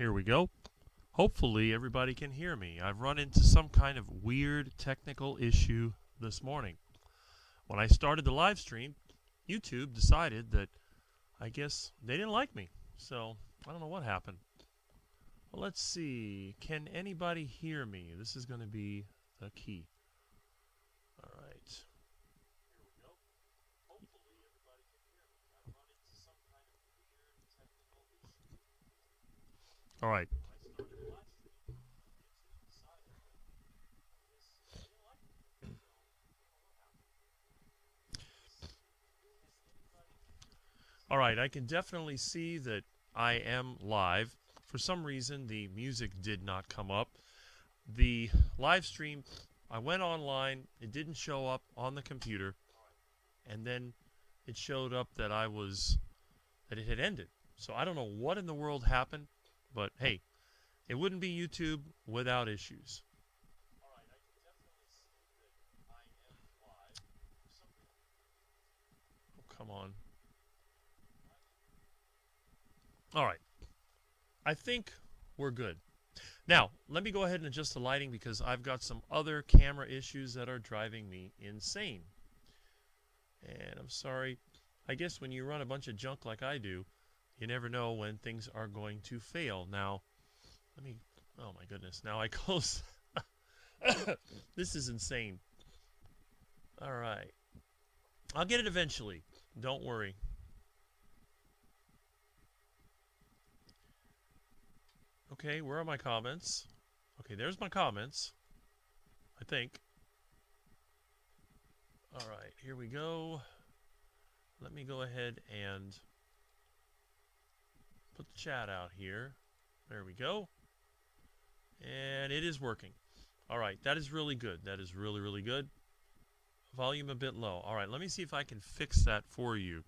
Here we go. Hopefully everybody can hear me. I've run into some kind of weird technical issue this morning. When I started the live stream, YouTube decided that I guess they didn't like me. So I don't know what happened. Well, let's see. Can anybody hear me? This is going to be the key. All right. Here we go. Hopefully everybody can hear me. I've run into some kind of weird technical issue. All right. All right, I can definitely see that I am live. For some reason, the music did not come up. The live stream, I went online, it didn't show up on the computer, and then it showed up that that it had ended. So I don't know what in the world happened, but hey, it wouldn't be YouTube without issues. All right, I can definitely see that I am live. Oh, come on. All right. I think we're good. Now, let me go ahead and adjust the lighting because I've got some other camera issues that are driving me insane. And I'm sorry. I guess when you run a bunch of junk like I do, you never know when things are going to fail. Now, oh my goodness. Now I close. This is insane. All right. I'll get it eventually. Don't worry. Okay, where are my comments? Okay, there's my comments, I think. All right, here we go. Let me go ahead and put the chat out here. There we go. And it is working. All right, that is really good. That is really, really good. Volume a bit low. All right, let me see if I can fix that for you.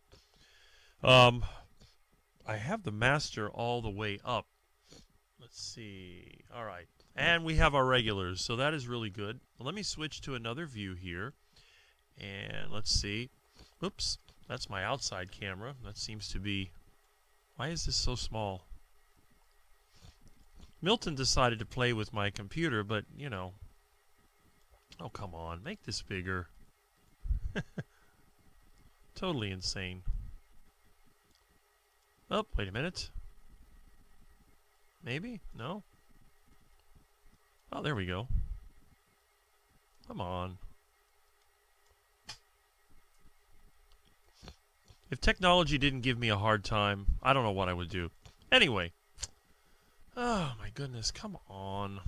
I have the master all the way up. Let's see. All right. And we have our regulars, so that is really good. Let me switch to another view here. And let's see. Oops. That's my outside camera. That seems to be... Why is this so small? Milton decided to play with my computer, but, you know... Oh, come on. Make this bigger. Totally insane. Oh, wait a minute. Maybe? No? Oh, there we go. Come on. If technology didn't give me a hard time, I don't know what I would do. Anyway. Oh, my goodness. Come on.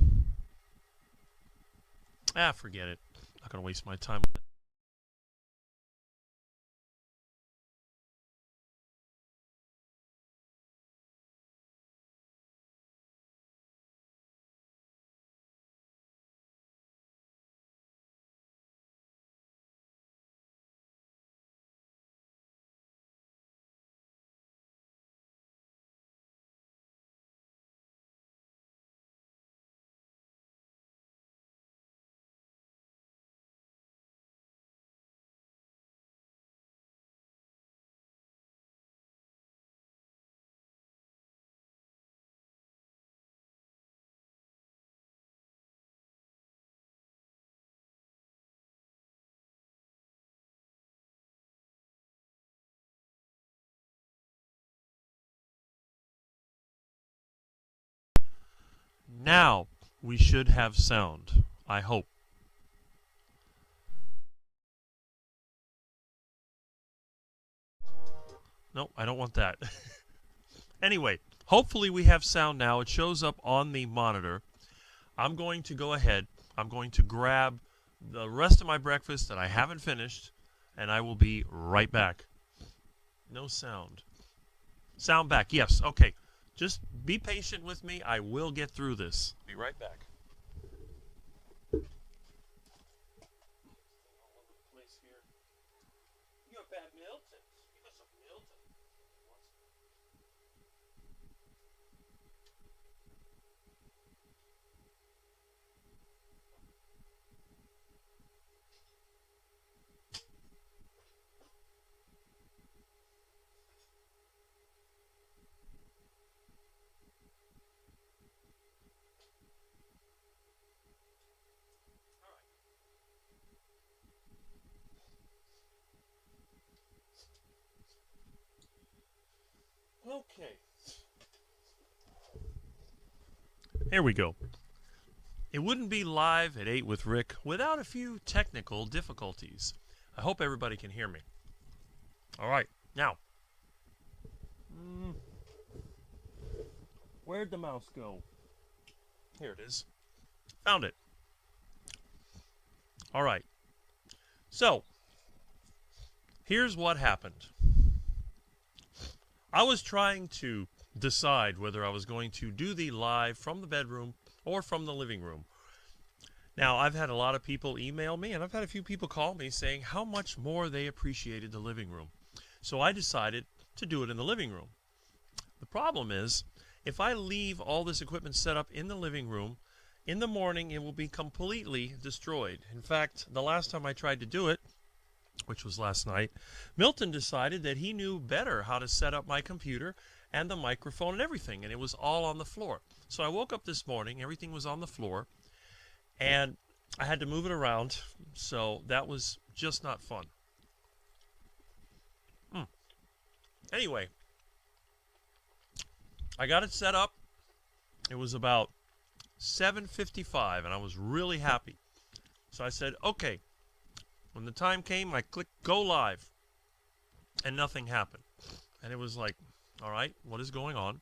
Forget it. Not going to waste my time with it. Now we should have sound, I hope. No, I don't want that. Anyway, hopefully we have sound now. It shows up on the monitor. I'm going to go ahead. I'm going to grab the rest of my breakfast that I haven't finished, and I will be right back. No sound. Sound back. Yes. Okay. Just be patient with me. I will get through this. Be right back. You have bad Milton. You got some Milton. Here we go. It wouldn't be live at 8 with Rick without a few technical difficulties. I hope everybody can hear me. All right, now. Where'd the mouse go? Here it is. Found it. All right. So, here's what happened. I was trying to decide whether I was going to do the live from the bedroom or from the living room. Now, I've had a lot of people email me, and I've had a few people call me saying how much more they appreciated the living room. So I decided to do it in the living room. The problem is, if I leave all this equipment set up in the living room, in the morning it will be completely destroyed. In fact, the last time I tried to do it, which was last night, Milton decided that he knew better how to set up my computer and the microphone and everything, and it was all on the floor. So I woke up this morning, everything was on the floor, and I had to move it around, so that was just not fun. Anyway, I got it set up. It was about 7:55, and I was really happy. So I said, okay. When the time came, I clicked go live, and nothing happened. And it was like, all right, what is going on?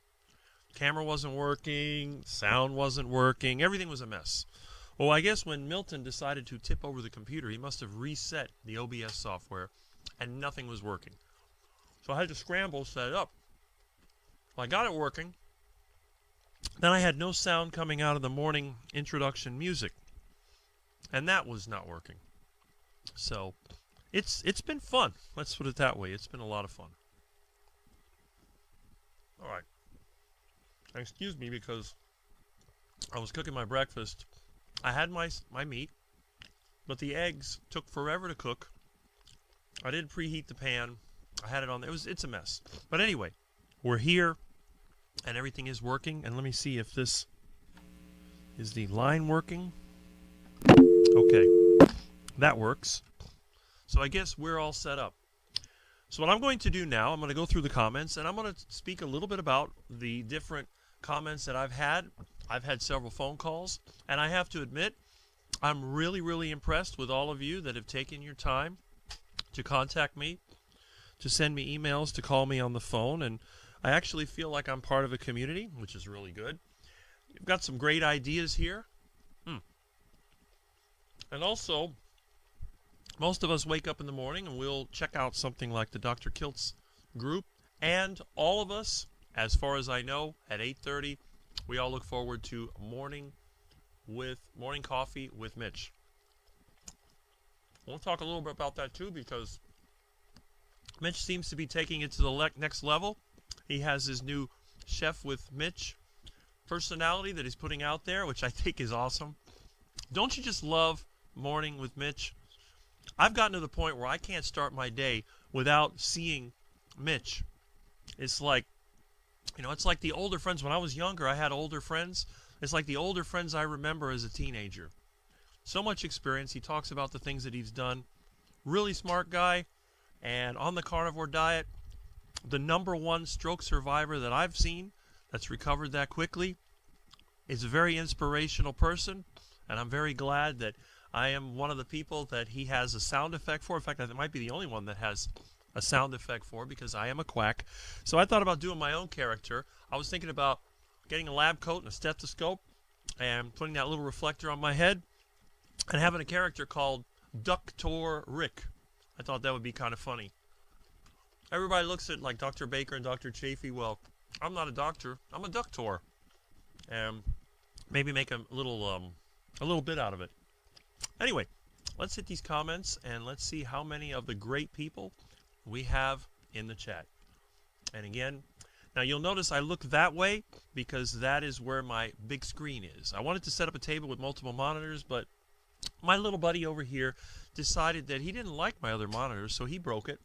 Camera wasn't working, sound wasn't working, everything was a mess. Well, I guess when Milton decided to tip over the computer, he must have reset the OBS software, and nothing was working. So I had to scramble, set it up. Well, I got it working. Then I had no sound coming out of the morning introduction music, and that was not working. So it's been fun. Let's put it that way. It's been a lot of fun. All right. Excuse me because I was cooking my breakfast. I had my meat, but the eggs took forever to cook. I didn't preheat the pan. I had it on there. It's a mess. But anyway, we're here and everything is working. And let me see if this is the line working. Okay. That works. So I guess we're all set up. So what I'm going to do now, I'm going to go through the comments, and I'm going to speak a little bit about the different comments that I've had. I've had several phone calls, and I have to admit, I'm really, really impressed with all of you that have taken your time to contact me, to send me emails, to call me on the phone, and I actually feel like I'm part of a community, which is really good. You've got some great ideas here. And also, most of us wake up in the morning and we'll check out something like the Dr. Kilt's group. And all of us, as far as I know, at 8:30, we all look forward to morning coffee with Mitch. We'll talk a little bit about that too, because Mitch seems to be taking it to the next level. He has his new Chef with Mitch personality that he's putting out there, which I think is awesome. Don't you just love morning with Mitch? I've gotten to the point where I can't start my day without seeing Mitch. It's like, it's like the older friends. When I was younger, I had older friends. It's like the older friends I remember as a teenager. So much experience. He talks about the things that he's done. Really smart guy. And on the carnivore diet, the #1 stroke survivor that I've seen that's recovered that quickly, is a very inspirational person. And I'm very glad that I am one of the people that he has a sound effect for. In fact, I might be the only one that has a sound effect for, because I am a quack. So I thought about doing my own character. I was thinking about getting a lab coat and a stethoscope and putting that little reflector on my head and having a character called Dr. Rick. I thought that would be kind of funny. Everybody looks at like Dr. Baker and Dr. Chafee. Well, I'm not a doctor. I'm a doctor. And maybe make a little bit out of it. Anyway, let's hit these comments and let's see how many of the great people we have in the chat. And again, now you'll notice I look that way because that is where my big screen is. I wanted to set up a table with multiple monitors, but my little buddy over here decided that he didn't like my other monitors, so he broke it.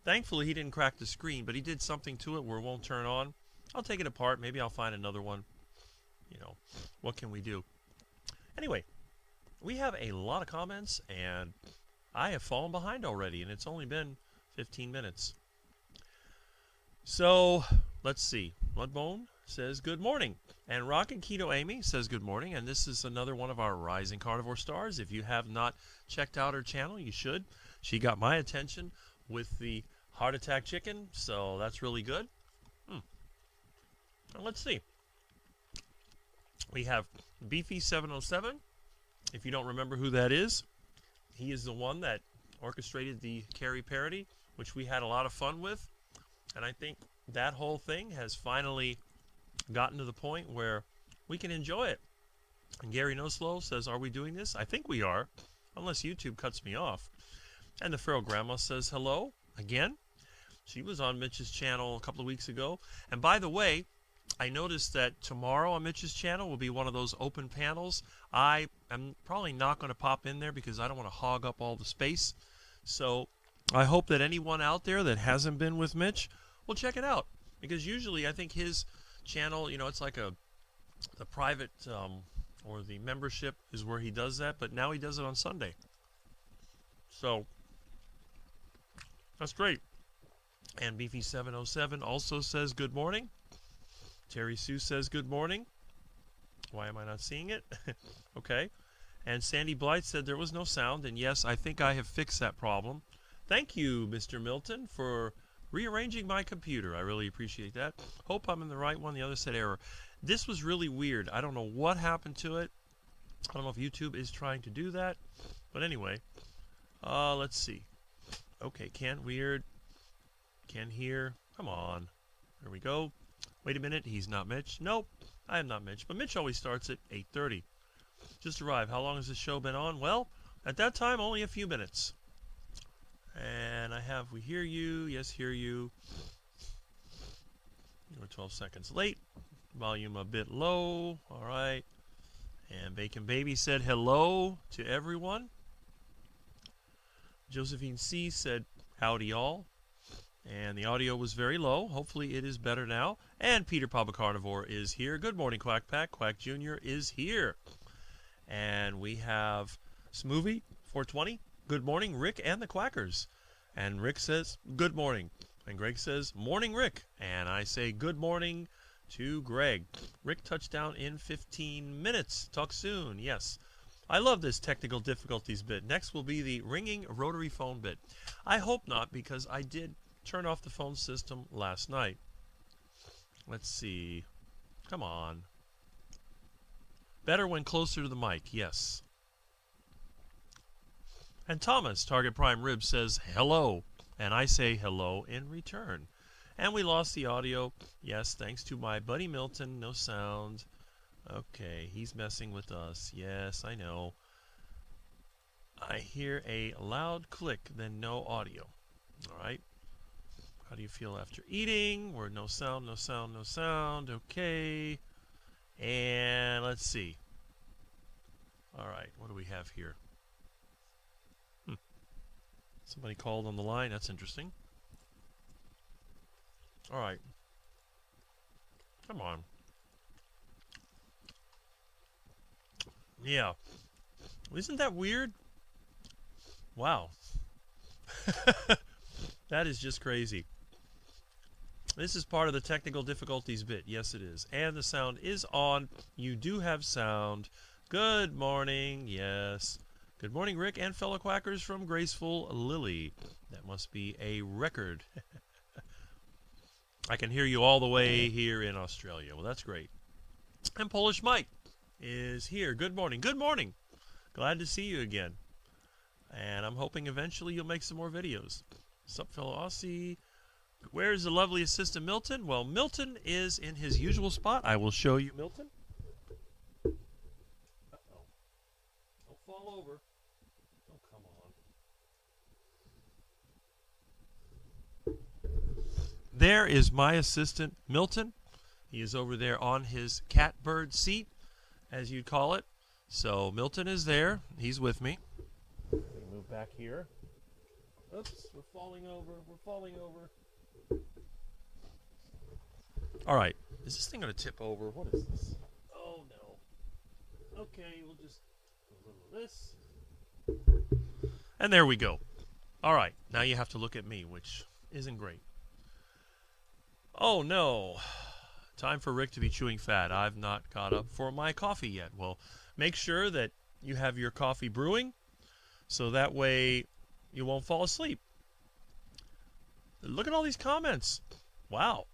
Thankfully, he didn't crack the screen, but he did something to it where it won't turn on. I'll take it apart. Maybe I'll find another one. What can we do? Anyway, we have a lot of comments, and I have fallen behind already, and it's only been 15 minutes. So let's see. Mudbone says good morning. And Rock and Keto Amy says good morning. And this is another one of our Rising Carnivore stars. If you have not checked out her channel, you should. She got my attention with the heart attack chicken, so that's really good. Now let's see. We have Beefy707. If you don't remember who that is, he is the one that orchestrated the Carrie parody, which we had a lot of fun with. And I think that whole thing has finally gotten to the point where we can enjoy it. And Gary No Slow says, are we doing this? I think we are, unless YouTube cuts me off. And the Feral Grandma says hello again. She was on Mitch's channel a couple of weeks ago. And by the way, I noticed that tomorrow on Mitch's channel will be one of those open panels. I am probably not going to pop in there because I don't want to hog up all the space. So I hope that anyone out there that hasn't been with Mitch will check it out. Because usually I think his channel, you know, it's like the private or the membership is where he does that. But now he does it on Sunday. So that's great. And Beefy707 also says good morning. Terry Sue says good morning. Why am I not seeing it? Okay. And Sandy Blight said there was no sound. And yes, I think I have fixed that problem. Thank you, Mr. Milton, for rearranging my computer. I really appreciate that. Hope I'm in the right one. The other said error. This was really weird. I don't know what happened to it. I don't know if YouTube is trying to do that. But anyway, let's see. Okay, can't weird. Can hear. Come on. There we go. Wait a minute. He's not Mitch. Nope. I am not Mitch. But Mitch always starts at 8:30. Just arrived. How long has this show been on? Well, at that time, only a few minutes. And I have, we hear you. Yes, hear you. We're 12 seconds late. Volume a bit low. All right. And Bacon Baby said hello to everyone. Josephine C. said howdy all. And the audio was very low. Hopefully it is better now. And Peter Papa Carnivore is here. Good morning, Quack Pack. Quack Jr. is here. And we have Smoothie 420. Good morning, Rick and the Quackers. And Rick says, good morning. And Greg says, morning, Rick. And I say good morning to Greg. Rick touchdown in 15 minutes. Talk soon. Yes. I love this technical difficulties bit. Next will be the ringing rotary phone bit. I hope not, because I did turn off the phone system last night. Let's see. Come on. Better when closer to the mic. Yes. And Thomas, Target Prime Rib, says hello. And I say hello in return. And we lost the audio. Yes, thanks to my buddy Milton. No sound. Okay, he's messing with us. Yes, I know. I hear a loud click, then no audio. All right. How do you feel after eating? We're no sound, no sound, no sound. Okay. And let's see. All right, what do we have here? Somebody called on the line. That's interesting. All right. Come on. Yeah. Isn't that weird? Wow. That is just crazy. This is part of the technical difficulties bit. Yes, it is. And the sound is on. You do have sound. Good morning. Yes. Good morning, Rick and fellow quackers from Graceful Lily. That must be a record. I can hear you all the way here in Australia. Well, that's great. And Polish Mike is here. Good morning. Good morning. Glad to see you again. And I'm hoping eventually you'll make some more videos. Sup, fellow Aussie. Where's the lovely assistant Milton? Well, Milton is in his usual spot. I will show you Milton. Uh-oh. Don't fall over. Oh, come on. There is my assistant Milton. He is over there on his catbird seat, as you'd call it. So Milton is there. He's with me. Let me move back here. Oops, we're falling over. We're falling over. All right. Is this thing going to tip over? What is this? Oh, no. Okay, we'll just do a little of this. And there we go. All right. Now you have to look at me, which isn't great. Oh no. Time for Rick to be chewing fat. I've not caught up for my coffee yet. Well, make sure that you have your coffee brewing so that way you won't fall asleep. Look at all these comments. Wow.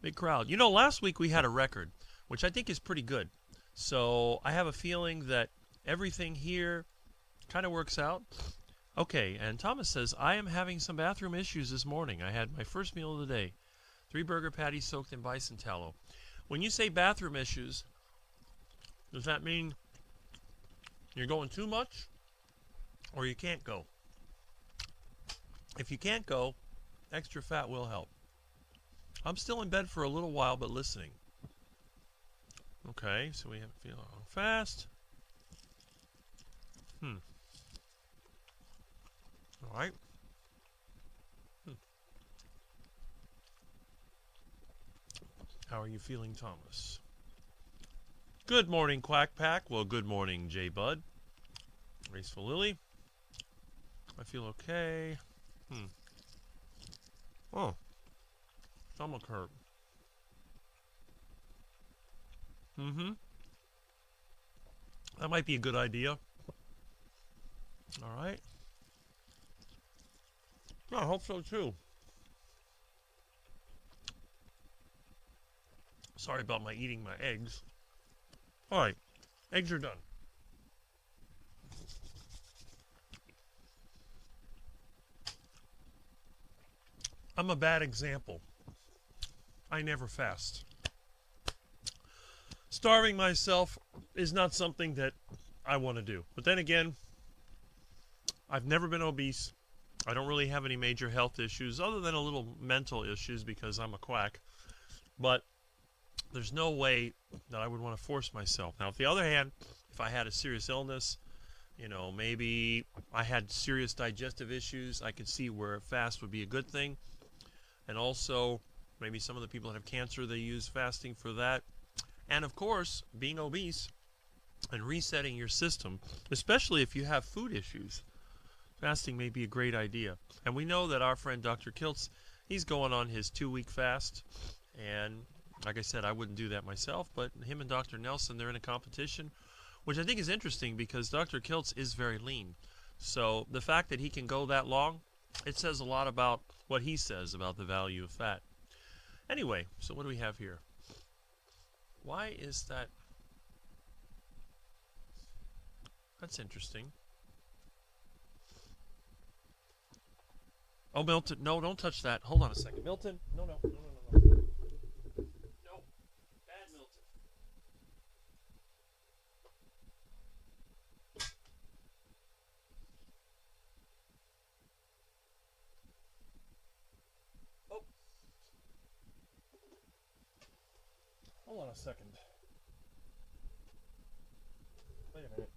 Big crowd. You know, last week we had a record, which I think is pretty good. So I have a feeling that everything here kind of works out. Okay, and Thomas says, I am having some bathroom issues this morning. I had my first meal of the day. 3 burger patties soaked in bison tallow. When you say bathroom issues, does that mean you're going too much or you can't go? If you can't go, extra fat will help. I'm still in bed for a little while, but listening. Okay, so we have to feel fast. All right. How are you feeling, Thomas? Good morning, Quack Pack. Well, good morning, J Bud. Graceful Lily. I feel okay. Oh, stomach hurt. That might be a good idea. All right. I hope so too. Sorry about my eating my eggs. All right, eggs are done. I'm a bad example. I never fast. Starving myself is not something that I want to do. But then again, I've never been obese. I don't really have any major health issues other than a little mental issues because I'm a quack. But there's no way that I would want to force myself. Now, on the other hand, if I had a serious illness, maybe I had serious digestive issues, I could see where fast would be a good thing. And also, maybe some of the people that have cancer, they use fasting for that. And of course, being obese and resetting your system, especially if you have food issues, fasting may be a great idea. And we know that our friend Dr. Kiltz, he's going on his 2-week fast. And like I said, I wouldn't do that myself, but him and Dr. Nelson, they're in a competition, which I think is interesting because Dr. Kiltz is very lean. So the fact that he can go that long, it says a lot about what he says about the value of fat. Anyway, so what do we have here? Why is that? That's interesting. Oh, Milton, no, don't touch that. Hold on a second. Milton, no. No, bad Milton. Oh. Hold on a second. Wait a minute.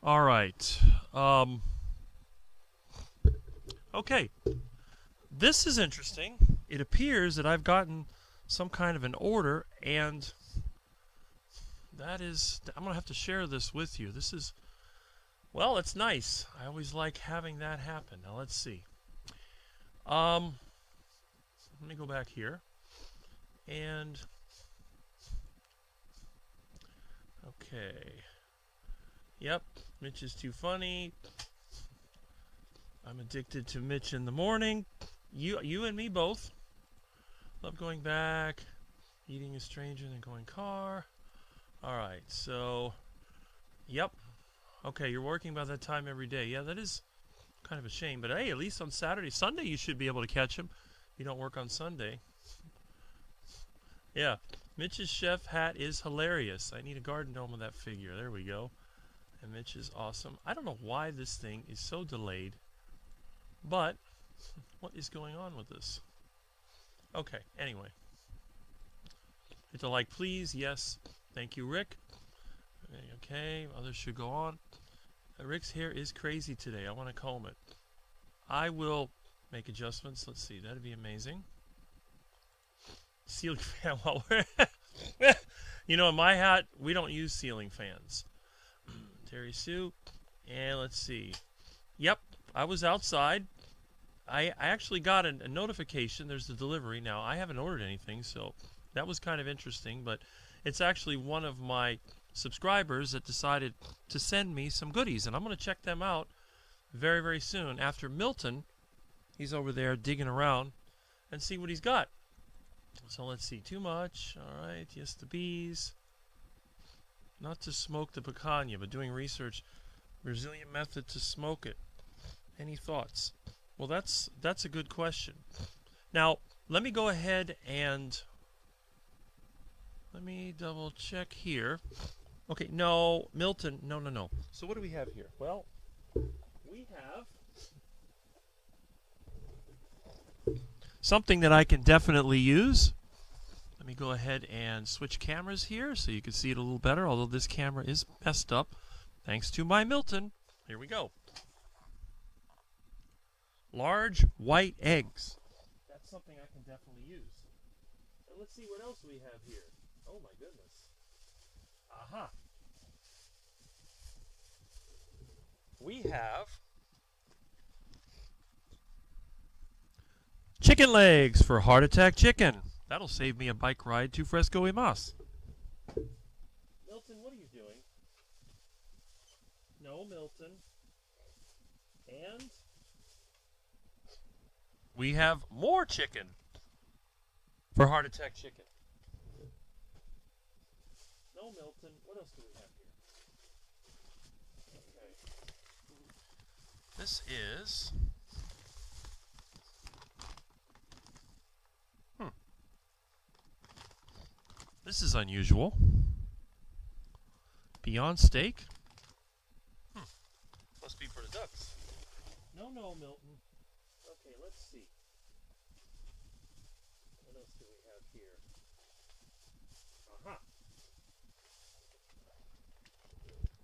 All right. Okay. This is interesting. It appears that I've gotten some kind of an order, and that is, I'm going to have to share this with you. This is, well, it's nice. I always like having that happen. Now, let's see. Let me go back here. And, okay. Yep, Mitch is too funny. I'm addicted to Mitch in the morning. You and me both. Love going back, eating a stranger, then going car. All right, so, yep. Okay, you're working by that time every day. Yeah, that is kind of a shame. But hey, at least on Saturday, Sunday, you should be able to catch him. You don't work on Sunday. Yeah, Mitch's chef hat is hilarious. I need a garden gnome with that figure. There we go. And Mitch is awesome. I don't know why this thing is so delayed, but what is going on with this? Okay, anyway. Hit the like, please. Yes. Thank you, Rick. Okay, others should go on. Rick's hair is crazy today. I want to comb it. I will make adjustments. Let's see. That'd be amazing. Ceiling fan while we're... You know, in my hat, we don't use ceiling fans. Terry Sue. And let's see. Yep, I was outside. I actually got a notification. There's the delivery. Now, I haven't ordered anything, so that was kind of interesting. But it's actually one of my subscribers that decided to send me some goodies. And I'm going to check them out very, very soon. After Milton, he's over there digging around, and see what he's got. So let's see. Too much. All right. Yes, the bees. Not to smoke the picanha, but doing research. Brazilian method to smoke it. Any thoughts? Well, that's a good question. Now, let me go ahead and let me double check here. Okay, no, Milton, no. So what do we have here? Well, we have something that I can definitely use. Let me go ahead and switch cameras here so you can see it a little better, although this camera is messed up. Thanks to my Milton. Here we go. Large white eggs. That's something I can definitely use. And let's see what else we have here. Oh my goodness. Aha. We have chicken legs for heart attack chicken. That'll save me a bike ride to Fresco y Mas. Milton, what are you doing? No, Milton. And we have more chicken for heart attack chicken. No, Milton. What else do we have here? Okay. This is... This is unusual. Beyond steak? Must be for the ducks. No, Milton. Okay, let's see. What else do we have here? Aha.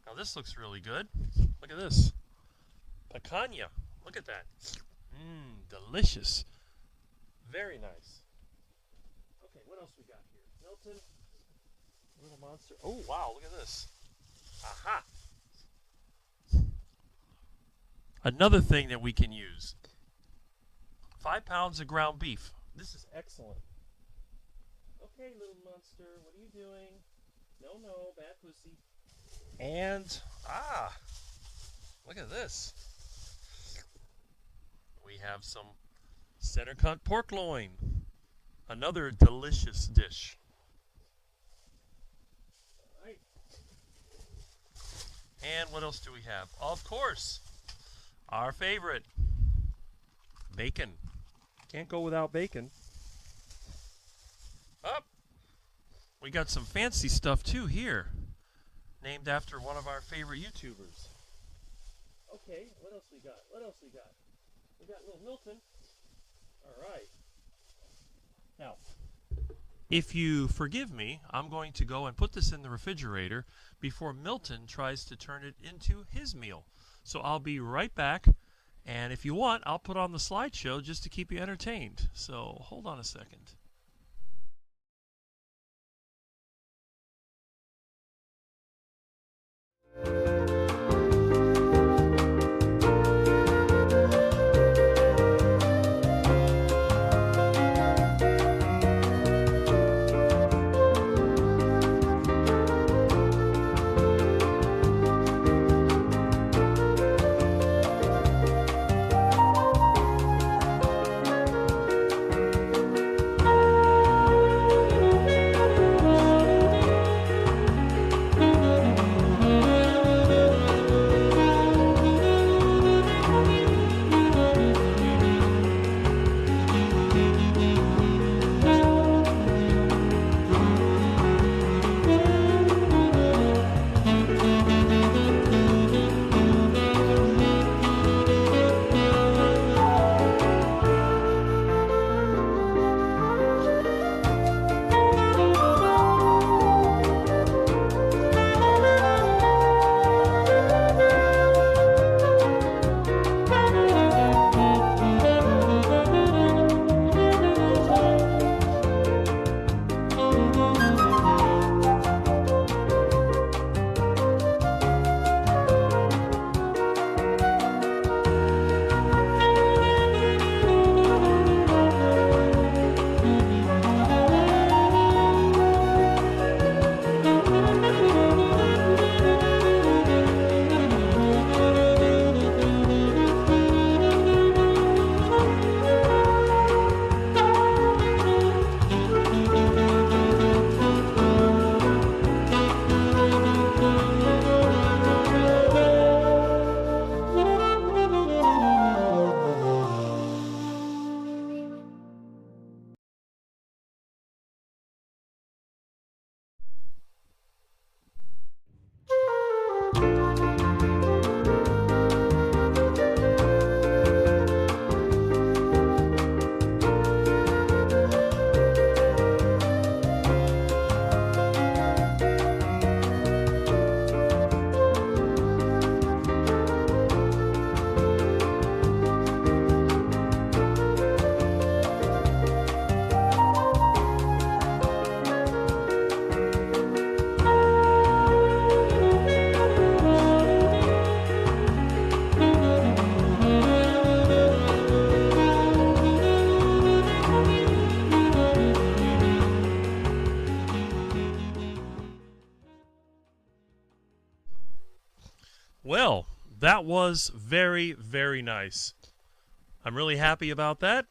Now this looks really good. Look at this. Picanha. Look at that. Delicious. Very nice. Okay, what else we got here? Milton. Little monster. Oh, wow, look at this. Aha. Another thing that we can use. 5 pounds of ground beef. This is excellent. Okay, little monster, what are you doing? No, bad pussy. And, look at this. We have some center cut pork loin. Another delicious dish. All right. And what else do we have? Of course, our favorite, bacon. Can't go without bacon. Up. We got some fancy stuff too here, named after one of our favorite YouTubers. Okay, what else we got? We got little Milton. All right. Now, If you forgive me, I'm going to go and put this in the refrigerator before Milton tries to turn it into his meal. So I'll be right back, and if you want, I'll put on the slideshow just to keep you entertained. So hold on a second. Well, that was very, very nice. I'm really happy about that.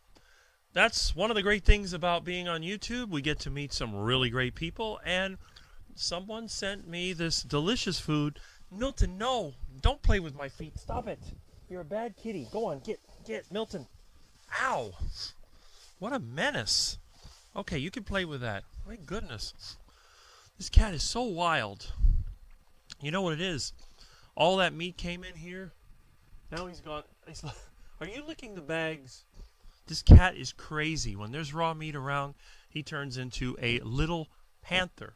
That's one of the great things about being on YouTube. We get to meet some really great people, and someone sent me this delicious food. Milton, no, don't play with my feet. Stop it. You're a bad kitty. Go on, get, Milton. Ow. What a menace. Okay, you can play with that. My goodness. This cat is so wild. You know what it is? All that meat came in here. Now he's gone. Are you licking the bags? This cat is crazy. When there's raw meat around, he turns into a little panther.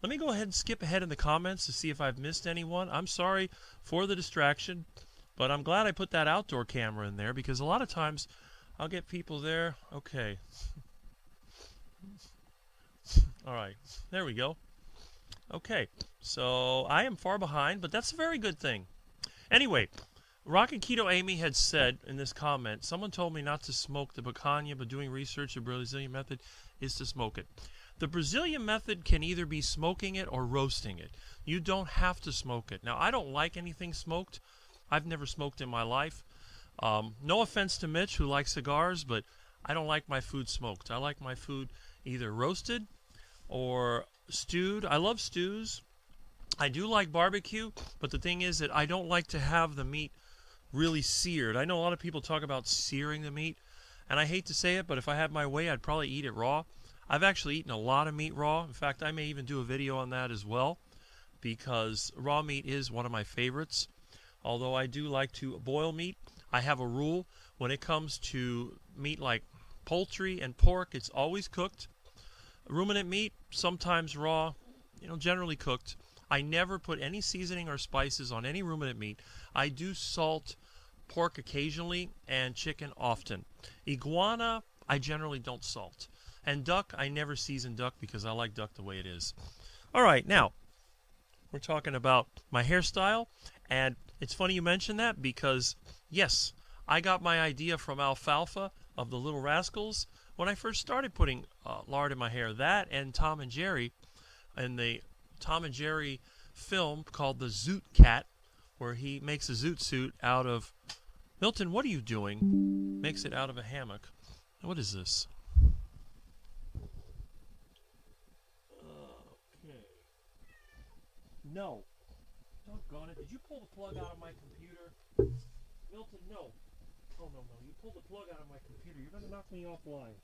Let me go ahead and skip ahead in the comments to see if I've missed anyone. I'm sorry for the distraction, but I'm glad I put that outdoor camera in there because a lot of times I'll get people there. Okay. All right. There we go. Okay. So I am far behind, but that's a very good thing. Anyway, Rocket Keto Amy had said in this comment, someone told me not to smoke the picanha, but doing research, the Brazilian method is to smoke it. The Brazilian method can either be smoking it or roasting it. You don't have to smoke it. Now, I don't like anything smoked. I've never smoked in my life. No offense to Mitch, who likes cigars, but I don't like my food smoked. I like my food either roasted or stewed. I love stews. I do like barbecue, but the thing is that I don't like to have the meat really seared. I know a lot of people talk about searing the meat, and I hate to say it, but if I had my way, I'd probably eat it raw. I've actually eaten a lot of meat raw. In fact, I may even do a video on that as well, because raw meat is one of my favorites. Although I do like to boil meat, I have a rule when it comes to meat like poultry and pork, it's always cooked. Ruminant meat, sometimes raw, generally cooked. I never put any seasoning or spices on any ruminant meat. I do salt pork occasionally and chicken often. Iguana, I generally don't salt. And duck, I never season duck because I like duck the way it is. All right, now, we're talking about my hairstyle. And it's funny you mention that because, yes, I got my idea from Alfalfa of the Little Rascals when I first started putting lard in my hair. That and Tom and Jerry, and the Tom and Jerry film called The Zoot Cat, where he makes a zoot suit out of... Milton, what are you doing? Makes it out of a hammock. What is this? Okay. No. Doggone it. Did you pull the plug out of my computer? Milton, no. Oh, no. You pulled the plug out of my computer. You're going to knock me offline.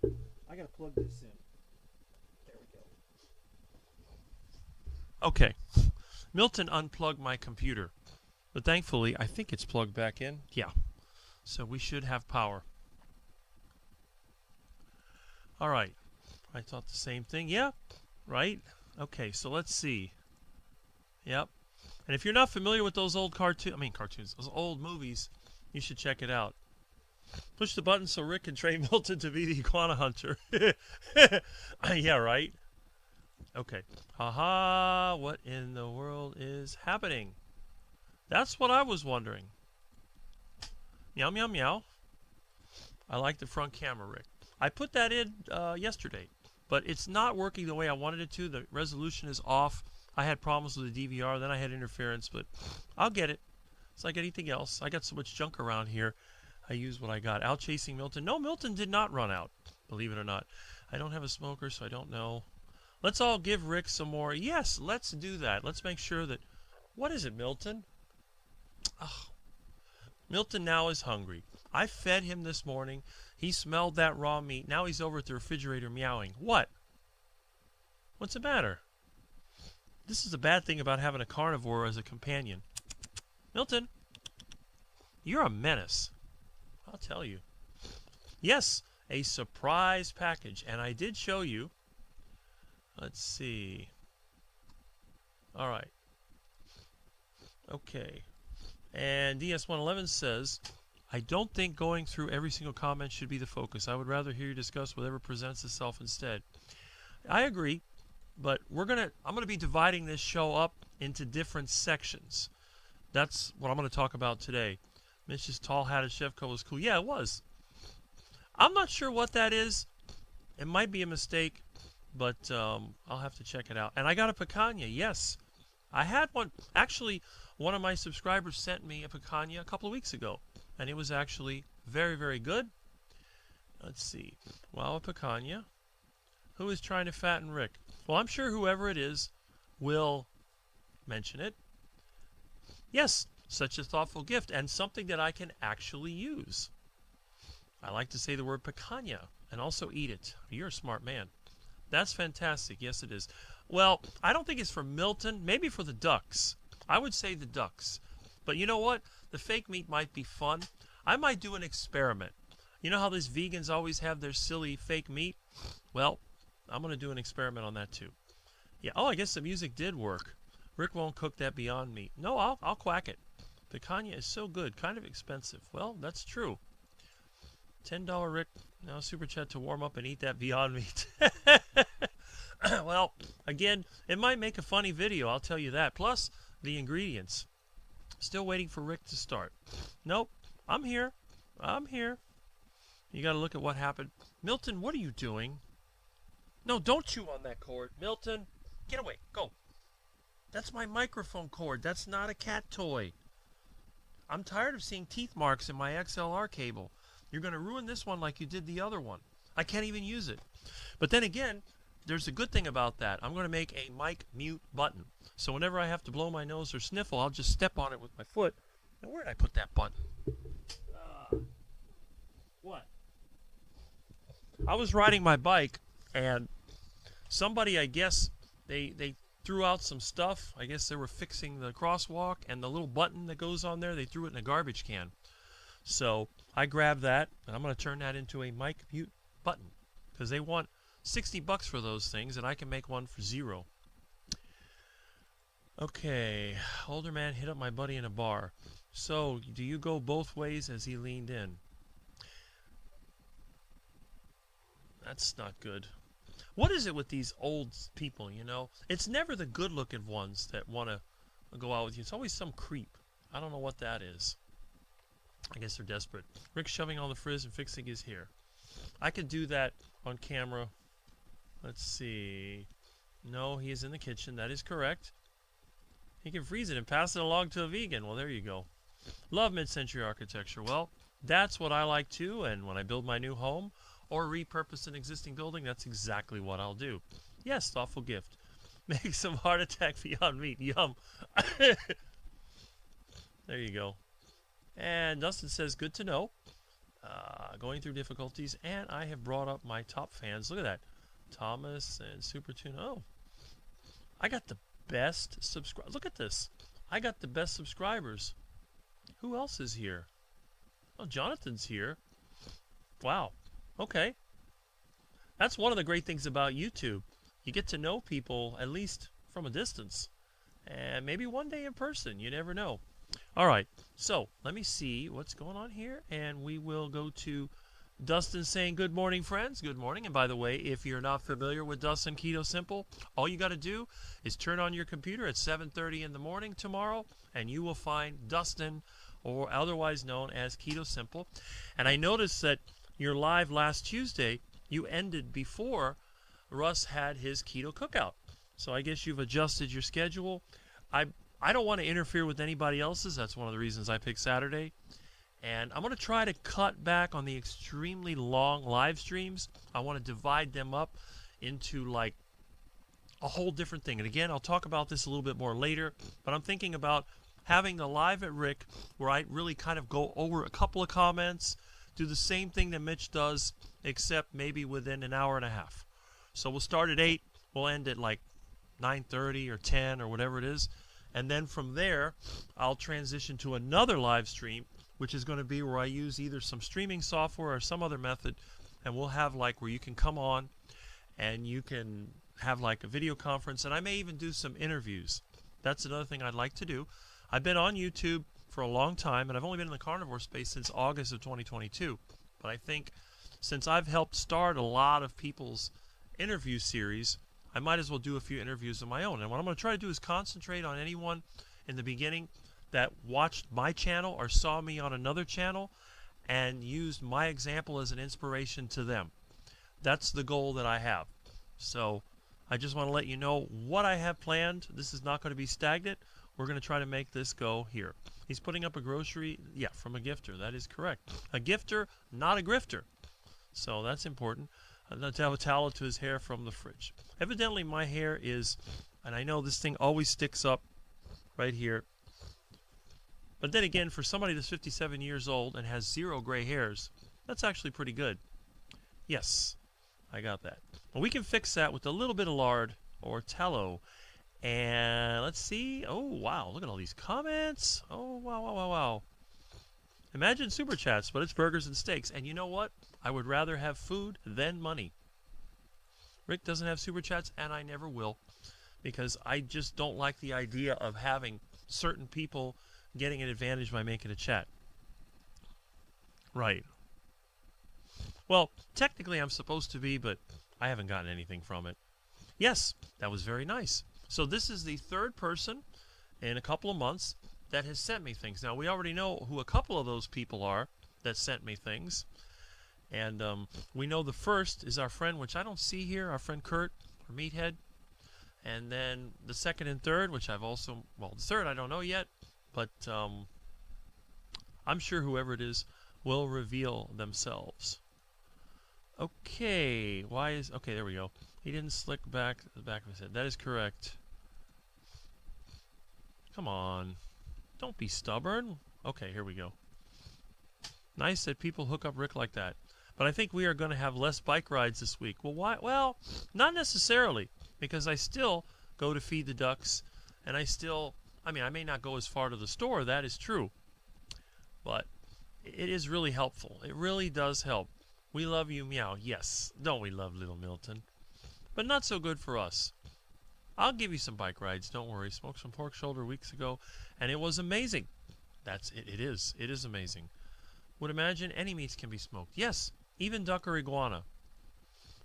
I got to plug this in. There we go. Okay. Milton unplugged my computer. But thankfully, I think it's plugged back in. Yeah. So we should have power. All right. I thought the same thing. Yeah. Right? Okay, so let's see. Yep. And if you're not familiar with those old cartoons, those old movies, you should check it out. Push the button so Rick can train Milton to be the iguana hunter. Yeah, right? Okay. Haha, what in the world is happening? That's what I was wondering. Meow, meow, meow. I like the front camera, Rick. I put that in yesterday, but it's not working the way I wanted it to. The resolution is off. I had problems with the DVR, then I had interference, but I'll get it. It's like anything else. I got so much junk around here. I use what I got. Out chasing Milton. No, Milton did not run out, believe it or not. I don't have a smoker, so I don't know. Let's all give Rick some more. Yes, let's do that. Let's make sure that... What is it, Milton? Oh. Milton now is hungry. I fed him this morning. He smelled that raw meat. Now he's over at the refrigerator meowing. What? What's the matter? This is the bad thing about having a carnivore as a companion. Milton, you're a menace. I'll tell you. Yes, a surprise package. And I did show you. Let's see. All right. Okay. And DS111 says, I don't think going through every single comment should be the focus. I would rather hear you discuss whatever presents itself instead. I agree, but I'm gonna be dividing this show up into different sections. That's what I'm gonna talk about today. Mitch's tall-hatted chef coat was cool. Yeah, it was. I'm not sure what that is. It might be a mistake, but I'll have to check it out. And I got a picanha. Yes, I had one. Actually, one of my subscribers sent me a picanha a couple of weeks ago, and it was actually very, very good. Let's see. Well, a picanha. Who is trying to fatten Rick? Well, I'm sure whoever it is will mention it. Yes, such a thoughtful gift, and something that I can actually use. I like to say the word picanha and also eat it. You're a smart man. That's fantastic. Yes, it is. Well, I don't think it's for Milton. Maybe for the ducks. I would say the ducks. But you know what? The fake meat might be fun. I might do an experiment. You know how these vegans always have their silly fake meat? Well, I'm going to do an experiment on that too. Yeah. Oh, I guess the music did work. Rick won't cook that Beyond Meat. No, I'll quack it. Picanha is so good. Kind of expensive. Well, that's true. $10 Rick. Now super chat to warm up and eat that Beyond Meat. Well, again, it might make a funny video. I'll tell you that. Plus, the ingredients. Still waiting for Rick to start. Nope. I'm here. I'm here. You got to look at what happened. Milton, what are you doing? No, don't chew on that cord. Milton, get away. Go. That's my microphone cord. That's not a cat toy. I'm tired of seeing teeth marks in my XLR cable. You're going to ruin this one like you did the other one. I can't even use it. But then again, there's a good thing about that. I'm going to make a mic mute button. So whenever I have to blow my nose or sniffle, I'll just step on it with my foot. Now, where did I put that button? What? I was riding my bike, and somebody, I guess, they threw out some stuff. I guess they were fixing the crosswalk, and the little button that goes on there, they threw it in a garbage can. So I grabbed that, and I'm going to turn that into a mic mute button, because they want $60 for those things, and I can make one for 0. Okay, older man hit up my buddy in a bar. So, do you go both ways as he leaned in? That's not good. What is it with these old people, you know? It's never the good-looking ones that want to go out with you. It's always some creep. I don't know what that is. I guess they're desperate. Rick shoving on the frizz and fixing his hair. I could do that on camera. Let's see. No, he is in the kitchen. That is correct. He can freeze it and pass it along to a vegan. Well, there you go. Love mid-century architecture. Well, that's what I like too, and when I build my new home or repurpose an existing building, that's exactly what I'll do. Yes, thoughtful gift. Make some heart attack beyond meat. Yum. There you go. And Dustin says, good to know. Going through difficulties, and I have brought up my top fans. Look at that. Thomas and Super Tuna. Oh, I got the best subscribers. Look at this. I got the best subscribers. Who else is here? Oh, Jonathan's here. Wow. Okay. That's one of the great things about YouTube. You get to know people, at least from a distance. And maybe one day in person. You never know. All right. So, let me see what's going on here. And we will go to Dustin saying, good morning, friends. Good morning. And by the way, if you're not familiar with Dustin Keto Simple, all you got to do is turn on your computer at 7:30 in the morning tomorrow, and you will find Dustin, or otherwise known as Keto Simple. And I noticed that your live last Tuesday, you ended before Russ had his keto cookout. So I guess you've adjusted your schedule. I don't want to interfere with anybody else's. That's one of the reasons I picked Saturday. And I'm going to try to cut back on the extremely long live streams. I want to divide them up into like a whole different thing. And again, I'll talk about this a little bit more later. But I'm thinking about having the live at Rick where I really kind of go over a couple of comments, do the same thing that Mitch does, except maybe within an hour and a half. So we'll start at 8. We'll end at like 9:30 or 10 or whatever it is. And then from there, I'll transition to another live stream, which is going to be where I use either some streaming software or some other method, and we'll have like where you can come on and you can have like a video conference, and I may even do some interviews. That's another thing I'd like to do. I've been on YouTube for a long time, and I've only been in the carnivore space since August of 2022. But I think since I've helped start a lot of people's interview series, I might as well do a few interviews of my own. And what I'm going to try to do is concentrate on anyone in the beginning that watched my channel or saw me on another channel and used my example as an inspiration to them. That's the goal that I have. So I just want to let you know what I have planned. This is not going to be stagnant. We're going to try to make this go here. He's putting up a grocery, yeah, from a gifter. That is correct. A gifter, not a grifter. So that's important. To have a towel to his hair from the fridge. Evidently my hair is, and I know this thing always sticks up right here. But then again, for somebody that's 57 years old and has 0 gray hairs, that's actually pretty good. Yes, I got that. Well, we can fix that with a little bit of lard or tallow. And let's see. Oh, wow. Look at all these comments. Oh, wow, wow, wow, wow. Imagine super chats, but it's burgers and steaks. And you know what? I would rather have food than money. Rick doesn't have super chats, and I never will. Because I just don't like the idea of having certain people getting an advantage by making a chat. Right. Well, technically I'm supposed to be, but I haven't gotten anything from it. Yes, that was very nice. So this is the third person in a couple of months that has sent me things. Now, we already know who a couple of those people are that sent me things. And we know the first is our friend, which I don't see here, our friend Kurt, or Meathead. And then the second and third, which I've also, well, the third I don't know yet, but I'm sure whoever it is will reveal themselves. Okay, okay, there we go. He didn't slick back the back of his head. That is correct. Come on. Don't be stubborn. Okay, here we go. Nice that people hook up Rick like that. But I think we are going to have less bike rides this week. Well, why? Well, not necessarily, because I still go to feed the ducks, and I may not go as far to the store, that is true. But it is really helpful. It really does help. We love you, meow. Yes, don't we love little Milton? But not so good for us. I'll give you some bike rides, don't worry. Smoked some pork shoulder weeks ago, and it was amazing. That's it. It is. It is amazing. Would imagine any meats can be smoked. Yes, even duck or iguana.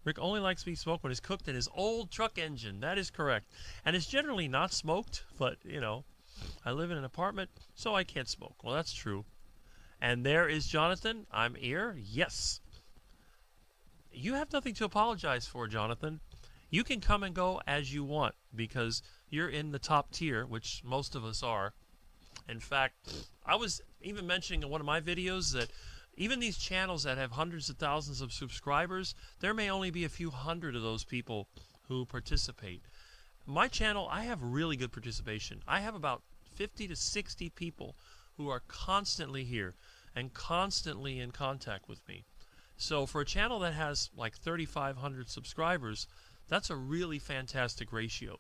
Rick only likes meat smoked when it's cooked in his old truck engine. That is correct. And it's generally not smoked, but, you know, I live in an apartment, so I can't smoke. Well, that's true. And there is Jonathan. I'm here. Yes. You have nothing to apologize for, Jonathan. You can come and go as you want because you're in the top tier, which most of us are. In fact, I was even mentioning in one of my videos that even these channels that have hundreds of thousands of subscribers, there may only be a few hundred of those people who participate. My channel, I have really good participation. I have about 50 to 60 people who are constantly here and constantly in contact with me. So for a channel that has like 3,500 subscribers, that's a really fantastic ratio.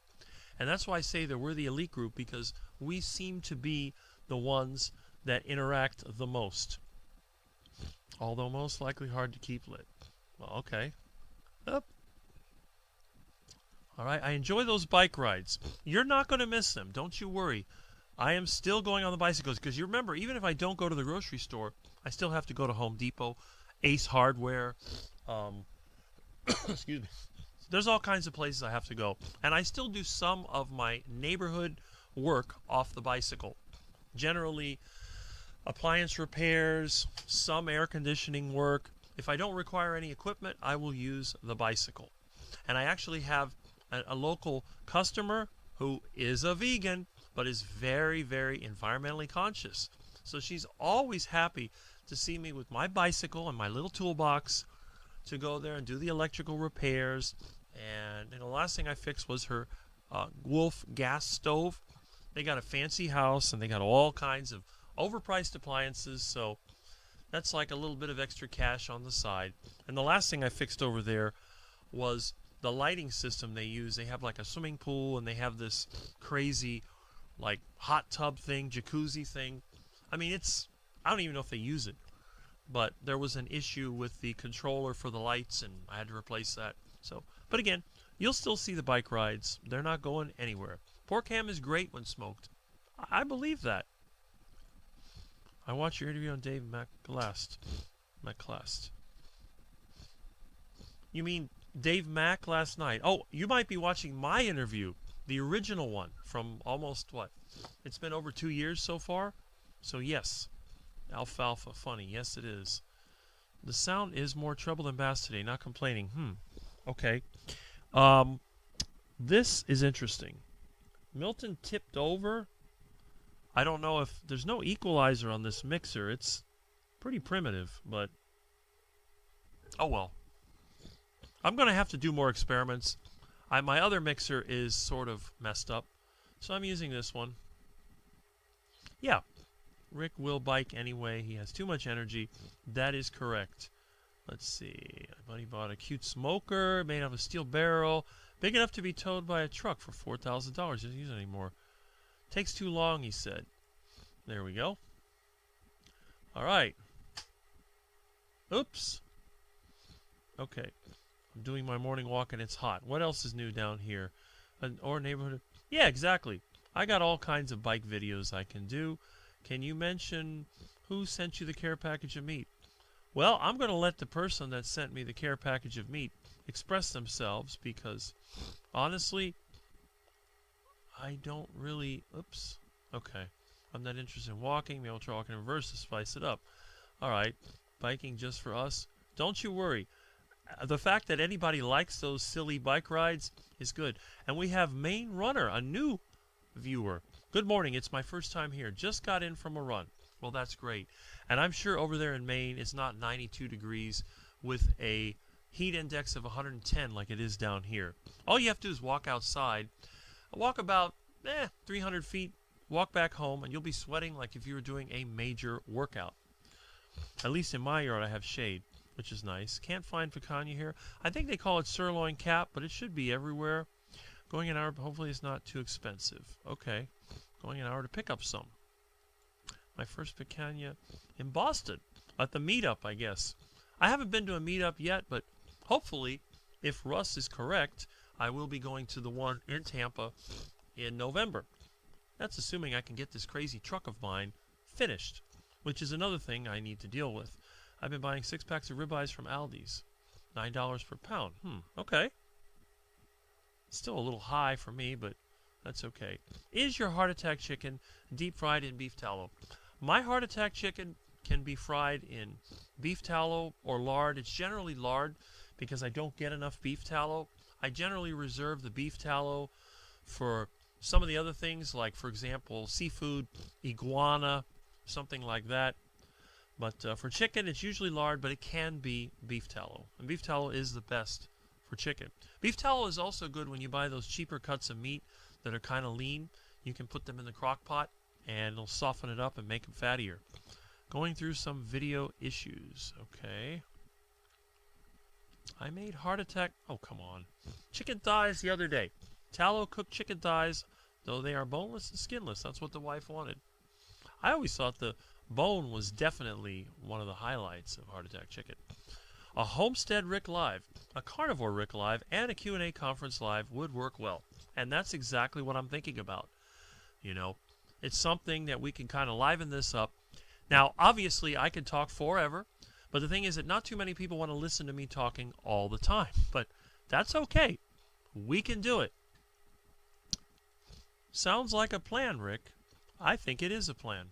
And that's why I say that we're the elite group, because we seem to be the ones that interact the most. Although most likely hard to keep lit. Well, okay. Up. All right, I enjoy those bike rides. You're not going to miss them. Don't you worry. I am still going on the bicycles because you remember, even if I don't go to the grocery store, I still have to go to Home Depot, Ace Hardware. Excuse me. There's all kinds of places I have to go. And I still do some of my neighborhood work off the bicycle. Generally, appliance repairs, some air conditioning work. If I don't require any equipment, I will use the bicycle. And I actually have a local customer who is a vegan, but is very, very environmentally conscious. So she's always happy to see me with my bicycle and my little toolbox to go there and do the electrical repairs. And the last thing I fixed was her Wolf gas stove. They got a fancy house and they got all kinds of overpriced appliances, so that's like a little bit of extra cash on the side. And the last thing I fixed over there was the lighting system they use. They have like a swimming pool and they have this crazy like hot tub thing, jacuzzi thing. I mean, I don't even know if they use it, but there was an issue with the controller for the lights and I had to replace that. So, but again, you'll still see the bike rides. They're not going anywhere. Pork ham is great when smoked. I believe that. I watched your interview on Dave McClast. You mean Dave Mack last night? Oh, you might be watching my interview, the original one from almost what? It's been over 2 years so far. So yes, alfalfa, funny. Yes, it is. The sound is more trouble than bass today. Not complaining. Okay. This is interesting. Milton tipped over. I don't know if there's no equalizer on this mixer. It's pretty primitive, but oh well. I'm going to have to do more experiments. My other mixer is sort of messed up, so I'm using this one. Yeah, Rick will bike anyway. He has too much energy. That is correct. Let's see. My buddy bought a cute smoker made out of a steel barrel, big enough to be towed by a truck for $4,000. Doesn't use it anymore. Takes too long, he said. There we go. All right. Oops. Okay. I'm doing my morning walk and it's hot. What else is new down here? Or neighborhood? Yeah, exactly. I got all kinds of bike videos I can do. Can you mention who sent you the care package of meat? Well, I'm going to let the person that sent me the care package of meat express themselves because, honestly, I don't really... Oops. Okay. I'm not interested in walking. Maybe I'll try walking in reverse to spice it up. All right. Biking just for us. Don't you worry. The fact that anybody likes those silly bike rides is good. And we have Maine Runner, a new viewer. Good morning. It's my first time here. Just got in from a run. Well, that's great. And I'm sure over there in Maine it's not 92 degrees with a heat index of 110 like it is down here. All you have to do is walk outside. Walk about 300 feet. Walk back home and you'll be sweating like if you were doing a major workout. At least in my yard I have shade, which is nice. Can't find picanha here. I think they call it sirloin cap, but it should be everywhere. Going an hour, hopefully it's not too expensive. Okay, going an hour to pick up some. My first picanha in Boston, at the meetup, I guess. I haven't been to a meetup yet, but hopefully, if Russ is correct, I will be going to the one in Tampa in November. That's assuming I can get this crazy truck of mine finished, which is another thing I need to deal with. I've been buying 6 packs of ribeyes from Aldi's. $9 per pound. Okay. Still a little high for me, but that's okay. Is your heart attack chicken deep fried in beef tallow? My heart attack chicken can be fried in beef tallow or lard. It's generally lard because I don't get enough beef tallow. I generally reserve the beef tallow for some of the other things, like, for example, seafood, iguana, something like that. But for chicken, it's usually lard, but it can be beef tallow. And beef tallow is the best for chicken. Beef tallow is also good when you buy those cheaper cuts of meat that are kind of lean. You can put them in the crock pot, and it'll soften it up and make them fattier. Going through some video issues. Okay. I made heart attack. Oh, come on. Chicken thighs the other day. Tallow cooked chicken thighs, though they are boneless and skinless. That's what the wife wanted. I always thought the bone was definitely one of the highlights of heart attack chicken. A Homestead Rick Live, a Carnivore Rick Live, and a Q&A conference live would work well. And that's exactly what I'm thinking about. You know, it's something that we can kind of liven this up. Now, obviously, I could talk forever, but the thing is that not too many people want to listen to me talking all the time. But that's okay. We can do it. Sounds like a plan, Rick. I think it is a plan.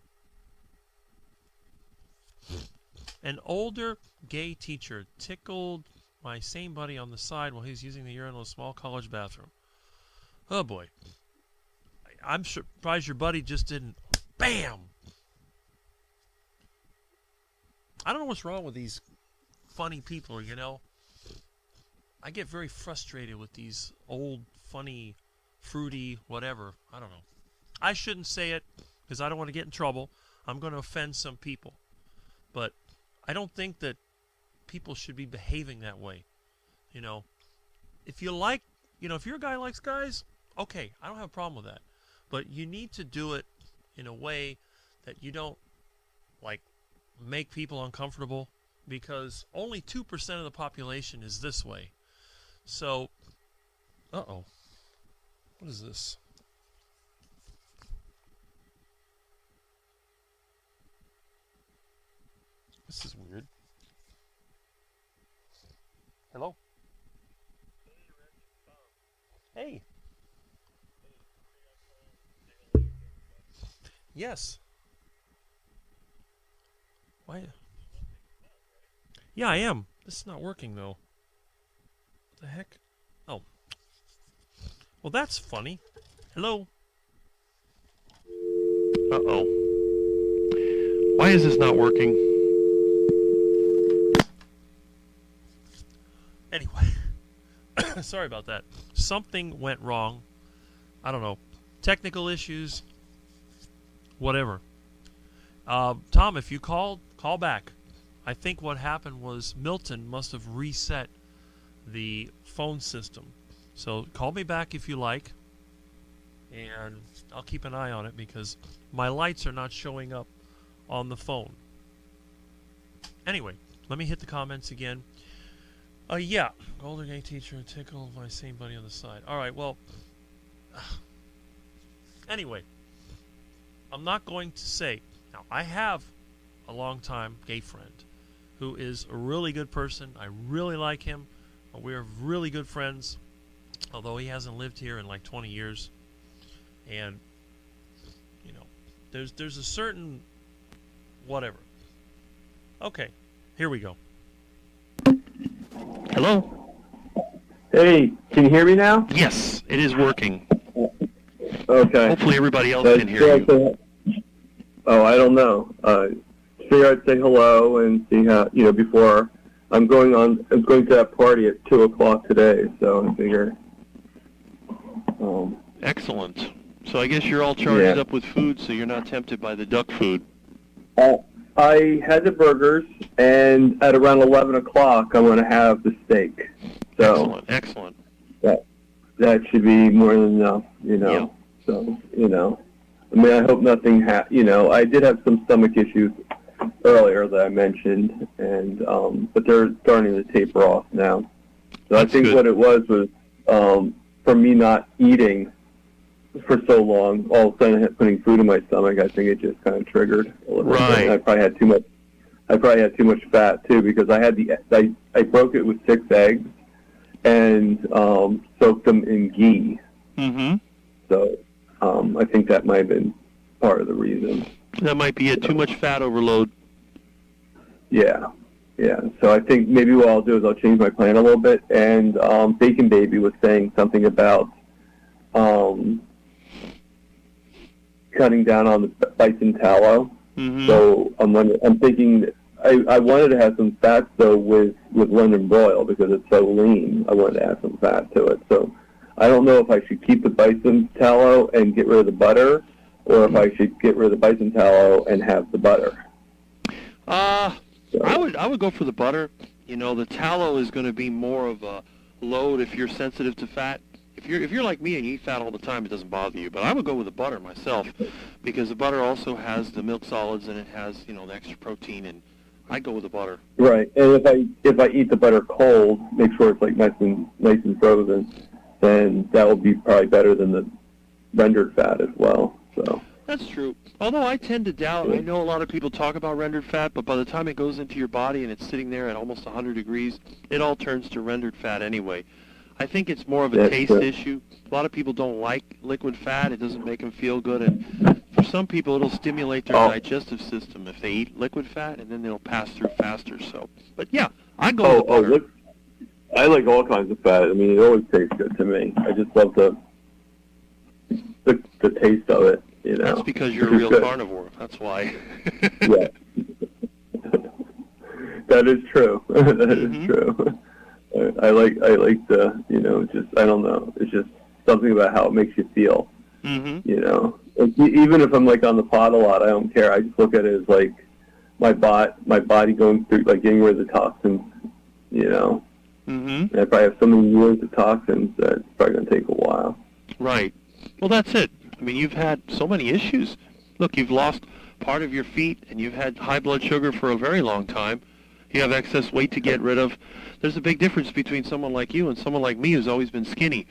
An older gay teacher tickled my same buddy on the side while he was using the urinal in a small college bathroom. Oh, boy. I'm surprised your buddy just didn't... BAM! I don't know what's wrong with these funny people, you know. I get very frustrated with these old, funny, fruity, whatever. I don't know. I shouldn't say it because I don't want to get in trouble. I'm going to offend some people. But I don't think that people should be behaving that way. You know, if you like, you know, if you're a guy who likes guys, okay, I don't have a problem with that. But you need to do it in a way that you don't, like, make people uncomfortable, because only 2% of the population is this way. So, uh-oh. What is this? This is weird. Hello? Hey. Yes. Why? Yeah, I am. This is not working, though. What the heck? Oh. Well, that's funny. Hello? Uh-oh. Why is this not working? Anyway. Sorry about that. Something went wrong. I don't know. Technical issues. Whatever. Tom, if you called, call back. I think what happened was Milton must have reset the phone system. So call me back if you like, and I'll keep an eye on it because my lights are not showing up on the phone. Anyway, let me hit the comments again. Yeah, Golden Gate teacher tickled my same buddy on the side. All right, well, anyway, I'm not going to say. Now, I have a long-time gay friend who is a really good person. I really like him. We're really good friends, although he hasn't lived here in like 20 years. And, you know, there's a certain whatever. Okay, here we go. Hello? Hey, can you hear me now? Yes, it is working. Okay. Hopefully everybody else can hear you. Oh, I don't know. Figure I'd say hello and see how, you know, before I'm going to that party at 2 o'clock today, so I figure. Excellent. So I guess you're all charged up with food, so you're not tempted by the duck food. I had the burgers, and at around 11 o'clock, I'm going to have the steak. So Excellent. That should be more than enough, you know. Yeah. So, you know. I mean, I hope nothing you know, I did have some stomach issues earlier that I mentioned, and but they're starting to taper off now. So That's I think good. what it was from me not eating for so long, all of a sudden putting food in my stomach. I think it just kind of triggered a little bit. And I probably had too much. I probably had too much fat too, because I had I broke it with 6 eggs and soaked them in ghee. Mm-hmm. So I think that might have been part of the reason. That might be it. Too much fat overload. Yeah. So I think maybe what I'll do is I'll change my plan a little bit. And Bacon Baby was saying something about cutting down on the bison tallow. Mm-hmm. So I'm thinking I wanted to have some fats though with London broil, because it's so lean. I wanted to add some fat to it. So I don't know if I should keep the bison tallow and get rid of the butter, or if I should get rid of the bison tallow and have the butter. I would go for the butter. You know, the tallow is going to be more of a load if you're sensitive to fat. If you're like me and you eat fat all the time, it doesn't bother you. But I would go with the butter myself, because the butter also has the milk solids, and it has, you know, the extra protein, and I'd go with the butter. Right. And if I eat the butter cold, make sure it's like nice and frozen, then that will be probably better than the rendered fat as well. So that's true. Although I tend to doubt, I know a lot of people talk about rendered fat, but by the time it goes into your body and it's sitting there at almost 100 degrees, it all turns to rendered fat anyway. I think it's more of a taste issue. A lot of people don't like liquid fat. It doesn't make them feel good. And for some people, it'll stimulate their digestive system if they eat liquid fat, and then they'll pass through faster. So, but yeah, I go with butter. I like all kinds of fat. I mean, it always tastes good to me. I just love the taste of it. You know? That's because you're a real carnivore. That's why. Yeah. That is true. That is true. I like the, you know, just, I don't know. It's just something about how it makes you feel. Mm-hmm. You know, even if I'm like on the pot a lot, I don't care. I just look at it as like my body going through, like getting rid of the toxins. You know, and I probably have so many years of toxins that it's probably going to take a while. Right. Well, that's it. I mean, you've had so many issues. Look, you've lost part of your feet, and you've had high blood sugar for a very long time. You have excess weight to get rid of. There's a big difference between someone like you and someone like me who's always been skinny.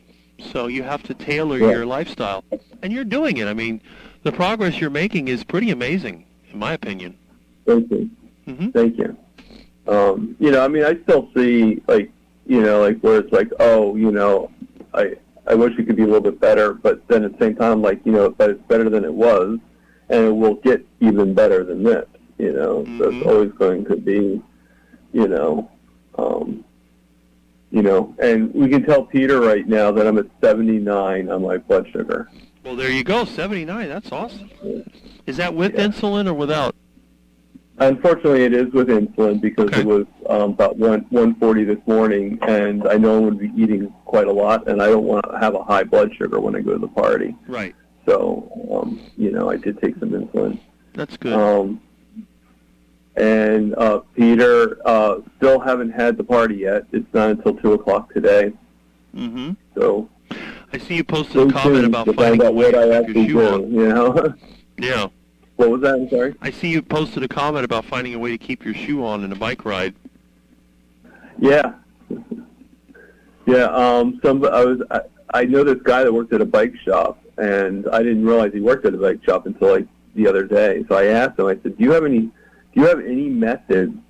So you have to tailor your lifestyle, and you're doing it. I mean, the progress you're making is pretty amazing, in my opinion. Thank you. Thank you. You know, I mean, I still see, like, you know, like where it's like, oh, you know, I wish it could be a little bit better, but then at the same time, like, you know, but it's better than it was, and it will get even better than this, you know. So it's always going to be, you know, and we can tell Peter right now that I'm at 79 on my blood sugar. Well, there you go, 79. That's awesome. Is that with insulin or without? Unfortunately, it is with insulin, because it was about 140 this morning, and I know I'm going to be eating quite a lot, and I don't want to have a high blood sugar when I go to the party. Right. So, you know, I did take some insulin. That's good. And Peter, still haven't had the party yet. It's not until 2 o'clock today. So I see you posted a comment about finding a way to keep your shoe on. You know? Yeah. What was that? I'm sorry? I see you posted a comment about finding a way to keep your shoe on in a bike ride. Yeah. Yeah. I know this guy that worked at a bike shop, and I didn't realize he worked at a bike shop until like the other day. So I asked him. I said, "Do you have any method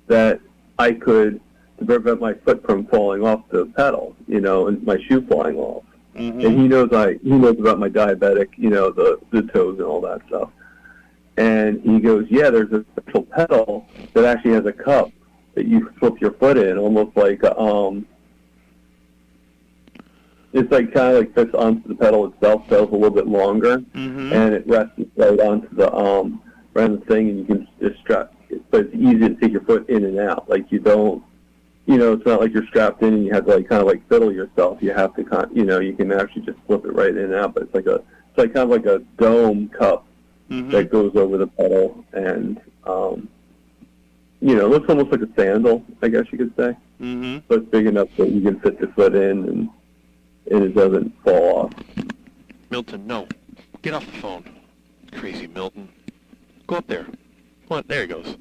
that I could to prevent my foot from falling off the pedal? You know, and my shoe falling off?" And he knows about my diabetic, you know, the toes and all that stuff. And he goes, yeah, there's a special pedal that actually has a cup that you slip your foot in, almost like it's like kind of like fits onto the pedal itself, so it's a little bit longer, and it rests right onto the thing, and you can just strap. But it's easy to take your foot in and out. Like you don't, you know, it's not like you're strapped in and you have to like kind of like fiddle yourself. You have to you know, you can actually just flip it right in and out. But it's like kind of like a dome cup that goes over the pedal, and you know, it looks almost like a sandal, I guess you could say. So it's big enough that you can fit the foot in, and it doesn't fall off. Milton, no. Get off the phone. Crazy Milton. Go up there. What? There he goes.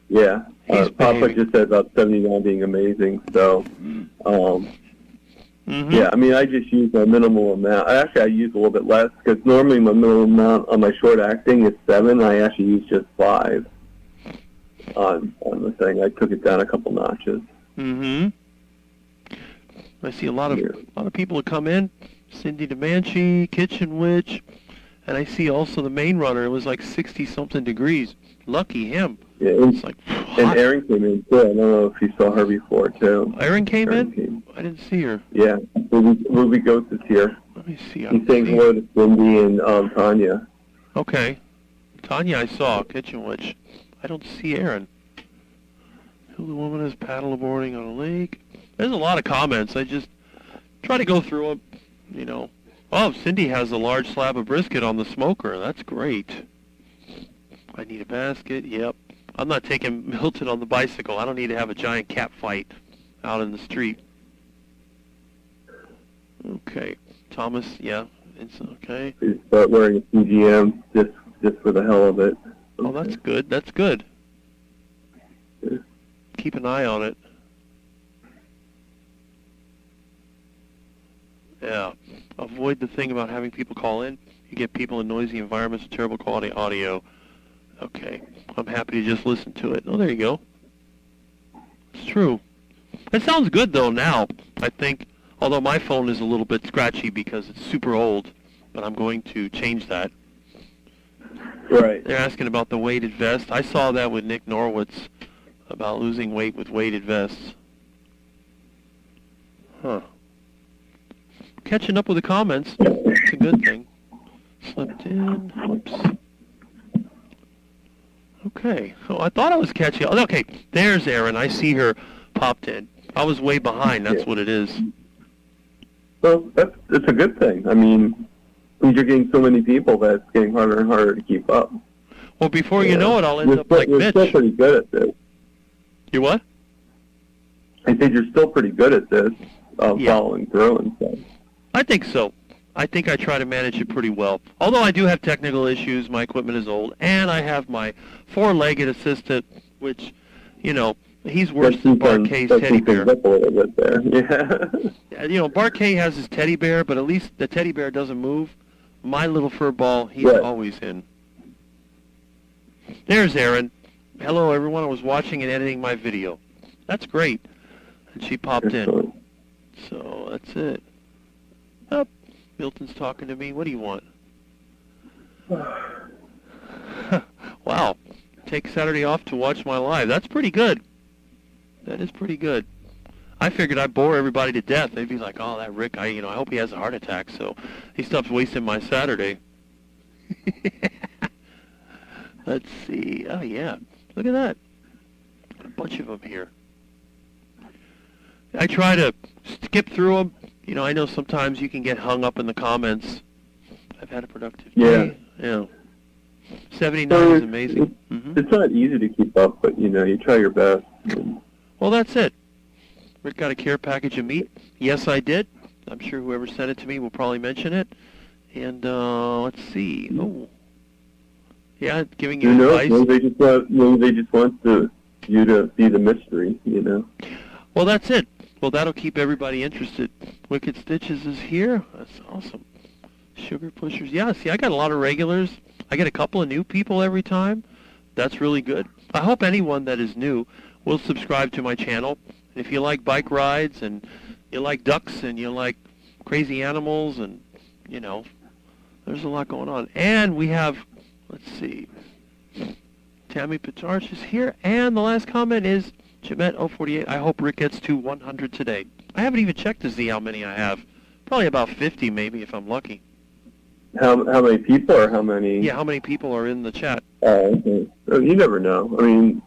Yeah. He's Papa behaving. just said about 79 being amazing. So, yeah, I mean, I just use a minimal amount. Actually, I use a little bit less because normally my minimum amount on my short acting is 7. I actually use just 5 on the thing. I took it down a couple notches. I see a lot of people who come in. Cindy DeManchi, Kitchen Witch, and I see also the main runner. It was like 60-something degrees. Lucky him. Yeah, It's like and Erin came in too. I don't know if you saw her before too. Erin came in? I didn't see her. Yeah, Ruby Ghost is here. Let me see. He's saying hello to Cindy and Tanya. Okay. Tanya I saw, Kitchen Witch. I don't see Erin. Who the woman is paddleboarding on a lake. There's a lot of comments. I just try to go through them, you know. Oh, Cindy has a large slab of brisket on the smoker. That's great. I need a basket. Yep. I'm not taking Milton on the bicycle. I don't need to have a giant cat fight out in the street. Okay. Thomas, yeah. It's okay. He's start wearing a CGM just for the hell of it. Oh, that's good. That's good. Yeah. Keep an eye on it. Yeah. Avoid the thing about having people call in. You get people in noisy environments with terrible quality audio. Okay. I'm happy to just listen to it. Oh, there you go. It's true. It sounds good, though, now, I think. Although my phone is a little bit scratchy because it's super old. But I'm going to change that. Right. They're asking about the weighted vest. I saw that with Nick Norwitz about losing weight with weighted vests. Huh. Catching up with the comments. It's a good thing. Slipped in. Whoops. Okay. Oh, I thought I was catching up. Okay, there's Erin. I see her popped in. I was way behind. That's what it is. Well, it's a good thing. I mean, you're getting so many people that it's getting harder and harder to keep up. Well, before you know it, I'll end up like you're Mitch. You're still pretty good at this. You what? I think you're still pretty good at this, following through and stuff. I think so. I think I try to manage it pretty well. Although I do have technical issues, my equipment is old, and I have my four-legged assistant, which, you know, he's worse than Barkay's teddy bear. Up a little bit there. Yeah. You know, Barkay has his teddy bear, but at least the teddy bear doesn't move. My little fur ball, he's always in. There's Erin. Hello, everyone. I was watching and editing my video. That's great. And she popped in. So that's it. Oh, Milton's talking to me. What do you want? Wow. Take Saturday off to watch my live. That's pretty good. That is pretty good. I figured I'd bore everybody to death. They'd be like, oh, that Rick, I hope he has a heart attack so he stops wasting my Saturday. Let's see. Oh, yeah. Look at that. A bunch of them here. I try to skip through them. You know, I know sometimes you can get hung up in the comments. I've had a productive day. Yeah. 79 is amazing. It's not easy to keep up, but, you try your best. Well, that's it. Rick got a care package of meat. Yes, I did. I'm sure whoever sent it to me will probably mention it. And let's see. Oh, yeah, giving you advice. Maybe they just want you to be the mystery. Well, that's it. Well, that'll keep everybody interested. Wicked Stitches is here. That's awesome. Sugar Pushers. Yeah, see, I got a lot of regulars. I get a couple of new people every time. That's really good. I hope anyone that is new will subscribe to my channel. And if you like bike rides and you like ducks and you like crazy animals and, there's a lot going on. And we have, let's see, Tammy Pitarch is here. And the last comment is Chimette048. I hope Rick gets to 100 today. I haven't even checked to see how many I have. Probably about 50 maybe if I'm lucky. How many people or how many? Yeah, how many people are in the chat? Okay. You never know. I mean,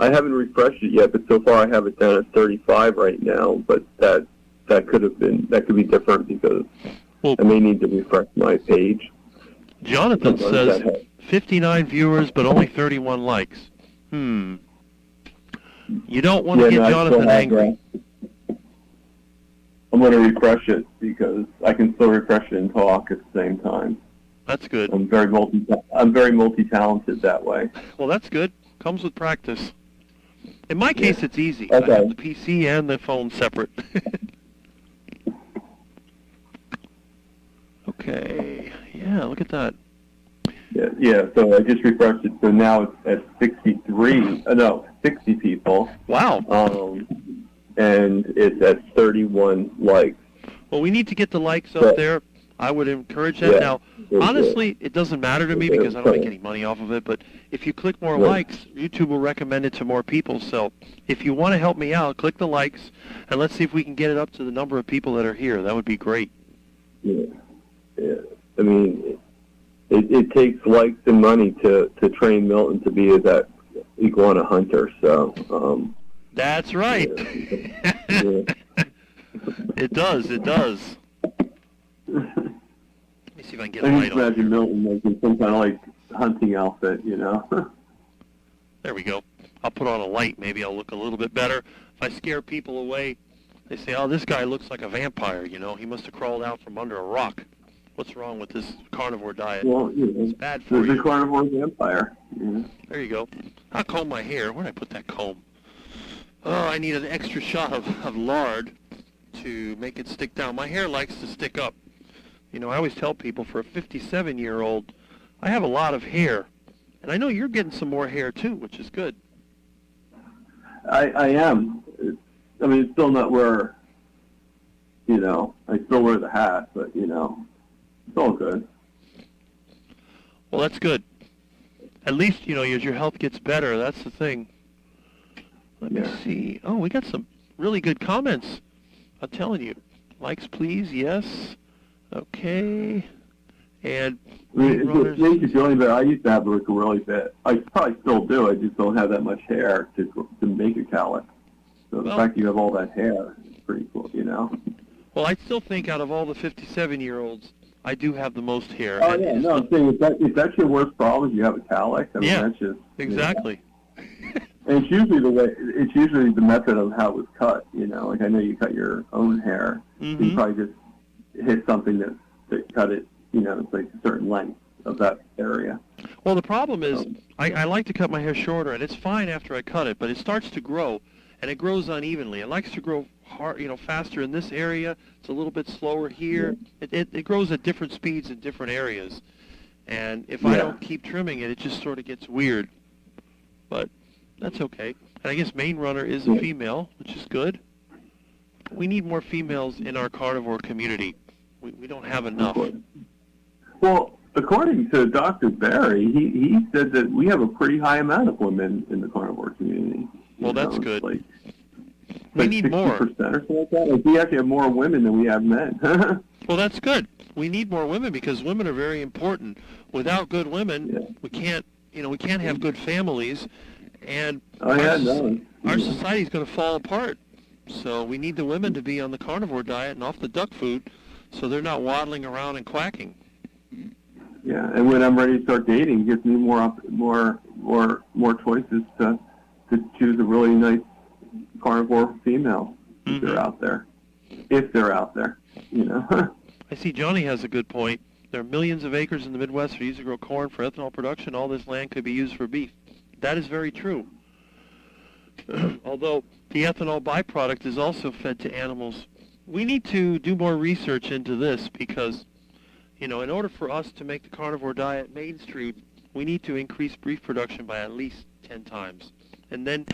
I haven't refreshed it yet, but so far I have it down at 35 right now. But that could be different because I may need to refresh my page. Jonathan says 59 viewers, but only 31 likes. You don't want to get Jonathan angry. I'm going to refresh it because I can still refresh it and talk at the same time. That's good. I'm very multi-talented that way. Well, that's good. Comes with practice. In my case, it's easy. Okay. I have the PC and the phone separate. Okay. Yeah, look at that. Yeah. So I just refreshed it. So now it's at 60 people. Wow. And it's at 31 likes. Well, we need to get the likes up there. I would encourage that. Yeah. Now, honestly, it doesn't matter to me because I don't make any money off of it, but if you click more likes, YouTube will recommend it to more people. So if you want to help me out, click the likes, and let's see if we can get it up to the number of people that are here. That would be great. Yeah. I mean, it takes likes and money to train Milton to be that iguana hunter. So that's right. Yeah. It does. Let me see if I can get a I light just on. imagine Milton making some kind of like hunting outfit, you know. There we go. I'll put on a light. Maybe I'll look a little bit better. If I scare people away, they say, "Oh, this guy looks like a vampire. You know, he must have crawled out from under a rock. What's wrong with this carnivore diet?" Well, you know, it's bad for there's you. a carnivore vampire. Yeah. There you go. I'll comb my hair. Where'd I put that comb? Oh, I need an extra shot of lard to make it stick down. My hair likes to stick up. You know, I always tell people for a 57-year-old, I have a lot of hair. And I know you're getting some more hair too, which is good. I am. I mean, it's still not where, you know, I still wear the hat, but, you know, it's all good. Well, that's good. At least, you know, as your health gets better, that's the thing. Let me see. Oh, we got some really good comments. I'm telling you. Likes, please. Yes. Okay. And I mean, it makes you feel any better. I used to have a really bit. I probably still do. I just don't have that much hair to make a cowlick. So the fact you have all that hair is pretty cool, you know. Well, I still think out of all the 57-year-olds, I do have the most hair. Oh, yeah. No, I'm saying if that's your worst problem, is you have a cowlick. I mean, that's just... Exactly. And it's usually the method of how it was cut, you know. Like, I know you cut your own hair. Mm-hmm. You probably just hit something that cut it, you know, it's like a certain length of that area. Well, the problem is I like to cut my hair shorter, and it's fine after I cut it, but it starts to grow, and it grows unevenly. It likes to grow hard, you know, faster in this area. It's a little bit slower here. Yeah. It grows at different speeds in different areas. And if I don't keep trimming it, it just sort of gets weird. But that's okay. And I guess Main Runner is a female, which is good. We need more females in our carnivore community. We don't have enough. Well, according to Dr. Barry, he said that we have a pretty high amount of women in the carnivore community. Well, that's good. Like we need 60% more. Or something like that. Like, we actually have more women than we have men. Well, that's good. We need more women because women are very important. Without good women, we can't have good families, and our society is going to fall apart. So we need the women to be on the carnivore diet and off the duck food, so they're not waddling around and quacking. Yeah, and when I'm ready to start dating, it gives me more choices to choose a really nice carnivore female if they're out there. If they're out there, you know. I see Johnny has a good point. There are millions of acres in the Midwest for used to grow corn for ethanol production. All this land could be used for beef. That is very true. Although the ethanol byproduct is also fed to animals. We need to do more research into this because, you know, in order for us to make the carnivore diet mainstream, we need to increase beef production by at least 10 times. And then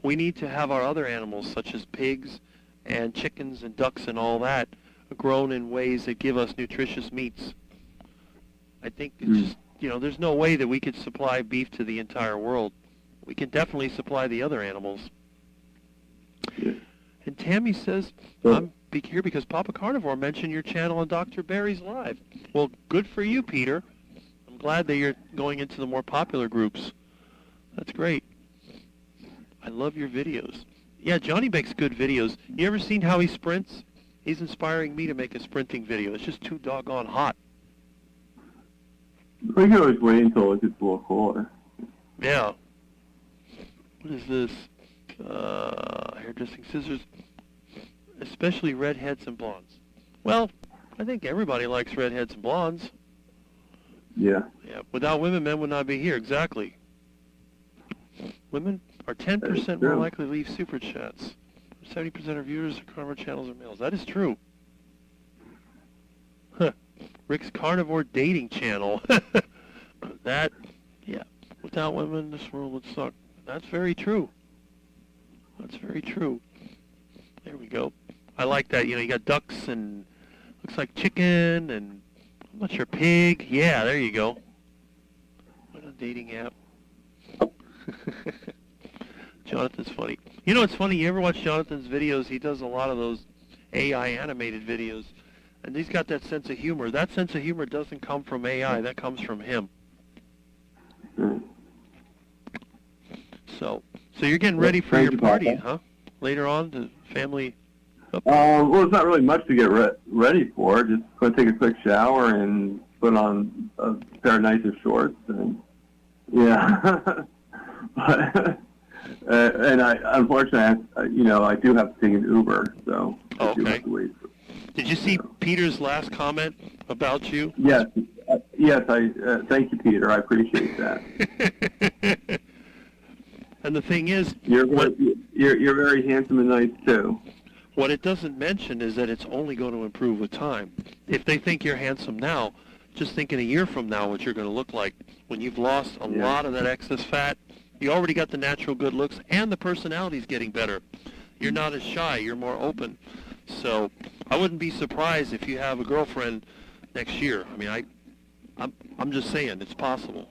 we need to have our other animals, such as pigs and chickens and ducks and all that, grown in ways that give us nutritious meats. I think it's just, you know, there's no way that we could supply beef to the entire world. We can definitely supply the other animals. Yeah. And Tammy says, I'm here because Papa Carnivore mentioned your channel on Dr. Barry's Live. Well, good for you, Peter. I'm glad that you're going into the more popular groups. That's great. I love your videos. Yeah, Johnny makes good videos. You ever seen how he sprints? He's inspiring me to make a sprinting video. It's just too doggone hot. We can always wait until it gets a little cooler. Yeah. What is this? Hairdressing scissors. Especially redheads and blondes. Well, I think everybody likes redheads and blondes. Yeah. Yeah. Without women, men would not be here. Exactly. Women are 10% more likely to leave super chats. 70% of viewers of carnivore channels are males. That is true. Huh. Rick's carnivore dating channel. That, yeah. Without women, this world would suck. That's very true. That's very true. There we go. I like that. You know, you got ducks and looks like chicken and I'm not sure pig. Yeah, there you go. What a dating app. Jonathan's funny. You know, it's funny. You ever watch Jonathan's videos? He does a lot of those AI animated videos, and he's got that sense of humor. That sense of humor doesn't come from AI. That comes from him. So you're getting ready for your party, huh? Later on, the family. Well, it's not really much to get ready for. Just going to take a quick shower and put on a pair of nicer shorts, and yeah. But, and unfortunately, I do have to take an Uber, so I do have to wait. Did you see Peter's last comment about you? Yes, yes. Thank you, Peter. I appreciate that. And the thing is, you're very handsome and nice too. What it doesn't mention is that it's only going to improve with time. If they think you're handsome now, just think in a year from now what you're going to look like when you've lost a lot of that excess fat. You already got the natural good looks, and the personality's getting better. You're not as shy. You're more open. So I wouldn't be surprised if you have a girlfriend next year. I mean, I'm just saying it's possible.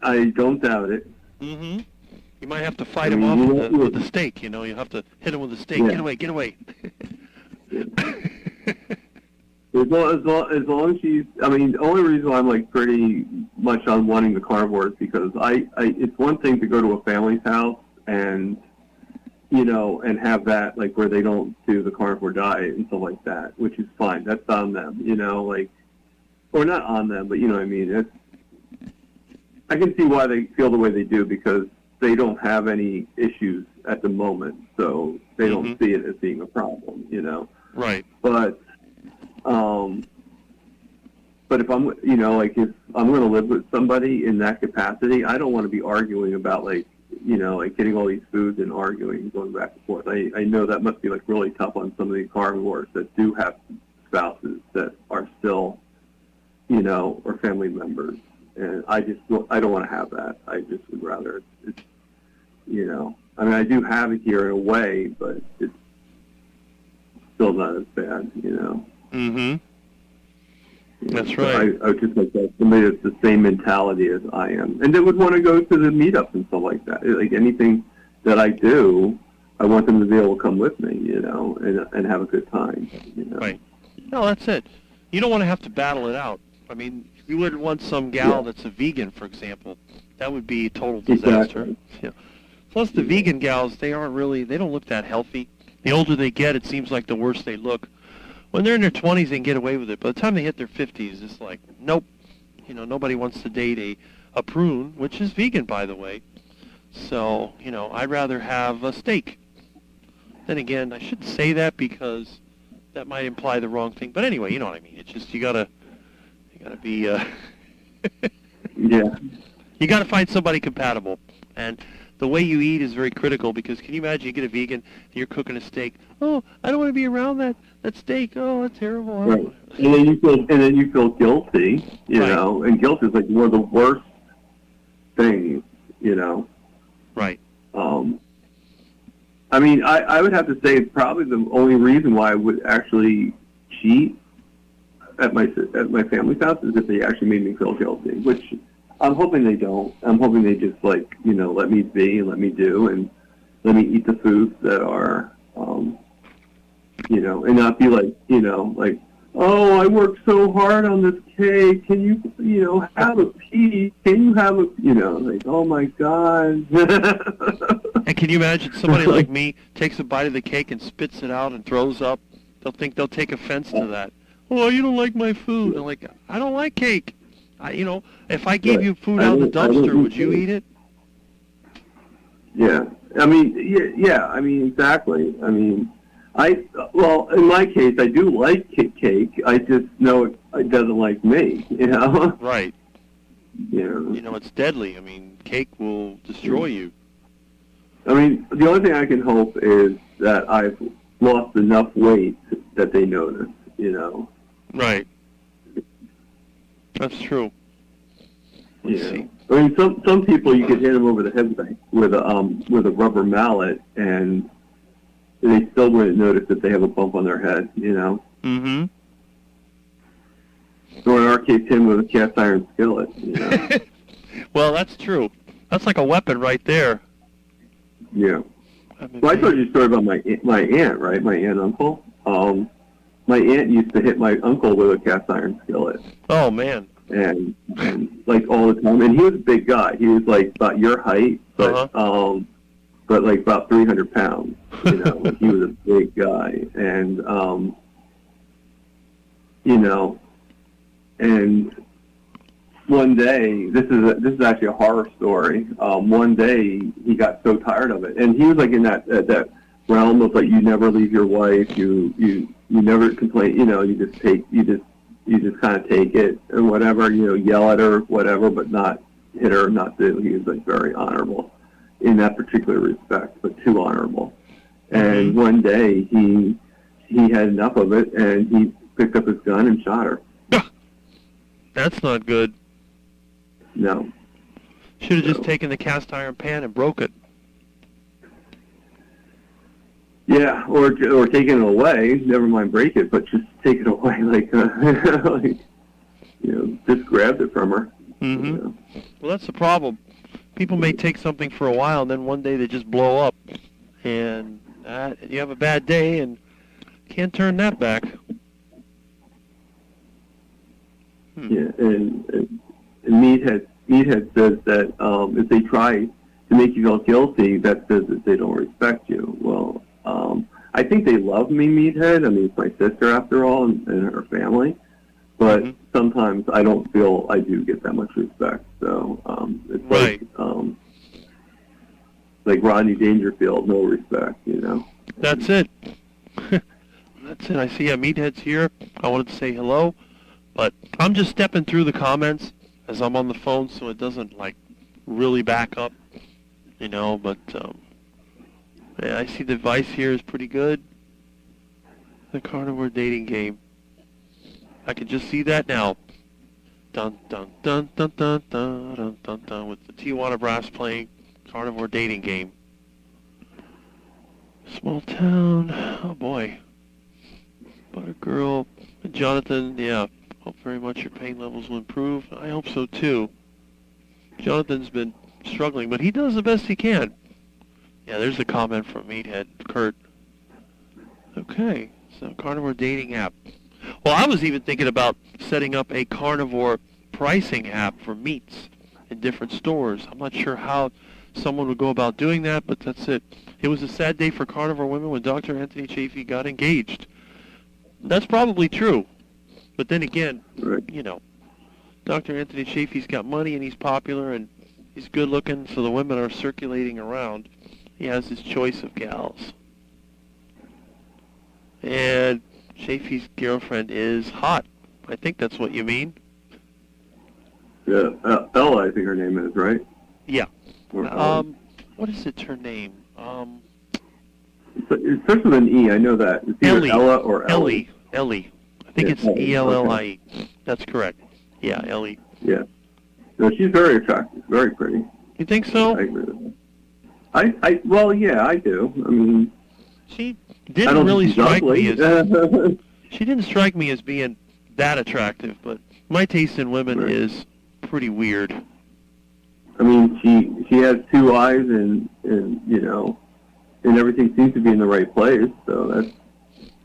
I don't doubt it. Mm-hmm. You might have to fight him off with the stake. You know, you have to hit him with the stake. Yeah. Get away. As long as she's, I mean, the only reason why I'm like pretty much on wanting the carnivore is because it's one thing to go to a family's house and, and have that, like, where they don't do the carnivore diet and stuff like that, which is fine. That's on them, or not on them, but you know what I mean. I can see why they feel the way they do because they don't have any issues at the moment, so they don't see it as being a problem, Right. But if I'm, if I'm going to live with somebody in that capacity, I don't want to be arguing about getting all these foods and arguing and going back and forth. I know that must be really tough on some of the carnivores that do have spouses that are still, or family members. And I don't want to have that. I just would rather it's I mean, I do have it here in a way, but it's still not as bad, Mm-hmm. That's right. I would just like that somebody that's the same mentality as I am, and they would want to go to the meetups and stuff like that. Like anything that I do, I want them to be able to come with me, and have a good time. Right. No, that's it. You don't want to have to battle it out. I mean, you wouldn't want some gal that's a vegan, for example. That would be a total disaster. Exactly. Yeah. Plus, the vegan gals, they don't look that healthy. The older they get, it seems like the worse they look. When they're in their 20s, they can get away with it. By the time they hit their 50s, it's like, nope. Nobody wants to date a prune, which is vegan, by the way. So, I'd rather have a steak. Then again, I shouldn't say that because that might imply the wrong thing. But anyway, you know what I mean. It's just you gotta be. Yeah. You gotta find somebody compatible, and the way you eat is very critical because can you imagine you get a vegan and you're cooking a steak? Oh, I don't want to be around that steak. Oh, that's terrible. Right. And then you feel guilty, and guilt is like one of the worst things, Right. I mean, I would have to say it's probably the only reason why I would actually cheat at my family's house is if they actually made me feel guilty, which I'm hoping they don't. I'm hoping they just let me be and let me do and let me eat the foods that are, and not be like, oh, I worked so hard on this cake. Can you, have a piece? Can you have a, like, oh my God. And can you imagine somebody like me takes a bite of the cake and spits it out and throws up? They'll take offense to that. Oh, you don't like my food. I'm like, I don't like cake. If I gave you food out of the dumpster, would you eat it? Yeah. I mean, yeah. I mean, exactly. I mean, in my case, I do like cake cake. I just know it doesn't like me, you know? Right. Yeah. You know, it's deadly. I mean, cake will destroy you. I mean, the only thing I can hope is that I've lost enough weight that they notice, you know? Right. That's true. Let's see. I mean, some people you could hit them over the head with a rubber mallet, and they still wouldn't notice that they have a bump on their head, you know? Mm-hmm. Or in our case, him with a cast iron skillet, you know? Well, that's true. That's like a weapon right there. Yeah. Well, I told you a story about my aunt, right? My aunt and uncle. My aunt used to hit my uncle with a cast iron skillet. Oh, man. And like all the time. And he was a big guy. He was like about your height, but like about 300 pounds. You know, like he was a big guy. And you know, and one day, this is actually a horror story. One day he got so tired of it, and he was like in that realm of like you never leave your wife, you never complain, you know, you just kind of take it or whatever, you know, yell at her, whatever, but not hit her, not do. He was like very honorable in that particular respect, but too honorable. And one day he had enough of it, and he picked up his gun and shot her. That's not good. No. Should have just taken the cast iron pan and broke it. Yeah, or taking it away. Never mind break it, but just take it away, like, like, you know, just grabbed it from her. Mm-hmm. You know? Well, that's the problem. People may take something for a while, and then one day they just blow up, and you have a bad day, and can't turn that back. Yeah, and Meathead says that if they try to make you feel guilty, that says that they don't respect you. Well, I think they love me, Meathead. I mean, it's my sister after all, and her family. But sometimes I don't feel I do get that much respect. So it's like Rodney Dangerfield, no respect, you know. That's it. That's it. I see Meathead's here. I wanted to say hello, but I'm just stepping through the comments as I'm on the phone, so it doesn't like really back up, you know. But yeah, I see the advice here is pretty good. The carnivore dating game. I can just see that now. Dun dun dun dun dun dun dun dun dun, with the Tijuana Brass playing carnivore dating game. Small town. Oh boy. Butter girl. Jonathan, yeah. Hope very much your pain levels will improve. I hope so too. Jonathan's been struggling, but he does the best he can. Yeah, there's a comment from Meathead, Kurt. Okay, so carnivore dating app. Well, I was even thinking about setting up a carnivore pricing app for meats in different stores. I'm not sure how someone would go about doing that, but that's it. It was a sad day for carnivore women when Dr. Anthony Chafee got engaged. That's probably true. But then again, you know, Dr. Anthony Chafee's got money and he's popular and he's good looking, so the women are circulating around. He has his choice of gals. And Chafee's girlfriend is hot. I think that's what you mean. Yeah, Ella, I think her name is, right? Yeah. What is it, her name? It starts with an E, I know that. It's either Ellie. Ella or Ellie. Ellie. I think it's Ellie. Okay. That's correct. Yeah, Ellie. Yeah. No, she's very attractive, very pretty. You think so? I agree with that. Well, yeah, I do. I mean, she didn't really strike me as she didn't strike me as being that attractive, but my taste in women is pretty weird. I mean, she has two eyes and you know, and everything seems to be in the right place, so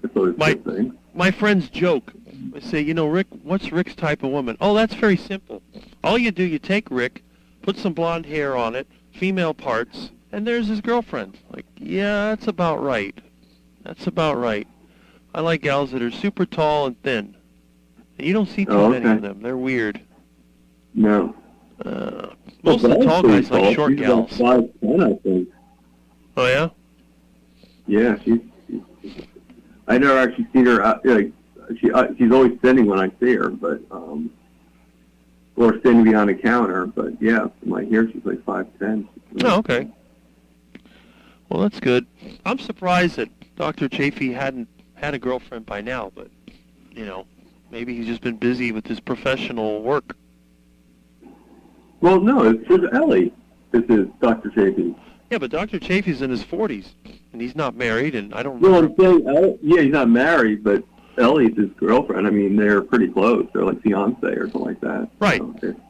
that's always a good thing. My friends joke. I say, you know, Rick, what's Rick's type of woman? Oh, that's very simple. All you do, you take Rick, put some blonde hair on it, female parts, and there's his girlfriend. Like, yeah, that's about right. That's about right. I like gals that are super tall and thin. And you don't see too many of them. They're weird. No. Most of the tall guys like short gals. She's about 5'10", I think. Oh, yeah? Yeah, she's I never actually seen her. she's always sitting when I see her, but or standing behind a counter. But yeah, from my hair, she's like 5'10". Oh, okay. Well, that's good. I'm surprised that Dr. Chafee hadn't had a girlfriend by now, but, maybe he's just been busy with his professional work. Well, no, it's just Ellie. This is Dr. Chafee. Yeah, but Dr. Chafee's in his 40s, and he's not married, and I don't Well, remember. I'm saying, yeah, he's not married, but Ellie's his girlfriend. I mean, they're pretty close. They're like fiancé or something like that. Right.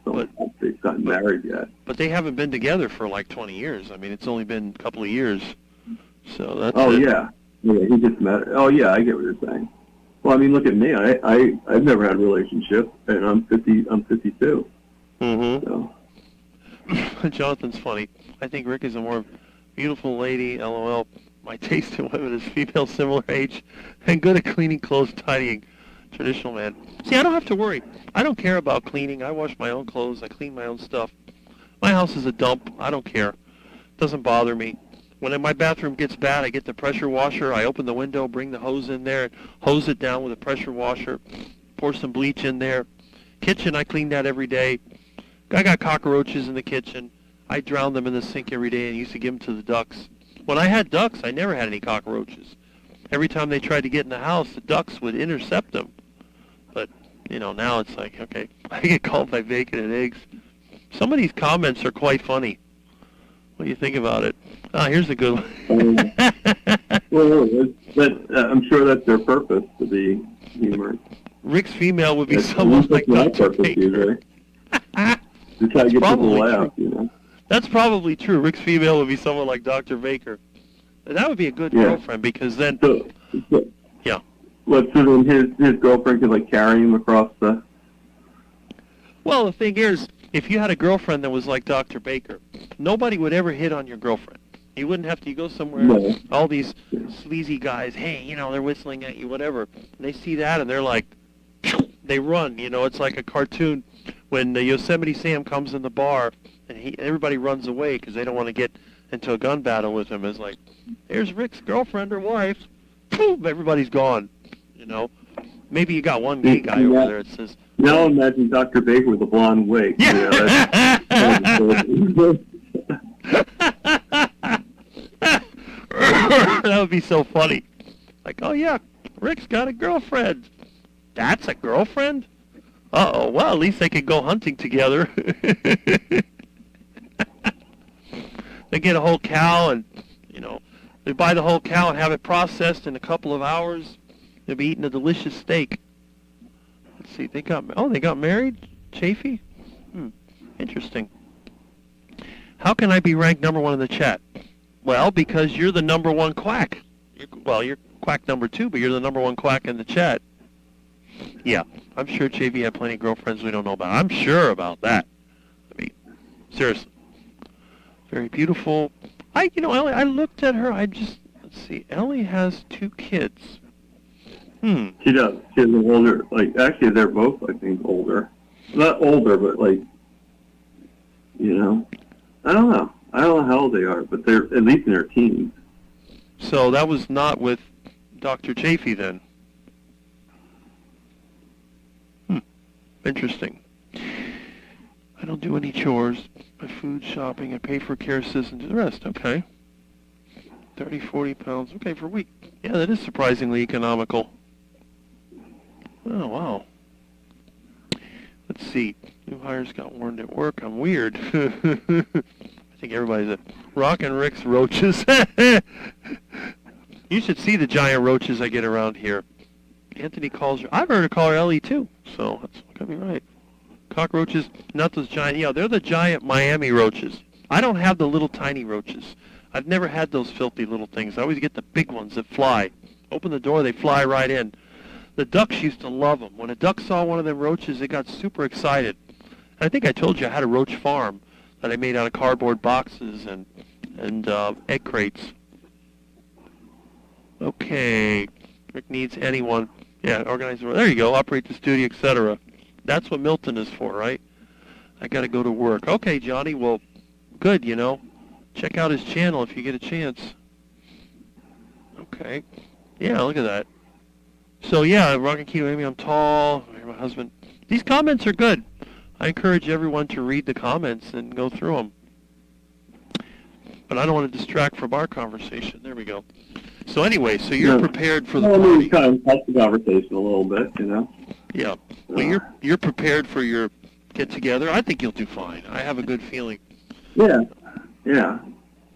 So they've gotten married yet. But they haven't been together for like 20 years. I mean, it's only been a couple of years. So that's yeah. Yeah, he just met her. Oh, yeah, I get what you're saying. Well, I mean, look at me. I've never had a relationship, and I'm 52. Mm-hmm. So. Jonathan's funny. I think Rick is a more beautiful lady, LOL. My taste in women is female similar age and good at cleaning clothes, tidying. Traditional man. See, I don't have to worry. I don't care about cleaning. I wash my own clothes. I clean my own stuff. My house is a dump. I don't care. Doesn't bother me. When my bathroom gets bad, I get the pressure washer. I open the window, bring the hose in there, hose it down with a pressure washer, pour some bleach in there. Kitchen, I clean that every day. I got cockroaches in the kitchen. I drown them in the sink every day and used to give them to the ducks. When I had ducks, I never had any cockroaches. Every time they tried to get in the house, the ducks would intercept them. But, now it's like, okay, I get called by bacon and eggs. Some of these comments are quite funny. What do you think about it? Here's a good one. Well, I'm sure that's their purpose, to be humorous. Rick's female would be someone like Dr. Baker. Just try to get people to laugh, That's probably true. Rick's female would be someone like Dr. Baker. That would be a good girlfriend because then... yeah. What, so then his girlfriend could, carry him across the... Well, the thing is, if you had a girlfriend that was like Dr. Baker, nobody would ever hit on your girlfriend. You wouldn't have to go somewhere, all these sleazy guys, hey, they're whistling at you, whatever. And they see that and they're like, they run, it's like a cartoon when Yosemite Sam comes in the bar and everybody runs away because they don't want to get into a gun battle with him. It's like, here's Rick's girlfriend or wife. Boom, everybody's gone, Maybe you got one gay guy over there that says... Now imagine Dr. Baker with a blonde wig. Yeah. That would be so funny. Like, oh yeah, Rick's got a girlfriend. That's a girlfriend? Uh-oh, well, at least they could go hunting together. They get a whole cow and, they buy the whole cow and have it processed in a couple of hours. They'll be eating a delicious steak. Let's see, they got married? Chafee? Interesting. How can I be ranked number one in the chat? Well, because you're the number one quack. You're quack number two, but you're the number one quack in the chat. Yeah, I'm sure Chafee had plenty of girlfriends we don't know about. I'm sure about that. I mean, seriously. Very beautiful. Ellie, I looked at her, let's see, Ellie has 2 kids. She does. She has an older, actually they're both, I think, older. Not older, but I don't know. I don't know how old they are, but they're at least in their teens. So that was not with Dr. Chafee then? Interesting. I don't do any chores. My food, shopping, I pay for care assistance, the rest. Okay. 30, 40 pounds. Okay, for a week. Yeah, that is surprisingly economical. Oh, wow. Let's see. New hires got warned at work. I'm weird. I think everybody's a Rockin' Rick's roaches. You should see the giant roaches I get around here. Anthony calls her. I've heard her call her Ellie too, so that's got me right. Cockroaches, not those giant. Yeah, they're the giant Miami roaches. I don't have the little tiny roaches. I've never had those filthy little things. I always get the big ones that fly. Open the door, they fly right in. The ducks used to love them. When a duck saw one of them roaches, they got super excited. I think I told you I had a roach farm that I made out of cardboard boxes and egg crates. Okay, Rick needs anyone. Yeah, organize. There you go. Operate the studio, etc. That's what Milton is for, right? I got to go to work. Okay, Johnny. Well, good. Check out his channel if you get a chance. Okay. Yeah, look at that. So yeah, Rocket Keto, Amy, I'm tall. My husband. These comments are good. I encourage everyone to read the comments and go through them. But I don't want to distract from our conversation. There we go. So anyway, so you're prepared for the party. Kind of help the conversation a little bit, you know. Yeah. Well, you're prepared for your get together. I think you'll do fine. I have a good feeling. Yeah.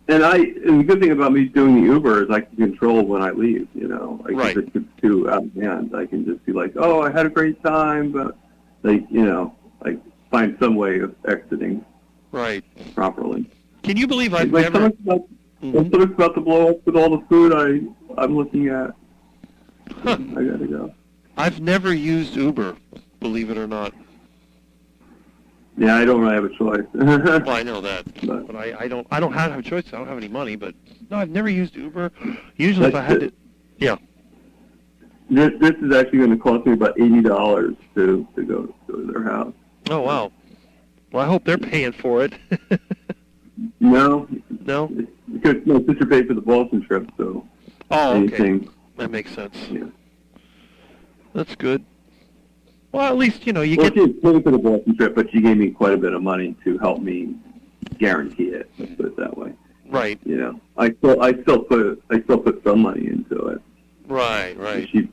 And the good thing about me doing the Uber is I can control when I leave, you know. Right. If it's too out of hand, I can just be like, oh, I had a great time, but, like, you know, like, find some way of exiting properly. Can you believe I've my never... stomach's about to blow up with all the food I'm looking at. Huh. I gotta go. I've never used Uber, believe it or not. Yeah, I don't really have a choice. Well, I know that, but I don't have a choice. I don't have any money, but no, I've never used Uber. Usually, if I had to, yeah. This is actually going to cost me about $80 to go to their house. Oh wow. Well, I hope they're paying for it. No. Because my sister paid for the Boston trip, so. Oh, okay. Anything. That makes sense. Yeah. That's good. Well, at least, you know, She paid for the Boston trip, but she gave me quite a bit of money to help me guarantee it. Let's put it that way. Right. You know, I still put some money into it. Right. She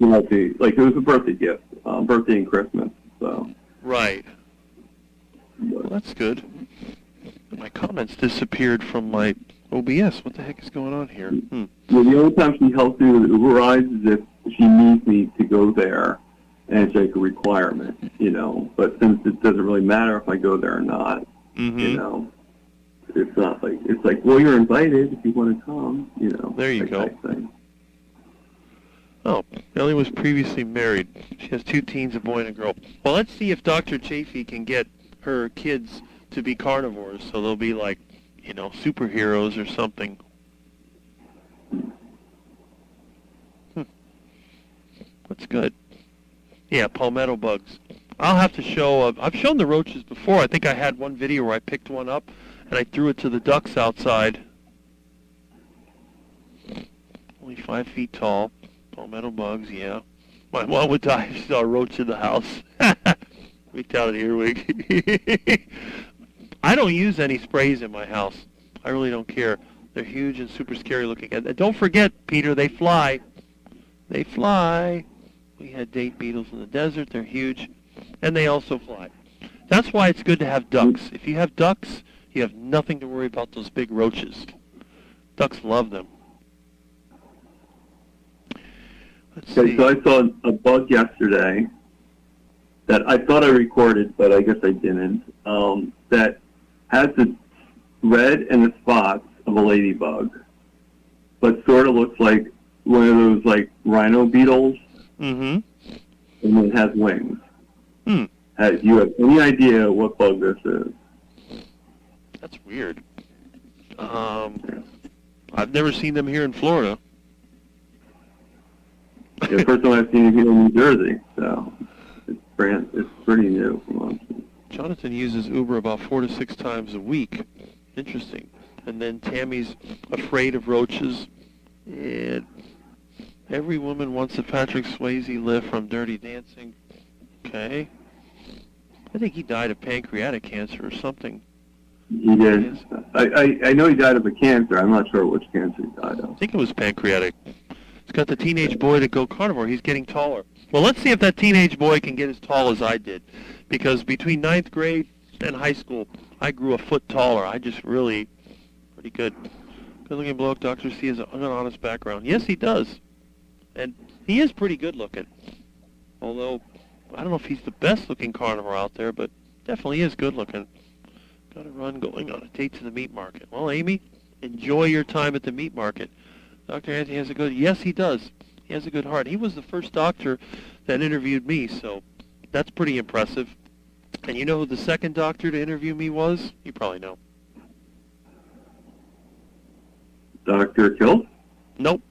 had to, like, it was a birthday gift, birthday and Christmas, so. Right. Well, that's good. My comments disappeared from my OBS. What the heck is going on here? Well, the only time she helps me with Uber rides is if she needs me to go there, and it's like a requirement, you know. But since it doesn't really matter if I go there or not, you know, it's not like, it's like, well, you're invited if you want to come, you know. There you go. Oh, Ellie was previously married. She has 2 teens, a boy and a girl. Well, let's see if Dr. Chafee can get her kids to be carnivores, so they'll be like, you know, superheroes or something. That's good. Yeah, palmetto bugs. I'll have to show, I've shown the roaches before. I think I had one video where I picked one up and I threw it to the ducks outside. Only 5 feet tall. Palmetto bugs, yeah. My mom would die if she saw a roach in the house. Freaked out an earwig. I don't use any sprays in my house. I really don't care. They're huge and super scary looking. And don't forget, Peter, they fly. They fly. We had date beetles in the desert. They're huge. And they also fly. That's why it's good to have ducks. If you have ducks, you have nothing to worry about those big roaches. Ducks love them. Let's see. So I saw a bug yesterday that I thought I recorded, but I guess I didn't, that has the red and the spots of a ladybug, but sort of looks like one of those, like, rhino beetles, and it has wings. Do you have any idea what bug this is? That's weird. I've never seen them here in Florida. The first time I've seen it here in New Jersey, so it's pretty new. Jonathan uses Uber about 4 to 6 times a week. Interesting. And then Tammy's afraid of roaches. And every woman wants a Patrick Swayze lift from Dirty Dancing. Okay. I think he died of pancreatic cancer or something. He did. I know he died of a cancer. I'm not sure which cancer he died of. I think it was pancreatic. He's got the teenage boy to go carnivore. He's getting taller. Well, let's see if that teenage boy can get as tall as I did. Because between 9th grade and high school, I grew a foot taller. I just really, pretty good. Good-looking bloke. Dr. C has an honest background. Yes, he does. And he is pretty good-looking. Although, I don't know if he's the best-looking carnivore out there, but definitely is good-looking. Got a run going on a date to the meat market. Well, Amy, enjoy your time at the meat market. Dr. Anthony has a good... Yes, he does. He has a good heart. He was the first doctor that interviewed me, so that's pretty impressive. And you know who the second doctor to interview me was? You probably know. Dr. Kiltz? Nope.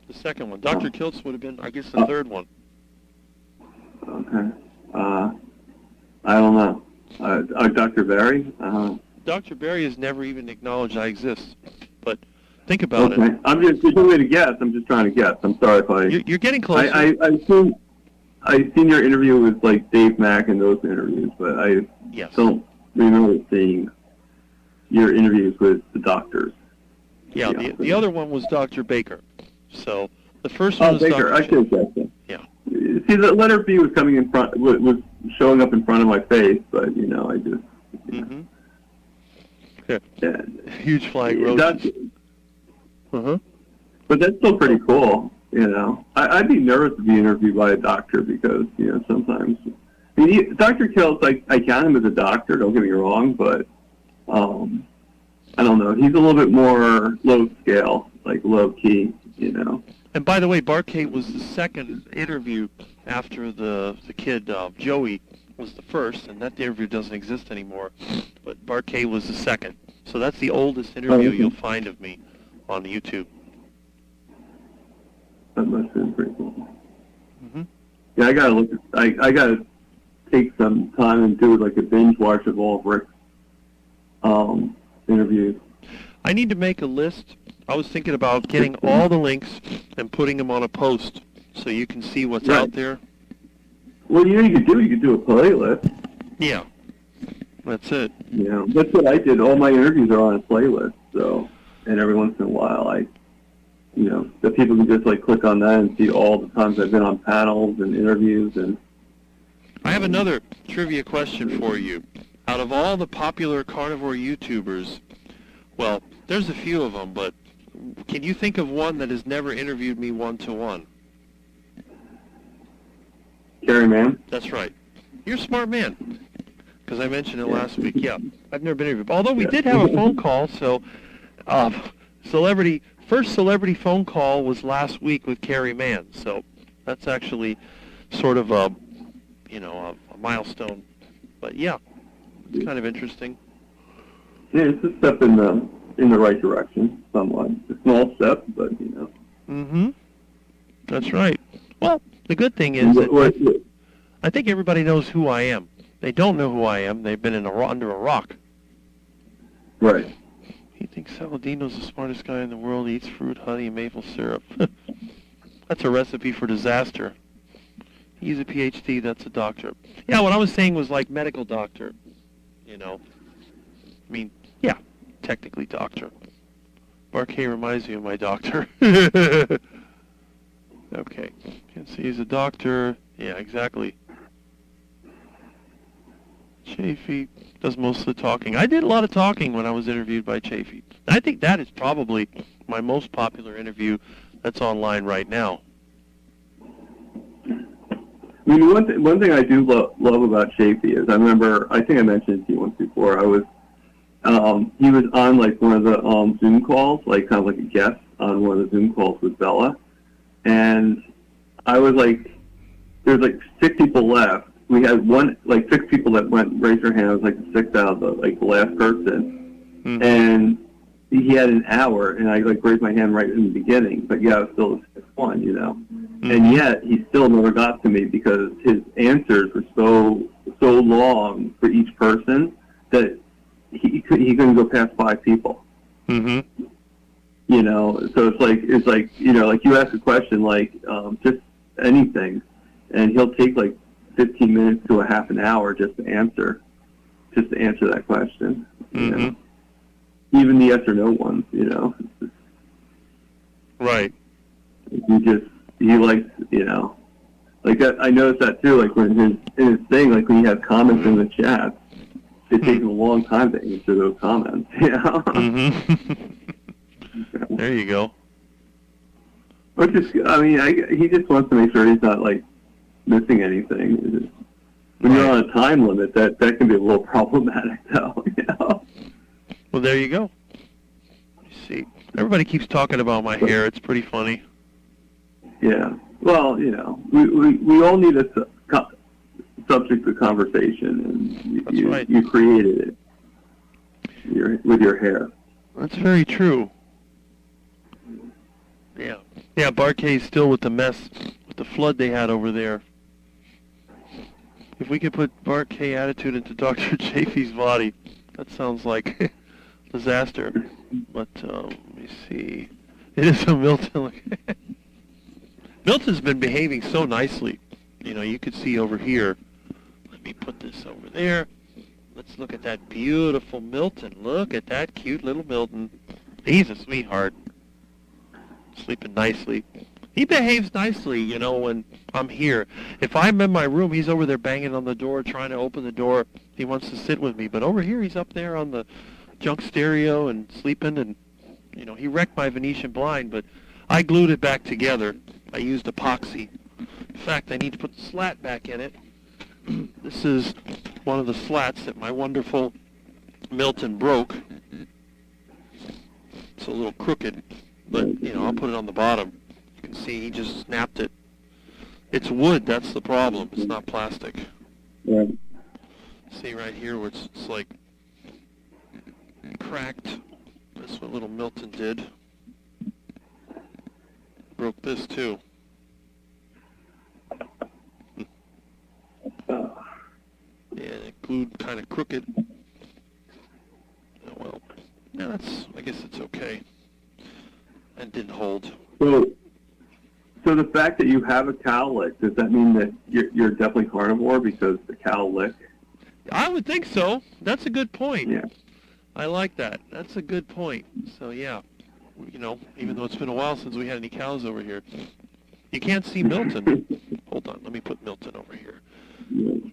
The second one. Dr. Kiltz would have been, I guess, the third one. Okay. I don't know. Dr. Berry? Dr. Berry has never even acknowledged I exist. But Think about Okay. it. I'm just trying to guess. I'm just trying to guess. I'm sorry if I... You're getting closer. I've seen your interview with, like, Dave Mack and those interviews, but I don't remember seeing your interviews with the doctors. Yeah, the other one was Dr. Baker. So the first one was Baker. Dr. I should have guessed it. Yeah. See, the letter B was coming in front, was showing up in front of my face, but, you know, I just... Mm-hmm. Yeah. Huge flying roaches. But that's still pretty cool, you know. I'd be nervous to be interviewed by a doctor because, you know, sometimes... I mean, Dr. Kills, I count him as a doctor, don't get me wrong, but I don't know. He's a little bit more low scale, like low key, you know. And by the way, Barkay was the second interview after the kid Joey was the first, and that interview doesn't exist anymore. But Barkay was the second. So that's the oldest interview you'll find of me on YouTube. That must have been pretty cool. Mm-hmm. Yeah, I gotta look. I gotta take some time and do like a binge watch of all of Rick's interviews. I need to make a list. I was thinking about getting all the links and putting them on a post so you can see what's out there. Well, you know, you could do a playlist. Yeah, that's it. Yeah, that's what I did. All my interviews are on a playlist. So, and every once in a while, the people can just like click on that and see all the times I've been on panels and interviews. And I have another trivia question for you. Out of all the popular carnivore YouTubers, well, there's a few of them, but can you think of one that has never interviewed me one-to-one? Gary Mann? That's right. You're a smart man, because I mentioned it last week. Yeah, I've never been interviewed. Although we did have a phone call, so first celebrity phone call was last week with Carrie Mann, so that's actually sort of a milestone. But yeah, it's kind of interesting. Yeah, it's a step in the right direction, somewhat. It's a small step, but you know. Mm-hmm. That's right. Well, the good thing is that I think everybody knows who I am. They don't know who I am. They've been under a rock. Right. He thinks Saladino's the smartest guy in the world. He eats fruit, honey, and maple syrup. That's a recipe for disaster. He's a PhD. That's a doctor. Yeah, what I was saying was like medical doctor. You know. I mean, yeah, technically doctor. Barkay reminds me of my doctor. Okay. Can see he's a doctor. Yeah, exactly. Chafee does most of the talking. I did a lot of talking when I was interviewed by Chafee. I think that is probably my most popular interview that's online right now. I mean, one thing I do love about Chafee is I think I mentioned it to you once before. He was on like one of the Zoom calls, like kind of like a guest on one of the Zoom calls with Bella. And I was like, there's like 6 people left. We had 6 people that raised their hand. I was like the 6th out of the last person. Mm-hmm. And he had an hour, and I like raised my hand right in the beginning. But yeah, I was still the 6th one, you know. Mm-hmm. And yet he still never got to me because his answers were so long for each person that he couldn't go past 5 people. Mm-hmm. You know, so it's like you know, like you ask a question like just anything, and he'll take like 15 minutes to a half an hour just to answer that question. Mm-hmm. You know? Even the yes or no ones, you know. Right. He likes, you know, like that. I noticed that too. Like in his thing, like when you have comments in the chat, it takes him a long time to answer those comments. You know. Mm-hmm. There you go. Or just, I mean, he just wants to make sure he's not like missing anything. When you're on a time limit, that can be a little problematic, though. You know? Well, there you go. You see, everybody keeps talking about my hair. It's pretty funny. Yeah. Well, you know, we all need a subject of conversation, and you created it with your hair. That's very true. Yeah. Yeah, Barkay's still with the mess, with the flood they had over there. If we could put Barkay attitude into Dr. Chafee's body, that sounds like disaster. But, me see. It is a Milton. Milton's been behaving so nicely. You know, you could see over here. Let me put this over there. Let's look at that beautiful Milton. Look at that cute little Milton. He's a sweetheart. Sleeping nicely. He behaves nicely, you know, when I'm here. If I'm in my room, he's over there banging on the door, trying to open the door. He wants to sit with me. But over here, he's up there on the junk stereo and sleeping. And, you know, he wrecked my Venetian blind, but I glued it back together. I used epoxy. In fact, I need to put the slat back in it. This is one of the slats that my wonderful Milton broke. It's a little crooked, but, you know, I'll put it on the bottom. You can see he just snapped it. It's wood, that's the problem. It's not plastic. Yeah. See right here where it's like cracked. That's what little Milton did. Broke this too. Yeah, it glued kind of crooked. Oh, well, yeah, I guess it's okay. And didn't hold. So the fact that you have a cow lick, does that mean that you're definitely carnivore because the cow lick? I would think so. That's a good point. Yeah. I like that. That's a good point. So, yeah, you know, even though it's been a while since we had any cows over here. You can't see Milton. Hold on, let me put Milton over here.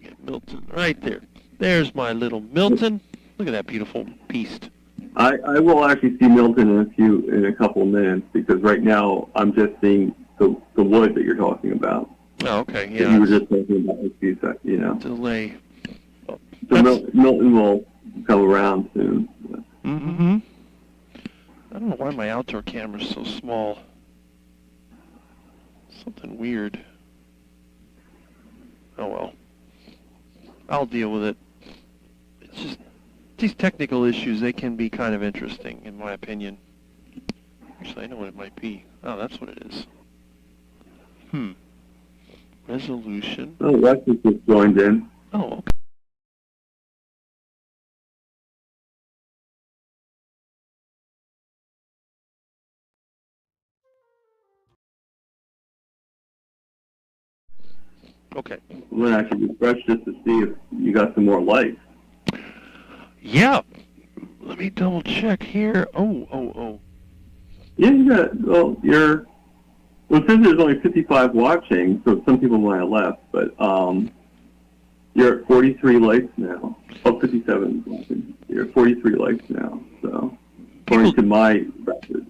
Get Milton right there. There's my little Milton. Look at that beautiful beast. I will actually see Milton in a couple of minutes because right now I'm just seeing the wood that you're talking about. Oh, okay, That yeah. you were just talking about a few seconds, you know. Delay. Oh, So Milton will come around soon. Mm-hmm. I don't know why my outdoor camera's so small. Something weird. Oh well. I'll deal with it. It's just these technical issues, they can be kind of interesting in my opinion. Actually, I know what it might be. Oh, that's what it is. Resolution. Oh, Lexus just joined in. Oh, okay. Okay. I'm going to actually refresh this to see if you got some more lights. Yeah. Let me double check here. Oh. Yeah, you got, well, it says there's only 55 watching, so some people might have left, but you're at 43 likes now. Oh, 57 watching. You're at 43 likes now, so according to my record.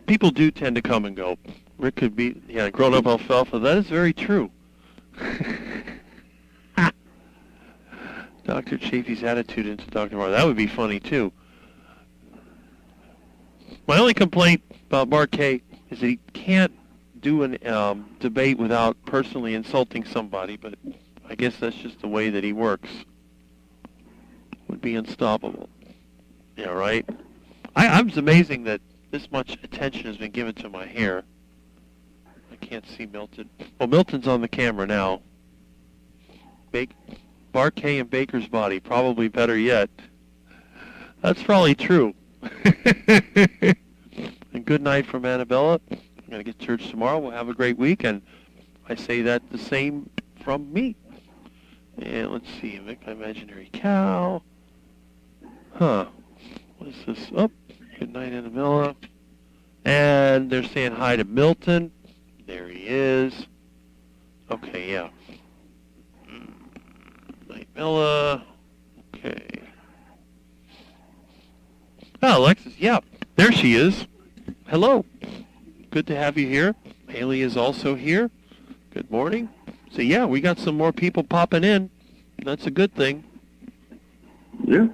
People do tend to come and go. Rick could be, grown up alfalfa. That is very true. Dr. Chafee's attitude into Dr. Marr. That would be funny, too. My only complaint about Mark K is that he can't do a debate without personally insulting somebody, but I guess that's just the way that he works. Would be unstoppable. Yeah, right? I'm just amazing that this much attention has been given to my hair. I can't see Milton. Well, Milton's on the camera now. Bar K and Baker's body, probably better yet. That's probably true. And good night from Annabella. I'm going to get to church tomorrow. We'll have a great week, and I say that the same from me. And let's see, make my imaginary cow. Huh. What is this? Oh, good night, Annabella. And they're saying hi to Milton. There he is. Okay, yeah. Night, Bella. Okay. Oh, Alexis, yeah. There she is. Hello. Good to have you here. Haley is also here. Good morning. So, yeah, we got some more people popping in. That's a good thing. Yeah.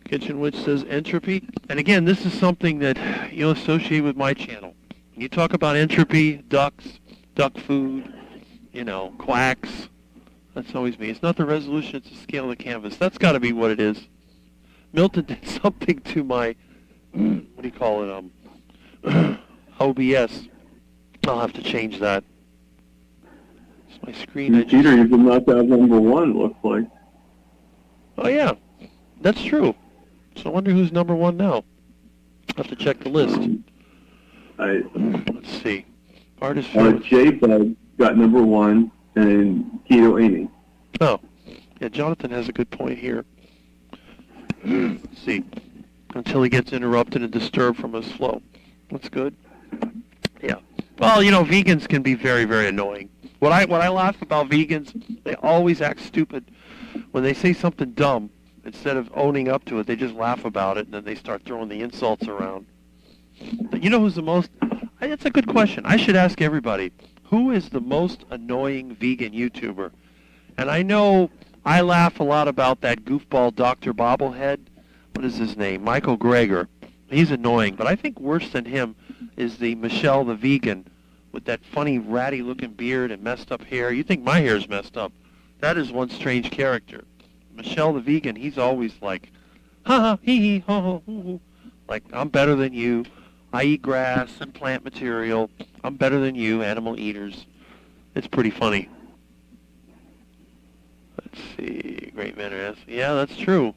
Kitchen Witch says entropy. And again, this is something that you'll associate with my channel. When you talk about entropy, ducks, duck food, quacks, that's always me. It's not the resolution, it's the scale of the canvas. That's got to be what it is. Milton did something to my, what do you call it, OBS. I'll have to change that. It's my screen. Peter, you can knock out number one, looks like. Oh, yeah. That's true. So I wonder who's number one now. I'll have to check the list. Let's see. Artist J-Bug got number 1, and Keto Amy. Oh, yeah, Jonathan has a good point here. Let's see. Until he gets interrupted and disturbed from his flow. That's good. Yeah. Well, vegans can be very, very annoying. What I laugh about vegans, they always act stupid. When they say something dumb, instead of owning up to it, they just laugh about it, and then they start throwing the insults around. But you know who's the most... That's a good question. I should ask everybody, who is the most annoying vegan YouTuber? And I know I laugh a lot about that goofball Dr. Bobblehead. What is his name? Michael Greger. He's annoying, but I think worse than him is the Michelle the vegan with that funny ratty-looking beard and messed up hair. You think my hair's messed up. That is one strange character. Michelle the vegan, he's always like, ha-ha, hee-hee, ho-ho, hoo-hoo. Like, I'm better than you. I eat grass and plant material. I'm better than you, animal eaters. It's pretty funny. Let's see. Great manner. Yeah, that's true.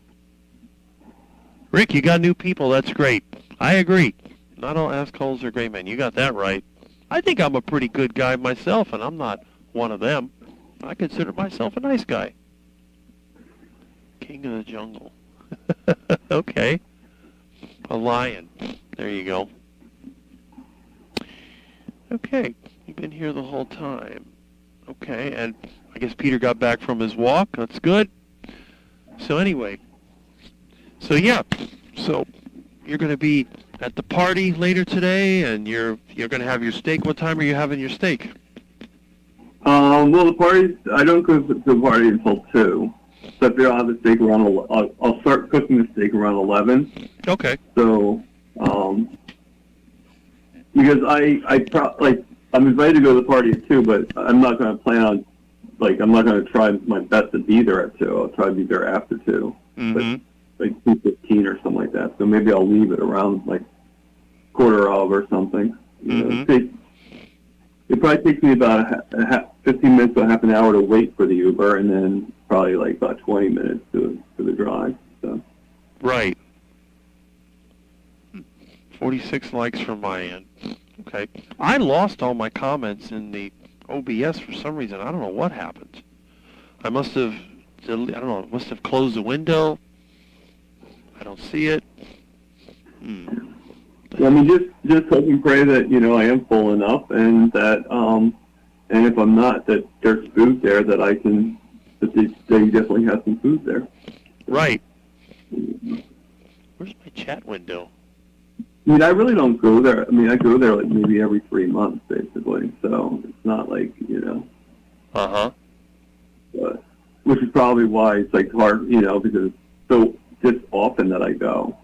Rick, you got new people. That's great. I agree. Not all assholes are great men. You got that right. I think I'm a pretty good guy myself, and I'm not one of them. I consider myself a nice guy. King of the jungle. Okay. A lion. There you go. Okay. You've been here the whole time. Okay, and I guess Peter got back from his walk. That's good. So anyway. So yeah. So you're going to be at the party later today, and you're going to have your steak. What time are you having your steak? Well, the party, I don't go to the party until 2. So if I'll have the steak around, I'll start cooking the steak around 11. Okay. So, because I'm invited to go to the party at 2, but I'm not going to plan on, I'm not going to try my best to be there at 2. I'll try to be there after 2. Mm-hmm. But 2:15 or something like that. So maybe I'll leave it around, quarter of or something. It probably takes me about 15 minutes to half an hour to wait for the Uber, and then probably about 20 minutes to the drive. So. Right. 46 likes from my end. Okay. I lost all my comments in the OBS for some reason. I don't know what happened. I must have closed the window. I don't see it. Yeah, I mean, just hope and pray that, I am full enough, and that, and if I'm not, that there's food there that they definitely have some food there. Right. Where's my chat window? I mean, I really don't go there. I mean, I go there maybe every 3 months, basically. So it's not Uh-huh. But, which is probably why it's hard, because it's so just often that I go.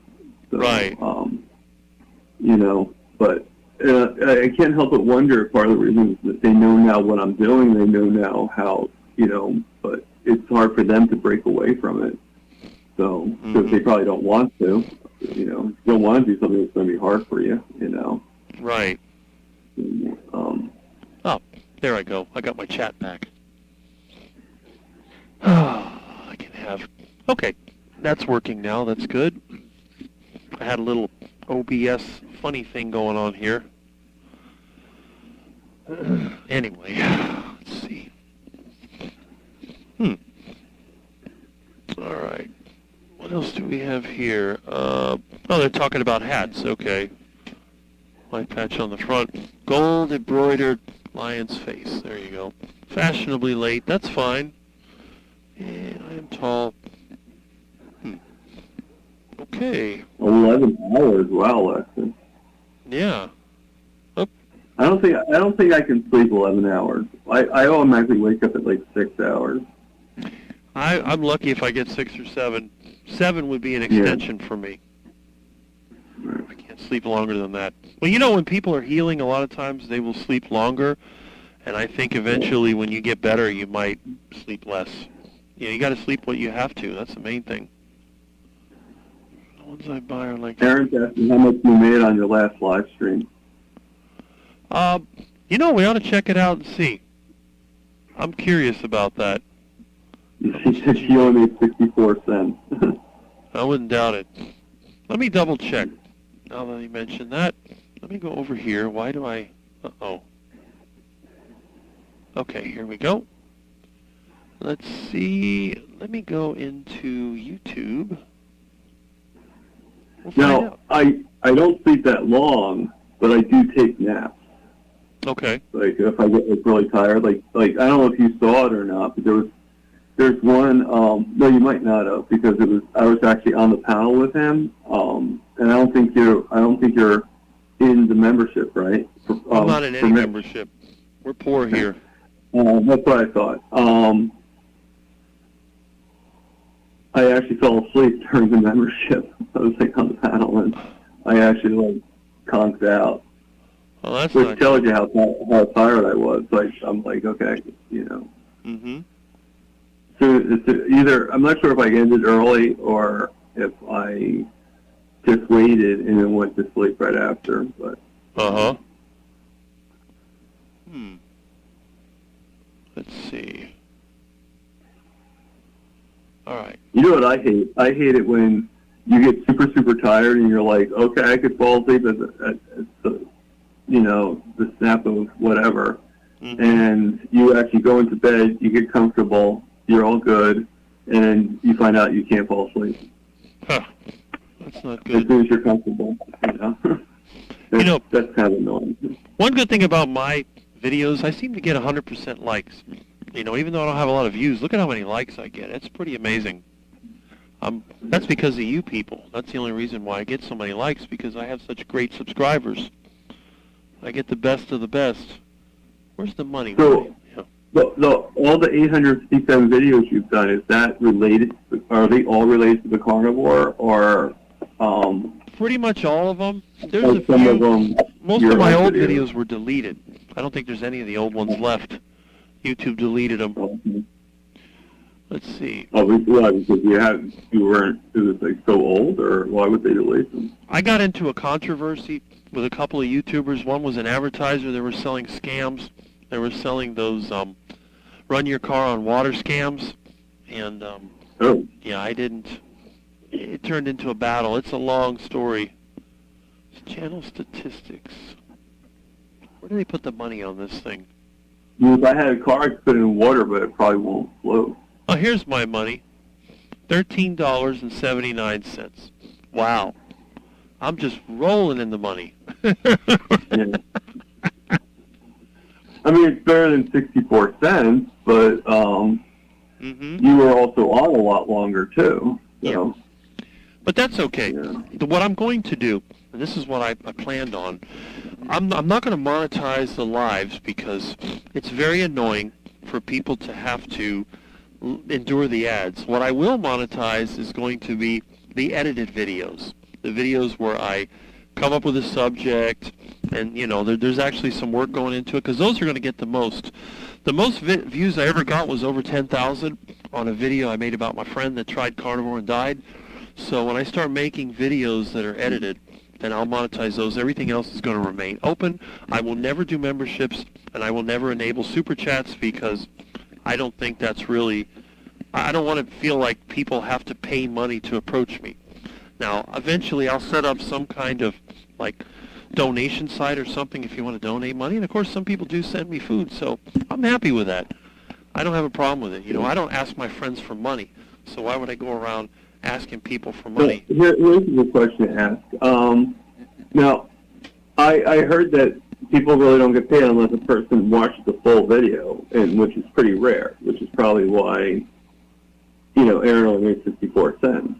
So, right. But I can't help but wonder if part of the reason is that they know now what I'm doing. They know now how, but it's hard for them to break away from it. So, because they probably don't want to. If you don't want to do something that's going to be hard for you, Right. Oh, there I go. I got my chat back. I can have... Okay, that's working now. That's good. I had a little OBS funny thing going on here. Anyway, let's see. All right. What else do we have here? Oh, they're talking about hats. Okay. White patch on the front. Gold embroidered lion's face. There you go. Fashionably late. That's fine. And I am tall. Okay. 11 hours. Wow, Lexi. Yeah. Oh. I don't think I can sleep 11 hours. I automatically wake up at 6 hours. I'm lucky if I get 6 or 7. 7 would be an extension for me. I can't sleep longer than that. Well, when people are healing, a lot of times they will sleep longer, and I think eventually when you get better, you might sleep less. You got to sleep what you have to. That's the main thing. The ones I buy are Aaron's asking how much you made on your last live stream. We ought to check it out and see. I'm curious about that. She said she only made 64 cents. I wouldn't doubt it. Let me double check. Now that you mentioned that, let me go over here. Why do I... Uh-oh. Okay, here we go. Let's see. Let me go into YouTube. We'll find out. I don't sleep that long, but I do take naps. Okay. Like if I get really tired, like I don't know if you saw it or not, but there's one. No, you might not have, because I was actually on the panel with him. And I don't think you're in the membership, right? I'm not in any membership. We're poor here. That's what I thought. I actually fell asleep during the membership. I was on the panel, and I actually conked out. Well, that's which not tells good. you how tired I was. I'm like, okay, Mm-hmm. So it's either, I'm not sure if I ended early or if I just waited and then went to sleep right after. But uh-huh. Let's see. All right. You know what I hate? I hate it when you get super, super tired and you're like, okay, I could fall asleep at the the snap of whatever. Mm-hmm. And you actually go into bed, you get comfortable, you're all good, and you find out you can't fall asleep. Huh. That's not good. As soon as you're comfortable, that's kind of annoying. One good thing about my videos, I seem to get 100% likes. Even though I don't have a lot of views, look at how many likes I get. It's pretty amazing. That's because of you people. That's the only reason why I get so many likes, because I have such great subscribers. I get the best of the best. Where's the money? So, all the 857 videos you've done, is that related? Are they all related to the carnivore, or? Pretty much all of them. There's a some few. Of them, most of my old videos were deleted. I don't think there's any of the old ones left. YouTube deleted them. Okay. Let's see. Oh, because it was so old, or why would they delete them? I got into a controversy with a couple of YouTubers. One was an advertiser. They were selling scams. They were selling those run your car on water scams. And, yeah, I didn't. It turned into a battle. It's a long story. Channel statistics. Where do they put the money on this thing? If I had a car, I could put it in water, but it probably won't float. Oh, here's my money. $13.79. Wow. I'm just rolling in the money. Yeah. I mean, it's better than 64 cents, but you were also on a lot longer, too. So. Yeah. But that's okay. Yeah. What I'm going to do, and this is what I planned on, I'm not going to monetize the lives, because it's very annoying for people to have to endure the ads. What I will monetize is going to be the edited videos, the videos where I come up with a subject, and there's actually some work going into it, because those are going to get the most. The most views I ever got was over 10,000 on a video I made about my friend that tried carnivore and died. So when I start making videos that are edited, then I'll monetize those. Everything else is going to remain open. I will never do memberships, and I will never enable super chats, because I don't think that's really, I don't want to feel like people have to pay money to approach me. Now, eventually I'll set up some kind of donation site or something if you want to donate money. And of course, some people do send me food, so I'm happy with that. I don't have a problem with it. I don't ask my friends for money, so why would I go around asking people for money? Here's a question to ask. Now, I heard that people really don't get paid unless a person watches the full video, and which is pretty rare, which is probably why, Aaron only made 64 cents,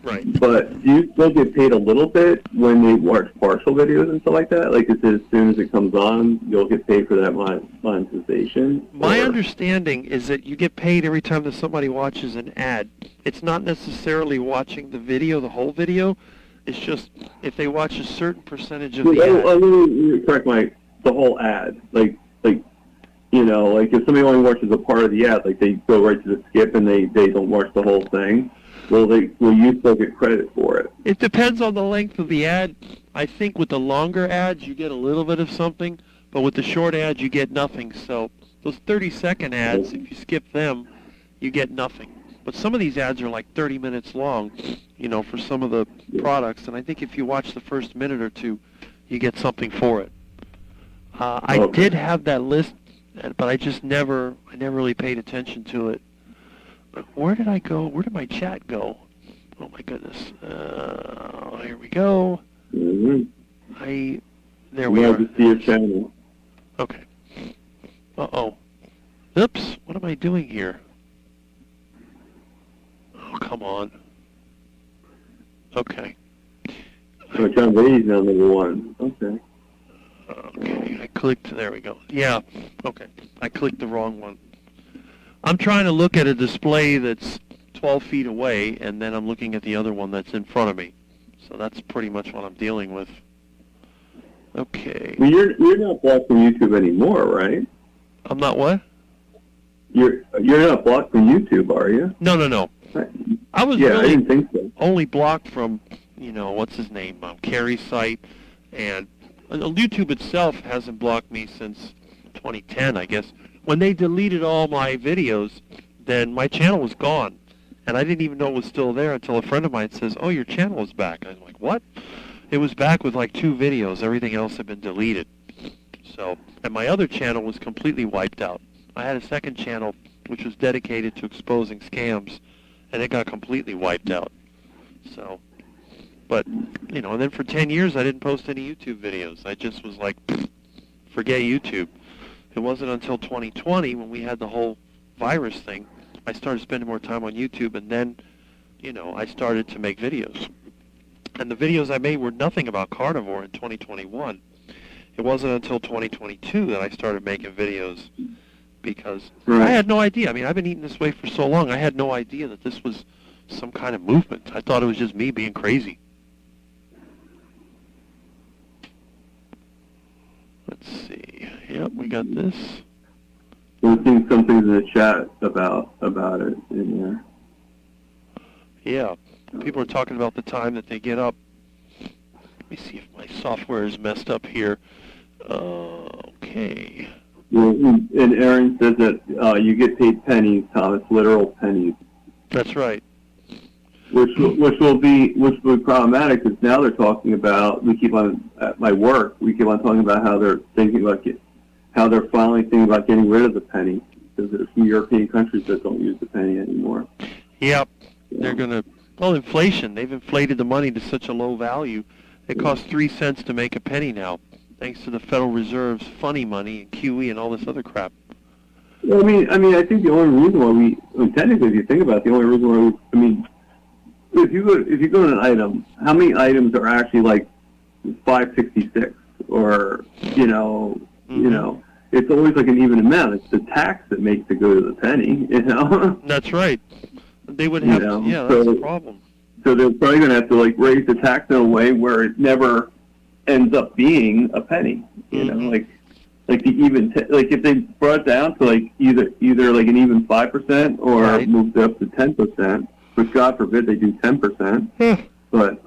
Right. But do you still get paid a little bit when they watch partial videos and stuff like that? Like, is it as soon as it comes on, you'll get paid for that monetization? My understanding is that you get paid every time that somebody watches an ad. It's not necessarily watching the video, the whole video. It's just if they watch a certain percentage of the ad. Let me correct the whole ad. Like if somebody only watches a part of the ad, like they go right to the skip and they don't watch the whole thing, will you still get credit for it? It depends on the length of the ad. I think with the longer ads, you get a little bit of something, but with the short ads, you get nothing. So those 30-second ads, if you skip them, you get nothing. But some of these ads are like 30 minutes long, for some of the products. And I think if you watch the first minute or two, you get something for it. I did have that list, but I never really paid attention to it. But where did I go? Where did my chat go? Oh my goodness. Here we go. Mm-hmm. There we are. To see your channel. Okay. Uh-oh. Oops. What am I doing here? Oh, come on. Okay. So John Beatty's now number 1. Okay. Okay, I clicked, there we go. Yeah, okay. I clicked the wrong one. I'm trying to look at a display that's 12 feet away, and then I'm looking at the other one that's in front of me. So that's pretty much what I'm dealing with. Okay. Well, you're not blocked from YouTube anymore, right? I'm not what? You're not blocked from YouTube, are you? No. I was I really didn't think so. only blocked from, what's his name, Carrie's site, and YouTube itself hasn't blocked me since 2010, I guess. When they deleted all my videos, then my channel was gone. And I didn't even know it was still there until a friend of mine says, oh, your channel is back. I was like, what? It was back with like 2 videos. Everything else had been deleted. So, and my other channel was completely wiped out. I had a second channel which was dedicated to exposing scams, and it got completely wiped out. So, but, and then for 10 years I didn't post any YouTube videos. I just was like, forget YouTube. It wasn't until 2020 when we had the whole virus thing, I started spending more time on YouTube, and then, I started to make videos. And the videos I made were nothing about carnivore in 2021. It wasn't until 2022 that I started making videos, because I had no idea. I mean, I've been eating this way for so long, I had no idea that this was some kind of movement. I thought it was just me being crazy. Let's see. Yep, we got this. We're seeing some things in the chat about it in there. Yeah. People are talking about the time that they get up. Let me see if my software is messed up here. Okay. Well, and Aaron says that you get paid pennies, Thomas, literal pennies. That's right. Which will be problematic, because now they're talking about, we keep on, at my work, we keep on talking about how they're finally thinking about getting rid of the penny, because there's some European countries that don't use the penny anymore. Yep. They're going to, inflation. They've inflated the money to such a low value. It costs 3 cents to make a penny now, thanks to the Federal Reserve's funny money and QE and all this other crap. Well, I think the only reason why technically, if you think about it, the only reason why if you go to an item, how many items are actually like $5.66 or it's always like an even amount. It's the tax that makes it go to the penny. That's right. They would have that's the problem. So they're probably going to have to raise the tax in a way where it never ends up being a penny. Like the even if they brought it down to either like an even 5% or moved it up to 10%. Which, God forbid, they do 10%. But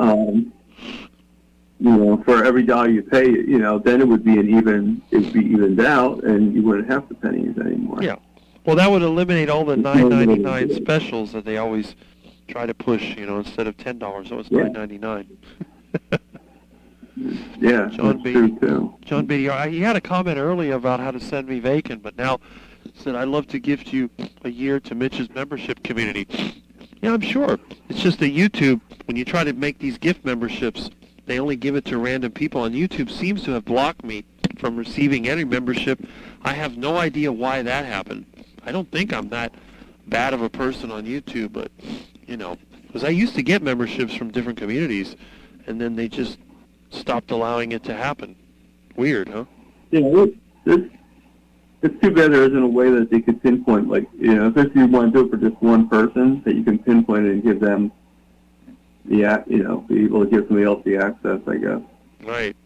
for every dollar you pay, then it would be evened out, and you wouldn't have the pennies anymore. Yeah. Well, that would eliminate all the $9.99 specials that they always try to push. Instead of $10, it was $9.99. Yeah, John that's true too. John Beatty, he had a comment earlier about how to send me bacon, but now said I'd love to gift you a year to Mitch's membership community. Yeah, I'm sure. It's just that YouTube, when you try to make these gift memberships, they only give it to random people, and YouTube seems to have blocked me from receiving any membership. I have no idea why that happened. I don't think I'm that bad of a person on YouTube, but, because I used to get memberships from different communities, and then they just stopped allowing it to happen. Weird, huh? Yeah, it's too bad there isn't a way that they could pinpoint, especially if you want to do it for just one person, that you can pinpoint it and give them be able to give somebody else the access, I guess. Right.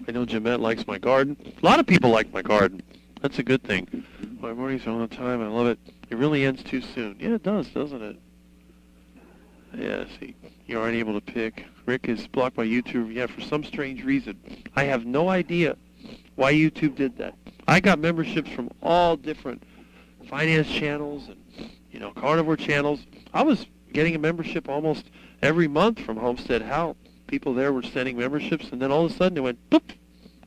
I know Jeanette likes my garden. A lot of people like my garden. That's a good thing. My mornings are on time. I love it. It really ends too soon. Yeah, it does, doesn't it? Yeah, see, you aren't able to pick. Rick is blocked by YouTube. Yeah, for some strange reason. I have no idea why YouTube did that. I got memberships from all different finance channels and, carnivore channels. I was getting a membership almost every month from Homestead How. People there were sending memberships, and then all of a sudden it went boop,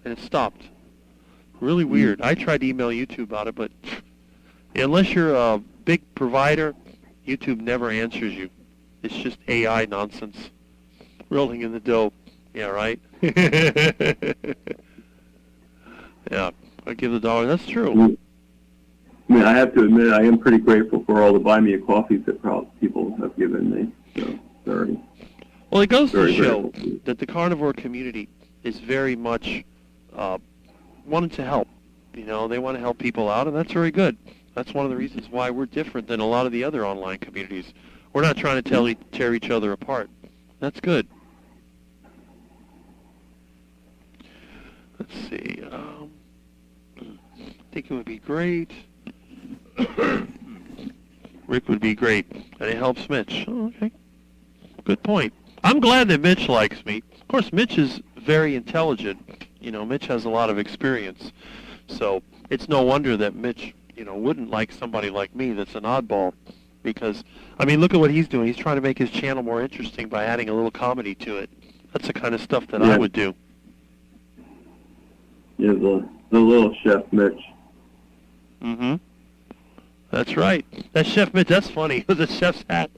and it stopped. Really weird. I tried to email YouTube about it, but unless you're a big provider, YouTube never answers you. It's just AI nonsense. Rolling in the dough. Yeah, right? Yeah, I give the dollar. That's true. I mean, I have to admit, I am pretty grateful for all the buy me a coffees that people have given me. So, very. Well, it goes to show grateful. that the carnivore community is very much wanting to help. They want to help people out, and that's very good. That's one of the reasons why we're different than a lot of the other online communities. We're not trying to tear each other apart. That's good. Let's see. I think it would be great. Rick would be great, and it helps Mitch. Oh, okay. Good point. I'm glad that Mitch likes me. Of course, Mitch is very intelligent. Mitch has a lot of experience. So it's no wonder that Mitch, wouldn't like somebody like me that's an oddball. Because, look at what he's doing. He's trying to make his channel more interesting by adding a little comedy to it. That's the kind of stuff that I would do. Yeah, the little chef Mitch. Mm-hmm. That's right. That Chef Mitch, that's funny. The chef's hat.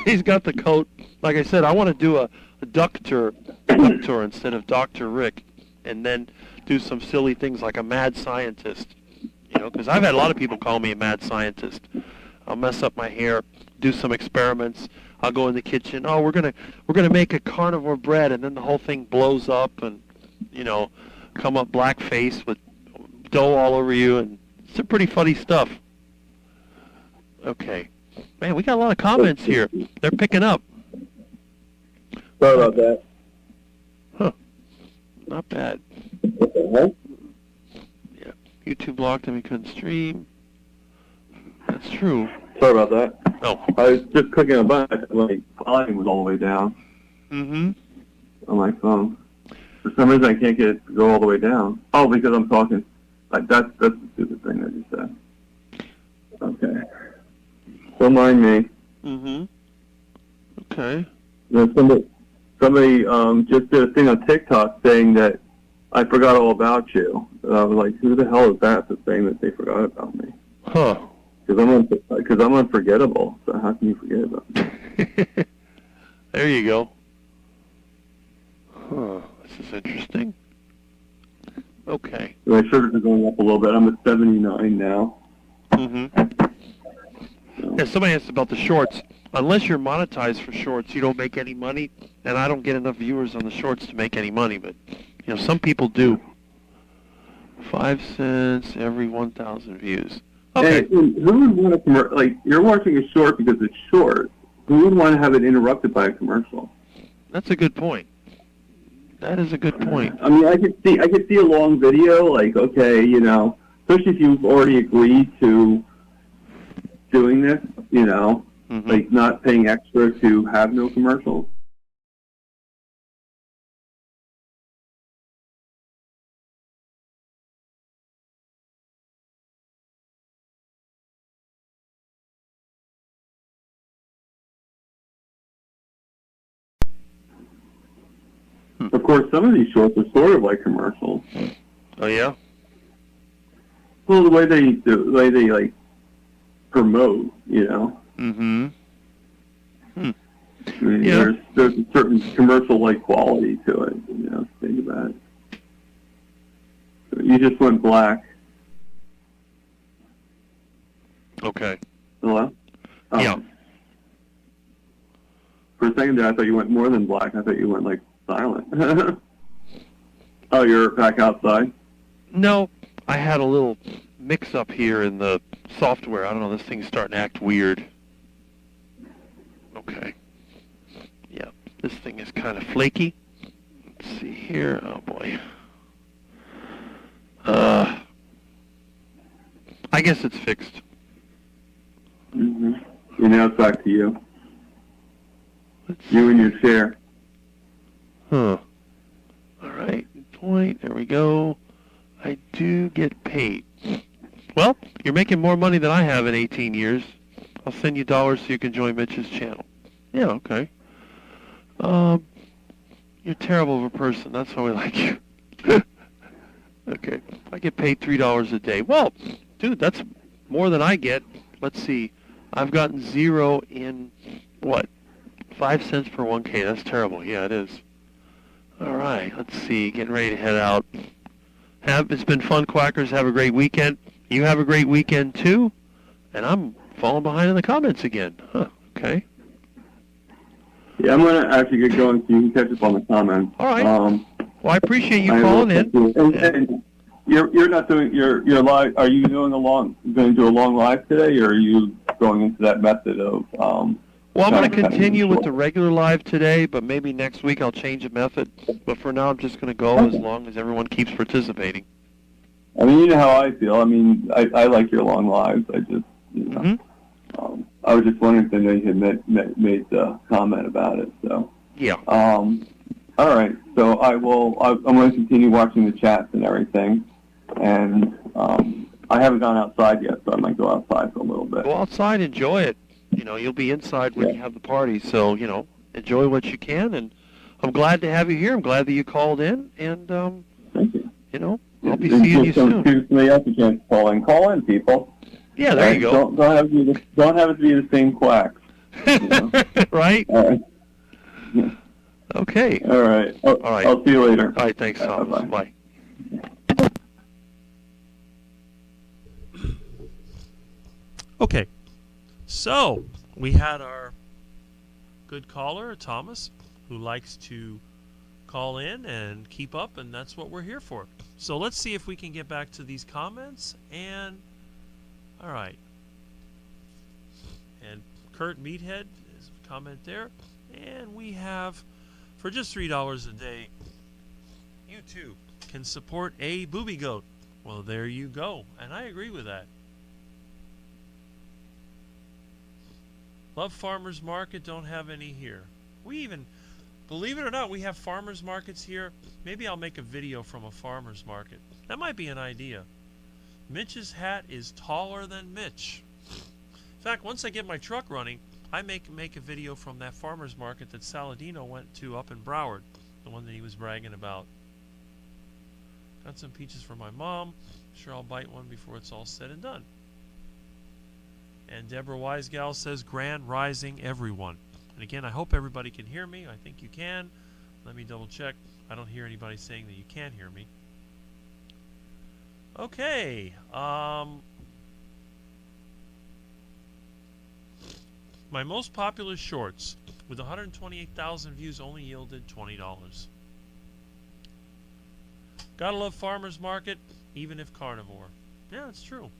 He's got the coat. Like I said, I want to do a duck tour instead of Dr. Rick, and then do some silly things like a mad scientist. Because I've had a lot of people call me a mad scientist. I'll mess up my hair, do some experiments. I'll go in the kitchen. Oh, we're gonna make a carnivore bread, and then the whole thing blows up, and come up black face with dough all over you, and it's some pretty funny stuff. Okay. Man, we got a lot of comments here. They're picking up. Sorry about that. Huh. Not bad. What the heck? Yeah. YouTube blocked him. He couldn't stream. That's true. Sorry about that. Oh. I was just clicking a button. My volume was all the way down. Mm-hmm. On my phone. For some reason, I can't get it to go all the way down. Oh, because I'm talking. Like that's the stupid thing I just said. Okay. Don't mind me. Mm-hmm. Okay. Somebody just did a thing on TikTok saying that I forgot all about you. And I was like, who the hell is that that's saying that they forgot about me? Huh. Because I'm unforgettable. So how can you forget about me? There you go. Huh. This is interesting. Okay. My sugars are going up a little bit. I'm at 79 now. Mm-hmm. Yeah, somebody asked about the shorts. Unless you're monetized for shorts, you don't make any money, and I don't get enough viewers on the shorts to make any money, but some people do. 5 cents every 1,000 views. Okay. And who would want to you're watching a short because it's short. Who would want to have it interrupted by a commercial? That's a good point. That is a good point. I could see a long video, like, okay, especially if you've already agreed to doing this, Mm-hmm. like not paying extra to have no commercials. Of course, some of these shorts are sort of like commercials. Oh yeah. Well, the way they like promote, Mm-hmm. I mean, there's a certain commercial-like quality to it. Think about it. So you just went black. Okay. Hello? Yeah. For a second there, I thought you went more than black. I thought you went, like, silent. Oh, you're back outside? No, I had a little mix-up here in the software. I don't know, this thing's starting to act weird. Okay. Yeah, this thing is kind of flaky. Let's see here. Oh, boy. I guess it's fixed. Mm-hmm. And now it's back to you. You and your chair. Huh. All right. Point. There we go. I do get paid. Well, you're making more money than I have in 18 years. I'll send you dollars so you can join Mitch's channel. Yeah, okay. You're terrible of a person. That's why we like you. Okay. I get paid $3 a day. Well, dude, that's more than I get. Let's see. I've gotten 0 in, what, 5 cents per 1K. That's terrible. Yeah, it is. All right. Let's see. Getting ready to head out. It's been fun, Quackers. Have a great weekend. You have a great weekend, too. And I'm falling behind in the comments again. Huh. Okay. Yeah, I'm going to actually get going so you can catch up on the comments. All right. Well, I appreciate you calling in. And you're not doing your live. Are you going to do a long live today, or are you going into that method of? Well, I'm going to continue with the regular live today, but maybe next week I'll change the method. But for now, I'm just going to go as long as everyone keeps participating. I mean, you know how I feel. I mean, I like your long lives. I just, I was just wondering if I know you had made the comment about it. So. Yeah. All right. So I'm going to continue watching the chats and everything, and I haven't gone outside yet, so I might go outside for a little bit. Go outside, enjoy it. You know, you'll be inside when you have the party, so, you know, enjoy what you can, and I'm glad to have you here. I'm glad that you called in, and, thank you. You know, I'll be seeing you soon. Somebody else again, call in, people. Yeah, there you go. Don't have it be the same quacks. You know? Right? All right. Yeah. Okay. All right. All right. I'll see you later. All right, thanks, Thomas. Bye. Okay. So, we had our good caller, Thomas, who likes to call in and keep up, and that's what we're here for. So let's see if we can get back to these comments. And all right, and Kurt Meathead is a comment there, and we have, for just $3 a day, you too can support a booby goat. Well, there you go, and I agree with that. Love farmers market, don't have any here. We even, believe it or not, we have farmers markets here. Maybe I'll make a video from a farmers market. That might be an idea. Mitch's hat is taller than Mitch. In fact, once I get my truck running, I make a video from that farmers market that Saladino went to up in Broward, the one that he was bragging about. Got some peaches for my mom. Sure, I'll bite one before it's all said and done. And Deborah Wisegal says, Grand Rising, everyone. And again, I hope everybody can hear me. I think you can. Let me double check. I don't hear anybody saying that you can't hear me. Okay. My most popular shorts with 128,000 views only yielded $20. Gotta love farmers market, even if carnivore. Yeah, it's true.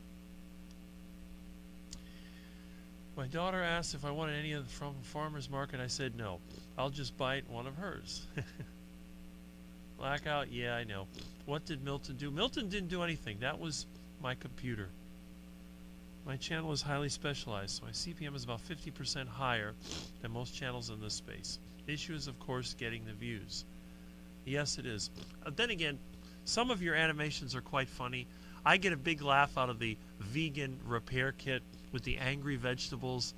My daughter asked if I wanted any of them from farmers market. I said no. I'll just bite one of hers. Blackout, yeah, I know. What did Milton do? Milton didn't do anything. That was my computer. My channel is highly specialized, so my CPM is about 50% higher than most channels in this space. The issue is, of course, getting the views. Yes, it is. Then again, some of your animations are quite funny. I get a big laugh out of the vegan repair kit with the angry vegetables.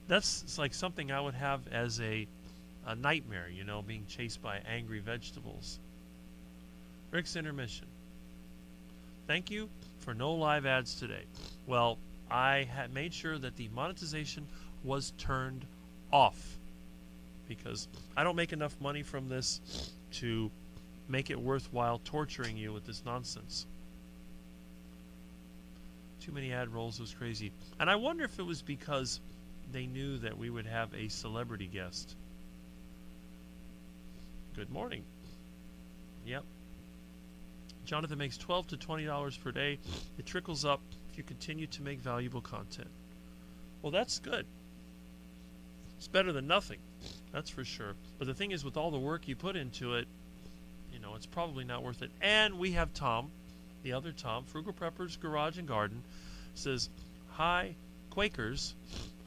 That's like something I would have as a nightmare, you know, being chased by angry vegetables. Rick's intermission. Thank you for no live ads today. Well, I had made sure that the monetization was turned off because I don't make enough money from this to make it worthwhile torturing you with this nonsense. Too many ad rolls was crazy. And I wonder if it was because they knew that we would have a celebrity guest. Good morning. Yep. Jonathan makes $12 to $20 per day. It trickles up if you continue to make valuable content. Well, that's good. It's better than nothing. That's for sure. But the thing is, with all the work you put into it, you know, it's probably not worth it. And we have Tom, the other Tom, Frugal Preppers Garage and Garden, says, hi, Quakers.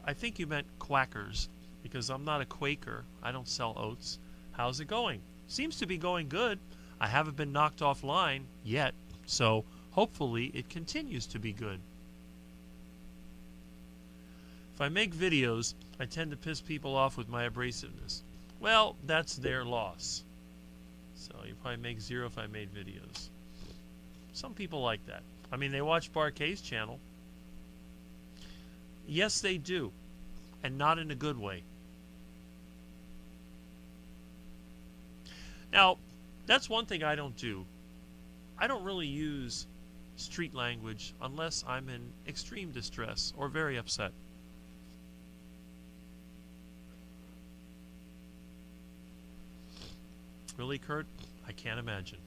I think you meant quackers, because I'm not a Quaker. I don't sell oats. How's it going? Seems to be going good. I haven't been knocked offline yet, so hopefully it continues to be good. If I make videos, I tend to piss people off with my abrasiveness. Well, that's their loss. So you probably make zero if I made videos. Some people like that. I mean, they watch Barkay's channel. Yes, they do. And not in a good way. Now, that's one thing I don't do. I don't really use street language unless I'm in extreme distress or very upset. Really, Kurt? I can't imagine.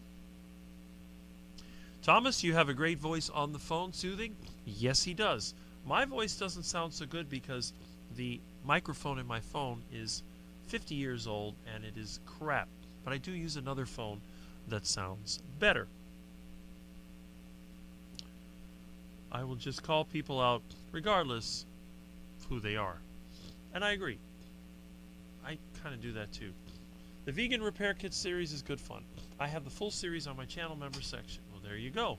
Thomas, you have a great voice on the phone, soothing? Yes, he does. My voice doesn't sound so good because the microphone in my phone is 50 years old and it is crap. But I do use another phone that sounds better. I will just call people out regardless of who they are. And I agree. I kind of do that too. The Vegan Repair Kit series is good fun. I have the full series on my channel member section. Well, there you go.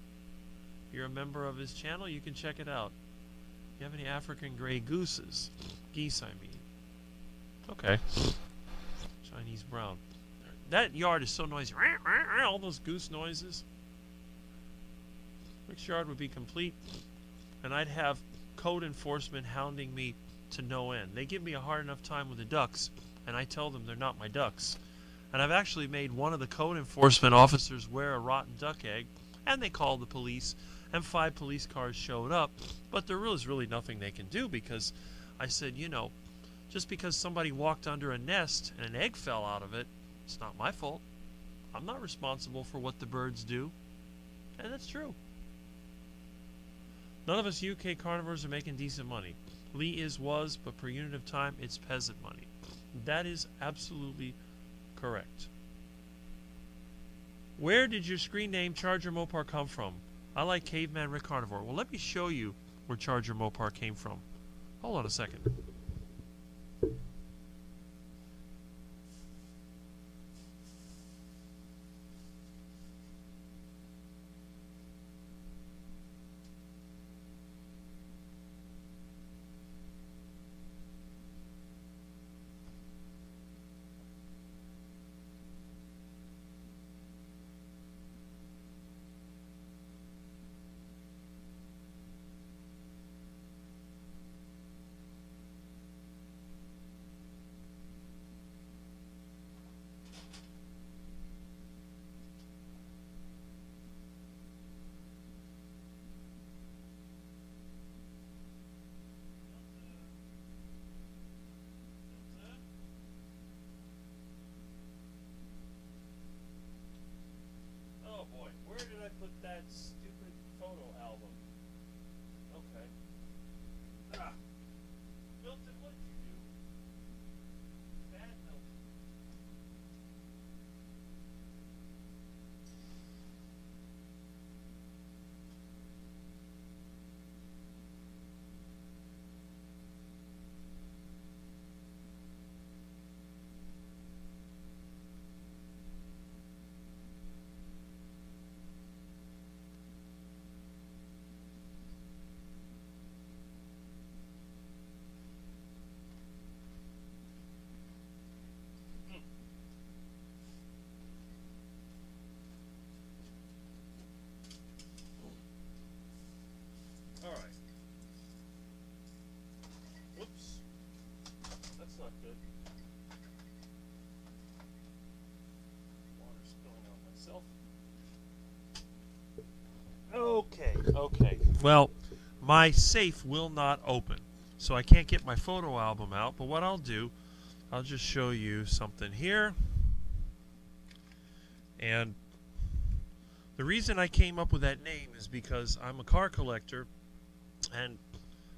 If you're a member of his channel, you can check it out. If you have any African gray gooses, geese I mean. Okay. Chinese brown. That yard is so noisy. All those goose noises. Rick's yard would be complete, and I'd have code enforcement hounding me to no end. They give me a hard enough time with the ducks, and I tell them they're not my ducks. And I've actually made one of the code enforcement officers wear a rotten duck egg, and they called the police, and 5 police cars showed up. But there is really nothing they can do because I said, you know, just because somebody walked under a nest and an egg fell out of it, it's not my fault. I'm not responsible for what the birds do. And that's true. None of us UK carnivores are making decent money. Lee was, but per unit of time, it's peasant money. That is absolutely correct. Where did your screen name Charger Mopar come from? I like Caveman Rick Carnivore. Well, let me show you where Charger Mopar came from. Hold on a second. Oh boy, where did I put that stupid photo album? Okay. Ah. Milton, what did you do? Bad Milton. Alright. Whoops. That's not good. Water spilling on myself. Okay. Well, my safe will not open, so I can't get my photo album out, but what I'll do, I'll just show you something here. And the reason I came up with that name is because I'm a car collector, and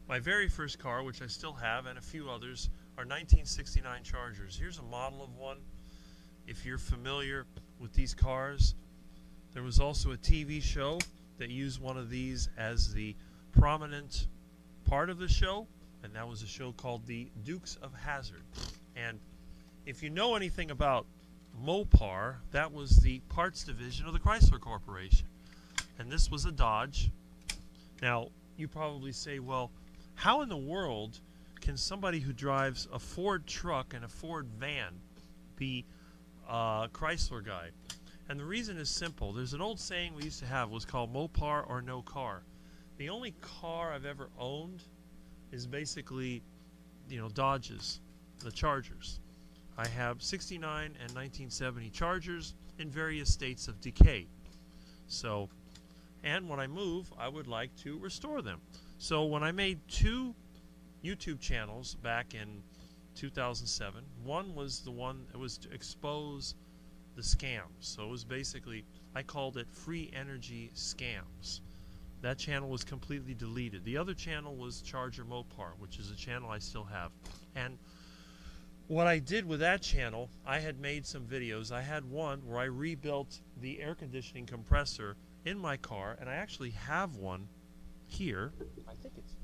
my very first car, which I still have, and a few others, are 1969 Chargers. Here's a model of one. If you're familiar with these cars, there was also a TV show that used one of these as the prominent part of the show, and that was a show called The Dukes of Hazzard. And if you know anything about Mopar, that was the parts division of the Chrysler Corporation. And this was a Dodge. Now, you probably say, well, how in the world can somebody who drives a Ford truck and a Ford van be a Chrysler guy? And the reason is simple. There's an old saying we used to have, was called Mopar or no car. The only car I've ever owned is basically, Dodges, the Chargers. I have 69 and 1970 Chargers in various states of decay. So, and when I move, I would like to restore them. So when I made 2 YouTube channels back in 2007, one was the one that was to expose the scams. So it was basically, I called it Free Energy Scams. That channel was completely deleted. The other channel was Charger Mopar, which is a channel I still have. And what I did with that channel, I had made some videos. I had one where I rebuilt the air conditioning compressor in my car, and I actually have one here. I think it's here.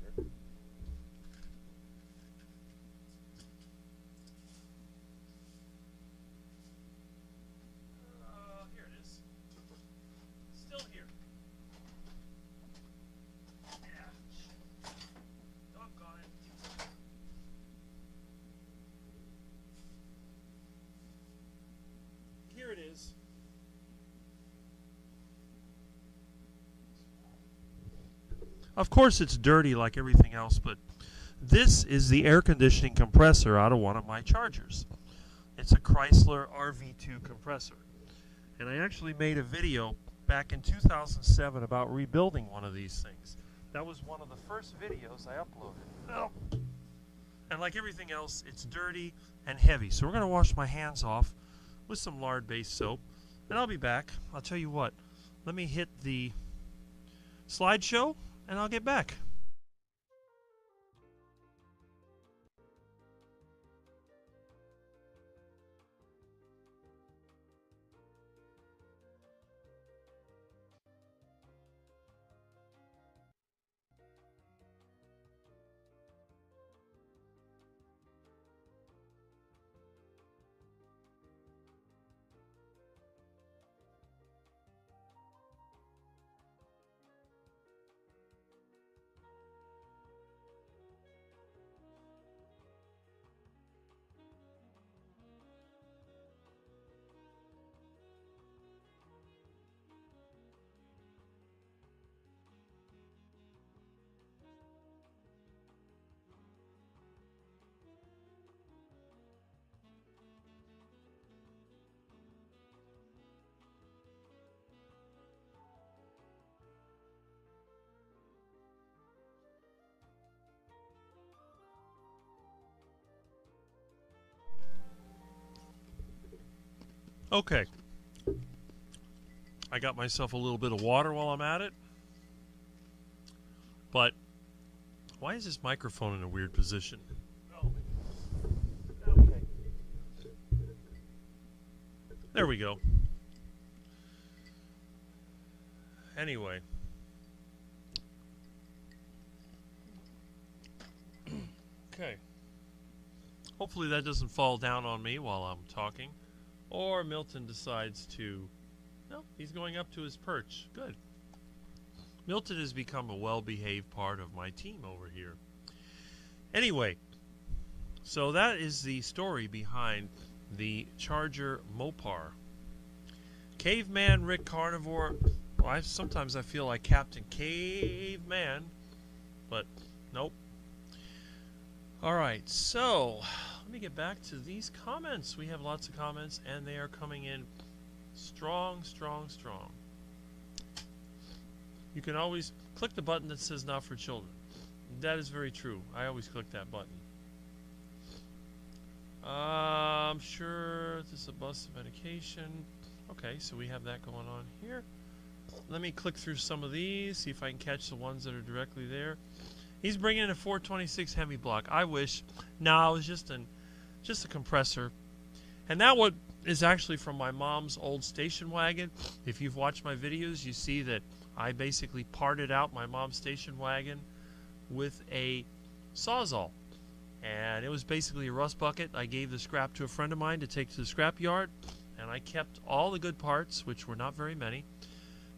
Here it is. Still here. Yeah. Doggone it. Here it is. Of course it's dirty like everything else, but this is the air conditioning compressor out of one of my Chargers. It's a Chrysler RV2 compressor. And I actually made a video back in 2007 about rebuilding one of these things. That was one of the first videos I uploaded. Oh. And like everything else, it's dirty and heavy. So we're going to wash my hands off with some lard-based soap. And I'll be back. I'll tell you what. Let me hit the slideshow, and I'll get back. Okay. I got myself a little bit of water while I'm at it. But why is this microphone in a weird position? Oh. Okay. There we go. Anyway. Okay. Hopefully that doesn't fall down on me while I'm talking. Or Milton decides to... No, he's going up to his perch. Good. Milton has become a well-behaved part of my team over here. Anyway, so that is the story behind the Charger Mopar. Caveman Rick Carnivore. Well, sometimes I feel like Captain Caveman, but nope. Alright, so let me get back to these comments. We have lots of comments, and they are coming in strong, strong, strong. You can always click the button that says not for children. That is very true. I always click that button. I'm sure this is a bus of medication. Okay, so we have that going on here. Let me click through some of these, see if I can catch the ones that are directly there. He's bringing in a 426 Hemi block. I wish. No, it was just a compressor. And that one is actually from my mom's old station wagon. If you've watched my videos, you see that I basically parted out my mom's station wagon with a Sawzall. And it was basically a rust bucket. I gave the scrap to a friend of mine to take to the scrap yard. And I kept all the good parts, which were not very many.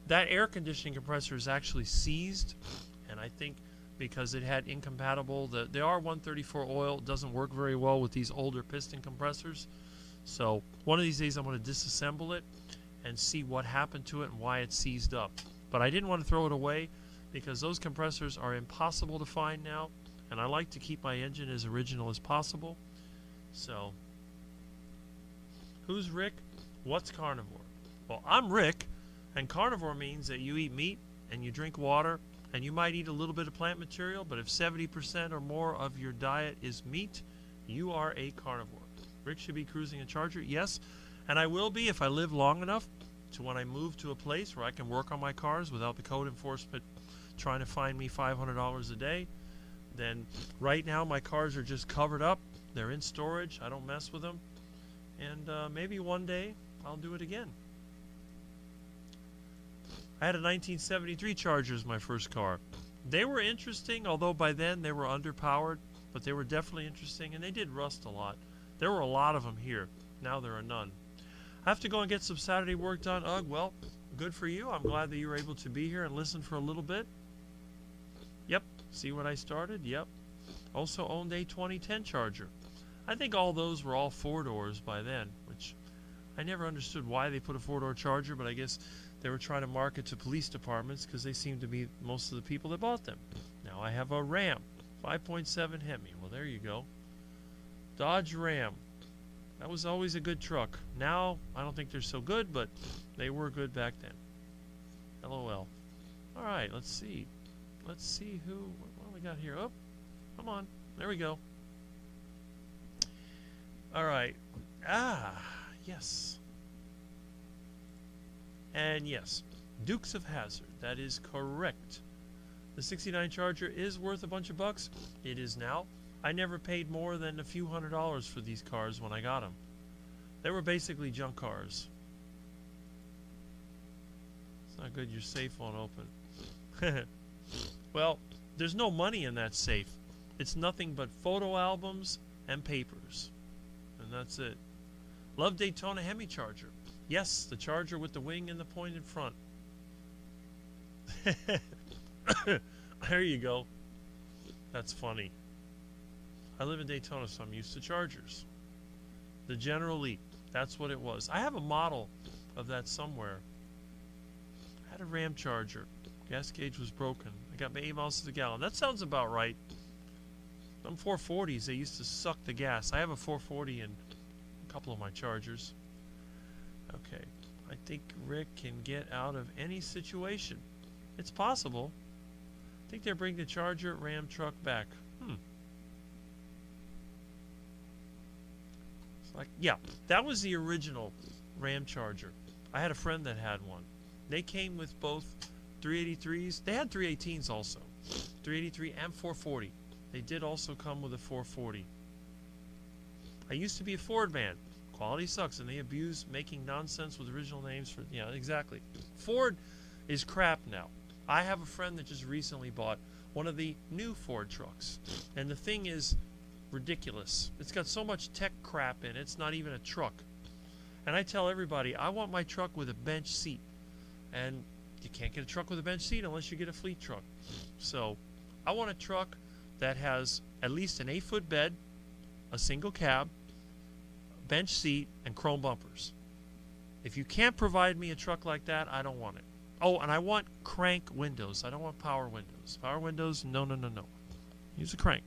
That air conditioning compressor is actually seized. And I think because it had incompatible. The R134 oil doesn't work very well with these older piston compressors. So one of these days I'm going to disassemble it and see what happened to it and why it seized up. But I didn't want to throw it away because those compressors are impossible to find now, and I like to keep my engine as original as possible. So, who's Rick? What's carnivore? Well, I'm Rick, and carnivore means that you eat meat and you drink water and you might eat a little bit of plant material, but if 70% or more of your diet is meat, you are a carnivore. Rick should be cruising a Charger, yes, and I will be if I live long enough to when I move to a place where I can work on my cars without the code enforcement trying to fine me $500 a day. Then right now my cars are just covered up. They're in storage. I don't mess with them. And maybe one day I'll do it again. I had a 1973 Charger as my first car. They were interesting, although by then they were underpowered, but they were definitely interesting, and they did rust a lot. There were a lot of them here. Now there are none. I have to go and get some Saturday work done. Ugh, well, good for you. I'm glad that you were able to be here and listen for a little bit. Yep, see what I started? Yep. Also owned a 2010 Charger. I think all those were all four-doors by then, which I never understood why they put a four-door Charger, but I guess they were trying to market to police departments because they seem to be most of the people that bought them. Now I have a Ram, 5.7 Hemi. Well, there you go. Dodge Ram. That was always a good truck. Now, I don't think they're so good, but they were good back then. LOL. All right, let's see. Let's see what do we got here? Oh, come on. There we go. All right. Yes. And yes, Dukes of Hazzard. That is correct. The 69 Charger is worth a bunch of bucks. It is now. I never paid more than a few $100s for these cars when I got them. They were basically junk cars. It's not good your safe won't open. Well, there's no money in that safe. It's nothing but photo albums and papers. And that's it. Love Daytona Hemi Charger. Yes, the Charger with the wing and the pointed front. There you go. That's funny. I live in Daytona, so I'm used to Chargers. The General Lee. That's what it was. I have a model of that somewhere. I had a Ram Charger. Gas gauge was broken. I got 8 miles to the gallon. That sounds about right. Them 440s, they used to suck the gas. I have a 440 in a couple of my Chargers. Okay. I think Rick can get out of any situation. It's possible. I think they're bringing the Charger Ram truck back. Like, yeah, that was the original Ram Charger. I had a friend that had one. They came with both 383s. They had 318s also. 383 and 440. They did also come with a 440. I used to be a Ford man. Quality sucks, and they abuse making nonsense with original names for, yeah, exactly. Ford is crap now. I have a friend that just recently bought one of the new Ford trucks. And the thing is ridiculous. It's got so much tech crap in it, it's not even a truck. And I tell everybody, I want my truck with a bench seat. And you can't get a truck with a bench seat unless you get a fleet truck. So I want a truck that has at least an 8-foot bed, a single cab, bench seat, and chrome bumpers. If you can't provide me a truck like that, I don't want it. Oh, and I want crank windows. I don't want power windows. Power windows, no. Use a crank.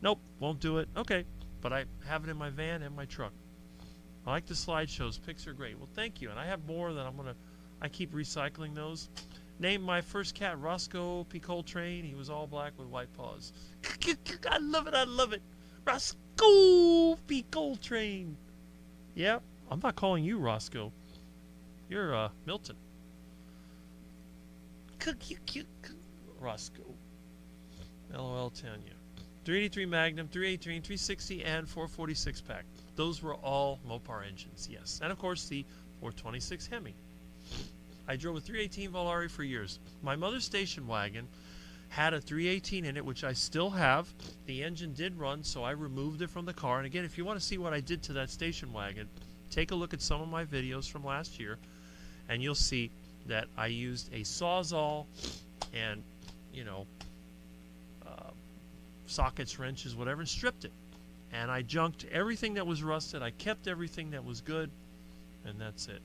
Nope, won't do it. Okay, but I have it in my van and my truck. I like the slideshows. Pics are great. Well, thank you. And I have more that I keep recycling those. Named my first cat Roscoe P. Coltrane. He was all black with white paws. I love it. Roscoe P. Coltrane. Yep, I'm not calling you Roscoe. You're Milton. Roscoe. LOL Tanya. 383 Magnum, 318, 360, and 446 pack. Those were all Mopar engines, yes. And of course the 426 Hemi. I drove a 318 Volare for years. My mother's station wagon had a 318 in it, which I still have. The engine did run, so I removed it from the car. And again, if you want to see what I did to that station wagon, take a look at some of my videos from last year, and you'll see that I used a Sawzall and, sockets, wrenches, whatever, and stripped it. And I junked everything that was rusted. I kept everything that was good, and that's it.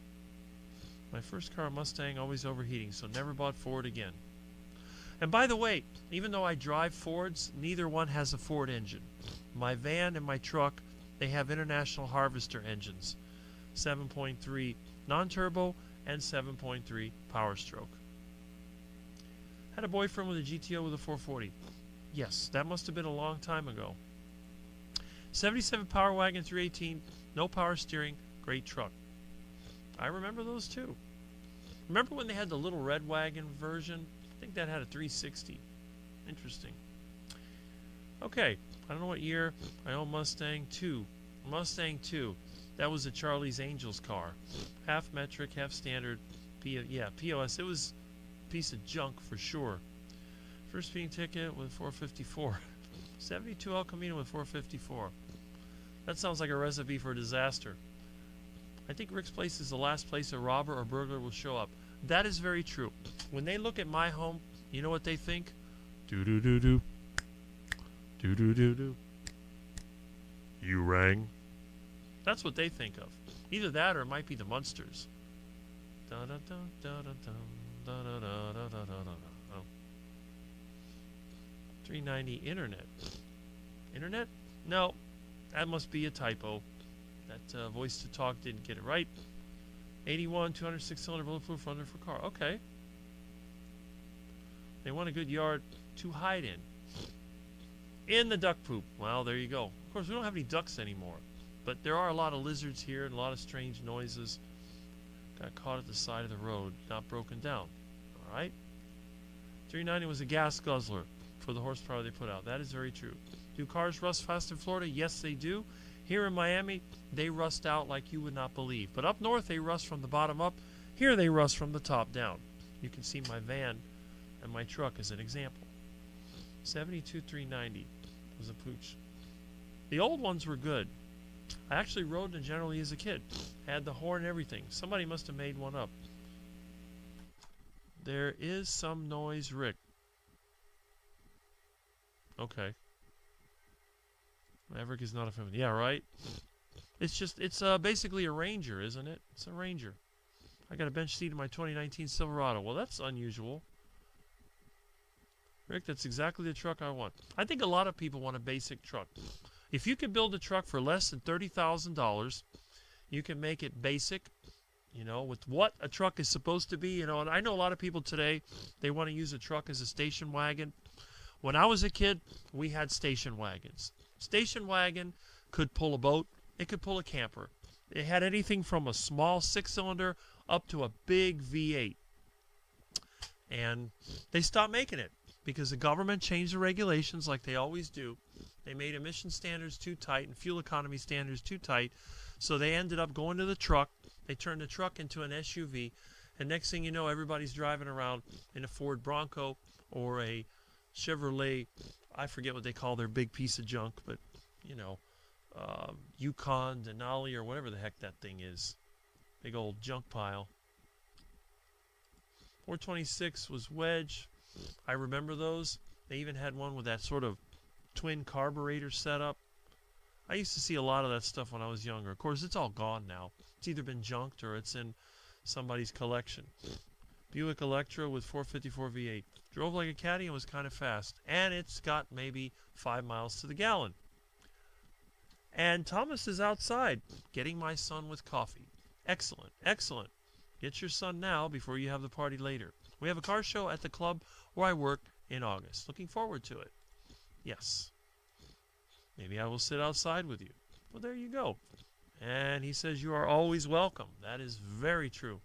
My first car, Mustang, always overheating, so never bought Ford again. And by the way, even though I drive Fords, neither one has a Ford engine. My van and my truck, they have International Harvester engines. 7.3 non-turbo and 7.3 Power Stroke. Had a boyfriend with a GTO with a 440. Yes, that must have been a long time ago. 77 Power Wagon 318, no power steering, great truck. I remember those too. Remember when they had the little red wagon version? I think that had a 360. Interesting. Okay, I don't know what year. I own Mustang 2. Mustang 2. That was a Charlie's Angels car. Half metric, half standard. POS. It was a piece of junk for sure. First speeding ticket with 454. 72 El Camino with 454. That sounds like a recipe for disaster. I think Rick's place is the last place a robber or burglar will show up. That is very true. When they look at my home, you know what they think? Do-do-do-do. Do-do-do-do. You rang? That's what they think of. Either that or it might be the Munsters. Da-da-da-da-da-da. Da-da-da-da-da-da-da. 390 internet. Internet? No, that must be a typo. That voice to talk didn't get it right. 81 206 cylinder bulletproof under for car. Okay. They want a good yard to hide in the duck poop. Well, there you go. Of course, we don't have any ducks anymore, but there are a lot of lizards here and a lot of strange noises. Got caught at the side of the road, not broken down. All right. 390 was a gas guzzler for the horsepower they put out. That is very true. Do cars rust fast in Florida? Yes, they do. Here in Miami, they rust out like you would not believe. But up north, they rust from the bottom up. Here, they rust from the top down. You can see my van and my truck as an example. 72 390 was a pooch. The old ones were good. I actually rode them generally as a kid. Had the horn and everything. Somebody must have made one up. There is some noise, Rick. Okay. Maverick is not a feminine. Yeah, right? It's basically a Ranger, isn't it? It's a Ranger. I got a bench seat in my 2019 Silverado. Well, that's unusual. Rick, that's exactly the truck I want. I think a lot of people want a basic truck. If you can build a truck for less than $30,000, you can make it basic, you know, with what a truck is supposed to be, you know. And I know a lot of people today, they want to use a truck as a station wagon. When I was a kid, we had station wagons. Station wagon could pull a boat. It could pull a camper. It had anything from a small 6-cylinder up to a big V8. And they stopped making it because the government changed the regulations like they always do. They made emission standards too tight and fuel economy standards too tight. So they ended up going to the truck. They turned the truck into an SUV. And next thing you know, everybody's driving around in a Ford Bronco or a Chevrolet, I forget what they call their big piece of junk, but, you know, Yukon, Denali, or whatever the heck that thing is. Big old junk pile. 426 was Wedge. I remember those. They even had one with that sort of twin carburetor setup. I used to see a lot of that stuff when I was younger. Of course, it's all gone now. It's either been junked or it's in somebody's collection. Buick Electra with 454 V8. Drove like a caddy and was kind of fast. And it's got maybe 5 miles to the gallon. And Thomas is outside getting my son with coffee. Excellent, excellent. Get your son now before you have the party later. We have a car show at the club where I work in August. Looking forward to it. Yes. Maybe I will sit outside with you. Well, there you go. And he says you are always welcome. That is very true.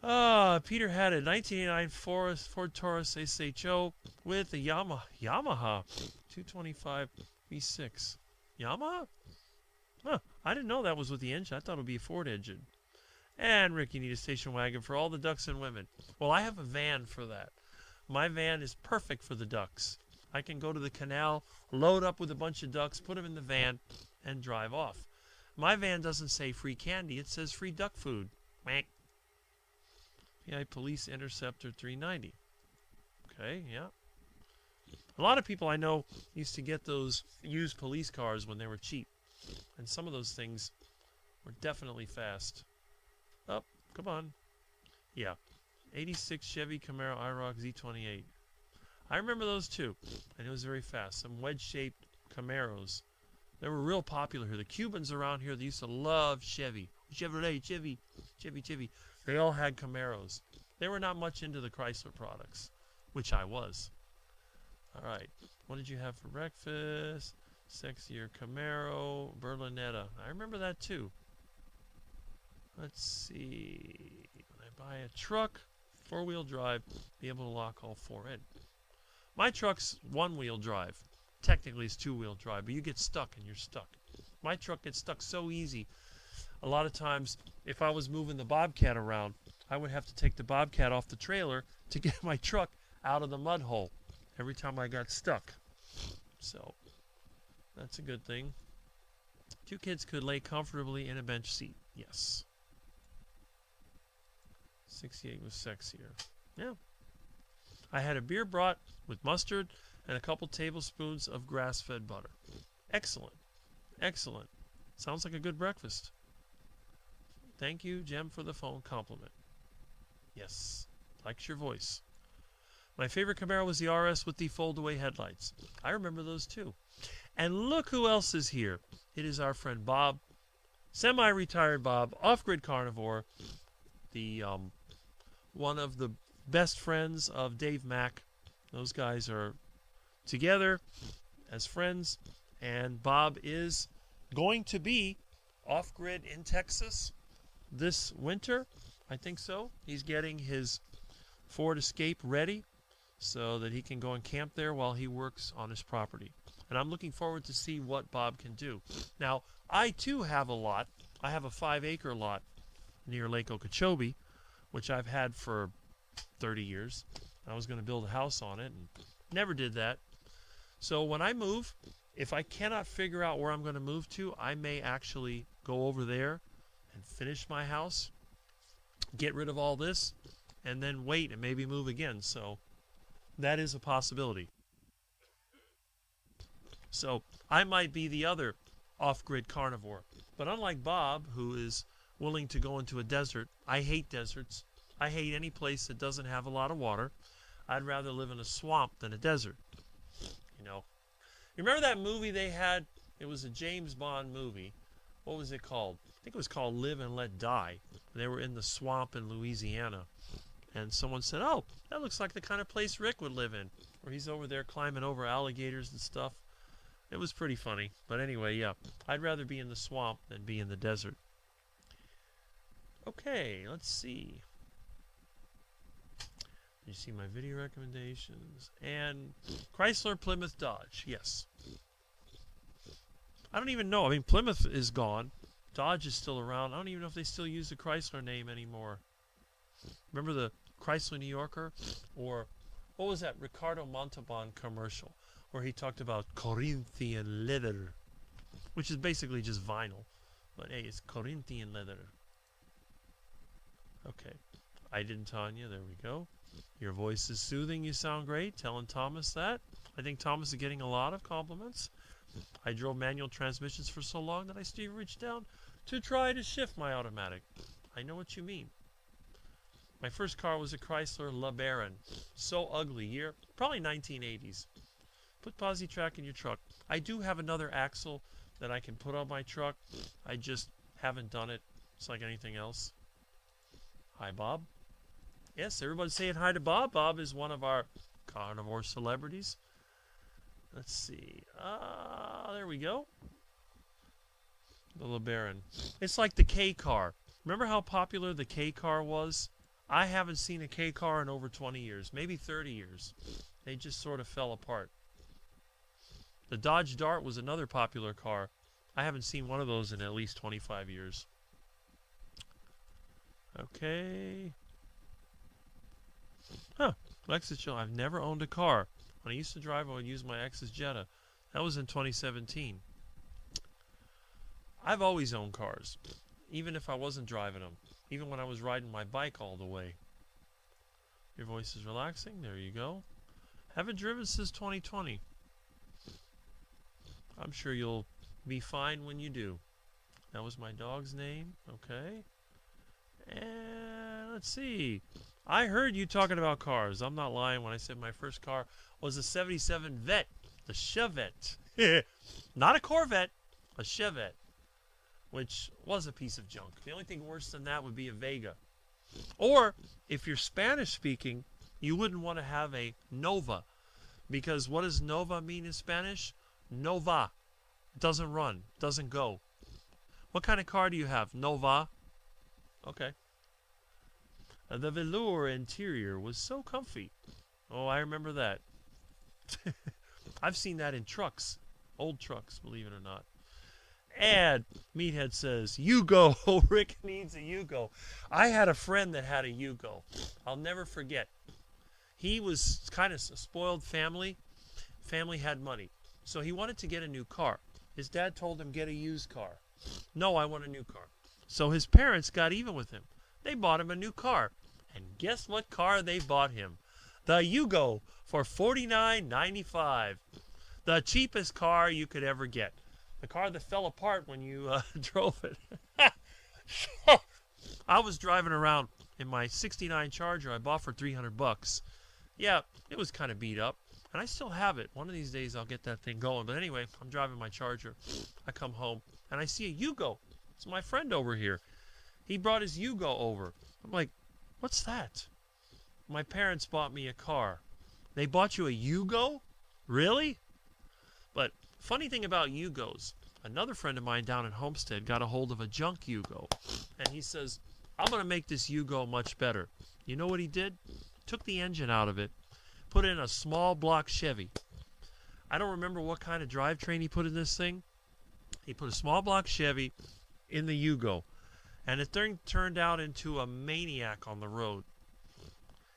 Peter had a 1989 Ford Taurus SHO with a Yamaha 225 V6. Yamaha? Huh, I didn't know that was with the engine. I thought it would be a Ford engine. And Rick, you need a station wagon for all the ducks and women. Well, I have a van for that. My van is perfect for the ducks. I can go to the canal, load up with a bunch of ducks, put them in the van, and drive off. My van doesn't say free candy. It says free duck food. Quack. PI Police Interceptor 390. Okay, yeah. A lot of people I know used to get those used police cars when they were cheap. And some of those things were definitely fast. Up, come on. Yeah. 86 Chevy Camaro IROC Z28. I remember those too. And it was very fast. Some wedge-shaped Camaros. They were real popular here. The Cubans around here, they used to love Chevy. Chevrolet, Chevy. They all had Camaros. They were not much into the Chrysler products, which I was. All right. What did you have for breakfast? Sexier Camaro, Berlinetta. I remember that too. Let's see. When I buy a truck, 4-wheel drive, be able to lock all 4 in. My truck's 1-wheel drive. Technically it's 2-wheel drive, but you get stuck and you're stuck. My truck gets stuck so easy. A lot of times, if I was moving the Bobcat around, I would have to take the Bobcat off the trailer to get my truck out of the mud hole every time I got stuck. So, that's a good thing. 2 kids could lay comfortably in a bench seat. Yes. 68 was sexier. Yeah. I had a beer brought with mustard and a couple tablespoons of grass-fed butter. Excellent. Excellent. Sounds like a good breakfast. Thank you, Jem, for the phone compliment. Yes. Likes your voice. My favorite Camaro was the RS with the fold-away headlights. I remember those too. And look who else is here. It is our friend Bob, semi-retired Bob, off-grid carnivore, the one of the best friends of Dave Mack. Those guys are together as friends, and Bob is going to be off-grid in Texas this winter. I think so. He's getting his Ford Escape ready so that he can go and camp there while he works on his property. And I'm looking forward to see what Bob can do. Now, I too have a lot. I have a 5-acre lot near Lake Okeechobee, which I've had for 30 years. I was going to build a house on it and never did that. So when I move, if I cannot figure out where I'm going to move to, I may actually go over there and finish my house, get rid of all this, and then wait and maybe move again. So that is a possibility. So I might be the other off-grid carnivore. But unlike Bob, who is willing to go into a desert, I hate deserts. I hate any place that doesn't have a lot of water. I'd rather live in a swamp than a desert. You know. You remember that movie they had? It was a James Bond movie. What was it called? I think it was called Live and Let Die. They were in the swamp in Louisiana. And someone said, oh, that looks like the kind of place Rick would live in. Where he's over there climbing over alligators and stuff. It was pretty funny. But anyway, yeah. I'd rather be in the swamp than be in the desert. Okay, let's see. You see my video recommendations. And Chrysler, Plymouth, Dodge. Yes. I don't even know. I mean, Plymouth is gone. Dodge is still around. I don't even know if they still use the Chrysler name anymore. Remember the Chrysler New Yorker? Or what was that Ricardo Montalban commercial where he talked about Corinthian leather, which is basically just vinyl. But hey, it's Corinthian leather. Okay. I didn't, Tanya. There we go. Your voice is soothing. You sound great. Telling Thomas that. I think Thomas is getting a lot of compliments. I drove manual transmissions for so long that I still reached down to try to shift my automatic. I know what you mean. My first car was a Chrysler LeBaron. So ugly. Year, probably 1980s. Put PosiTrack in your truck. I do have another axle that I can put on my truck. I just haven't done it. It's like anything else. Hi, Bob. Yes, everybody's saying hi to Bob. Bob is one of our carnivore celebrities. Let's see. There we go. The LeBaron. It's like the K car. Remember how popular the K car was? I haven't seen a K car in over 20 years, maybe 30 years. They just sort of fell apart. The Dodge Dart was another popular car. I haven't seen one of those in at least 25 years. Okay. Huh. Lexus Chill. I've never owned a car. When I used to drive, I would use my Exus Jetta. That was in 2017. I've always owned cars, even if I wasn't driving them, even when I was riding my bike all the way. Your voice is relaxing. There you go. Haven't driven since 2020. I'm sure you'll be fine when you do. That was my dog's name. Okay. And let's see. I heard you talking about cars. I'm not lying when I said my first car was a 77 Vet. The Chevette. Not a Corvette. A Chevette. Which was a piece of junk. The only thing worse than that would be a Vega. Or, if you're Spanish speaking, you wouldn't want to have a Nova. Because what does Nova mean in Spanish? Nova. Doesn't run. Doesn't go. What kind of car do you have? Nova? Okay. The velour interior was so comfy. Oh, I remember that. I've seen that in trucks. Old trucks, believe it or not. And Meathead says, Yugo. Rick needs a Yugo. I had a friend that had a Yugo. I'll never forget. He was kind of a spoiled family. Family had money. So he wanted to get a new car. His dad told him, get a used car. No, I want a new car. So his parents got even with him. They bought him a new car. And guess what car they bought him? The Yugo for $49.95. The cheapest car you could ever get. The car that fell apart when you drove it. I was driving around in my '69 Charger I bought for $300. Yeah, it was kind of beat up. And I still have it. One of these days I'll get that thing going. But anyway, I'm driving my Charger. I come home and I see a Yugo. It's my friend over here. He brought his Yugo over. I'm like, what's that? My parents bought me a car. They bought you a Yugo? Really? But funny thing about Yugos, another friend of mine down in Homestead got a hold of a junk Yugo. And he says, I'm going to make this Yugo much better. You know what he did? Took the engine out of it, put in a small block Chevy. I don't remember what kind of drivetrain he put in this thing. He put a small block Chevy in the Yugo. And the thing turned out into a maniac on the road.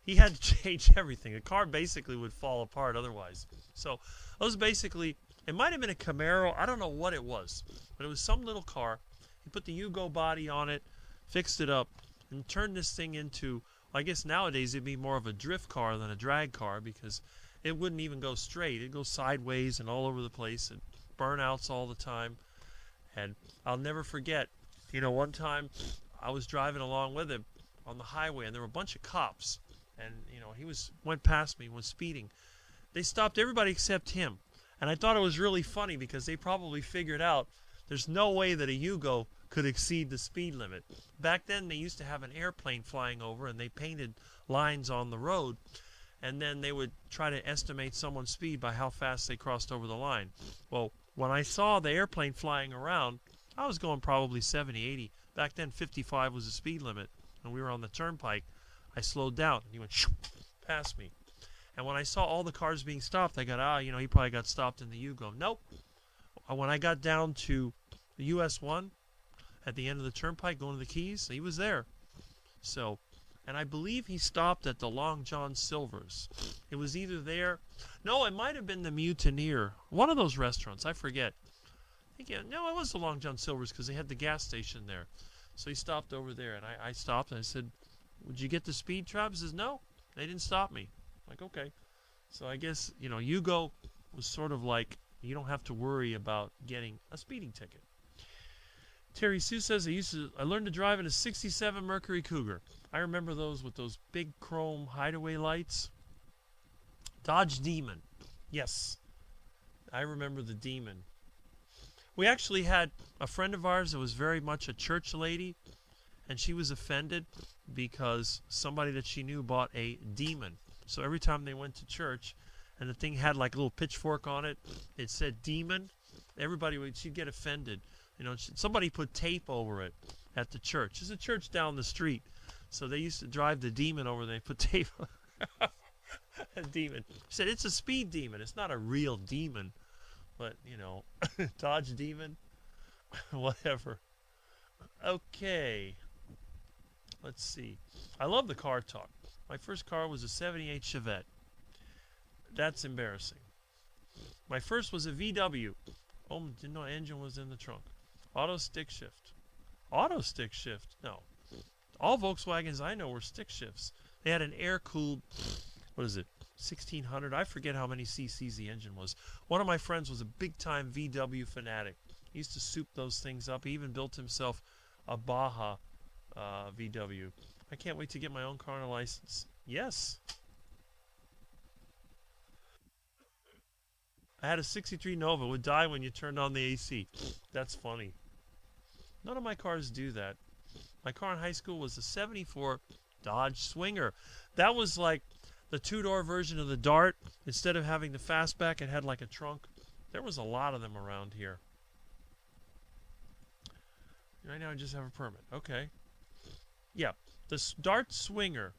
He had to change everything. The car basically would fall apart otherwise. So it was basically, it might have been a Camaro. I don't know what it was. But it was some little car. He put the Yugo body on it, fixed it up, and turned this thing into, I guess nowadays it'd be more of a drift car than a drag car because it wouldn't even go straight. It'd go sideways and all over the place and burnouts all the time. And I'll never forget, one time I was driving along with him on the highway and there were a bunch of cops. And, he went past me, was speeding. They stopped everybody except him. And I thought it was really funny because they probably figured out there's no way that a Yugo could exceed the speed limit. Back then, they used to have an airplane flying over, and they painted lines on the road. And then they would try to estimate someone's speed by how fast they crossed over the line. Well, when I saw the airplane flying around, I was going probably 70, 80. Back then, 55 was the speed limit. And we were on the turnpike. I slowed down, and he went past me. And when I saw all the cars being stopped, I got, he probably got stopped in the Yugo. Nope. When I got down to the US 1 at the end of the turnpike going to the Keys, he was there. So, and I believe he stopped at the Long John Silver's. It was either there. No, it might have been the Mutineer. One of those restaurants. I forget. No, it was the Long John Silver's because they had the gas station there. So he stopped over there, and I stopped, and I said, would you get the speed trap? He says, no, they didn't stop me. I'm like, okay. So I guess, Yugo was sort of like, you don't have to worry about getting a speeding ticket. Terry Sue says, I learned to drive in a 67 Mercury Cougar. I remember those with those big chrome hideaway lights. Dodge Demon. Yes, I remember the Demon. We actually had a friend of ours that was very much a church lady, and she was offended because somebody that she knew bought a Demon. So every time they went to church, and the thing had like a little pitchfork on it, it said Demon, she'd get offended. Somebody put tape over it at the church. There's a church down the street. So they used to drive the Demon over there. They put tape on a Demon. She said, it's a speed demon. It's not a real demon. But, Dodge Demon, whatever. Okay. Let's see. I love the car talk. My first car was a 78 Chevette. That's embarrassing. My first was a VW. Oh, didn't know engine was in the trunk. Auto stick shift. Auto stick shift? No. All Volkswagens I know were stick shifts. They had an air-cooled, 1600. I forget how many cc's the engine was. One of my friends was a big-time VW fanatic. He used to soup those things up. He even built himself a Baja VW. I can't wait to get my own car and a license. Yes. I had a 63 Nova. It would die when you turned on the AC. That's funny. None of my cars do that. My car in high school was a 74 Dodge Swinger. That was like the two-door version of the Dart. Instead of having the fastback, it had like a trunk. There was a lot of them around here. Right now I just have a permit. Okay. Yeah, the Dart Swinger.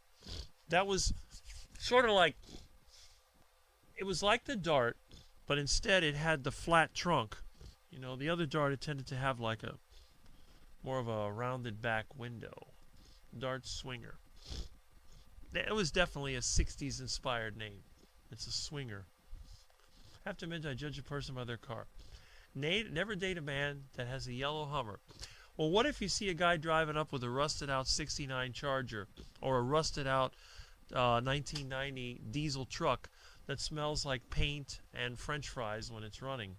That was sort of like, it was like the Dart, but instead it had the flat trunk. You know, the other Dart, it tended to have like a more of a rounded back window. Dart Swinger. It was definitely a 60s inspired name. It's a swinger. I have to admit, I judge a person by their car. Never date a man that has a yellow Hummer. Well, what if you see a guy driving up with a rusted out 69 Charger or a rusted out 1990 diesel truck that smells like paint and French fries when it's running?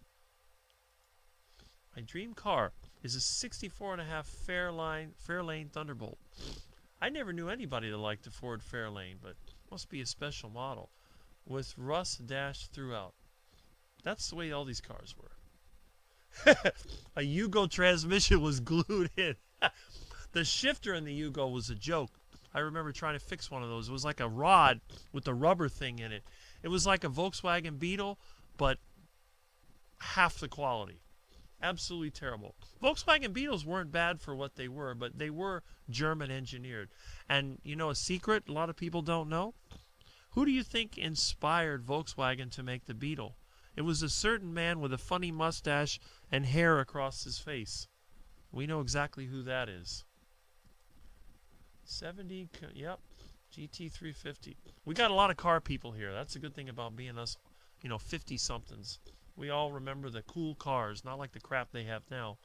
My dream car is a 64.5 Fairlane Thunderbolt. I never knew anybody that liked the Ford Fairlane, but must be a special model with rust dashed throughout. That's the way all these cars were. A Yugo transmission was glued in. The shifter in the Yugo was a joke. I remember trying to fix one of those. It was like a rod with the rubber thing in it. It was like a Volkswagen Beetle, but half the quality. Absolutely terrible. Volkswagen Beetles weren't bad for what they were, but they were German engineered. And you know a secret a lot of people don't know? Who do you think inspired Volkswagen to make the Beetle? It was a certain man with a funny mustache and hair across his face. We know exactly who that is. 70, yep, GT350. We got a lot of car people here. That's a good thing about being us, 50-somethings. We all remember the cool cars, not like the crap they have now.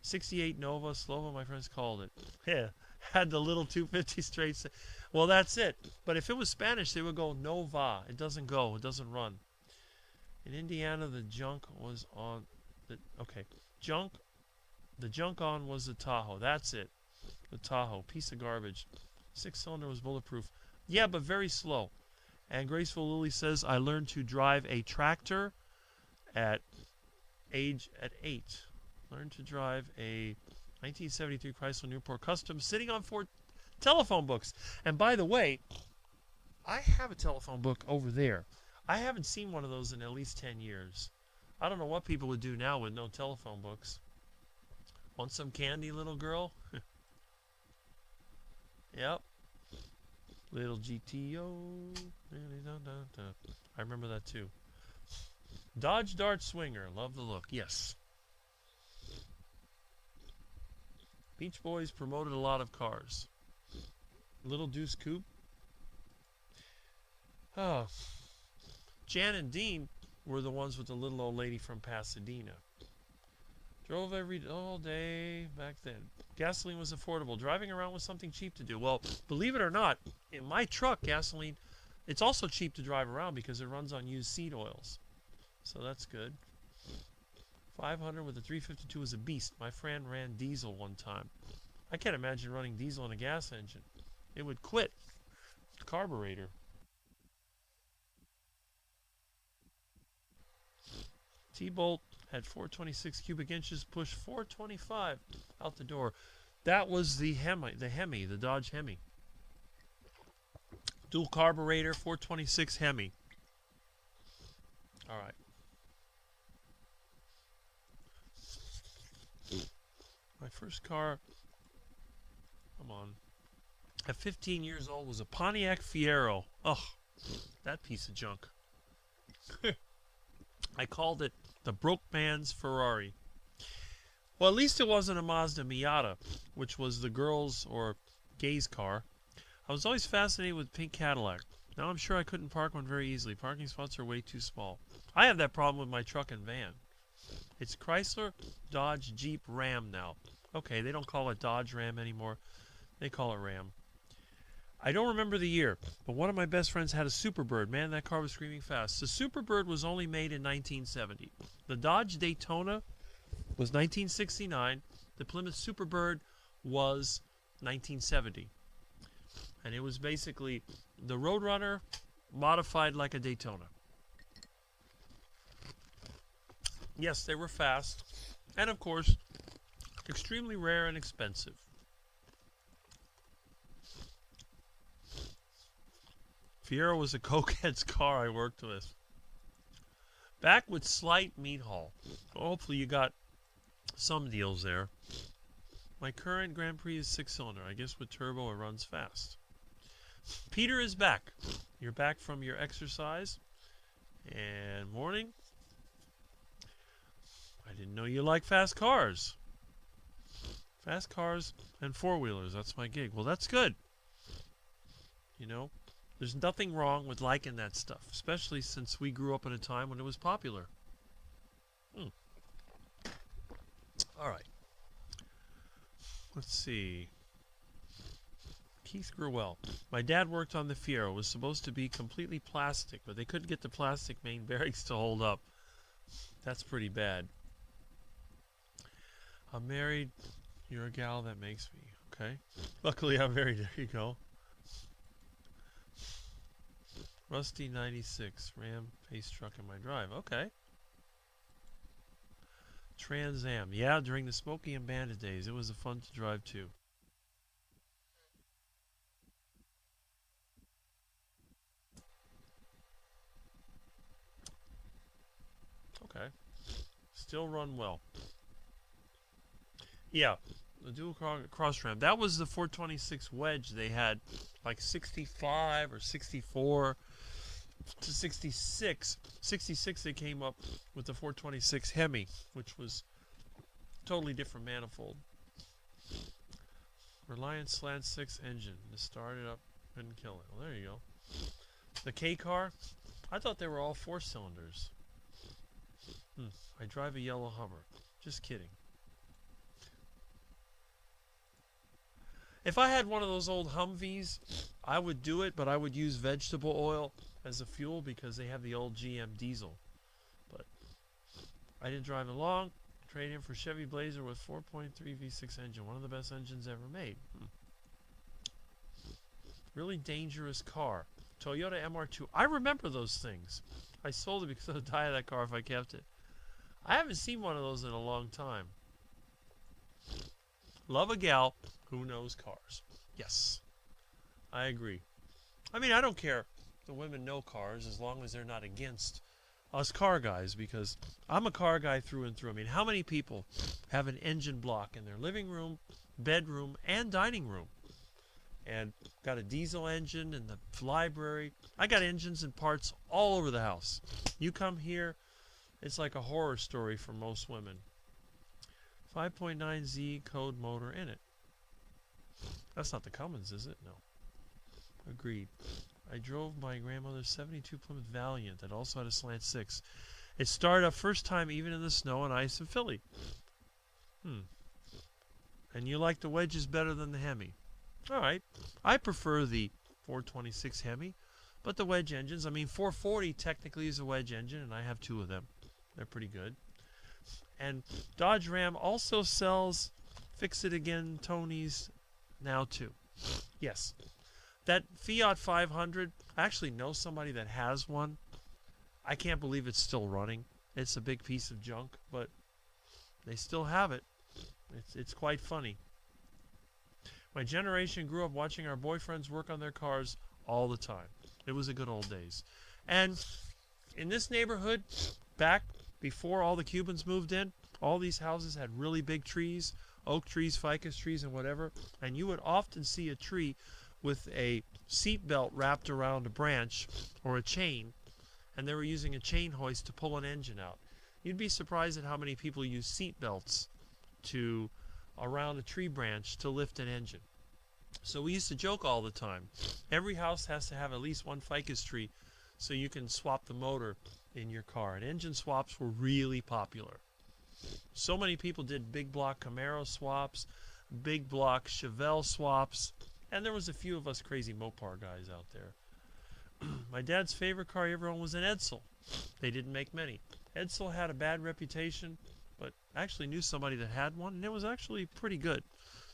68 Nova, Slova, my friends called it. Yeah, had the little 250 straight. Well, that's it. But if it was Spanish, they would go Nova. It doesn't go. It doesn't run. In Indiana, the junk was on the junk on was the Tahoe. That's it. The Tahoe, piece of garbage. 6-cylinder was bulletproof. Yeah, but very slow. And Graceful Lily says, I learned to drive a tractor at 8. Learned to drive a 1973 Chrysler Newport Custom sitting on 4 telephone books. And by the way, I have a telephone book over there. I haven't seen one of those in at least 10 years. I don't know what people would do now with no telephone books. Want some candy, little girl? Yep. Little GTO. I remember that too. Dodge Dart Swinger. Love the look. Yes. Beach Boys promoted a lot of cars. Little Deuce Coupe. Oh. Jan and Dean were the ones with the little old lady from Pasadena. Drove all day back then. Gasoline was affordable. Driving around was something cheap to do. Well, believe it or not, in my truck, gasoline, it's also cheap to drive around because it runs on used seed oils. So that's good. 500 with a 352 was a beast. My friend ran diesel one time. I can't imagine running diesel in a gas engine. It would quit. Carburetor. T-Bolt had 426 cubic inches, pushed 425 out the door. That was the Hemi, the Dodge Hemi. Dual carburetor, 426 Hemi. All right. My first car, come on, at 15 years old was a Pontiac Fiero. Ugh, that piece of junk. I called it the broke man's Ferrari. Well, at least it wasn't a Mazda Miata, which was the girls' or gays' car. I was always fascinated with pink Cadillac. Now I'm sure I couldn't park one very easily. Parking spots are way too small. I have that problem with my truck and van. It's Chrysler, Dodge, Jeep, Ram now. Okay, they don't call it Dodge Ram anymore. They call it Ram. I don't remember the year, but one of my best friends had a Superbird. Man, that car was screaming fast. The Superbird was only made in 1970. The Dodge Daytona was 1969. The Plymouth Superbird was 1970. And it was basically the Roadrunner modified like a Daytona. Yes, they were fast. And, of course, extremely rare and expensive. Fiero was a cokehead's car I worked with. Back with Slight Meat Hall. Hopefully you got some deals there. My current Grand Prix is 6-cylinder. I guess with turbo it runs fast. Peter is back. You're back from your exercise. And morning. I didn't know you like fast cars. Fast cars and four-wheelers. That's my gig. Well, that's good. You know, there's nothing wrong with liking that stuff, especially since we grew up in a time when it was popular. All right. Let's see. Keith Grewell. My dad worked on the Fiero. It was supposed to be completely plastic, but they couldn't get the plastic main bearings to hold up. That's pretty bad. I'm married. You're a gal that makes me. Okay. Luckily, I'm married. There you go. Rusty 96. Ram pace truck in my drive. Okay. Trans Am. Yeah, during the Smokey and Bandit days, it was a fun to drive too. Okay. Still run well. Yeah, the dual cross ram. That was the 426 wedge. They had like 65 or 64 to 66. 66 they came up with the 426 Hemi, which was totally different manifold. Reliance Slant 6 engine. Just started up, couldn't kill it. Well, there you go. The K car, I thought they were all 4 cylinders. I drive a yellow Hummer. Just kidding. If I had one of those old Humvees, I would do it, but I would use vegetable oil as a fuel because they have the old GM diesel. But I didn't drive it long. Trade in for Chevy Blazer with 4.3 V6 engine. One of the best engines ever made. Really dangerous car. Toyota MR2. I remember those things. I sold it because I would die of that car if I kept it. I haven't seen one of those in a long time. Love a gal who knows cars. Yes, I agree. I mean, I don't care if the women know cars as long as they're not against us car guys, because I'm a car guy through and through. I mean, how many people have an engine block in their living room, bedroom, and dining room? And got a diesel engine in the library. I got engines and parts all over the house. You come here, it's like a horror story for most women. 5.9Z code motor in it. That's not the Cummins, is it? No. Agreed. I drove my grandmother's 72 Plymouth Valiant that also had a slant 6. It started up first time even in the snow and ice in Philly. And you like the wedges better than the Hemi. Alright. I prefer the 426 Hemi, but the wedge engines, I mean 440 technically is a wedge engine and I have 2 of them. They're pretty good. And Dodge Ram also sells Fix-It-Again Tonys now too. Yes. That Fiat 500, I actually know somebody that has one. I can't believe it's still running. It's a big piece of junk, but they still have it. It's quite funny. My generation grew up watching our boyfriends work on their cars all the time. It was the good old days. And in this neighborhood, back before all the Cubans moved in, all these houses had really big trees, oak trees, ficus trees, and whatever. And you would often see a tree with a seat belt wrapped around a branch or a chain, and they were using a chain hoist to pull an engine out. You'd be surprised at how many people use seat belts to around a tree branch to lift an engine. So we used to joke all the time. Every house has to have at least one ficus tree so you can swap the motor in your car. And engine swaps were really popular. So many people did big block Camaro swaps, big block Chevelle swaps, And there was a few of us crazy Mopar guys out there. My dad's favorite car he ever owned was an Edsel. They didn't make many. Edsel had a bad reputation, but I actually knew somebody that had one, and it was actually pretty good.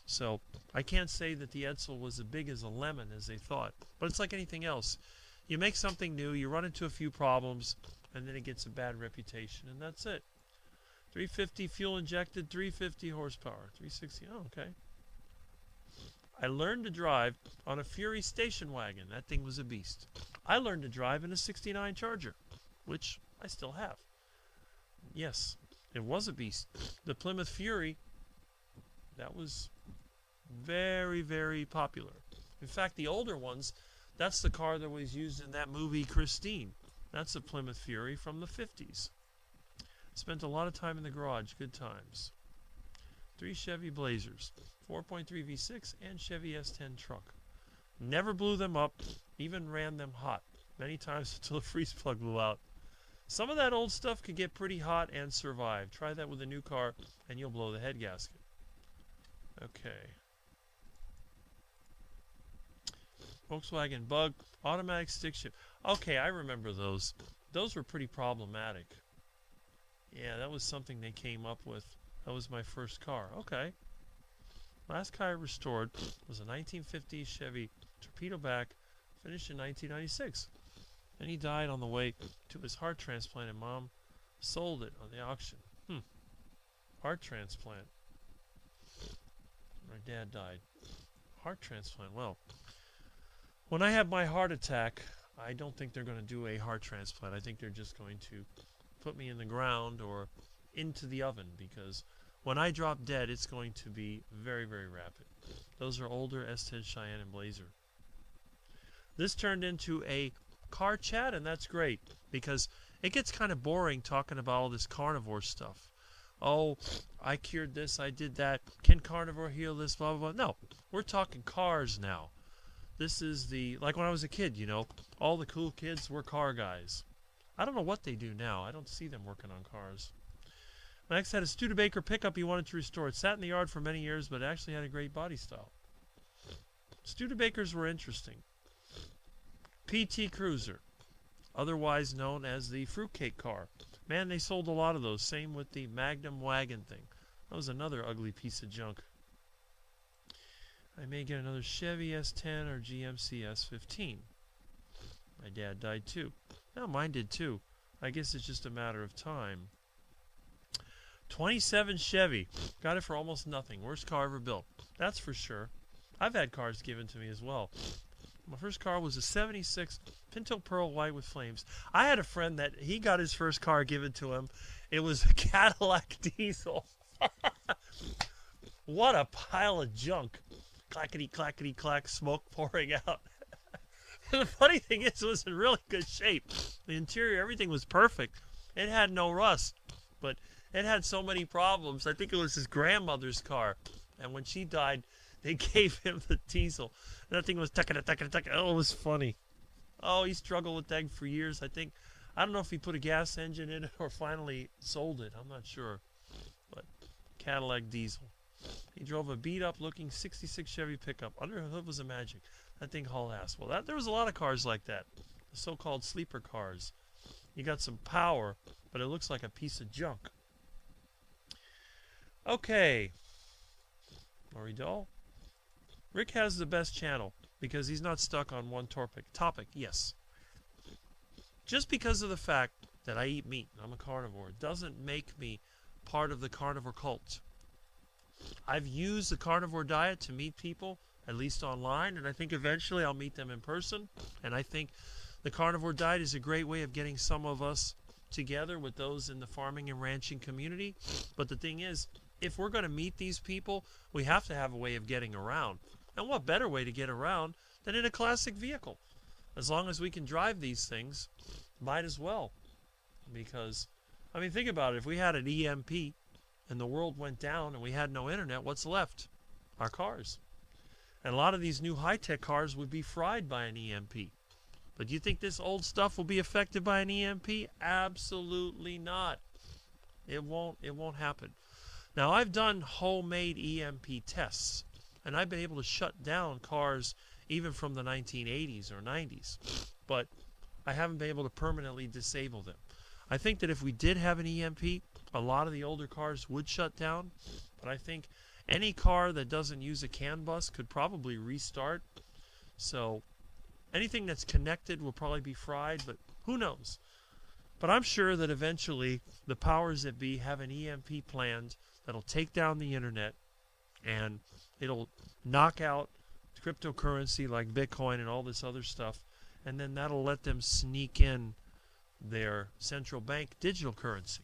So I can't say that the Edsel was as big as a lemon as they thought. But it's like anything else. You make something new, you run into a few problems, and then it gets a bad reputation, and that's it. 350 fuel injected, 350 horsepower, 360, oh, okay. I learned to drive on a Fury station wagon. That thing was a beast. I learned to drive in a 69 Charger, which I still have. Yes, it was a beast. The Plymouth Fury, that was very, very popular. In fact, the older ones, that's the car that was used in that movie Christine. That's a Plymouth Fury from the 50s. Spent a lot of time in the garage. Good times. 3 Chevy Blazers, 4.3 V6, and Chevy S10 truck. Never blew them up, even ran them hot. Many times until the freeze plug blew out. Some of that old stuff could get pretty hot and survive. Try that with a new car, and you'll blow the head gasket. Okay. Volkswagen Bug, automatic stick shift. Okay, I remember those. Those were pretty problematic. Yeah, that was something they came up with. That was my first car. Okay. Last car I restored was a 1950 Chevy torpedo back, finished in 1996. And he died on the way to his heart transplant, and Mom sold it on the auction. Heart transplant. My dad died. Heart transplant. Well, when I have my heart attack, I don't think they're going to do a heart transplant. I think they're just going to put me in the ground or into the oven, because when I drop dead, it's going to be very, very rapid. Those are older S10 Cheyenne and Blazer. This turned into a car chat, and that's great, because it gets kind of boring talking about all this carnivore stuff. Oh, I cured this, I did that. Can carnivore heal this, blah, blah, blah. No, we're talking cars now. This is like when I was a kid, you know, all the cool kids were car guys. I don't know what they do now. I don't see them working on cars. Max had a Studebaker pickup he wanted to restore. It sat in the yard for many years, but it actually had a great body style. Studebakers were interesting. PT Cruiser, otherwise known as the fruitcake car. Man, they sold a lot of those. Same with the Magnum wagon thing. That was another ugly piece of junk. I may get another Chevy S10 or GMC S15. My dad died too. No, mine did too. I guess it's just a matter of time. 27 Chevy. Got it for almost nothing. Worst car ever built. That's for sure. I've had cars given to me as well. My first car was a 76 Pinto Pearl White with flames. I had a friend that he got his first car given to him. It was a Cadillac diesel. What a pile of junk. Clackety, clackety, clack, smoke pouring out. The funny thing is, it was in really good shape. The interior, everything was perfect. It had no rust, but it had so many problems. I think it was his grandmother's car, and when she died, they gave him the diesel. That thing was tucka-tucka-tucka. Oh, it was funny. Oh, he struggled with that for years. I don't know if he put a gas engine in it or finally sold it. I'm not sure. But Cadillac diesel. He drove a beat-up-looking 66 Chevy pickup. Under the hood was a Magic. That thing hauled ass. Well, there was a lot of cars like that. The so-called sleeper cars. You got some power, but it looks like a piece of junk. Okay. Lori Doll. Rick has the best channel because he's not stuck on one topic. Yes. Just because of the fact that I eat meat, I'm a carnivore, doesn't make me part of the carnivore cult. I've used the carnivore diet to meet people, at least online, and I think eventually I'll meet them in person. And I think the carnivore diet is a great way of getting some of us together with those in the farming and ranching community. But the thing is, if we're going to meet these people, we have to have a way of getting around. And what better way to get around than in a classic vehicle? As long as we can drive these things, might as well. Because, I mean, think about it. If we had an EMP and the world went down and we had no internet, what's left? Our cars. And a lot of these new high-tech cars would be fried by an EMP. But do you think this old stuff will be affected by an EMP? Absolutely not. It won't happen. Now, I've done homemade EMP tests. And I've been able to shut down cars even from the 1980s or 90s. But I haven't been able to permanently disable them. I think that if we did have an EMP, a lot of the older cars would shut down. But I think any car that doesn't use a CAN bus could probably restart. So anything that's connected will probably be fried, but who knows? But I'm sure that eventually the powers that be have an EMP planned that'll take down the internet, and it'll knock out cryptocurrency like Bitcoin and all this other stuff, and then that'll let them sneak in their central bank digital currency.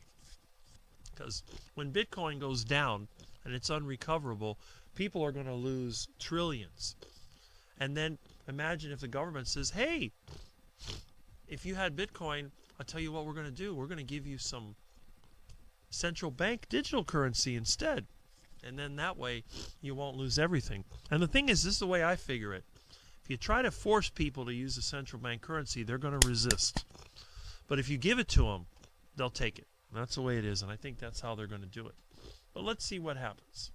Because when Bitcoin goes down and it's unrecoverable, people are going to lose trillions. And then imagine if the government says, hey, if you had Bitcoin, I'll tell you what we're going to do. We're going to give you some central bank digital currency instead. And then that way you won't lose everything. And the thing is, this is the way I figure it. If you try to force people to use a central bank currency, they're going to resist. But if you give it to them, they'll take it. That's the way it is, and I think that's how they're going to do it. But let's see what happens.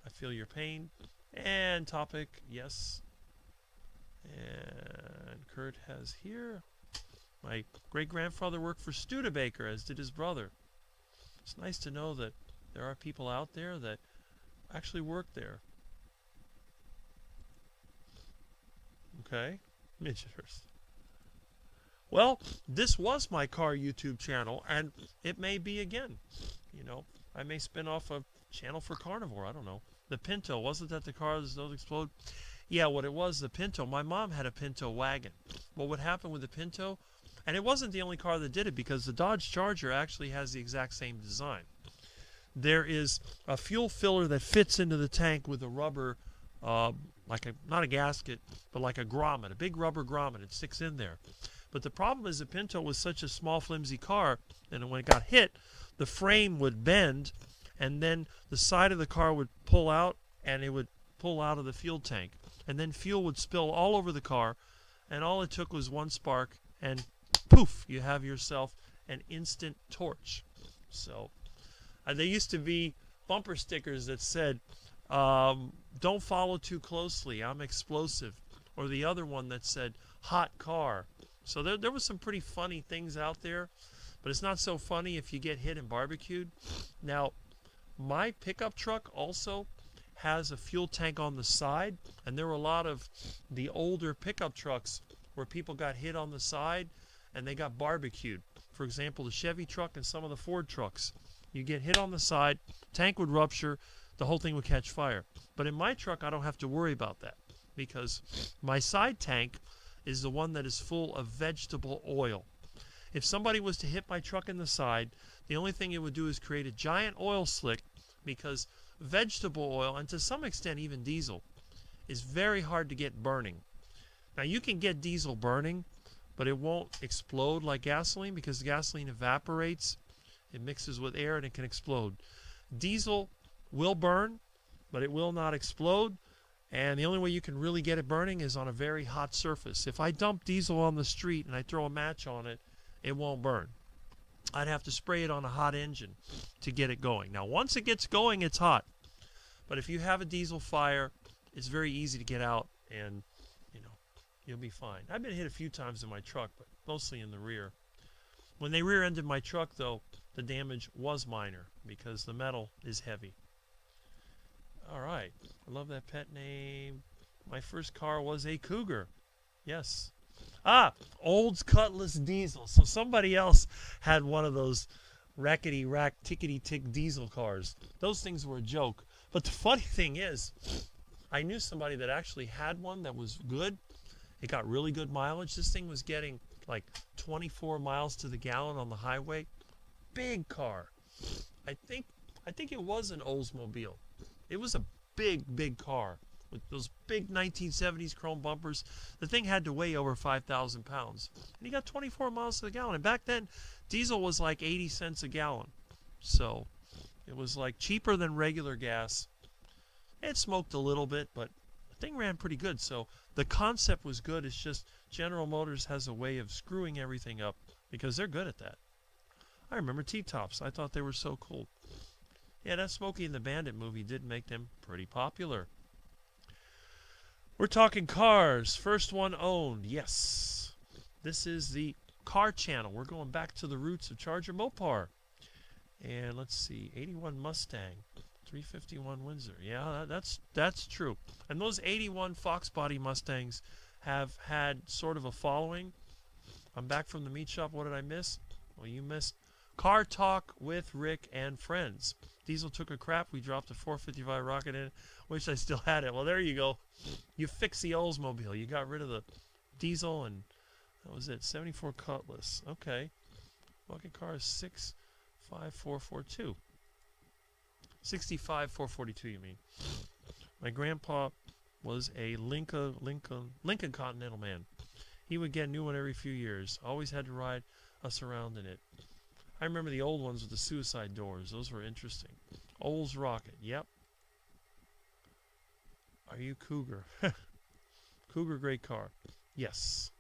I feel your pain. And topic, yes. And Kurt has here. My great-grandfather worked for Studebaker, as did his brother. It's nice to know that there are people out there that actually work there. Okay. Mitch first. Well, this was my car YouTube channel, and it may be again. You know, I may spin off a channel for carnivore. I don't know. The Pinto, wasn't that the car that those explode? Yeah, what it was, the Pinto. My mom had a Pinto wagon. Well, what happened with the Pinto? And it wasn't the only car that did it, because the Dodge Charger actually has the exact same design. There is a fuel filler that fits into the tank with a rubber, like a, not a gasket, but like a grommet, a big rubber grommet. It sticks in there. But the problem is the Pinto was such a small, flimsy car, and when it got hit, the frame would bend, and then the side of the car would pull out, and it would pull out of the fuel tank. And then fuel would spill all over the car, and all it took was one spark, and poof, you have yourself an instant torch. So there used to be bumper stickers that said, don't follow too closely, I'm explosive. Or the other one that said, hot car. So there was some pretty funny things out there, but it's not so funny if you get hit and barbecued. Now, my pickup truck also has a fuel tank on the side, and there were a lot of the older pickup trucks where people got hit on the side and they got barbecued. For example, the Chevy truck and some of the Ford trucks. You get hit on the side, tank would rupture, the whole thing would catch fire. But in my truck, I don't have to worry about that, because my side tank is the one that is full of vegetable oil. If somebody was to hit my truck in the side, the only thing it would do is create a giant oil slick, because vegetable oil, and to some extent even diesel, is very hard to get burning. Now, you can get diesel burning, but it won't explode like gasoline, because gasoline evaporates, it mixes with air, and it can explode. Diesel will burn, but it will not explode. And the only way you can really get it burning is on a very hot surface. If I dump diesel on the street and I throw a match on it, it won't burn. I'd have to spray it on a hot engine to get it going. Now, once it gets going, it's hot. But if you have a diesel fire, it's very easy to get out, and you'll be fine. I've been hit a few times in my truck, but mostly in the rear. When they rear-ended my truck, though, the damage was minor because the metal is heavy. All right. I love that pet name. My first car was a Cougar. Yes. Olds Cutlass Diesel. So somebody else had one of those rackety-rack, tickety-tick diesel cars. Those things were a joke. But the funny thing is, I knew somebody that actually had one that was good. It got really good mileage. This thing was getting like 24 miles to the gallon on the highway. Big car. I think it was an Oldsmobile. It was a big car with those big 1970s chrome bumpers. The thing had to weigh over 5,000 pounds. And he got 24 miles to the gallon. And back then, diesel was like 80 cents a gallon. So it was like cheaper than regular gas. It smoked a little bit, but the thing ran pretty good. So the concept was good. It's just General Motors has a way of screwing everything up because they're good at that. I remember T-Tops. I thought they were so cool. Yeah, that Smokey and the Bandit movie did make them pretty popular. We're talking cars. First one owned. Yes. This is the car channel. We're going back to the roots of Charger Mopar. And let's see. 81 Mustang. 351 Windsor. Yeah, that's true. And those 81 Fox body Mustangs have had sort of a following. I'm back from the meat shop. What did I miss? Well, you missed Car Talk with Rick and Friends. Diesel took a crap. We dropped a 455 Rocket in. Wish I still had it. Well, there you go. You fixed the Oldsmobile. You got rid of the diesel, and that was it. 74 Cutlass. Okay. Bucket car is 65442. 65442, you mean. My grandpa was a Lincoln Continental man. He would get a new one every few years. Always had to ride us around in it. I remember the old ones with the suicide doors. Those were interesting. Olds Rocket. Yep. Are you Cougar? Cougar, great car. Yes.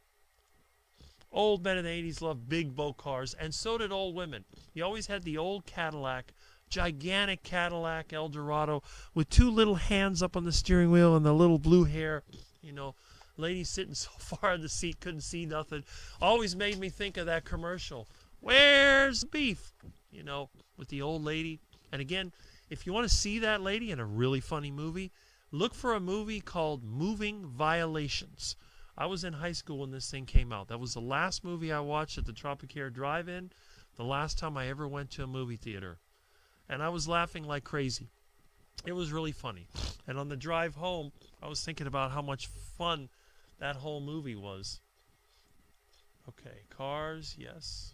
Old men in the 80s loved big boat cars, and so did old women. You always had the old Cadillac, gigantic Cadillac Eldorado, with two little hands up on the steering wheel and the little blue hair. You know, lady sitting so far in the seat, couldn't see nothing. Always made me think of that commercial. Where's the beef? You know, with the old lady. And again, if you want to see that lady in a really funny movie, look for a movie called Moving Violations. I was in high school when this thing came out. That was the last movie I watched at the Tropicare Drive-In, the last time I ever went to a movie theater. And I was laughing like crazy. It was really funny. And on the drive home, I was thinking about how much fun that whole movie was. Okay, cars, yes.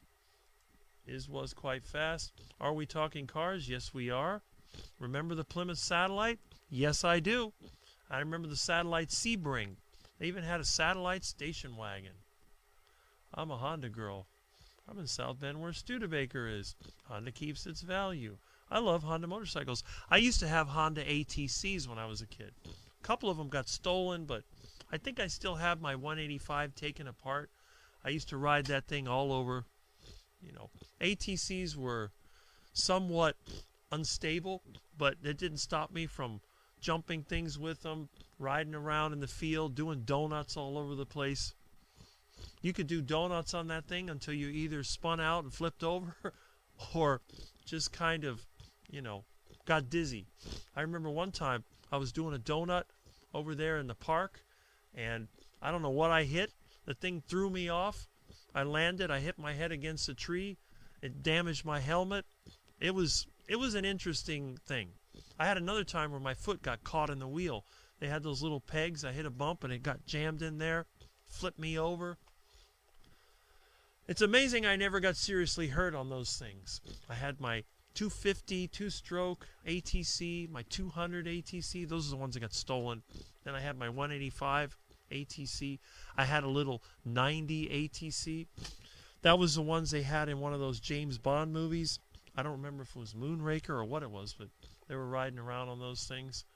Was quite fast. Are we talking cars? Yes, we are. Remember the Plymouth Satellite? Yes, I do. I remember the Satellite Sebring. They even had a Satellite station wagon. I'm a Honda girl. I'm in South Bend where Studebaker is. Honda keeps its value. I love Honda motorcycles. I used to have Honda ATCs when I was a kid. A couple of them got stolen, but I think I still have my 185 taken apart. I used to ride that thing all over. You know, ATCs were somewhat unstable, but it didn't stop me from jumping things with them, riding around in the field, doing donuts all over the place. You could do donuts on that thing until you either spun out and flipped over or just kind of, you know, got dizzy. I remember one time I was doing a donut over there in the park, and I don't know what I hit. The thing threw me off. I landed. I hit my head against a tree. It damaged my helmet. It was an interesting thing. I had another time where my foot got caught in the wheel. They had those little pegs. I hit a bump and it got jammed in there, flipped me over. It's amazing I never got seriously hurt on those things. I had my 250 two-stroke ATC, my 200 ATC. Those are the ones that got stolen. Then I had my 185 ATC. I had a little 90 ATC. That was the ones they had in one of those James Bond movies. I don't remember if it was Moonraker or what it was, but they were riding around on those things.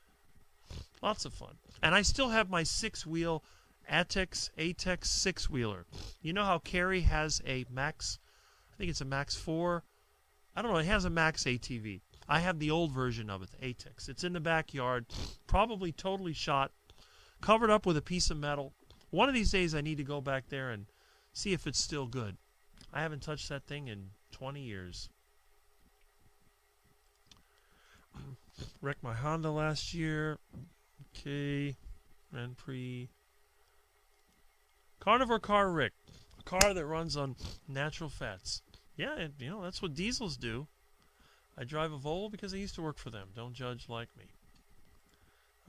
Lots of fun. And I still have my six-wheel ATEX six-wheeler. You know how Carrie has a Max, I think it's a Max 4. I don't know, it has a Max ATV. I have the old version of it, the ATEX. It's in the backyard, probably totally shot, covered up with a piece of metal. One of these days I need to go back there and see if it's still good. I haven't touched that thing in 20 years. Wrecked my Honda last year. Okay. Grand Prix. Carnivore car Rick. A car that runs on natural fats. Yeah, and, you know, that's what diesels do. I drive a Volvo because I used to work for them. Don't judge like me.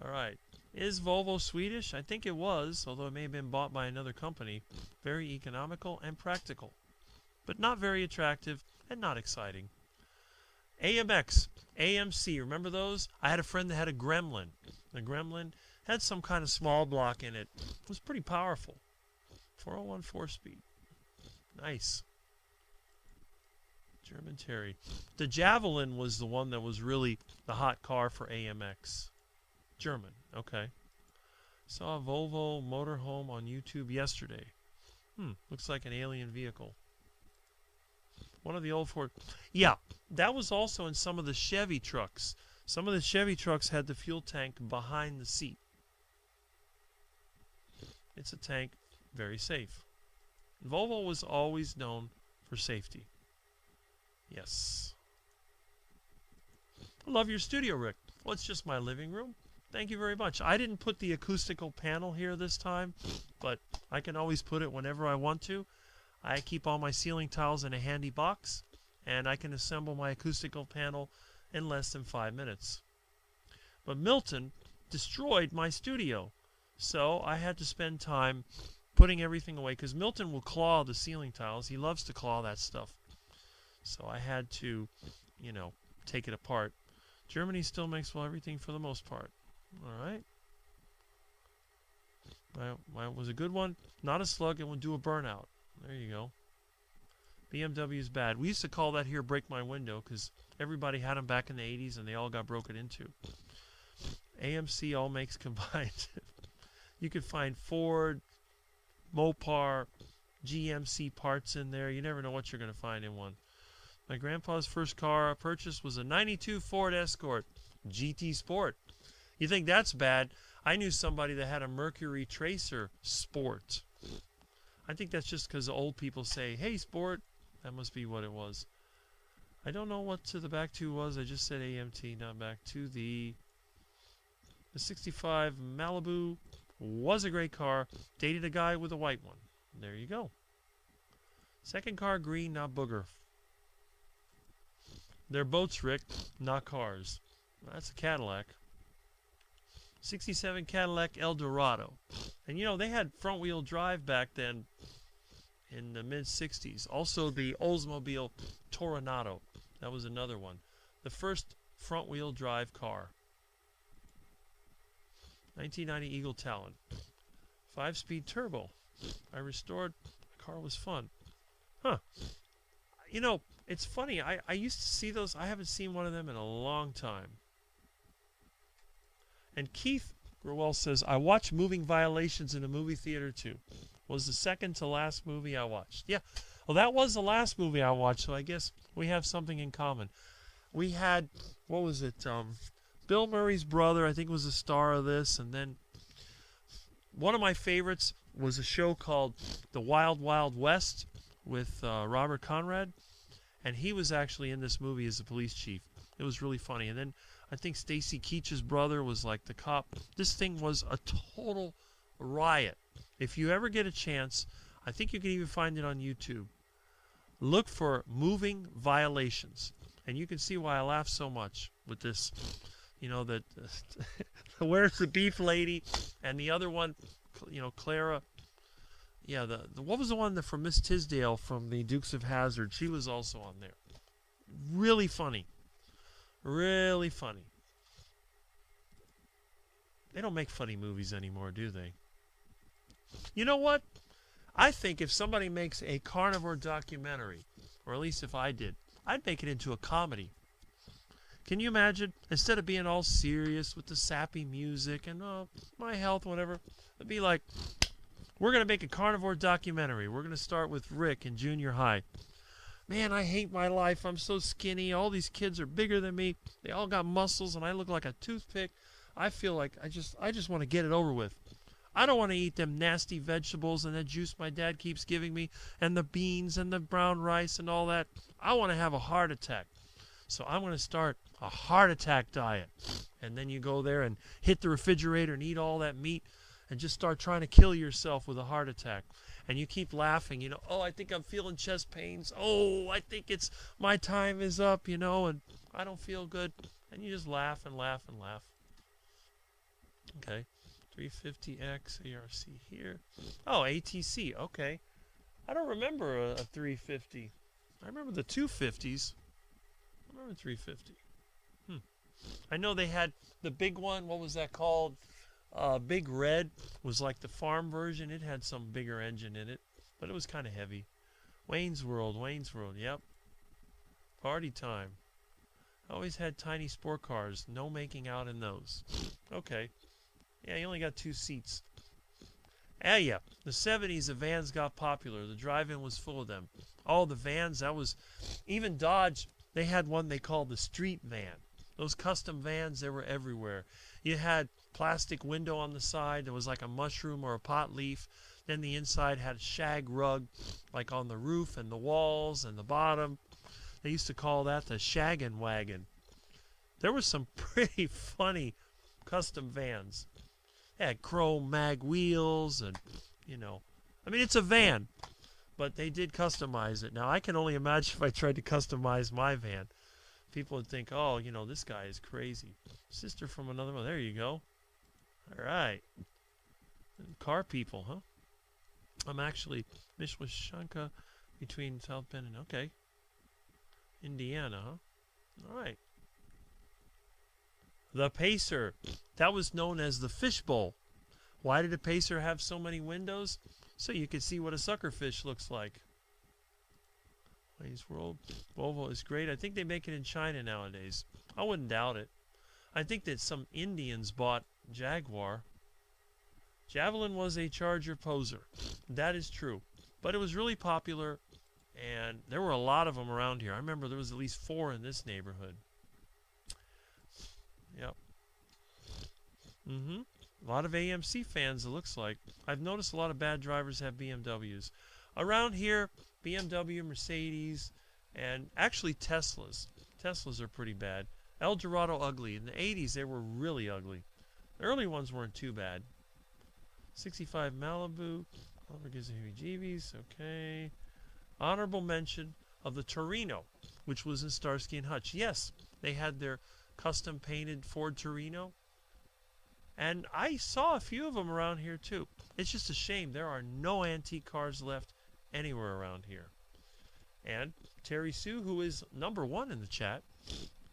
All right. Is Volvo Swedish? I think it was, although it may have been bought by another company. Very economical and practical, but not very attractive and not exciting. AMX, AMC, remember those? I had a friend that had a Gremlin. The Gremlin had some kind of small block in it. It was pretty powerful. 401 4-speed. Nice. German Terry. The Javelin was the one that was really the hot car for AMX. German, okay. Saw a Volvo motorhome on YouTube yesterday. Looks like an alien vehicle. One of the old Ford. Yeah, that was also in some of the Chevy trucks. Some of the Chevy trucks had the fuel tank behind the seat. It's a tank, very safe. Volvo was always known for safety. Yes. I love your studio, Rick. Well, it's just my living room. Thank you very much. I didn't put the acoustical panel here this time, but I can always put it whenever I want to. I keep all my ceiling tiles in a handy box, and I can assemble my acoustical panel in less than 5 minutes. But Milton destroyed my studio, so I had to spend time putting everything away, because Milton will claw the ceiling tiles. He loves to claw that stuff. So I had to, take it apart. Germany still makes everything for the most part. All right. Well, it was a good one. Not a slug. It would do a burnout. There you go. BMW is bad. We used to call that here break my window, because everybody had them back in the 80s and they all got broken into. AMC all makes combined. You could find Ford, Mopar, GMC parts in there. You never know what you're going to find in one. My grandpa's first car purchase was a 92 Ford Escort GT Sport. You think that's bad? I knew somebody that had a Mercury Tracer Sport. I think that's just because the old people say, hey, Sport. That must be what it was. I don't know what to the back to was. I just said AMT, not back to the 65 Malibu. Was a great car. Dated a guy with a white one. There you go. Second car, green, not booger. They're boats, Rick, not cars. That's a Cadillac. 67 Cadillac Eldorado. And they had front-wheel drive back then in the mid-60s. Also the Oldsmobile Toronado. That was another one. The first front-wheel drive car. 1990 Eagle Talon. 5-speed turbo. I restored. The car was fun. Huh. It's funny. I used to see those. I haven't seen one of them in a long time. And Keith Grewell says, I watched Moving Violations in a movie theater too. Was the second to last movie I watched. Yeah. Well, that was the last movie I watched, so I guess we have something in common. We had, what was it? Bill Murray's brother, I think, was the star of this. And then one of my favorites was a show called The Wild Wild West with Robert Conrad. And he was actually in this movie as the police chief. It was really funny. And then I think Stacy Keach's brother was like the cop. This thing was a total riot. If you ever get a chance, I think you can even find it on YouTube. Look for Moving Violations. And you can see why I laugh so much with this. That Where's the Beef Lady? And the other one, Clara. Yeah, what was the one from Miss Tisdale from the Dukes of Hazzard? She was also on there. Really funny. Really funny. They don't make funny movies anymore, do they? You know what? I think if somebody makes a carnivore documentary, or at least if I did, I'd make it into a comedy. Can you imagine? Instead of being all serious with the sappy music and my health, whatever, it'd be like, we're going to make a carnivore documentary. We're going to start with Rick in junior high. Man, I hate my life. I'm so skinny. All these kids are bigger than me. They all got muscles, and I look like a toothpick. I feel like I just want to get it over with. I don't want to eat them nasty vegetables and that juice my dad keeps giving me and the beans and the brown rice and all that. I want to have a heart attack. So I'm going to start a heart attack diet. And then you go there and hit the refrigerator and eat all that meat and just start trying to kill yourself with a heart attack. And you keep laughing, I think I'm feeling chest pains. Oh, I think it's my time is up, and I don't feel good. And you just laugh and laugh and laugh. Okay. 350X ARC here. Oh, ATC. Okay. I don't remember a 350. I remember the 250s. I remember 350. I know they had the big one. What was that called? Big Red was like the farm version. It had some bigger engine in it, but it was kind of heavy. Wayne's World, yep. Party time. Always had tiny sport cars. No making out in those. Okay. Yeah, you only got 2 seats. Yeah. The 70s, the vans got popular. The drive-in was full of them. All the vans, that was... Even Dodge, they had one they called the street van. Those custom vans, they were everywhere. You had plastic window on the side that was like a mushroom or a pot leaf. Then the inside had a shag rug, like on the roof and the walls and the bottom. They used to call that the shaggin' wagon. There were some pretty funny custom vans. They had chrome mag wheels and, I mean, it's a van, but they did customize it. Now, I can only imagine if I tried to customize my van. People would think, oh, this guy is crazy. Sister from another one. There you go. All right. Car people, huh? I'm actually Mishwashanka between South Bend and, okay. Indiana, huh? All right. The Pacer. That was known as the fishbowl. Why did a Pacer have so many windows? So you could see what a suckerfish looks like. Wayne's World. Volvo is great. I think they make it in China nowadays. I wouldn't doubt it. I think that some Indians bought Jaguar. Javelin was a Charger poser. That is true. But it was really popular, and there were a lot of them around here. I remember there was at least 4 in this neighborhood. Yep. A lot of AMC fans, it looks like. I've noticed a lot of bad drivers have BMWs. Around here, BMW, Mercedes, and actually Teslas. Teslas are pretty bad. El Dorado ugly. In the 80s, they were really ugly. The early ones weren't too bad. 65 Malibu. Oliver gives heebie-jeebies. Okay. Honorable mention of the Torino, which was in Starsky and Hutch. Yes, they had their custom painted Ford Torino. And I saw a few of them around here too. It's just a shame there are no antique cars left anywhere around here. And Terry Sue, who is #1 in the chat,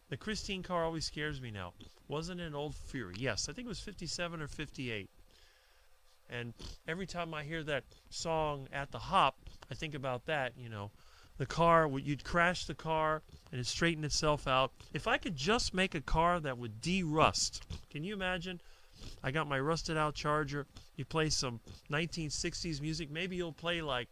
the Christine car always scares me now. Wasn't it an old Fury? Yes, I think it was 57 or 58. And every time I hear that song At the Hop, I think about that, The car, you'd crash the car and it'd straighten itself out. If I could just make a car that would de-rust. Can you imagine? I got my rusted out Charger. You play some 1960s music. Maybe you'll play like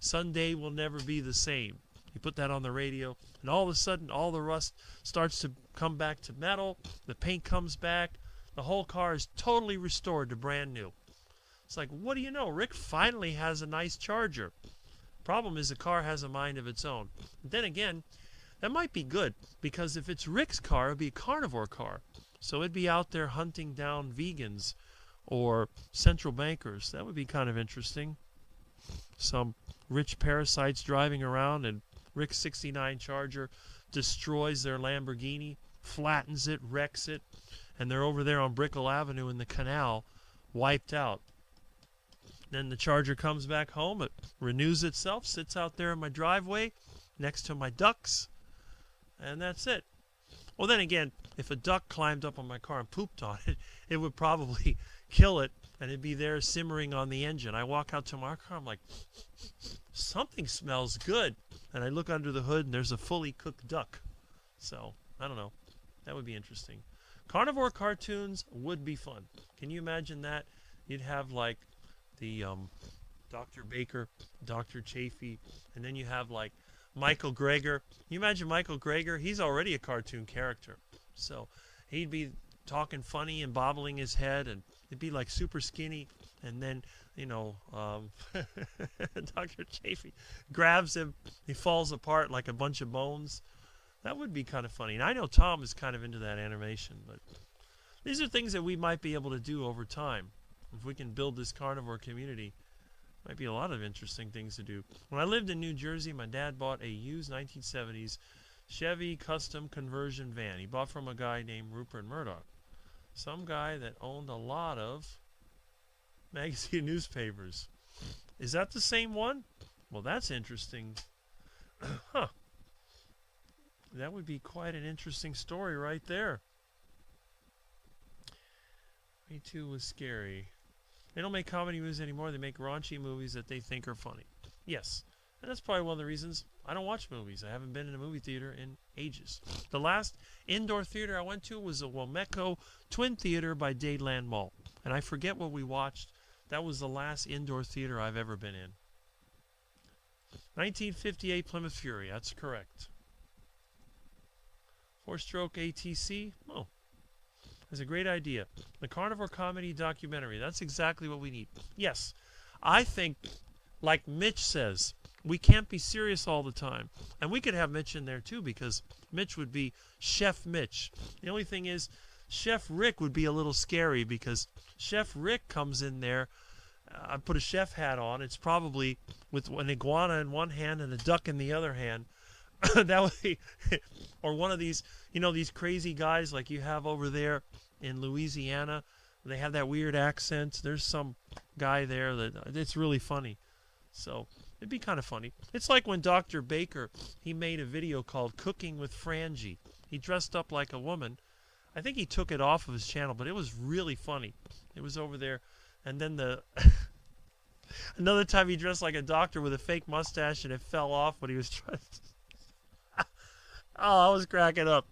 Sunday Will Never Be the Same. You put that on the radio, and all of a sudden, all the rust starts to come back to metal. The paint comes back. The whole car is totally restored to brand new. It's like, what do you know? Rick finally has a nice Charger. Problem is the car has a mind of its own. Then again, that might be good, because if it's Rick's car, it would be a carnivore car. So it'd be out there hunting down vegans or central bankers. That would be kind of interesting. Some rich parasites driving around, and Rick's 69 Charger destroys their Lamborghini, flattens it, wrecks it, and they're over there on Brickell Avenue in the canal, wiped out. Then the Charger comes back home, it renews itself, sits out there in my driveway next to my ducks, and that's it. Well, then again, if a duck climbed up on my car and pooped on it, it would probably kill it, and it'd be there simmering on the engine. I walk out to my car, I'm like, something smells good. And I look under the hood, and there's a fully cooked duck. So, I don't know. That would be interesting. Carnivore cartoons would be fun. Can you imagine that? You'd have, like, the Dr. Baker, Dr. Chafee, and then you have, like, Michael Greger. You imagine Michael Greger? He's already a cartoon character. So he'd be talking funny and bobbling his head, and it'd be like super skinny. And then, Dr. Chafee grabs him. He falls apart like a bunch of bones. That would be kind of funny. And I know Tom is kind of into that animation. But these are things that we might be able to do over time. If we can build this carnivore community, might be a lot of interesting things to do. When I lived in New Jersey, my dad bought a used 1970s Chevy custom conversion van. He bought from a guy named Rupert Murdoch. Some guy that owned a lot of magazine newspapers. Is that the same one? Well, that's interesting. Huh. That would be quite an interesting story right there. Me Too was scary. They don't make comedy movies anymore. They make raunchy movies that they think are funny. Yes. And that's probably one of the reasons I don't watch movies. I haven't been in a movie theater in ages. The last indoor theater I went to was the Womeco Twin Theater by Dadeland Mall. And I forget what we watched. That was the last indoor theater I've ever been in. 1958 Plymouth Fury. That's correct. 4-stroke ATC. Oh, that's a great idea. The carnivore comedy documentary. That's exactly what we need. Yes, I think, like Mitch says, we can't be serious all the time. And we could have Mitch in there too, because Mitch would be Chef Mitch. The only thing is, Chef Rick would be a little scary, because Chef Rick comes in there. I put a chef hat on. It's probably with an iguana in one hand and a duck in the other hand. That way, or one of these, these crazy guys like you have over there in Louisiana. They have that weird accent. There's some guy there that it's really funny. So it'd be kind of funny. It's like when Dr. Baker, he made a video called Cooking with Frangie. He dressed up like a woman. I think he took it off of his channel, but it was really funny. It was over there. And then another time he dressed like a doctor with a fake mustache and it fell off when he was trying to... Oh, I was cracking up.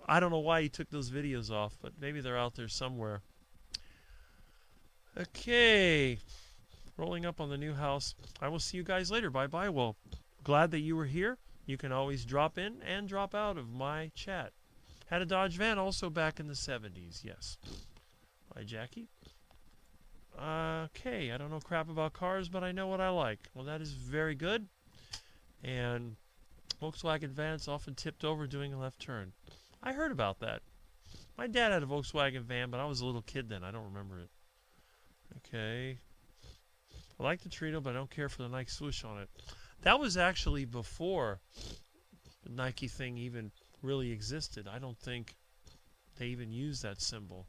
I don't know why he took those videos off, but maybe they're out there somewhere. Okay. Rolling up on the new house. I will see you guys later. Bye-bye. Well, glad that you were here. You can always drop in and drop out of my chat. Had a Dodge van also back in the 70s. Yes. Bye, Jackie. Okay. I don't know crap about cars, but I know what I like. Well, that is very good. And Volkswagen vans often tipped over doing a left turn. I heard about that. My dad had a Volkswagen van, but I was a little kid then. I don't remember it. Okay. I like the Torino, but I don't care for the Nike swoosh on it. That was actually before the Nike thing even really existed. I don't think they even used that symbol.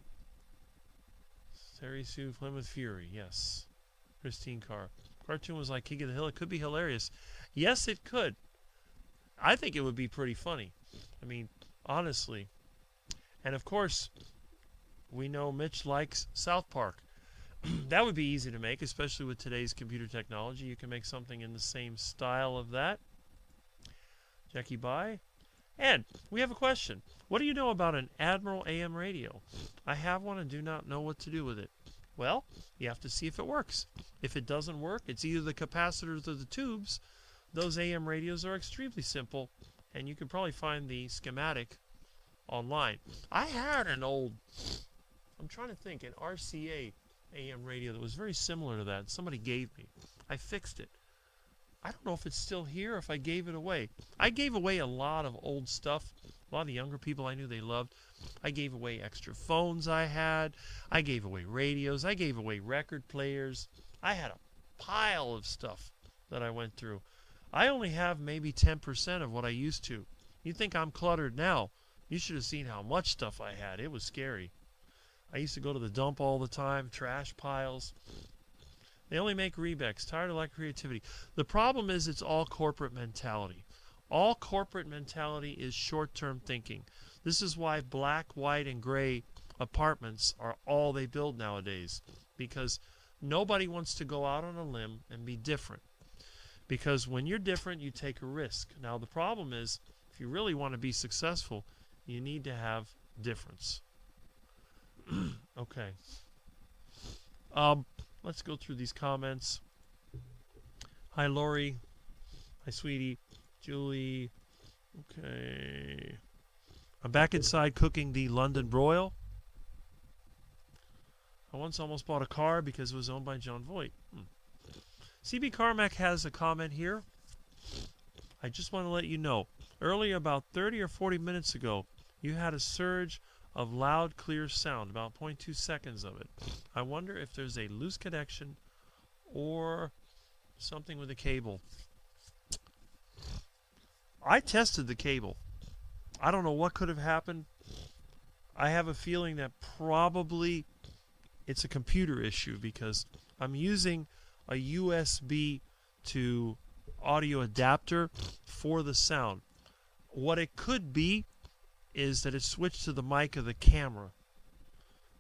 Terry Sue Plymouth Fury, yes. Christine Carr. Cartoon was like King of the Hill. It could be hilarious. Yes, it could. I think it would be pretty funny. I mean, honestly. And of course, we know Mitch likes South Park. That would be easy to make, especially with today's computer technology. You can make something in the same style of that. Jackie, bye. And we have a question. What do you know about an Admiral AM radio? I have one and do not know what to do with it. Well, you have to see if it works. If it doesn't work, it's either the capacitors or the tubes. Those AM radios are extremely simple, and you can probably find the schematic online. I had an old, I'm trying to think, an RCA AM radio that was very similar to that. Somebody gave me. I fixed it. I don't know if it's still here or if I gave it away. I gave away a lot of old stuff. A lot of the younger people I knew they loved. I gave away extra phones I had. I gave away radios. I gave away record players. I had a pile of stuff that I went through. I only have maybe 10% of what I used to. You think I'm cluttered now. You should have seen how much stuff I had. It was scary. I used to go to the dump all the time, trash piles. They only make Rebecs. Tired of lack of creativity. The problem is it's all corporate mentality. All corporate mentality is short-term thinking. This is why black, white, and gray apartments are all they build nowadays. Because nobody wants to go out on a limb and be different. Because when you're different, you take a risk. Now, the problem is, if you really want to be successful, you need to have difference. Okay. Let's go through these comments. Hi, Lori. Hi, sweetie. Julie. Okay. I'm back inside cooking the London broil. I once almost bought a car because it was owned by John Voight. CB Carmack has a comment here. I just want to let you know. Earlier, about 30 or 40 minutes ago, you had a surge of loud, clear sound, about 0.2 seconds of it. I wonder if there's a loose connection or something with the cable. I tested the cable. I don't know what could have happened. I have a feeling that probably it's a computer issue because I'm using a USB to audio adapter for the sound. What it could be is that it switched to the mic of the camera,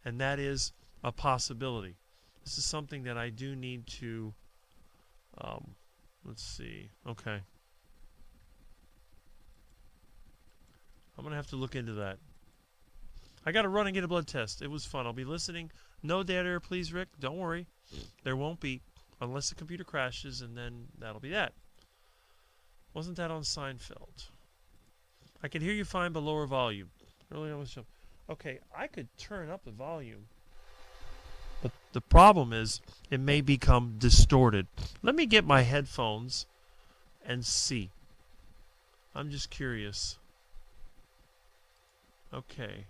and that is a possibility. This is something that I do need to let's see. Okay, I'm gonna have to look into that. I gotta run and get a blood test. It was fun. I'll be listening. No dead air, please, Rick. Don't worry, there won't be. Unless the computer crashes, and then that'll be that. Wasn't that on Seinfeld? I can hear you fine, but lower volume. Earlier was okay. I could turn up the volume, but the problem is it may become distorted. Let me get my headphones and see. I'm just curious. Okay.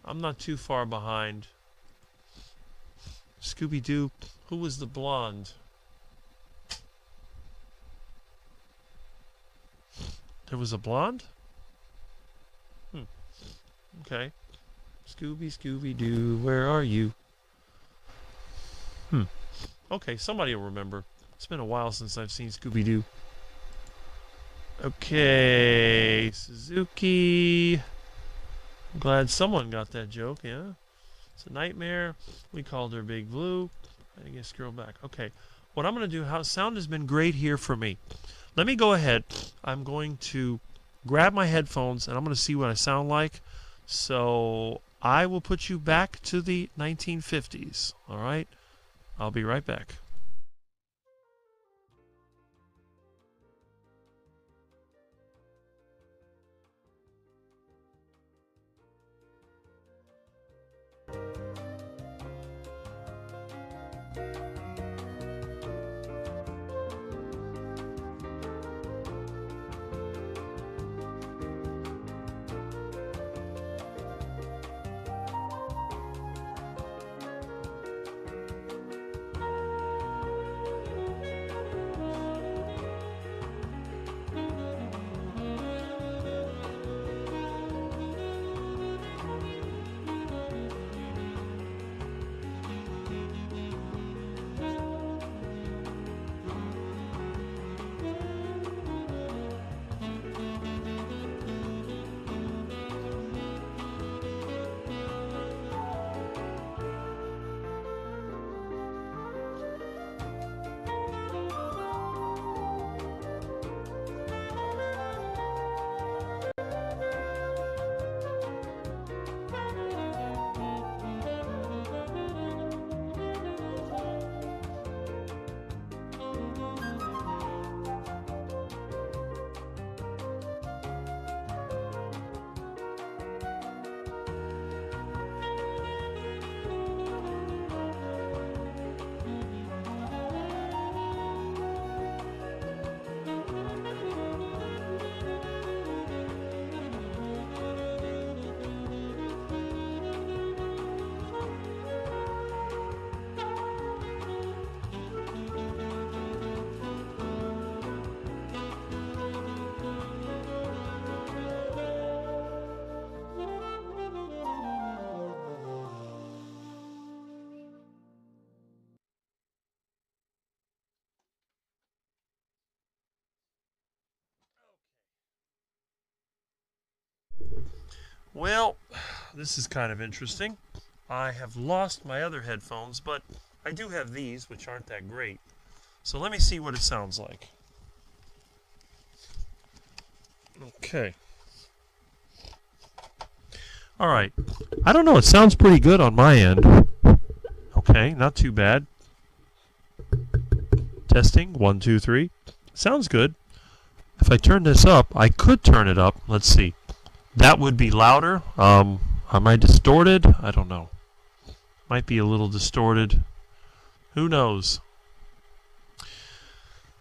I'm not too far behind. Scooby-Doo, who was the blonde? There was a blonde? Okay. Scooby-Doo, where are you? Okay, somebody will remember. It's been a while since I've seen Scooby-Doo. Okay, Suzuki. I'm glad someone got that joke, yeah? It's a nightmare. We called her Big Blue. I guess scroll back. Okay, what I'm going to do, sound has been great here for me. Let me go ahead. I'm going to grab my headphones and I'm going to see what I sound like. So I will put you back to the 1950s. All right? I'll be right back. Well, this is kind of interesting. I have lost my other headphones, but I do have these, which aren't that great. So let me see what it sounds like. Okay. All right. I don't know. It sounds pretty good on my end. Okay, not too bad. Testing. 1, 2, 3. Sounds good. If I turn this up, I could turn it up. Let's see. That would be louder. Am I distorted? I don't know. Might be a little distorted. Who knows?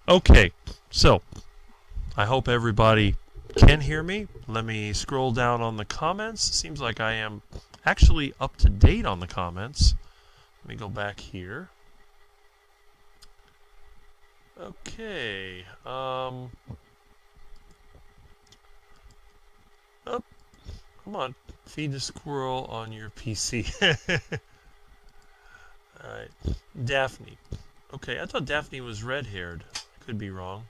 Okay, so I hope everybody can hear me. Let me scroll down on the comments. Seems like I am actually up to date on the comments. Let me go back here. Okay. Oh, come on. Feed the squirrel on your PC. Alright. Daphne. Okay, I thought Daphne was red-haired. I could be wrong.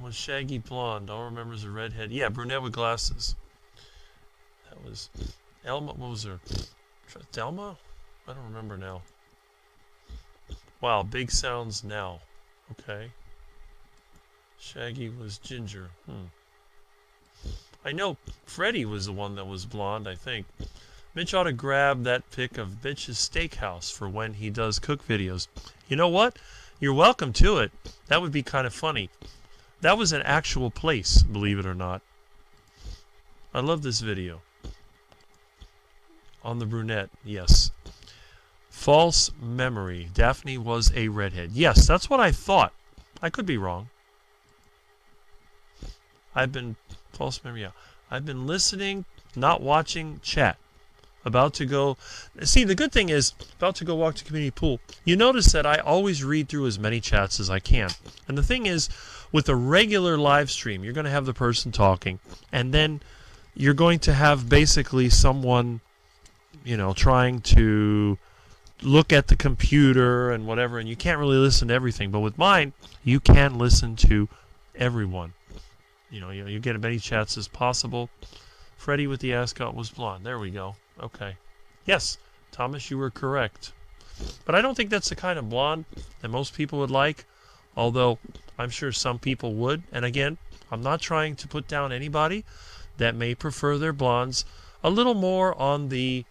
Was shaggy blonde. All remembers a redhead. Yeah, brunette with glasses. That was Elma. What was her? Thelma? I don't remember now. Wow, big sounds now. Okay. Shaggy was ginger. I know Freddie was the one that was blonde, I think. Mitch ought to grab that pic of Mitch's steakhouse for when he does cook videos. You know what? You're welcome to it. That would be kind of funny. That was an actual place, believe it or not. I love this video. On the brunette, yes. False memory. Daphne was a redhead. Yes, that's what I thought. I could be wrong. False memory, yeah. I've been listening, not watching chat. About to go. See, the good thing is, about to go walk to community pool. You notice that I always read through as many chats as I can. And the thing is, with a regular live stream, you're going to have the person talking. And then you're going to have basically someone, trying to look at the computer and whatever. And you can't really listen to everything. But with mine, you can listen to everyone. You get as many chats as possible. Freddie with the ascot was blonde. There we go. Okay. Yes, Thomas, you were correct. But I don't think that's the kind of blonde that most people would like, although I'm sure some people would. And again, I'm not trying to put down anybody that may prefer their blondes a little more on the,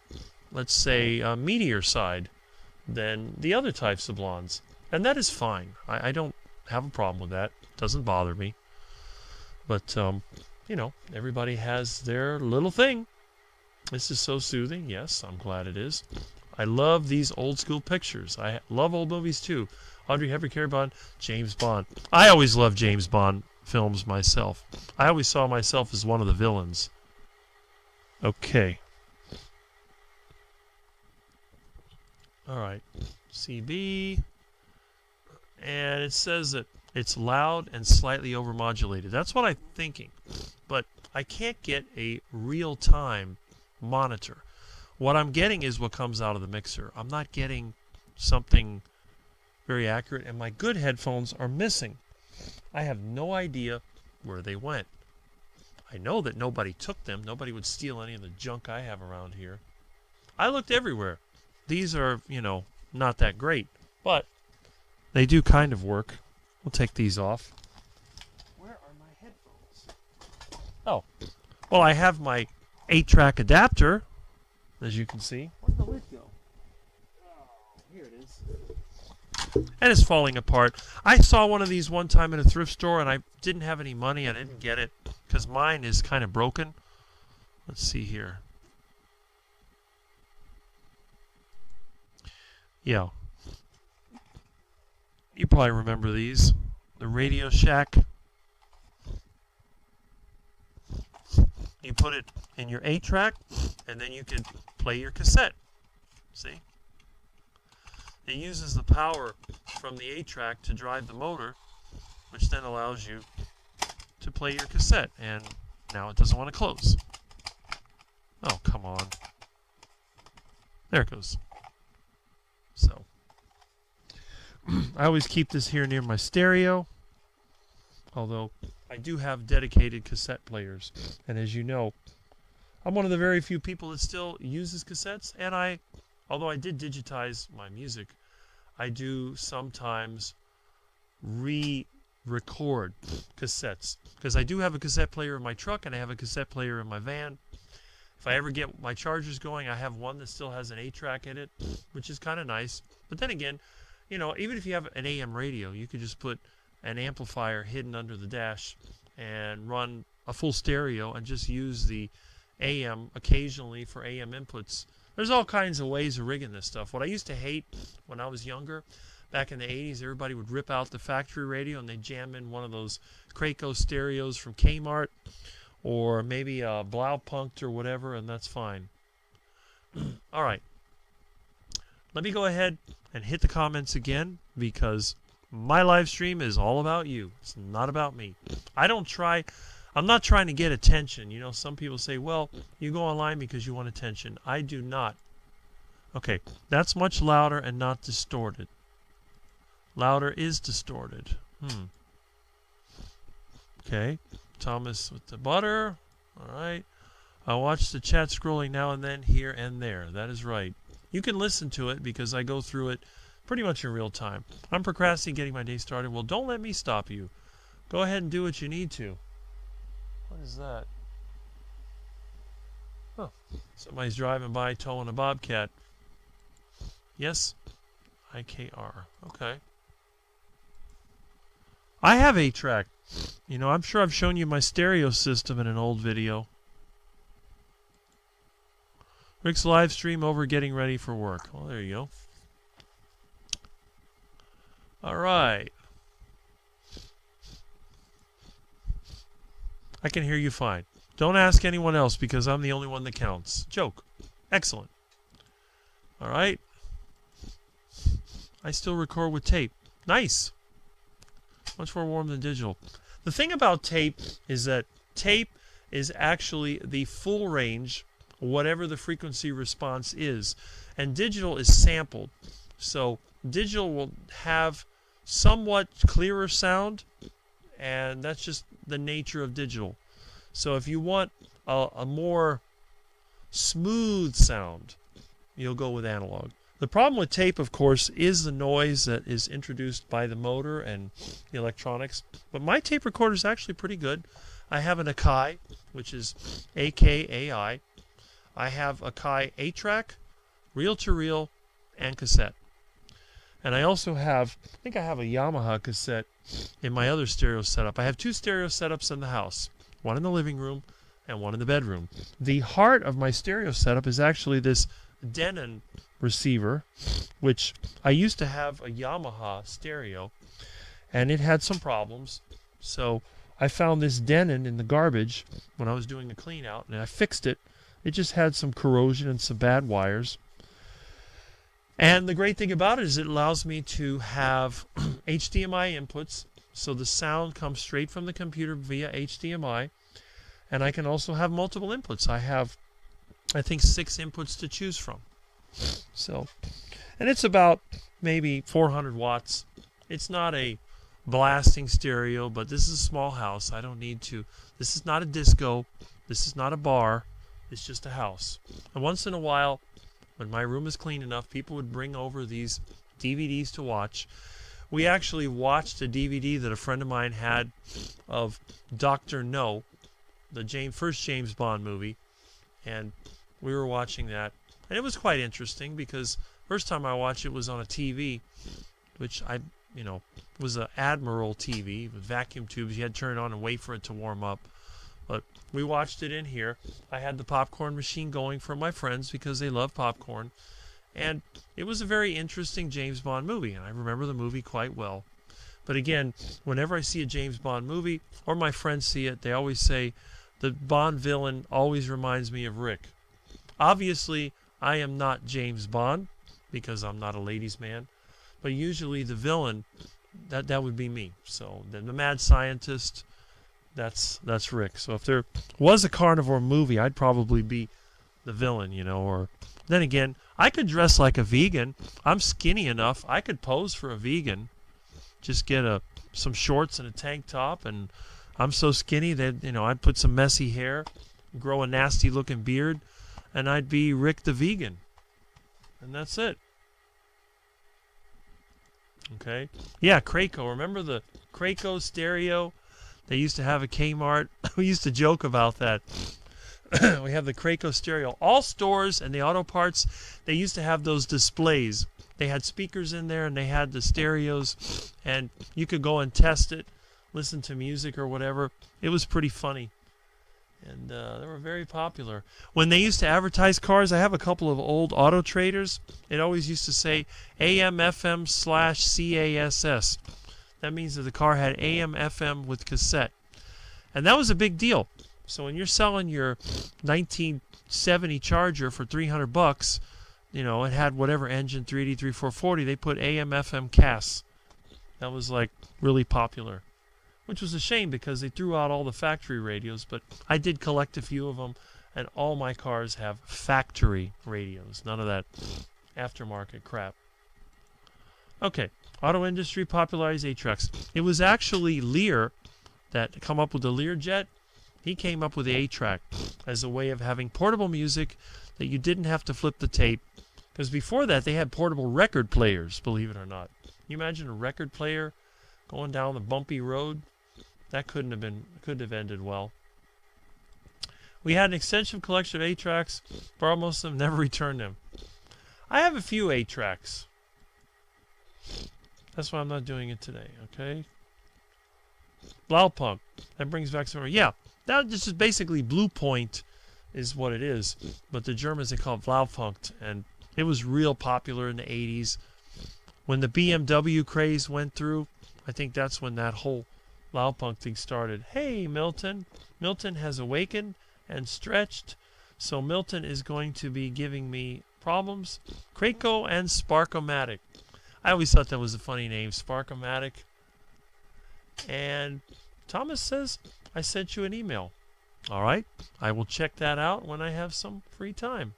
let's say, meatier side than the other types of blondes. And that is fine. I don't have a problem with that. It doesn't bother me. But, everybody has their little thing. This is so soothing. Yes, I'm glad it is. I love these old school pictures. I love old movies too. Audrey Hepburn, Carrie Bond, James Bond. I always loved James Bond films myself. I always saw myself as one of the villains. Okay. All right. CB. And it says that it's loud and slightly overmodulated. That's what I'm thinking. But I can't get a real-time monitor. What I'm getting is what comes out of the mixer. I'm not getting something very accurate, and my good headphones are missing. I have no idea where they went. I know that nobody took them. Nobody would steal any of the junk I have around here. I looked everywhere. These are, not that great, but they do kind of work. We'll take these off. Where are my headphones? Oh, well, I have my 8-track adapter, as you can see. Where'd the lid go? Oh, here it is. And it's falling apart. I saw one of these one time in a thrift store, and I didn't have any money. I didn't get it because mine is kind of broken. Let's see here. Yeah. You probably remember these. The Radio Shack. You put it in your 8-track, and then you can play your cassette. See? It uses the power from the 8-track to drive the motor, which then allows you to play your cassette. And now it doesn't want to close. Oh, come on. There it goes. So, I always keep this here near my stereo, although I do have dedicated cassette players. And as you know, I'm one of the very few people that still uses cassettes, and although I did digitize my music, I do sometimes re-record cassettes, because I do have a cassette player in my truck and I have a cassette player in my van. If I ever get my chargers going, I have one that still has an 8-track in it, which is kind of nice. But then again, even if you have an AM radio, you could just put an amplifier hidden under the dash and run a full stereo and just use the AM occasionally for AM inputs. There's all kinds of ways of rigging this stuff. What I used to hate when I was younger, back in the 80s, everybody would rip out the factory radio and they'd jam in one of those Kraco stereos from Kmart, or maybe a Blaupunkt or whatever, and that's fine. All right. Let me go ahead and hit the comments again, because my live stream is all about you. It's not about me. I'm not trying to get attention. Some people say, well, you go online because you want attention. I do not. Okay, that's much louder and not distorted. Louder is distorted. Okay, Thomas with the butter. All right. I watch the chat scrolling now and then, here and there. That is right. You can listen to it because I go through it pretty much in real time. I'm procrastinating getting my day started. Well, don't let me stop you. Go ahead and do what you need to. What is that? Oh, somebody's driving by towing a bobcat. Yes? IKR. Okay. I have 8-track. You know, I'm sure I've shown you my stereo system in an old video. Rick's live stream over getting ready for work. Well, there you go. All right. I can hear you fine. Don't ask anyone else because I'm the only one that counts. Joke. Excellent. All right. I still record with tape. Nice. Much more warm than digital. The thing about tape is that tape is actually the full range, whatever the frequency response is. And digital is sampled. So digital will have somewhat clearer sound, and that's just the nature of digital. So if you want a more smooth sound, you'll go with analog. The problem with tape, of course, is the noise that is introduced by the motor and the electronics. But my tape recorder is actually pretty good. I have an Akai, which is AKAI. I have Akai 8-track, reel-to-reel, and cassette. And I also have, I think I have a Yamaha cassette in my other stereo setup. I have 2 stereo setups in the house, one in the living room and one in the bedroom. The heart of my stereo setup is actually this Denon receiver, which I used to have a Yamaha stereo, and it had some problems. So I found this Denon in the garbage when I was doing a clean out, and I fixed it. It just had some corrosion and some bad wires. And the great thing about it is it allows me to have HDMI inputs, so the sound comes straight from the computer via HDMI, and I can also have multiple inputs. I have, I think, 6 inputs to choose from. So, and it's about maybe 400 watts. It's not a blasting stereo, but this is a small house. I don't need to. This is not a disco. This is not a bar. It's just a house. And once in a while, when my room is clean enough, people would bring over these DVDs to watch. We actually watched a DVD that a friend of mine had of Dr. No, the first James Bond movie, and we were watching that. And it was quite interesting because first time I watched it was on a TV, which was an Admiral TV with vacuum tubes. You had to turn it on and wait for it to warm up. But we watched it in here. I had the popcorn machine going for my friends because they love popcorn. And it was a very interesting James Bond movie, and I remember the movie quite well. But again, whenever I see a James Bond movie, or my friends see it, they always say, the Bond villain always reminds me of Rick. Obviously, I am not James Bond, because I'm not a ladies' man. But usually the villain, that would be me. So the mad scientist, that's Rick. So if there was a carnivore movie, I'd probably be the villain, or then again, I could dress like a vegan. I'm skinny enough. I could pose for a vegan. Just get some shorts and a tank top, and I'm so skinny that, I'd put some messy hair, grow a nasty looking beard, and I'd be Rick the vegan. And that's it. Okay? Yeah, Kraco. Remember the Kraco stereo? They used to have a Kmart. We used to joke about that. We have the Kraco stereo. All stores and the auto parts, they used to have those displays. They had speakers in there and they had the stereos, and you could go and test it, listen to music or whatever. It was pretty funny. And they were very popular. When they used to advertise cars, I have a couple of old Auto Traders. It always used to say AM/FM/CASS. That means that the car had AM/FM with cassette. And that was a big deal. So when you're selling your 1970 Charger for $300, it had whatever engine, 383, 440, they put AM/FM CAS. That was like really popular. Which was a shame because they threw out all the factory radios, but I did collect a few of them, and all my cars have factory radios. None of that aftermarket crap. Okay, auto industry popularized 8-tracks. It was actually Lear that come up with the Learjet. He came up with the 8-track as a way of having portable music that you didn't have to flip the tape. Because before that, they had portable record players, believe it or not. Can you imagine a record player going down the bumpy road? That couldn't have ended well. We had an extensive collection of 8-tracks, borrowed most of them, never returned them. I have a few 8-tracks. That's why I'm not doing it today, okay? Blaupunkt. That brings back some... Yeah, that just is basically Blue Point is what it is. But the Germans, they call it Blaupunkt. And it was real popular in the 80s. When the BMW craze went through, I think that's when that whole Blaupunkt thing started. Hey, Milton. Milton has awakened and stretched. So Milton is going to be giving me problems. Krakow and Sparkomatic. I always thought that was a funny name, Sparkomatic. And Thomas says, I sent you an email. All right, I will check that out when I have some free time.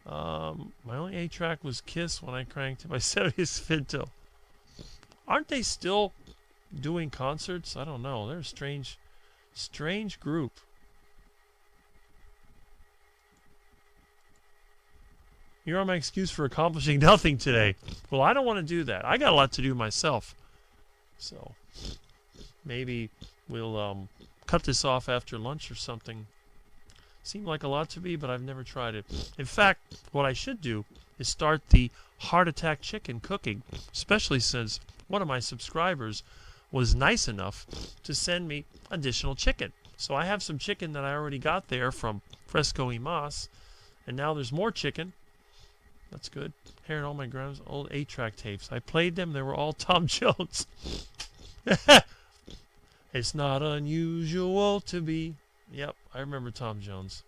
My only 8-track was Kiss when I cranked my 70th Finto. Aren't they still doing concerts? I don't know. They're a strange group. You're my excuse for accomplishing nothing today. Well, I don't want to do that. I got a lot to do myself. So maybe we'll cut this off after lunch or something. Seemed like a lot to me, but I've never tried it. In fact, what I should do is start the heart attack chicken cooking, especially since one of my subscribers was nice enough to send me additional chicken. So I have some chicken that I already got there from Fresco y Mas, and now there's more chicken. That's good. Here are all my grandma's old 8-track tapes. I played them. They were all Tom Jones. It's not unusual to be... Yep, I remember Tom Jones.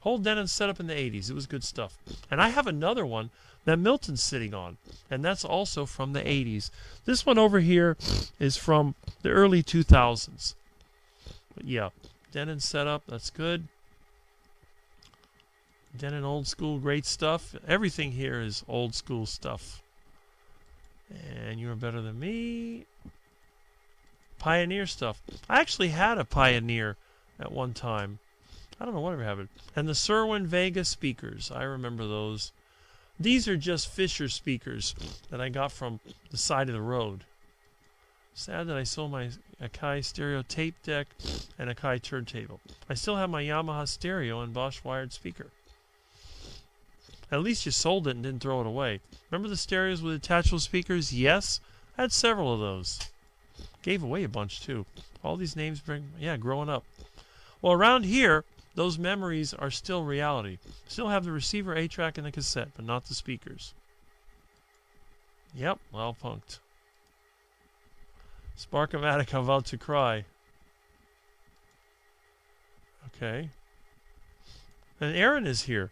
Whole Denon set up in the 80s. It was good stuff. And I have another one that Milton's sitting on. And that's also from the 80s. This one over here is from the early 2000s. But yeah, Denon setup. That's good. Denon old school, great stuff. Everything here is old school stuff. And you are better than me. Pioneer stuff. I actually had a Pioneer at one time. I don't know whatever happened. And the Serwin Vega speakers. I remember those. These are just Fisher speakers that I got from the side of the road. Sad that I sold my Akai stereo tape deck and Akai turntable. I still have my Yamaha stereo and Bosch wired speaker. At least you sold it and didn't throw it away. Remember the stereos with detachable speakers? Yes. I had several of those. Gave away a bunch too. All these names bring... Yeah, growing up. Well, around here, those memories are still reality. Still have the receiver 8-track and the cassette, but not the speakers. Yep, well punked. Sparkomatic, I'm about to cry. Okay. And Aaron is here.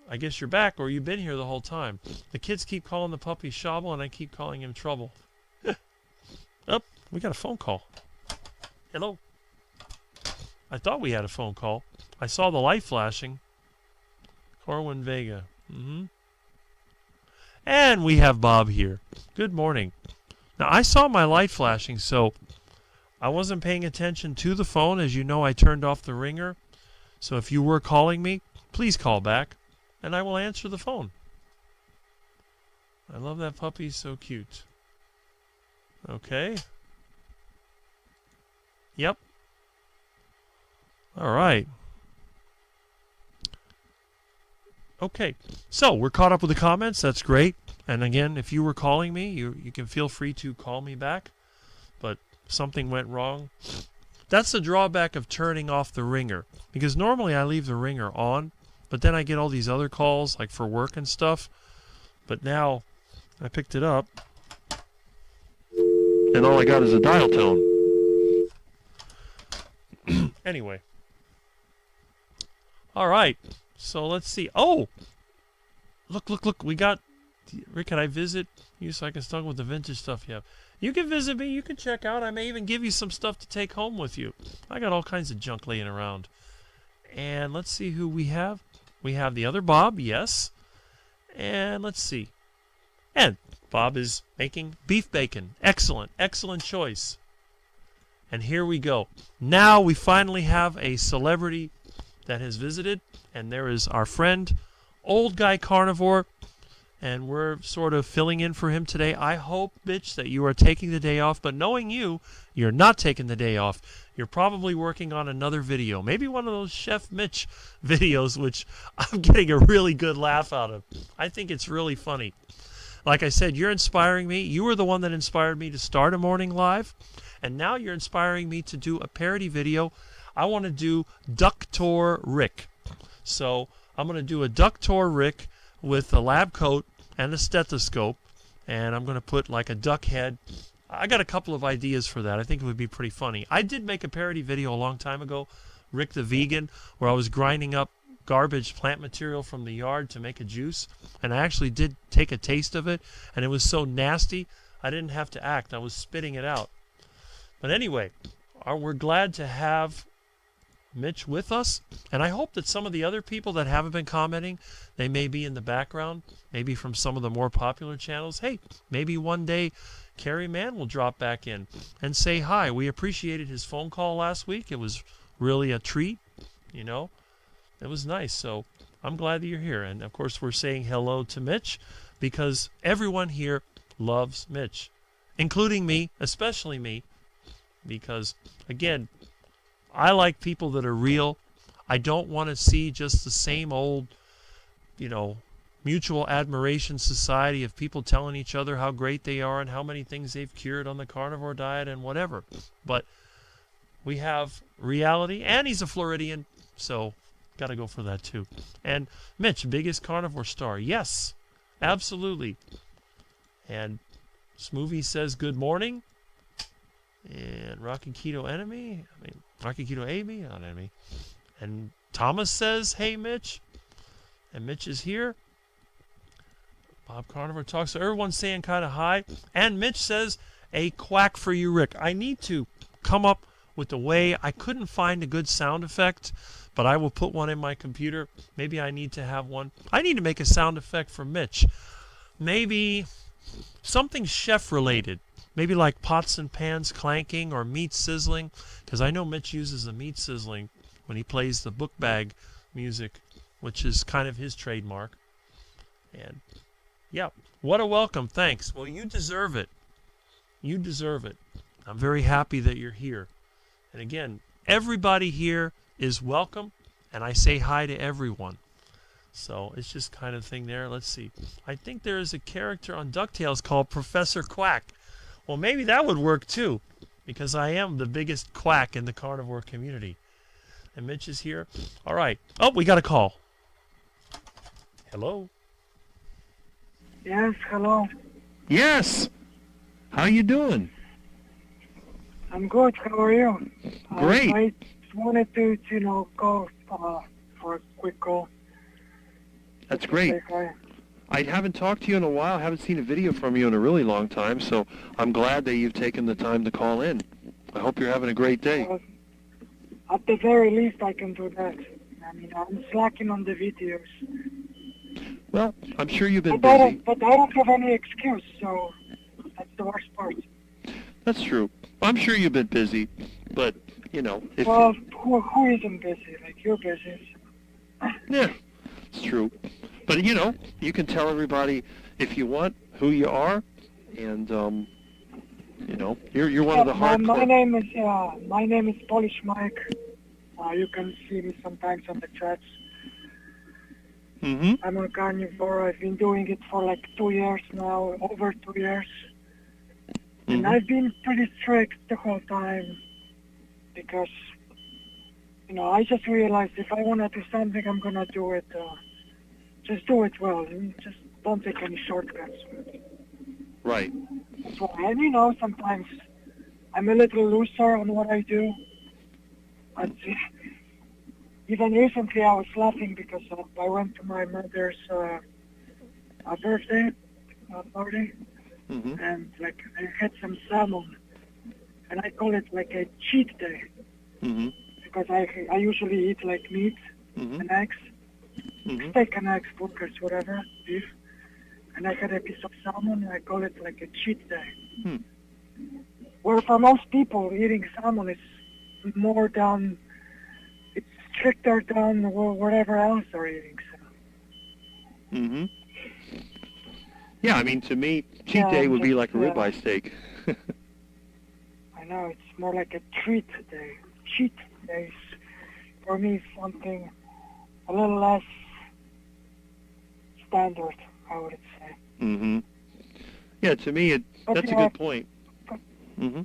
I guess you're back, or you've been here the whole time. The kids keep calling the puppy Shobble, and I keep calling him Trouble. Oh, we got a phone call. Hello. I thought we had a phone call. I saw the light flashing. Corwin Vega. And we have Bob here. Good morning. Now, I saw my light flashing, so I wasn't paying attention to the phone. As you know, I turned off the ringer. So if you were calling me, please call back, and I will answer the phone. I love that puppy. He's so cute. Okay. Yep. All right. Okay. So we're caught up with the comments. That's great. And again, if you were calling me, you can feel free to call me back. But something went wrong. That's the drawback of turning off the ringer. Because normally I leave the ringer on, but then I get all these other calls, like for work and stuff. But now I picked it up, and all I got is a dial tone. Anyway. All right. So let's see. Oh! Look. We got... Rick, can I visit you so I can start with the vintage stuff you have? You can visit me. You can check out. I may even give you some stuff to take home with you. I got all kinds of junk laying around. And let's see who we have. We have the other Bob, yes. And let's see. And Bob is making beef bacon. Excellent. Excellent choice. And here we go. Now we finally have a celebrity that has visited. And there is our friend, Old Guy Carnivore. And we're sort of filling in for him today. I hope, Mitch, that you are taking the day off. But knowing you, you're not taking the day off. You're probably working on another video. Maybe one of those Chef Mitch videos, which I'm getting a really good laugh out of. I think it's really funny. like I said, you're inspiring me. You were the one that inspired me to start a morning live, and now you're inspiring me to do a parody video. I want to do Ductor Rick. So I'm going to do a Ductor Rick with a lab coat and a stethoscope, and I'm going to put like a duck head. I got a couple of ideas for that. I think it would be pretty funny. I did make a parody video a long time ago, Rick the Vegan, where I was grinding up garbage plant material from the yard to make a juice, and I actually did take a taste of it, and it was so nasty I didn't have to act. I was spitting it out. But anyway, we're glad to have Mitch with us, and I hope that some of the other people that haven't been commenting, they may be in the background, maybe from some of the more popular channels. Hey, maybe one day Carrie Mann will drop back in and say hi. We appreciated his phone call last week. It was really a treat, you know. It was nice, so I'm glad that you're here. And of course we're saying hello to Mitch because everyone here loves Mitch, including me, especially me, because again, I like people that are real. I don't want to see just the same old, you know, mutual admiration society of people telling each other how great they are and how many things they've cured on the carnivore diet and whatever. But we have reality, and he's a Floridian, so got to go for that too. And Mitch, biggest carnivore star. Yes, absolutely. And Smoothie says good morning. And Rocky Keto Enemy. Rocky Keto Amy, not enemy. And Thomas says, hey, Mitch. And Mitch is here. Bob Carnivore talks. So everyone's saying kind of hi. And Mitch says, a quack for you, Rick. I need to come up with a way. I couldn't find a good sound effect, but I will put one in my computer. Maybe I need to have one. I need to make a sound effect for Mitch. Maybe something chef-related. Maybe like pots and pans clanking or meat sizzling, because I know Mitch uses the meat sizzling when he plays the book bag music, which is kind of his trademark. And yeah, what a welcome. Thanks. Well, you deserve it. You deserve it. I'm very happy that you're here. And again, everybody here is welcome, and I say hi to everyone. So it's just kind of thing there. Let's see. I think there is a character on DuckTales called Professor Quack. Well, maybe that would work too, because I am the biggest quack in the carnivore community. And Mitch is here. All right. Oh, we got a call. Hello. Yes, hello. Yes. How you doing? I'm good. How are you? Great. I just wanted to call for a quick call. That's great. Say hi. I haven't talked to you in a while. I haven't seen a video from you in a really long time, so I'm glad that you've taken the time to call in. I hope you're having a great day. At the very least, I can do that. I mean, I'm slacking on the videos. Well, I'm sure you've been But I busy. don't have any excuse, so that's the worst part. That's true. I'm sure you've been busy, but, you know, if Well, who isn't busy? Like, you're busy. yeah, it's true. But, you know, you can tell everybody, if you want, who you are, and, you know, you're one of the hardcore... My name is Polish Mike. You can see me sometimes on the chats. Mm-hmm. I'm a carnivore. I've been doing it for like 2 years now, over 2 years. And I've been pretty strict the whole time because, you know, I just realized if I want to do something, I'm going to do it. Just do it well. Just don't take any shortcuts. Right. So, and you know, sometimes I'm a little looser on what I do. But even recently I was laughing because I went to my mother's birthday party. Mm-hmm. And like I had some salmon, and I call it like a cheat day because I usually eat like meat and eggs, steak and eggs, burgers, whatever, beef, and I had a piece of salmon, and I call it like a cheat day. Where for most people, eating salmon is more than, it's stricter than whatever else they're eating. So. Yeah, I mean, to me, cheat day would be like a ribeye steak. I know, it's more like a treat day. Cheat days, for me, is something a little less standard, I would say. Yeah, to me, that's a good point. Mm-hmm.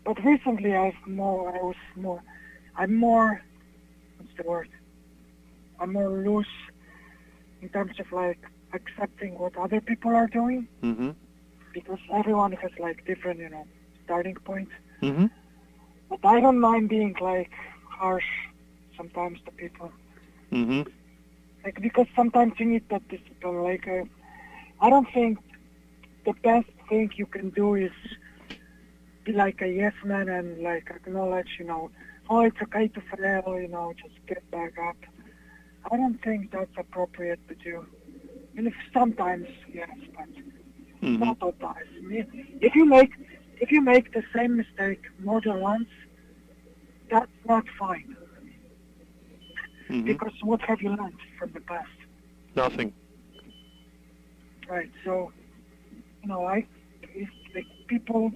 But recently I'm more, what's the word? I'm more loose in terms of like accepting what other people are doing. Mm-hmm. Because everyone has like different, starting points. Mm-hmm. But I don't mind being like harsh sometimes to people. Mm-hmm. Like, because sometimes you need that discipline. Like, I don't think the best thing you can do is be like a yes man and like acknowledge, oh, it's okay to fail, just get back up. I don't think that's appropriate to do. And if sometimes, yes, but not all times. If you make the same mistake more than once, that's not fine. Mm-hmm. Because what have you learned from the past? Nothing. Right. So, if like people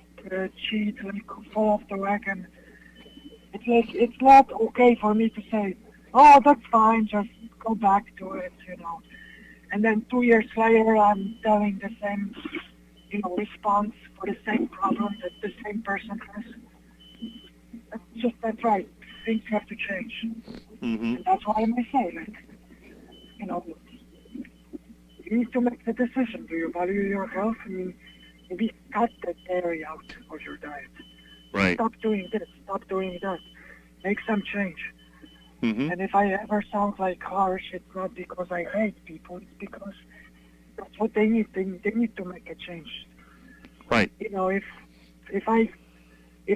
cheat, like fall off the wagon, it's like it's not okay for me to say, oh, that's fine, just go back to it, And then 2 years later, I'm telling the same, response for the same problem that the same person has. That's right. Things have to change. Mm-hmm. And that's why I may say, like, you need to make the decision. Do you value your health? I mean, maybe cut the dairy out of your diet. Right. Stop doing this. Stop doing that. Make some change. Mm-hmm. And if I ever sound like harsh, it's not because I hate people. It's because that's what they need. They need to make a change. Right. If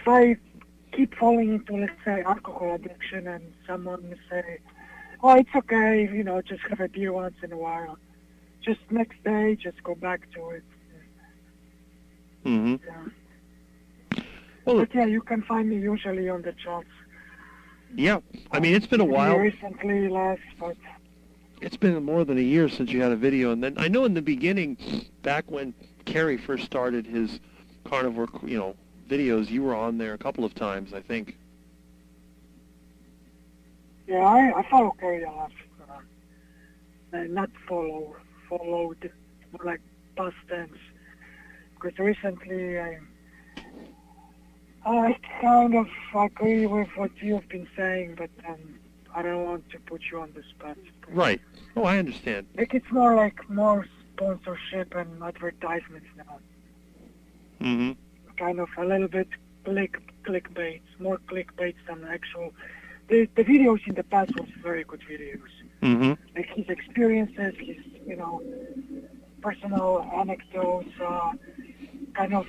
I keep falling into, let's say, alcohol addiction, and someone will say, oh, it's okay, just have a beer once in a while. Just next day, just go back to it. Mm-hmm. Yeah. Well, But yeah, you can find me usually on the chats. Yeah, I mean, it's been a while. Recently less, but It's been more than a year since you had a video, and then I know in the beginning, back when Kerry first started his carnivore, videos, you were on there a couple of times, I think. Yeah, I follow Kerry a lot. Not followed, more like past tense. Because recently I kind of agree with what you've been saying, but I don't want to put you on the spot. Right. Oh, I understand. Like, it's more sponsorship and advertisements now. Mm-hmm. Kind of a little bit clickbait, more clickbait than actual. The videos in the past was very good videos. Mm-hmm. Like his experiences, his personal anecdotes, kind of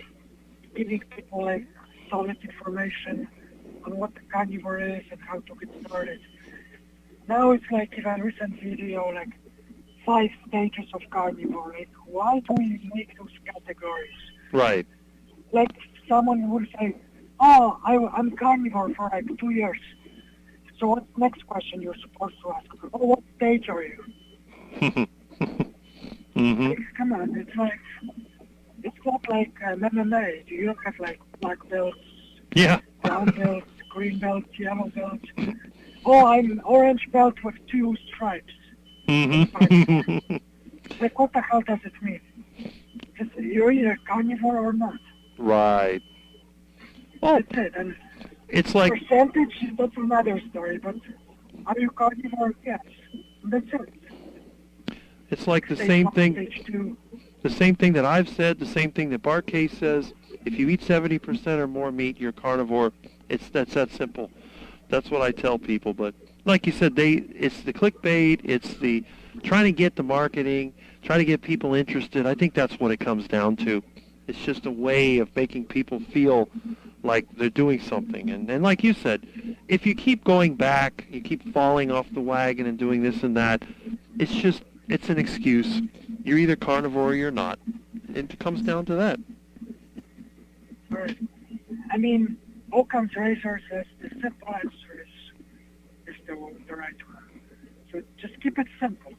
giving people like solid information on what the carnivore is and how to get started. Now it's like in a recent video, like 5 stages of carnivore. Like, why do we make those categories? Right. Like someone would say, oh, I'm carnivore for like 2 years. So what's the next question you're supposed to ask? Oh, what stage are you? Mm-hmm. Like, come on, it's not like MMA. Do you don't have like black belts, Yeah. brown belts, green belts, yellow belts? Oh, I'm orange belt with 2 stripes. Mm-hmm. Like, what the hell does it mean? You're either carnivore or not. Right. Well, That's it. And it's like percentage, that's another story. But are you carnivore? Yes. That's it. it's like the Stage same 1, thing. Stage 2. The same thing that I've said. The same thing that Barcase says. If you eat 70% or more meat, you're carnivore. That's that simple. That's what I tell people. But like you said, it's the clickbait. It's the trying to get the marketing, trying to get people interested. I think that's what it comes down to. It's just a way of making people feel like they're doing something. And like you said, if you keep going back, you keep falling off the wagon and doing this and that, it's an excuse. You're either carnivore or you're not. It comes down to that. Right. I mean, Occam's razor says the simple answer is the right one. So just keep it simple.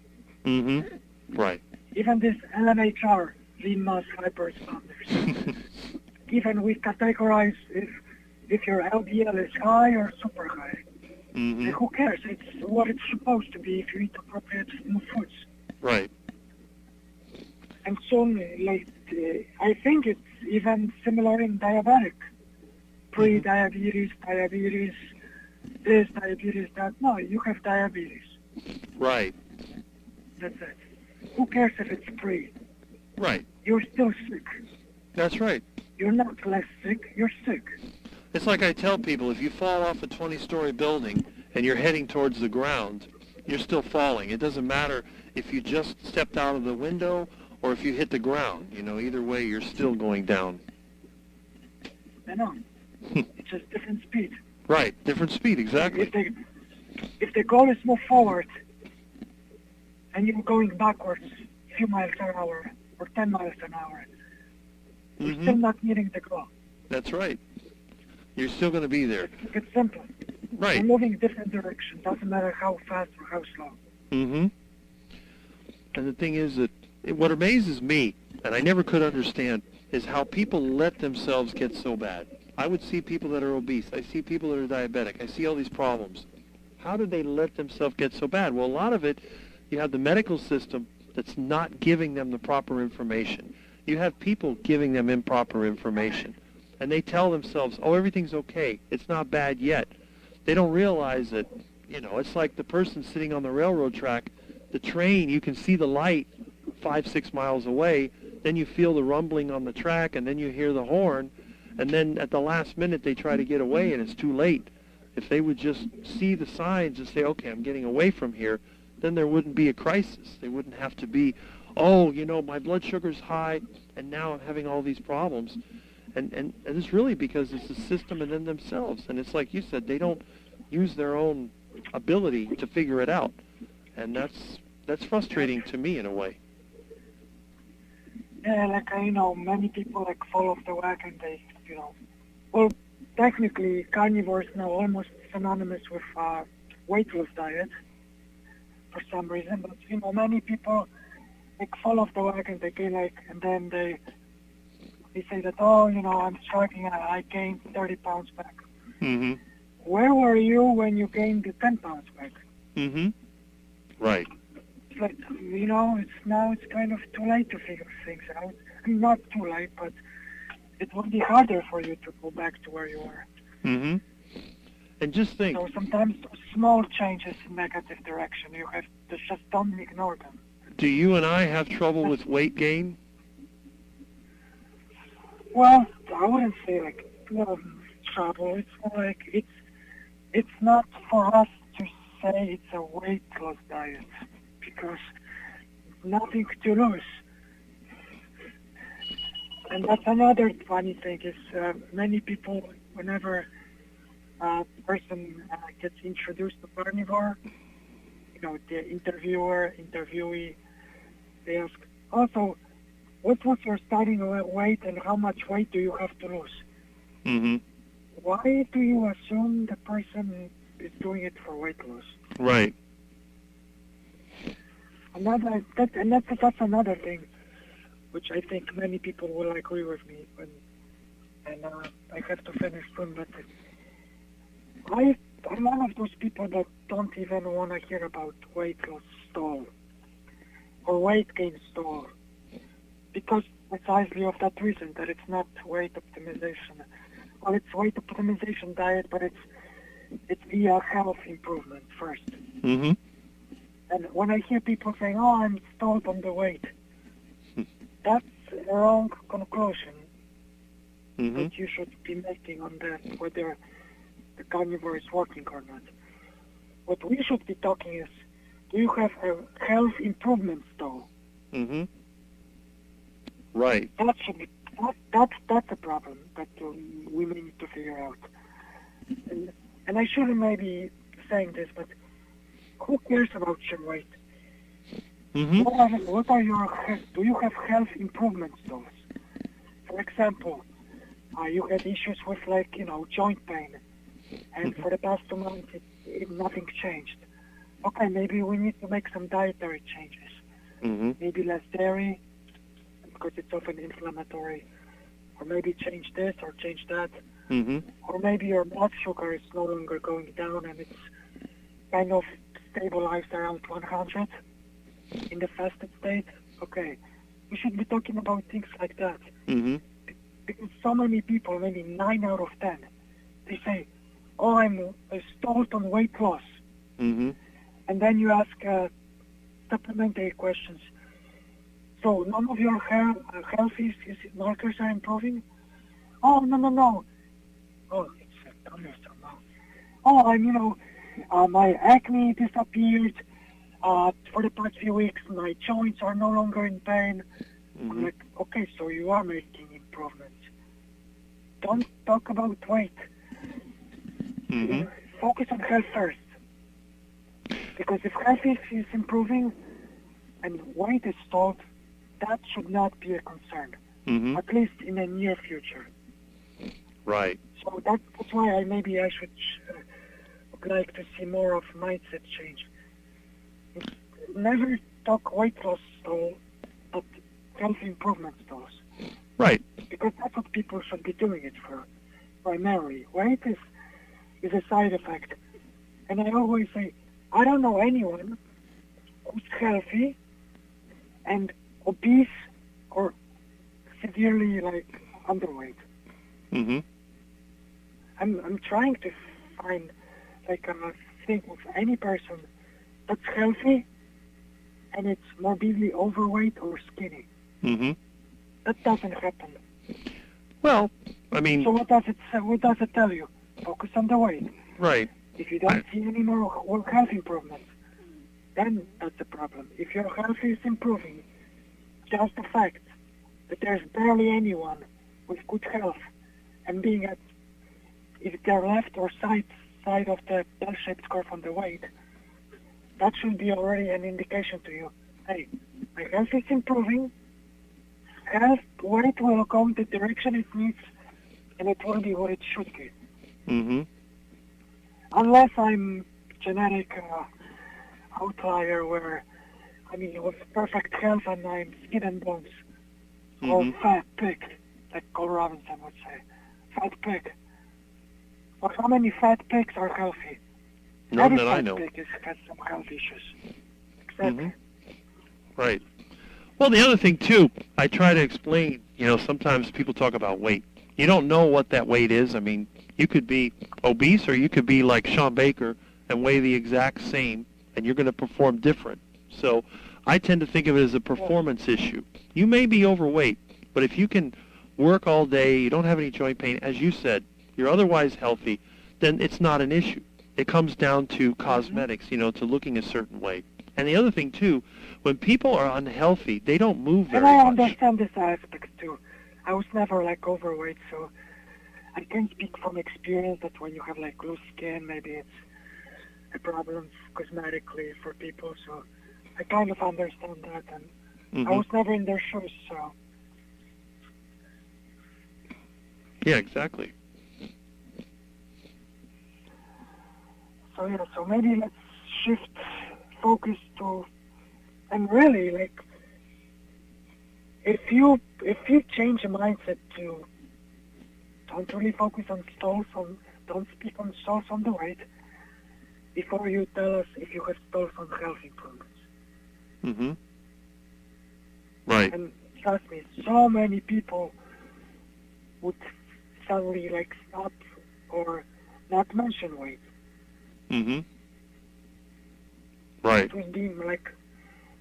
Mm-hmm. Right. Even this LMHR, lean mass hyperresponders. Even we categorize if your LDL is high or super high. Mm-hmm. Who cares? It's what it's supposed to be if you eat appropriate foods. Right. And soon, I think it's even similar in diabetic. Pre-diabetes, diabetes, this, diabetes, that. No, you have diabetes. Right. That's it. Who cares if it's pre? Right. You're still sick. That's right. You're not less sick, you're sick. It's like I tell people, if you fall off a 20-story building and you're heading towards the ground, you're still falling. It doesn't matter if you just stepped out of the window or if you hit the ground. You know, either way, you're still going down. I know. It's just different speed. Right, different speed, exactly. If the goal is move forward and you're going backwards a few miles an hour or 10 miles an hour, you're still not meeting the goal. That's right. You're still going to be there. It's simple. Right. You're moving in different direction. Doesn't matter how fast or how slow. And the thing is that what amazes me, and I never could understand, is how people let themselves get so bad. I would see people that are obese. I see people that are diabetic. I see all these problems. How did they let themselves get so bad? Well, a lot of it, you have the medical system that's not giving them the proper information. You have people giving them improper information. And they tell themselves, oh, everything's okay. It's not bad yet. They don't realize that, you know, it's like the person sitting on the railroad track, the train, you can see the light 5-6 miles away, then you feel the rumbling on the track, and then you hear the horn, and then at the last minute they try to get away, and it's too late. If they would just see the signs and say, okay, I'm getting away from here, then there wouldn't be a crisis. They wouldn't have to be, oh, you know, my blood sugar's high, and now I'm having all these problems. And it's really because it's the system and then themselves. And it's like you said, they don't use their own ability to figure it out. And that's frustrating to me in a way. Yeah, like I know many people like fall off the wagon. They, you know, well, technically carnivore is now almost synonymous with weight loss diet for some reason. But you know, many people like fall off the wagon. They get like, and then they say that, oh, you know, I'm struggling. I gained 30 pounds back. Where were you when you gained the 10 pounds back? Right. It's like, you know, it's kind of too late to figure things out. I mean, not too late, but it will be harder for you to go back to where you were. And just think. So sometimes those small changes in negative direction, you have to just don't ignore them. Do you and I have trouble with weight gain? Well, I wouldn't say like trouble. It's more like it's not for us to say it's a weight loss diet because nothing to lose. And that's another funny thing is many people, whenever a person gets introduced to carnivore, you know, the interviewee, they ask, also, what was your starting weight and how much weight do you have to lose? Why do you assume the person is doing it for weight loss? Right. That's another thing, which I think many people will agree with me. And I have to finish soon, but I'm one of those people that don't even want to hear about weight loss stall or weight gain stall. Because precisely of that reason, that it's not weight optimization. Well, it's weight optimization diet, but it's via health improvement first. And when I hear people saying, oh, I'm stalled on the weight, that's a wrong conclusion that you should be making on that, whether the carnivore is working or not. What we should be talking is, do you have a health improvement stall? Right. That should be, that's a problem that we may need to figure out. And I shouldn't maybe saying this, but who cares about your weight? What are your, do you have health improvement stalls? For example, you had issues with like, you know, joint pain, and for the past 2 months nothing changed. Okay, maybe we need to make some dietary changes. Maybe less dairy, because it's often inflammatory, or maybe change this or change that, or maybe your blood sugar is no longer going down and it's kind of stabilized around 100 in the fasted state. Okay, we should be talking about things like that. Mm-hmm. Because so many people, maybe 9 out of 10, they say, oh, I'm stalled on weight loss. Mm-hmm. And then you ask supplementary questions. So none of your health markers are improving? Oh, no. Oh, it's cumbersome now. Oh, my acne disappeared. For the past few weeks, my joints are no longer in pain. Mm-hmm. I'm like, okay, so you are making improvements. Don't talk about weight. Mm-hmm. Focus on health first. Because if health is improving and weight is stalled, that should not be a concern, Mm-hmm. at least in the near future. Right. So that's why maybe I should like to see more of mindset change. Never talk weight loss stall, but health improvement stalls. Right. Because that's what people should be doing it for, primarily. Weight is a side effect. And I always say, I don't know anyone who's healthy and obese or severely underweight. Mm-hmm. I'm trying to find a thing of any person that's healthy and it's morbidly overweight or skinny. Mm-hmm. That doesn't happen. Well, I mean... So what does it tell you? Focus on the weight. Right. If you don't see any more health improvements, then that's a problem. If your health is improving, just the fact that there's barely anyone with good health and being at if they're left or side of the bell-shaped curve on the weight, that should be already an indication to you. Hey, my health is improving. Weight will go in the direction it needs, and it will be what it should be. Mm-hmm. Unless I'm genetic outlier where, with perfect health and I'm skin and bones, or fat pig, like Cole Robinson would say. Fat pig. Well, how many fat pigs are healthy? None Every that I fat know. pig has some health issues. Exactly. Mm-hmm. Right. Well, the other thing, too, I try to explain, sometimes people talk about weight. You don't know what that weight is. I mean, you could be obese or you could be like Sean Baker and weigh the exact same, and you're going to perform different. So I tend to think of it as a performance issue. You may be overweight, but if you can work all day, you don't have any joint pain, as you said, you're otherwise healthy, then it's not an issue. It comes down to cosmetics, to looking a certain way. And the other thing, too, when people are unhealthy, they don't move very much. And I much. understand this aspect, too. I was never, overweight, so I can speak from experience that when you have, loose skin, maybe it's a problem cosmetically for people, so I kind of understand that, and I was never in their shoes, so... Yeah, exactly. So maybe let's shift focus to, and really, if you change your mindset to don't really focus on stalls, don't speak on stalls on the weight, before you tell us if you have stalls on health improvements. Mm-hmm. Right. And trust me, so many people would suddenly stop or not mention weight. Mm-hmm. Right. It would be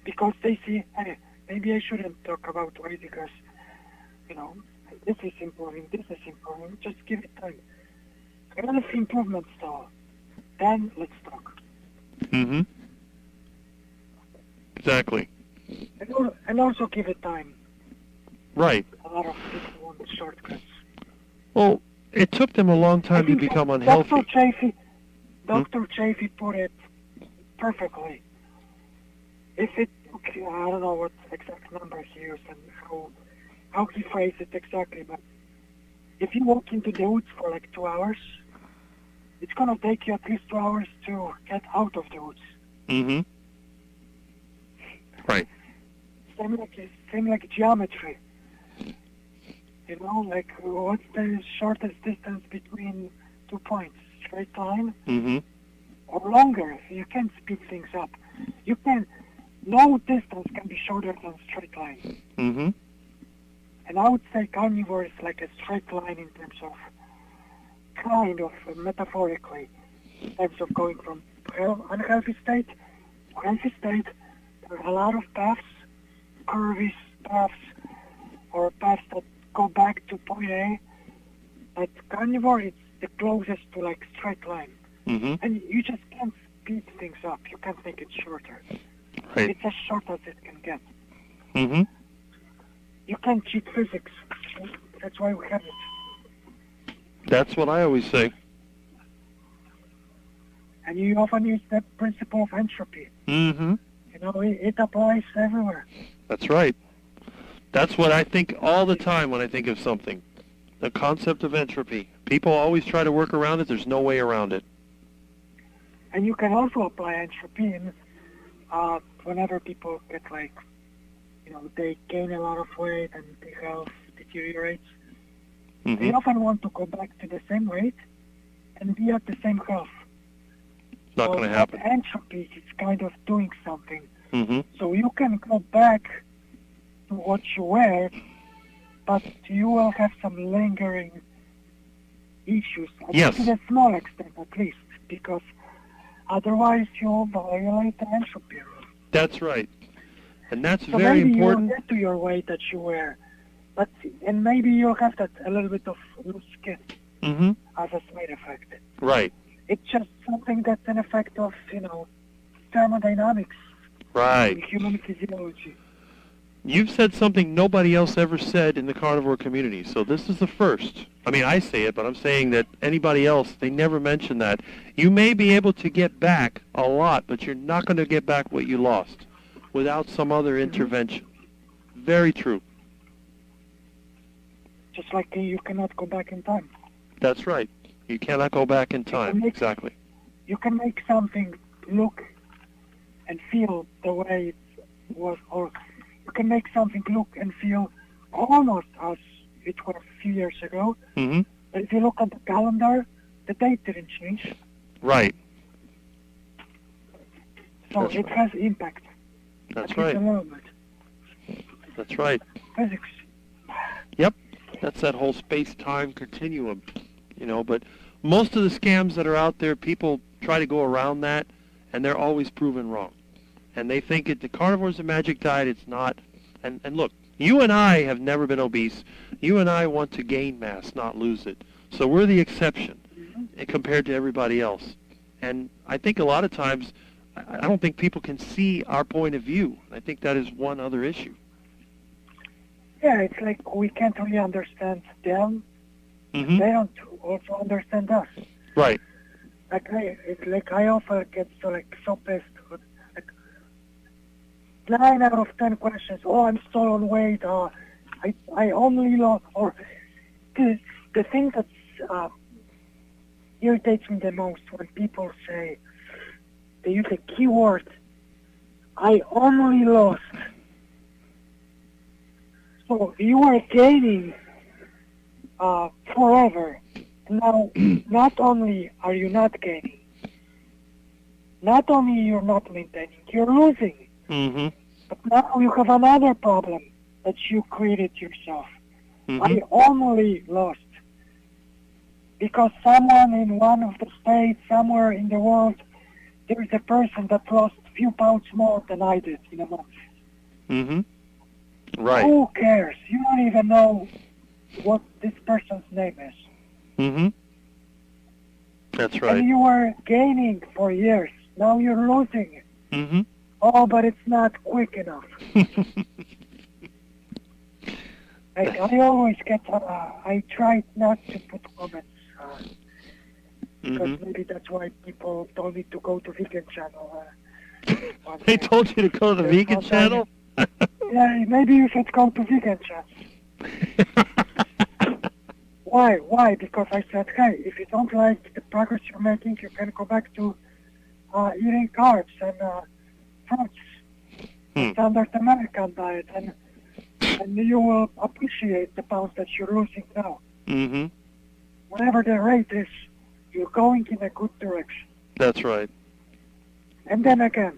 because they see, hey, maybe I shouldn't talk about weight because, this is improving, just give it time. Health improvement stall, then let's talk. Mm-hmm. Exactly. And also give it time. Right. A lot of people want shortcuts. Well, it took them a long time to become unhealthy. Dr. Chafee put it perfectly. I don't know what exact number he used and how he phrased it exactly, but if you walk into the woods for 2 hours, it's going to take you at least 2 hours to get out of the woods. Mm-hmm. Right. Same like geometry. What's the shortest distance between 2 points? Straight line? Mm-hmm. Or longer. You can speed things up. You can no distance can be shorter than a straight line. Mm-hmm. And I would say carnivore is like a straight line in terms of, kind of metaphorically, in terms of going from unhealthy state to healthy state. There are a lot of paths, curvy paths, or paths that go back to point A. But carnivore is the closest to like straight line. Mm-hmm. And you just can't speed things up. You can't make it shorter. Right. It's as short as it can get. Mm-hmm. You can't cheat physics. That's why we have it. That's what I always say. And you often use the principle of entropy. Mm-hmm. You know, it applies everywhere. That's right. That's what I think all the time when I think of something. The concept of entropy. People always try to work around it. There's no way around it. And you can also apply entropy in whenever people get like, you know, they gain a lot of weight and their health deteriorates. Mm-hmm. They often want to go back to the same weight and be at the same health. Not going to happen. Entropy is kind of doing something. Mm-hmm. So you can go back to what you were, but you will have some lingering issues. Yes. To a small extent, at least, because otherwise you'll violate the entropy rule. That's right. And that's So very maybe important. you'll get to your weight that you were, and maybe you'll have that a little bit of loose skin Mm-hmm. as a side effect. Right. It's just something that's an effect of, you know, thermodynamics, Right. human physiology. You've said something nobody else ever said in the carnivore community, so this is the first. I mean, I say it, but I'm saying that anybody else, they never mention that. You may be able to get back a lot, but you're not going to get back what you lost without some other intervention. Very true. Just like you cannot go back in time. That's right. You cannot go back in time. Exactly. You can make something look and feel the way it was, or you can make something look and feel almost as it was a few years ago. Mm-hmm. But if you look at the calendar, the date didn't change. Right. So That's it right. has impact. That's At least right. a little bit. That's right. Physics. Yep. That's that whole space-time continuum, you know, but most of the scams that are out there, people try to go around that, and they're always proven wrong. And they think the carnivore's a magic diet. It's not. And look, you and I have never been obese. You and I want to gain mass, not lose it. So we're the exception compared to everybody else. And I think a lot of times, I don't think people can see our point of view. I think that is one other issue. Yeah, it's like we can't really understand them. Mm-hmm. They don't also understand us. Right. Like I often get so pissed. Like 9 out of 10 questions. Oh, I'm still on weight. I only lost. Or the thing that irritates me the most when people say they use a keyword. I only lost. So you are gaining forever. Now, not only are you not gaining, not only you're not maintaining, you're losing. Mm-hmm. But now you have another problem that you created yourself. Mm-hmm. I only lost because someone in one of the states, somewhere in the world, there is a person that lost a few pounds more than I did in a month. Mm-hmm. Right. Who cares? You don't even know what this person's name is. Mm-hmm. That's right. And you were gaining for years. Now you're losing. Mm-hmm. Oh, but it's not quick enough. Like, I always get, I try not to put comments, because maybe that's why people don't need to go to vegan channel. They told you to go to the vegan channel? Yeah, maybe you should go to vegan channel. Why? Why? Because I said, hey, if you don't like the progress you're making, you can go back to eating carbs and fruits, standard American diet, and you will appreciate the pounds that you're losing now. Mm-hmm. Whatever the rate is, you're going in a good direction. That's right. And then again,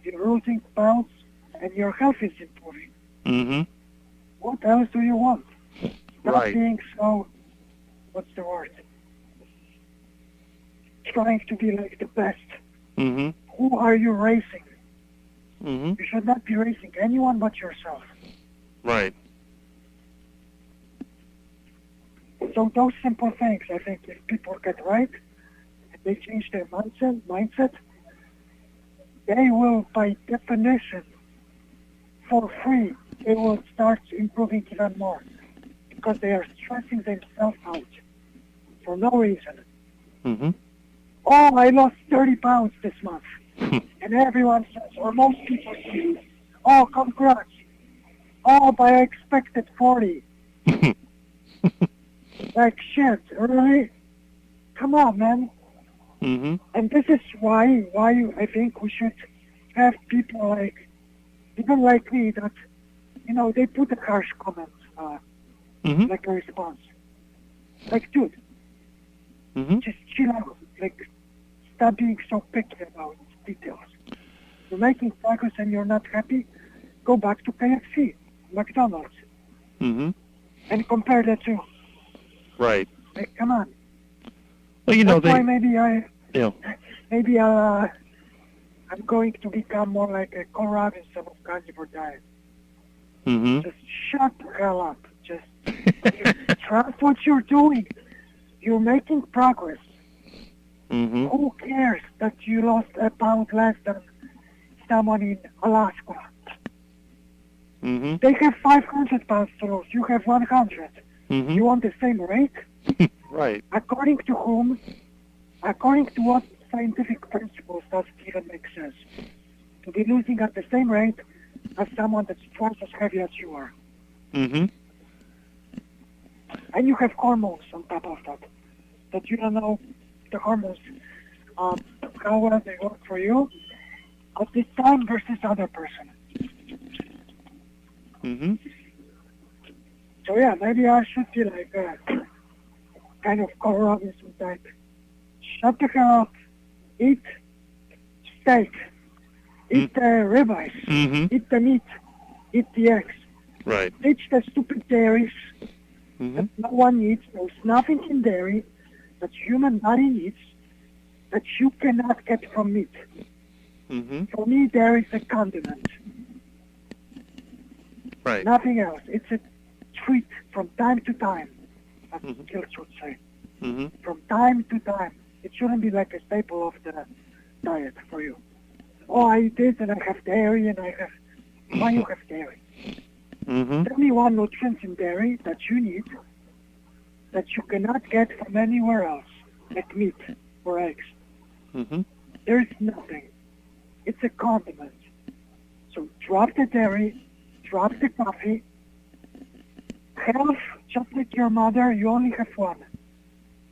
you're losing pounds, and your health is improving. Mm-hmm. What else do you want? Stop Right. being so, what's the word? Trying to be like the best. Mm-hmm. Who are you racing? Mm-hmm. You should not be racing anyone but yourself. Right. So those simple things, I think, if people get right, and they change their mindset, they will, by definition, for free, they will start improving even more because they are stressing themselves out for no reason. Mm-hmm. Oh, I lost 30 pounds this month. And everyone says, or most people say, oh, congrats. Oh, but I expected 40. Like, shit, really? Come on, man. Mm-hmm. And this is why I think we should have people like, even like me, that, you know, they put a harsh comment, Mm-hmm. like a response. Like, dude, Mm-hmm. just chill out. Like, stop being so picky about details. You're making progress and you're not happy, go back to KFC, McDonald's, Mm-hmm. and compare the two. Right. Like, come on. Well, you know, That's why they, maybe I'm going to become more like a Conrad instead of carnivore diet. Mm-hmm. Just shut the hell up. Just trust what you're doing. You're making progress. Mm-hmm. Who cares that you lost a pound less than someone in Alaska? Mm-hmm. They have 500 pounds to lose. You have 100. Mm-hmm. You want the same rate? Right. According to whom? According to what scientific principles does it even make sense? To be losing at the same rate as someone that's twice as heavy as you are. Mm-hmm. And you have hormones on top of that. That you don't know the hormones, how well they work for you at this time versus other person. Mm-hmm. So yeah, maybe I should be like a kind of Carl Robinson type. Shut the hell up, eat steak, eat the ribeyes, Mm-hmm. eat the meat, eat the eggs, Right. ditch the stupid dairies Mm-hmm. that no one needs. There's nothing in dairy that human body needs that you cannot get from meat. Mm-hmm. For me, dairy is a condiment, Right. nothing else. It's a treat from time to time, as Mhm. Gilles would say. Mm-hmm. From time to time. It shouldn't be like a staple of the diet for you. Oh, I eat this and I have dairy and I have... Why you have dairy? Mm-hmm. Tell me one nutrient in dairy that you need that you cannot get from anywhere else, like meat or eggs. Mm-hmm. There's nothing. It's a condiment. So drop the dairy, drop the coffee. Health, just like your mother, you only have one.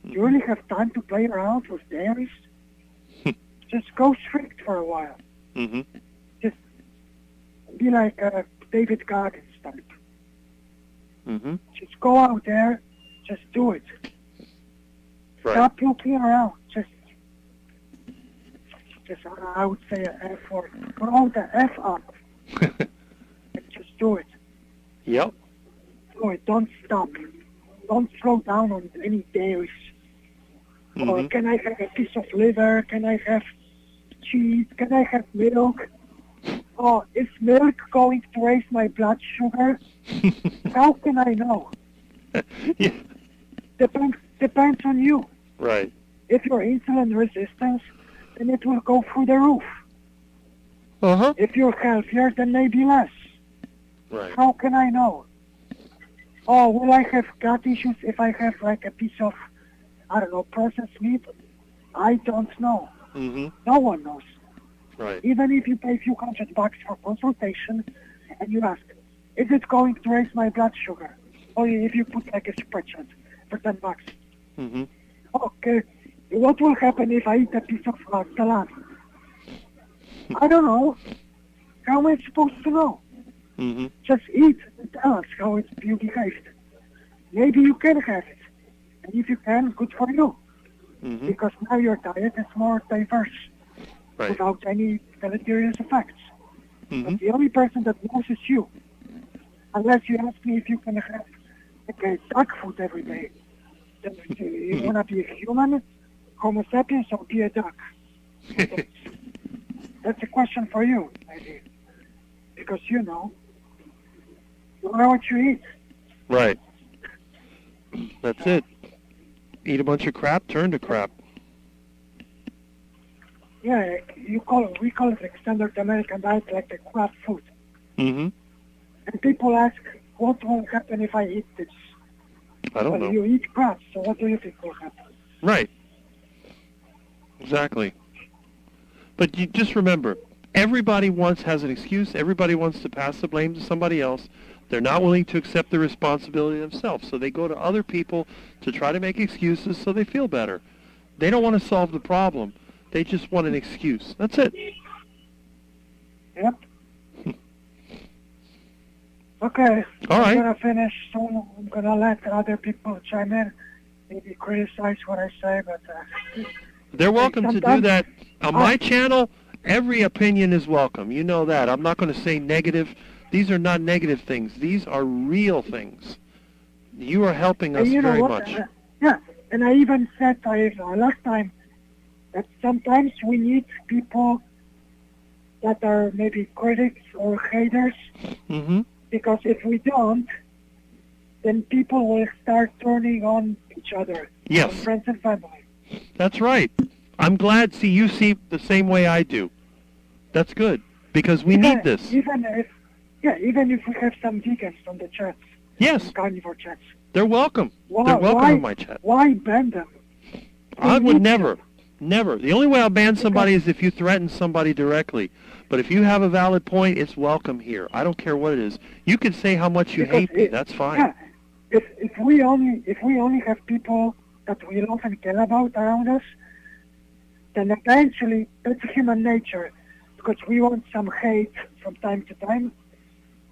You really have time to play around with dairies? Just go strict for a while. Mm-hmm. Just be like a David Goggins type. Mm-hmm. Just go out there, just do it. Right. Stop looking around. Just I would say an F word. Throw the F up. And just do it. Yep. Do it. Don't stop. Don't slow down on any dairies. Or Mm-hmm. can I have a piece of liver? Can I have cheese? Can I have milk? Oh, is milk going to raise my blood sugar? How can I know? Yeah. Depends on you. Right. If you're insulin resistant, then it will go through the roof. Uh-huh. If you're healthier, then maybe less. Right. How can I know? Oh, will I have gut issues if I have like a piece of, I don't know, processed meat? I don't know. Mm-hmm. No one knows. Right. Even if you pay a few $100 for consultation and you ask, is it going to raise my blood sugar? Or if you put like a spreadsheet for $10. Mm-hmm. Okay, what will happen if I eat a piece of salami? I don't know. How am I supposed to know? Mm-hmm. Just eat and tell us how you behaved. Maybe you can have it. And if you can, good for you. Mm-hmm. Because now your diet is more diverse. without any deleterious effects. Mm-hmm. But the only person that knows is you. Unless you ask me if you can have like a duck food every day. Then you want to be a human, Homo sapiens, or be a duck? That's a question for you, maybe. Because you know what you eat. Right. That's it. Eat a bunch of crap, turn to crap. Yeah, we call it like standard American diet, like the crap food. Mm-hmm. And people ask, what will happen if I eat this? I don't know. You eat crap, so what do you think will happen? Right. Exactly. But you just remember, everybody has an excuse. Everybody wants to pass the blame to somebody else. They're not willing to accept the responsibility themselves, so they go to other people to try to make excuses so they feel better. They don't want to solve the problem. They just want an excuse. That's it. Yep. Okay. All right. I'm going to finish soon. I'm going to let other people chime in, maybe criticize what I say, but... They're welcome to do that. On my channel, every opinion is welcome. You know that. I'm not going to say negative. These are not negative things. These are real things. You are helping us very much. Yeah, and I even said last time that sometimes we need people that are maybe critics or haters, mm-hmm. because if we don't, then people will start turning on each other, yes, on friends and family. That's right. I'm glad you see the same way I do. That's good, because we need this. Even if we have some vegans on the chats, yes, carnivore chats, they're welcome. They're welcome in my chat. Why ban them? I would never. The only way I'll ban somebody is if you threaten somebody directly. But if you have a valid point, it's welcome here. I don't care what it is. You can say how much you hate me. That's fine. Yeah, if we only have people that we love and care about around us, then eventually that's human nature. Because we want some hate from time to time,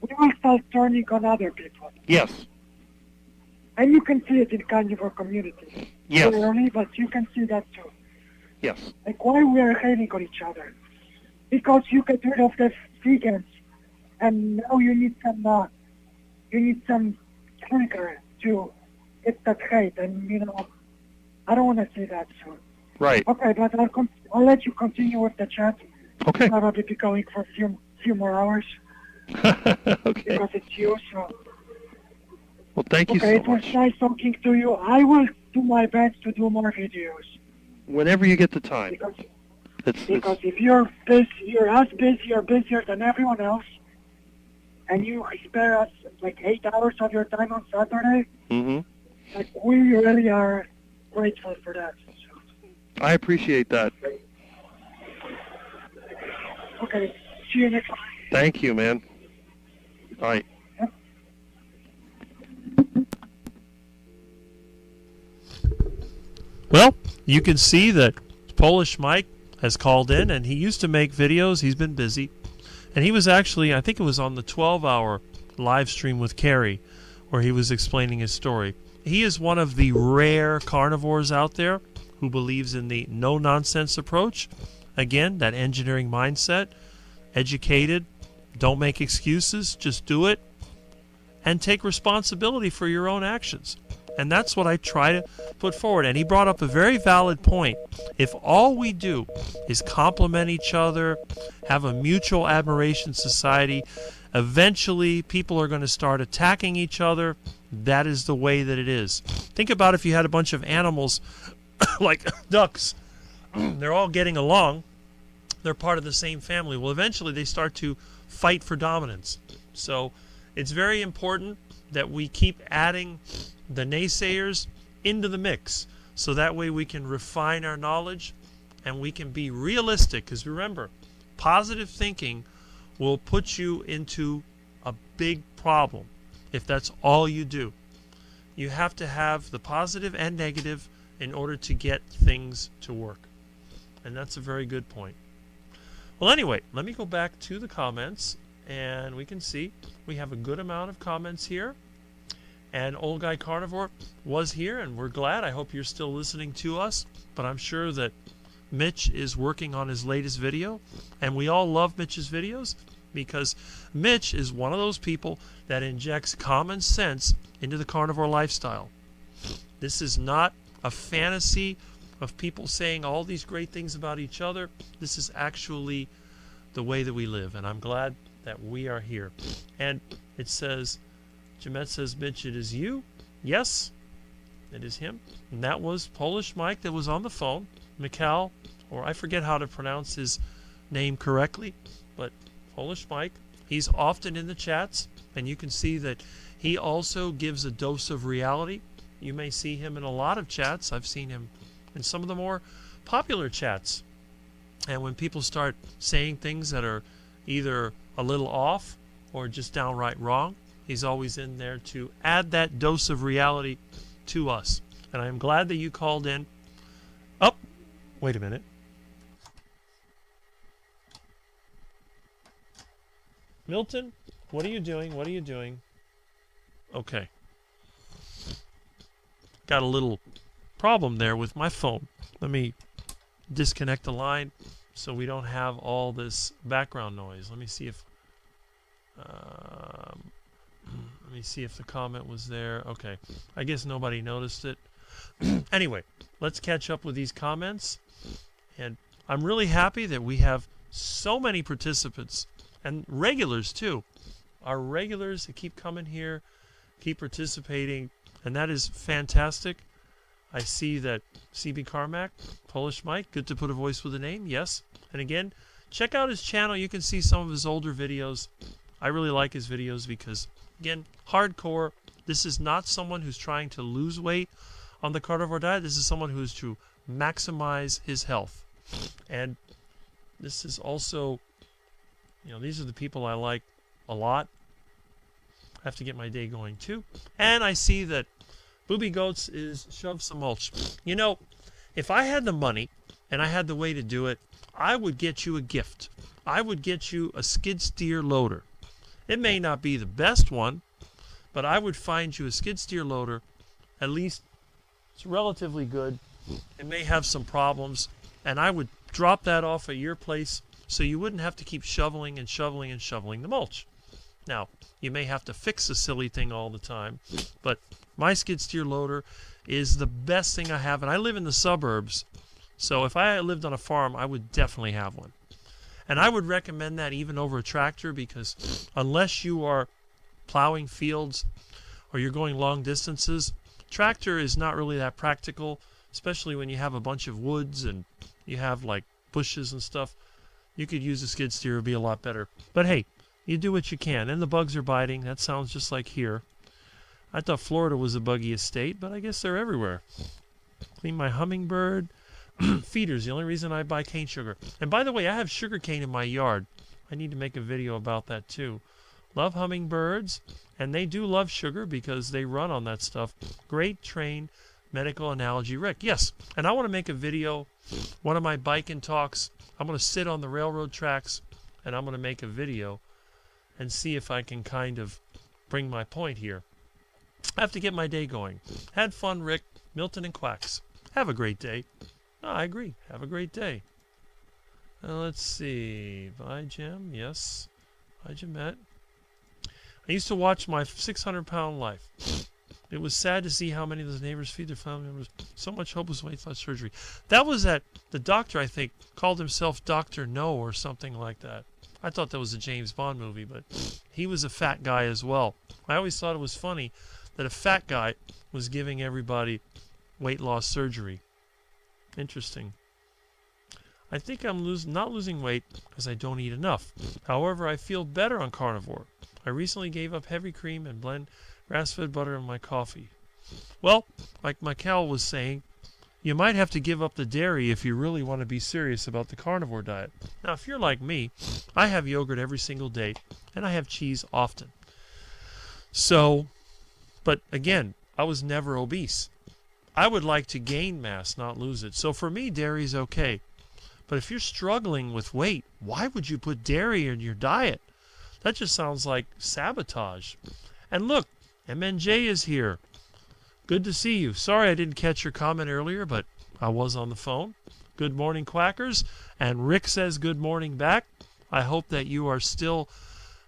we will start turning on other people. Yes. And you can see it in carnivore communities. Yes. Rarely, but you can see that too. Yes. Like why we are hating on each other? Because you get rid of the vegans, and now you need some trigger to get that hate, and I don't want to see that soon. Right. Okay, but I'll let you continue with the chat. Okay. I'll probably be going for a few more hours. Okay. Because it's you, so. Well, thank you so much. Okay, it was nice talking to you. I will do my best to do more videos. Whenever you get the time. Because if you're busy, you're as busy or busier than everyone else, and you spare us like 8 hours of your time on Saturday, mm-hmm. like we really are grateful for that. So. I appreciate that. Okay, see you next time. Thank you, man. All right. Yep. Well, you can see that Polish Mike has called in, and he used to make videos. He's been busy. And he was actually, I think it was on the 12-hour live stream with Carrie, where he was explaining his story. He is one of the rare carnivores out there who believes in the no-nonsense approach. Again, that engineering mindset, educated, don't make excuses, just do it, and take responsibility for your own actions. And that's what I try to put forward. And he brought up a very valid point. If all we do is compliment each other, have a mutual admiration society, eventually people are going to start attacking each other. That is the way that it is. Think about if you had a bunch of animals like ducks. They're all getting along. They're part of the same family. Well, eventually they start to fight for dominance. So it's very important that we keep adding the naysayers into the mix, so that way we can refine our knowledge and we can be realistic. Because remember, positive thinking will put you into a big problem if that's all you do. You have to have the positive and negative in order to get things to work. And that's a very good point. Well, anyway, let me go back to the comments, and we can see we have a good amount of comments here. And Old Guy Carnivore was here, and we're glad. I hope you're still listening to us. But I'm sure that Mitch is working on his latest video, and we all love Mitch's videos because Mitch is one of those people that injects common sense into the carnivore lifestyle. This is not a fantasy of people saying all these great things about each other. This is actually the way that we live, and I'm glad that we are here. And it says, Jeanette says, Mitch, it is you? Yes, it is him. And that was Polish Mike that was on the phone. Mikhail, or I forget how to pronounce his name correctly, but Polish Mike. He's often in the chats, and you can see that he also gives a dose of reality. You may see him in a lot of chats. I've seen him in some of the more popular chats. And when people start saying things that are either a little off or just downright wrong, he's always in there to add that dose of reality to us. And I'm glad that you called in. Oh, wait a minute. Milton, what are you doing? What are you doing? Okay. Got a little problem there with my phone. Let me disconnect the line so we don't have all this background noise. Let me see if the comment was there. Okay. I guess nobody noticed it. Anyway, let's catch up with these comments. And I'm really happy that we have so many participants and regulars too. Our regulars that keep coming here, keep participating, and that is fantastic. I see that CB Carmack, Polish Mike, good to put a voice with a name, yes. And again, check out his channel. You can see some of his older videos. I really like his videos because, again, hardcore. This is not someone who's trying to lose weight on the carnivore diet. This is someone who is to maximize his health. And this is also, these are the people I like a lot. I have to get my day going too. And I see that Booby Goats is shove some mulch. If I had the money and I had the way to do it, I would get you a gift. I would get you a skid steer loader. It may not be the best one, but I would find you a skid steer loader. At least it's relatively good. It may have some problems, and I would drop that off at your place so you wouldn't have to keep shoveling and shoveling and shoveling the mulch. Now, you may have to fix the silly thing all the time, but my skid steer loader is the best thing I have, and I live in the suburbs, so if I lived on a farm, I would definitely have one. And I would recommend that even over a tractor, because unless you are plowing fields or you're going long distances, tractor is not really that practical, especially when you have a bunch of woods and you have like bushes and stuff. You could use a skid steer, it would be a lot better. But hey, you do what you can. And the bugs are biting. That sounds just like here. I thought Florida was a buggy state, but I guess they're everywhere. Clean my hummingbird. Feeders, the only reason I buy cane sugar. And by the way, I have sugar cane in my yard. I need to make a video about that too. Love hummingbirds, and they do love sugar because they run on that stuff. Great trained medical analogy, Rick. Yes, and I want to make a video, one of my biking talks. I'm going to sit on the railroad tracks, and I'm going to make a video and see if I can kind of bring my point here. I have to get my day going. Had fun, Rick, Milton, and Quacks. Have a great day. Oh, I agree. Have a great day. Let's see. Bye, Jim. Yes. Bye, Jimette. I used to watch my 600-pound life. It was sad to see how many of those neighbors feed their family members. So much hopeless weight loss surgery. That was at the doctor, I think, called himself Dr. No or something like that. I thought that was a James Bond movie, but he was a fat guy as well. I always thought it was funny that a fat guy was giving everybody weight loss surgery. Interesting. I think I'm not losing weight because I don't eat enough. However, I feel better on carnivore. I recently gave up heavy cream and blend grass-fed butter in my coffee. Well, like Michael was saying, you might have to give up the dairy if you really want to be serious about the carnivore diet. Now, if you're like me, I have yogurt every single day, and I have cheese often. So, but again, I was never obese. I would like to gain mass, not lose it. So for me, dairy is okay. But if you're struggling with weight, why would you put dairy in your diet? That just sounds like sabotage. And look, MNJ is here. Good to see you. Sorry I didn't catch your comment earlier, but I was on the phone. good morning, Quackers. And Rick says good morning back. I hope that you are still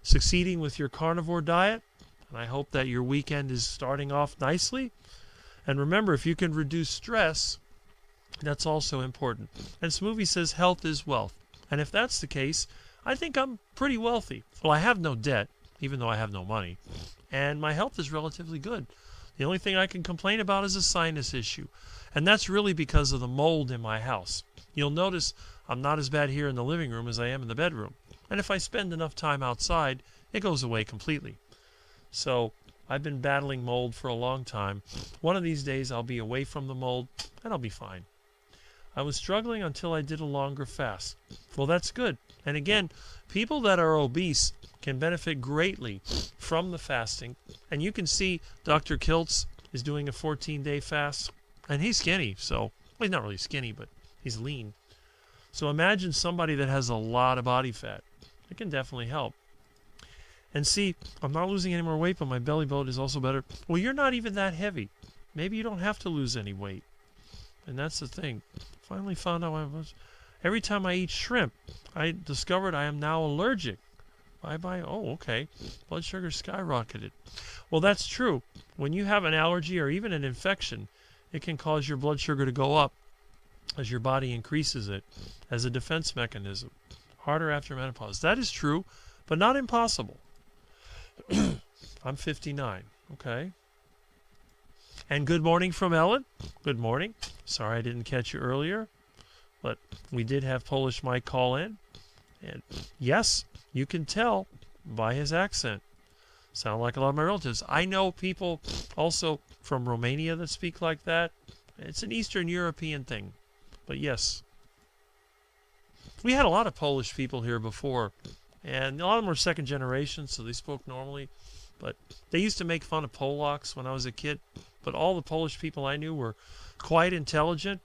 succeeding with your carnivore diet. And I hope that your weekend is starting off nicely. And remember, if you can reduce stress, that's also important. And Smoothie says health is wealth. And if that's the case, I think I'm pretty wealthy. Well, I have no debt, even though I have no money. And my health is relatively good. The only thing I can complain about is a sinus issue. And that's really because of the mold in my house. You'll notice I'm not as bad here in the living room as I am in the bedroom. And if I spend enough time outside, it goes away completely. So I've been battling mold for a long time. One of these days I'll be away from the mold and I'll be fine. I was struggling until I did a longer fast. Well, that's good. And again, people that are obese can benefit greatly from the fasting. And you can see Dr. Kiltz is doing a 14-day fast. And he's skinny, so well, he's not really skinny, but he's lean. So imagine somebody that has a lot of body fat. It can definitely help. And see, I'm not losing any more weight, but my belly button is also better. Well, you're not even that heavy. Maybe you don't have to lose any weight. And that's the thing. Finally found out I was. Every time I eat shrimp, I discovered I am now allergic. Bye-bye. Oh, okay. Blood sugar skyrocketed. Well, that's true. When you have an allergy or even an infection, it can cause your blood sugar to go up as your body increases it as a defense mechanism. Harder after menopause. That is true, but not impossible. I'm 59. Okay. And good morning from Ellen. Good morning. Sorry I didn't catch you earlier, but we did have Polish Mike call in. And yes, you can tell by his accent. Sound like a lot of my relatives. I know people also from Romania that speak like that. It's an Eastern European thing. But yes. We had a lot of Polish people here before. And a lot of them were second generation, so they spoke normally. But they used to make fun of Polacks when I was a kid. But all the Polish people I knew were quite intelligent.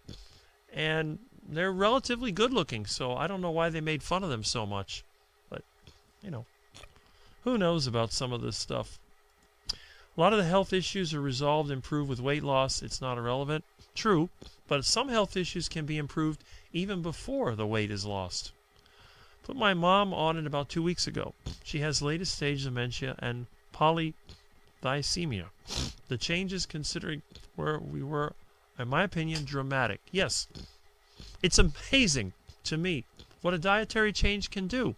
And they're relatively good looking. So I don't know why they made fun of them so much. But, you know, who knows about some of this stuff. A lot of the health issues are resolved, improved with weight loss. It's not irrelevant. True. But some health issues can be improved even before the weight is lost. Put my mom on it about 2 weeks ago. She has latest stage dementia and polythysemia. The changes, considering where we were, in my opinion, dramatic. Yes, it's amazing to me what a dietary change can do.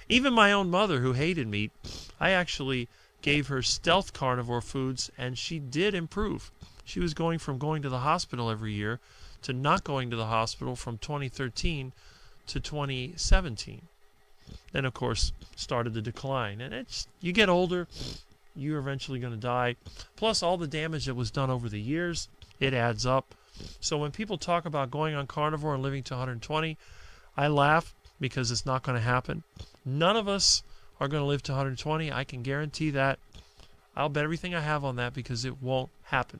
Even my own mother, who hated meat, I actually gave her stealth carnivore foods, and she did improve. She was going from going to the hospital every year to not going to the hospital from 2013 to 2017. Then, of course, started the decline. And it's, you get older, you're eventually going to die. Plus, all the damage that was done over the years, it adds up. So when people talk about going on carnivore and living to 120, I laugh because it's not going to happen. None of us are going to live to 120. I can guarantee that. I'll bet everything I have on that because it won't happen.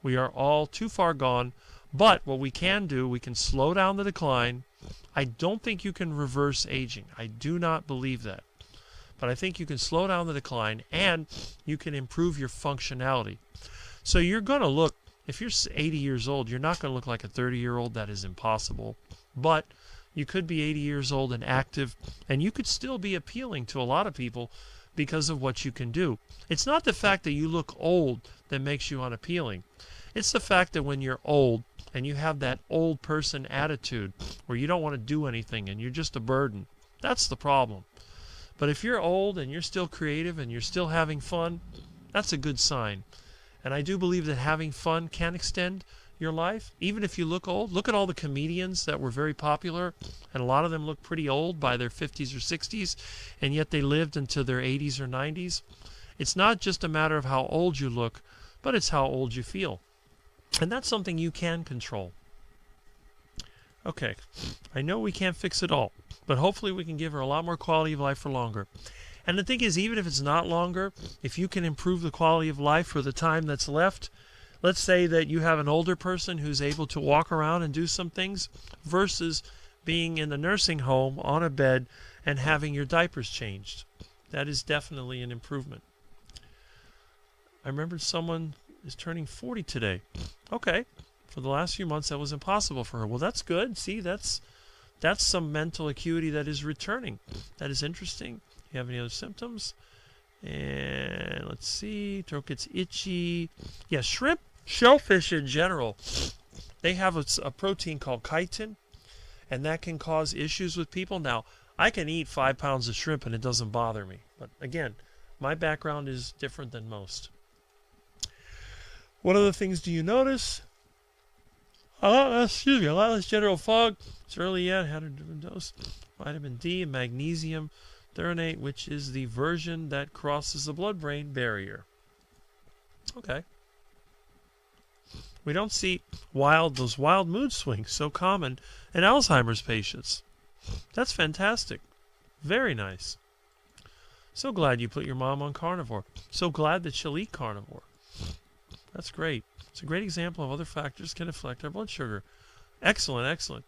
We are all too far gone. But what we can do, we can slow down the decline. I don't think you can reverse aging. I do not believe that. But I think you can slow down the decline and you can improve your functionality. So you're going to look, if you're 80 years old, you're not going to look like a 30-year-old. That is impossible. But you could be 80 years old and active, and you could still be appealing to a lot of people because of what you can do. It's not the fact that you look old that makes you unappealing. It's the fact that when you're old and you have that old person attitude where you don't want to do anything and you're just a burden, that's the problem. But if you're old and you're still creative and you're still having fun, that's a good sign. And I do believe that having fun can extend your life, even if you look old. Look at all the comedians that were very popular, and a lot of them look pretty old by their 50s or 60s, and yet they lived into their 80s or 90s. It's not just a matter of how old you look, but it's how old you feel. And that's something you can control. Okay, I know we can't fix it all, but hopefully we can give her a lot more quality of life for longer. And the thing is, even if it's not longer, if you can improve the quality of life for the time that's left, let's say that you have an older person who's able to walk around and do some things versus being in the nursing home on a bed and having your diapers changed. That is definitely an improvement. I remembered someone is turning 40 today. Okay, For the last few months, that was impossible for her. Well, that's good. See, that's some mental acuity that is returning. That is interesting. You have any other symptoms? And let's see. Throat gets itchy. Yeah, shrimp, shellfish in general, they have a protein called chitin, and that can cause issues with people. Now, I can eat 5 pounds of shrimp and it doesn't bother me. But again, my background is different than most. What other things do you notice? A lot less general fog. It's early yet. Had a different dose. Vitamin D and magnesium threonate, which is the version that crosses the blood-brain barrier. Okay. We don't see those wild mood swings so common in Alzheimer's patients. That's fantastic. Very nice. So glad you put your mom on carnivore. So glad that she'll eat carnivore. That's great. It's a great example of other factors can affect our blood sugar. Excellent, excellent.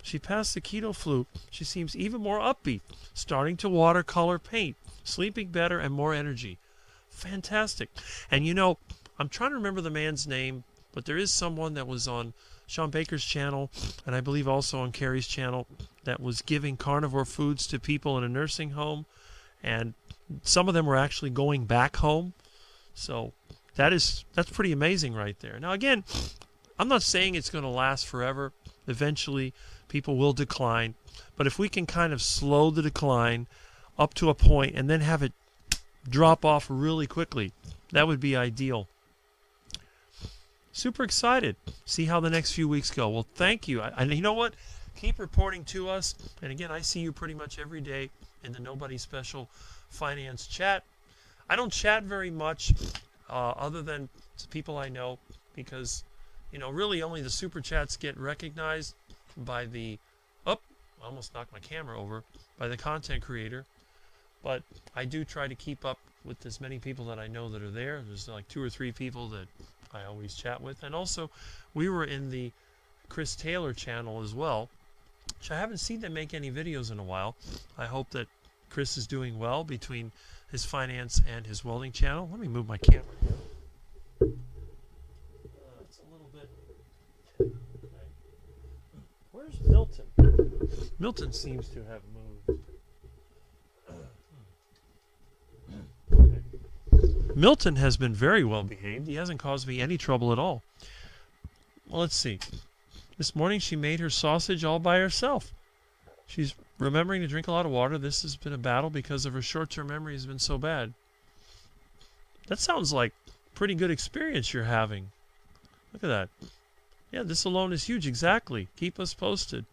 She passed the keto flu. She seems even more upbeat, starting to watercolor paint, sleeping better, and more energy. Fantastic. And you know, I'm trying to remember the man's name, but there is someone that was on Sean Baker's channel, and I believe also on Carrie's channel, that was giving carnivore foods to people in a nursing home, and some of them were actually going back home. So that's pretty amazing right there. Now again, I'm not saying it's going to last forever. Eventually, people will decline. But if we can kind of slow the decline up to a point and then have it drop off really quickly, that would be ideal. Super excited. See how the next few weeks go. Well, thank you. And you know what? Keep reporting to us. And again, I see you pretty much every day in the Nobody Special Finance chat. I don't chat very much other than to people I know, because you know, really only the super chats get recognized by the, I almost knocked my camera over, by the content creator. But I do try to keep up with as many people that I know that are there. There's like 2 or 3 people that I always chat with. And also, we were in the Chris Taylor channel as well, which I haven't seen them make any videos in a while. I hope that Chris is doing well between his finance and his welding channel. Let me move my camera here. It's a little bit... Okay. Where's Milton? Milton seems to have moved. Okay. Milton has been very well behaved. He hasn't caused me any trouble at all. Well, let's see. This morning she made her sausage all by herself. She's remembering to drink a lot of water. This has been a battle because of her short-term memory has been so bad. That sounds like pretty good experience you're having. Look at that. Yeah, this alone is huge. Exactly. Keep us posted.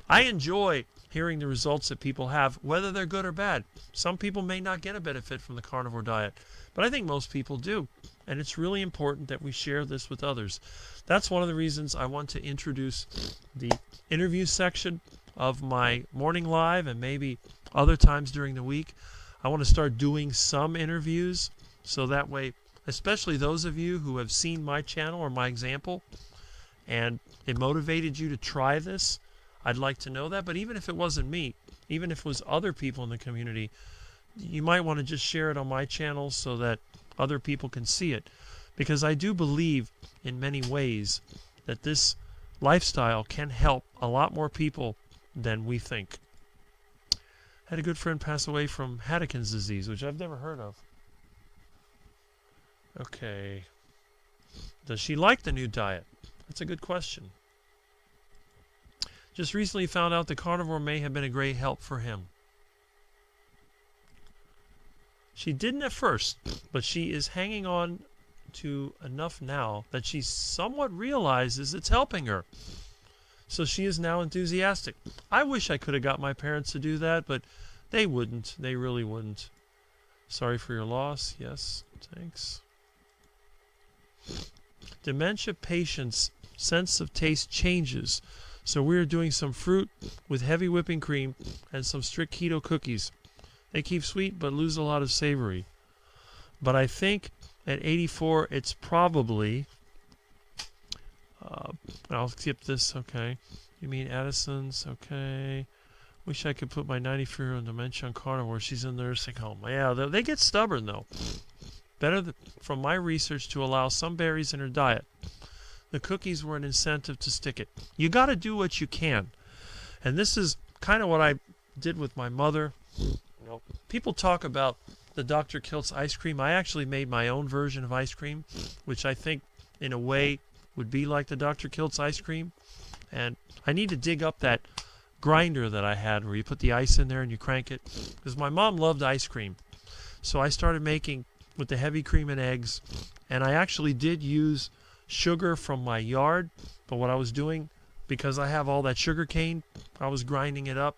I enjoy hearing the results that people have, whether they're good or bad. Some people may not get a benefit from the carnivore diet, but I think most people do. And it's really important that we share this with others. That's one of the reasons I want to introduce the interview section of my morning live, and maybe other times during the week. I want to start doing some interviews, so that way, especially those of you who have seen my channel or my example, and it motivated you to try this, I'd like to know that. But even if it wasn't me, even if it was other people in the community, you might want to just share it on my channel so that other people can see it. Because I do believe in many ways that this lifestyle can help a lot more people than we think. Had a good friend pass away from Hannikin's disease, which I've never heard of. Okay. Does she like the new diet? That's a good question. Just recently found out the carnivore may have been a great help for him. She didn't at first, but she is hanging on to enough now that she somewhat realizes it's helping her. So she is now enthusiastic. I wish I could have got my parents to do that, but they wouldn't. They really wouldn't. Sorry for your loss. Yes, thanks. Dementia patients' sense of taste changes. So we're doing some fruit with heavy whipping cream and some strict keto cookies. They keep sweet but lose a lot of savory. But I think at 84 it's probably... I'll skip this, okay. You mean Addison's, okay. Wish I could put my 94-year-old dementia on carnivore. She's in the nursing home. Yeah, they get stubborn though. from my research to allow some berries in her diet. The cookies were an incentive to stick it. You got to do what you can. And this is kind of what I did with my mother. You know, people talk about the Dr. Kilt's ice cream. I actually made my own version of ice cream, which I think in a way would be like the Dr. Kilt's ice cream. And I need to dig up that grinder that I had where you put the ice in there and you crank it, because my mom loved ice cream. So I started making with the heavy cream and eggs, and I actually did use sugar from my yard, but what I was doing, because I have all that sugar cane, I was grinding it up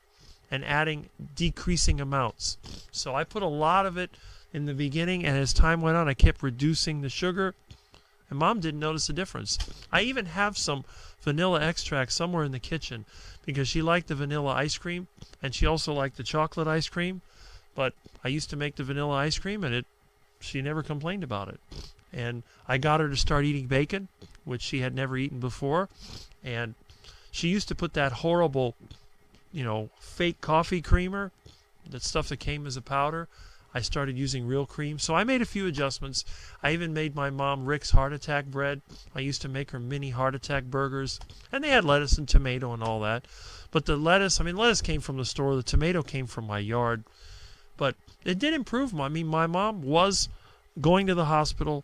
and adding decreasing amounts. So I put a lot of it in the beginning, and as time went on I kept reducing the sugar, and Mom didn't notice a difference. I even have some vanilla extract somewhere in the kitchen because she liked the vanilla ice cream and she also liked the chocolate ice cream, but I used to make the vanilla ice cream and she never complained about it. And I got her to start eating bacon, which she had never eaten before, and she used to put that horrible, fake coffee creamer, that stuff that came as a powder. I started using real cream. So I made a few adjustments. I even made my mom Rick's Heart Attack bread. I used to make her mini Heart Attack burgers. And they had lettuce and tomato and all that. But the lettuce came from the store. The tomato came from my yard. But it did improve. My mom was going to the hospital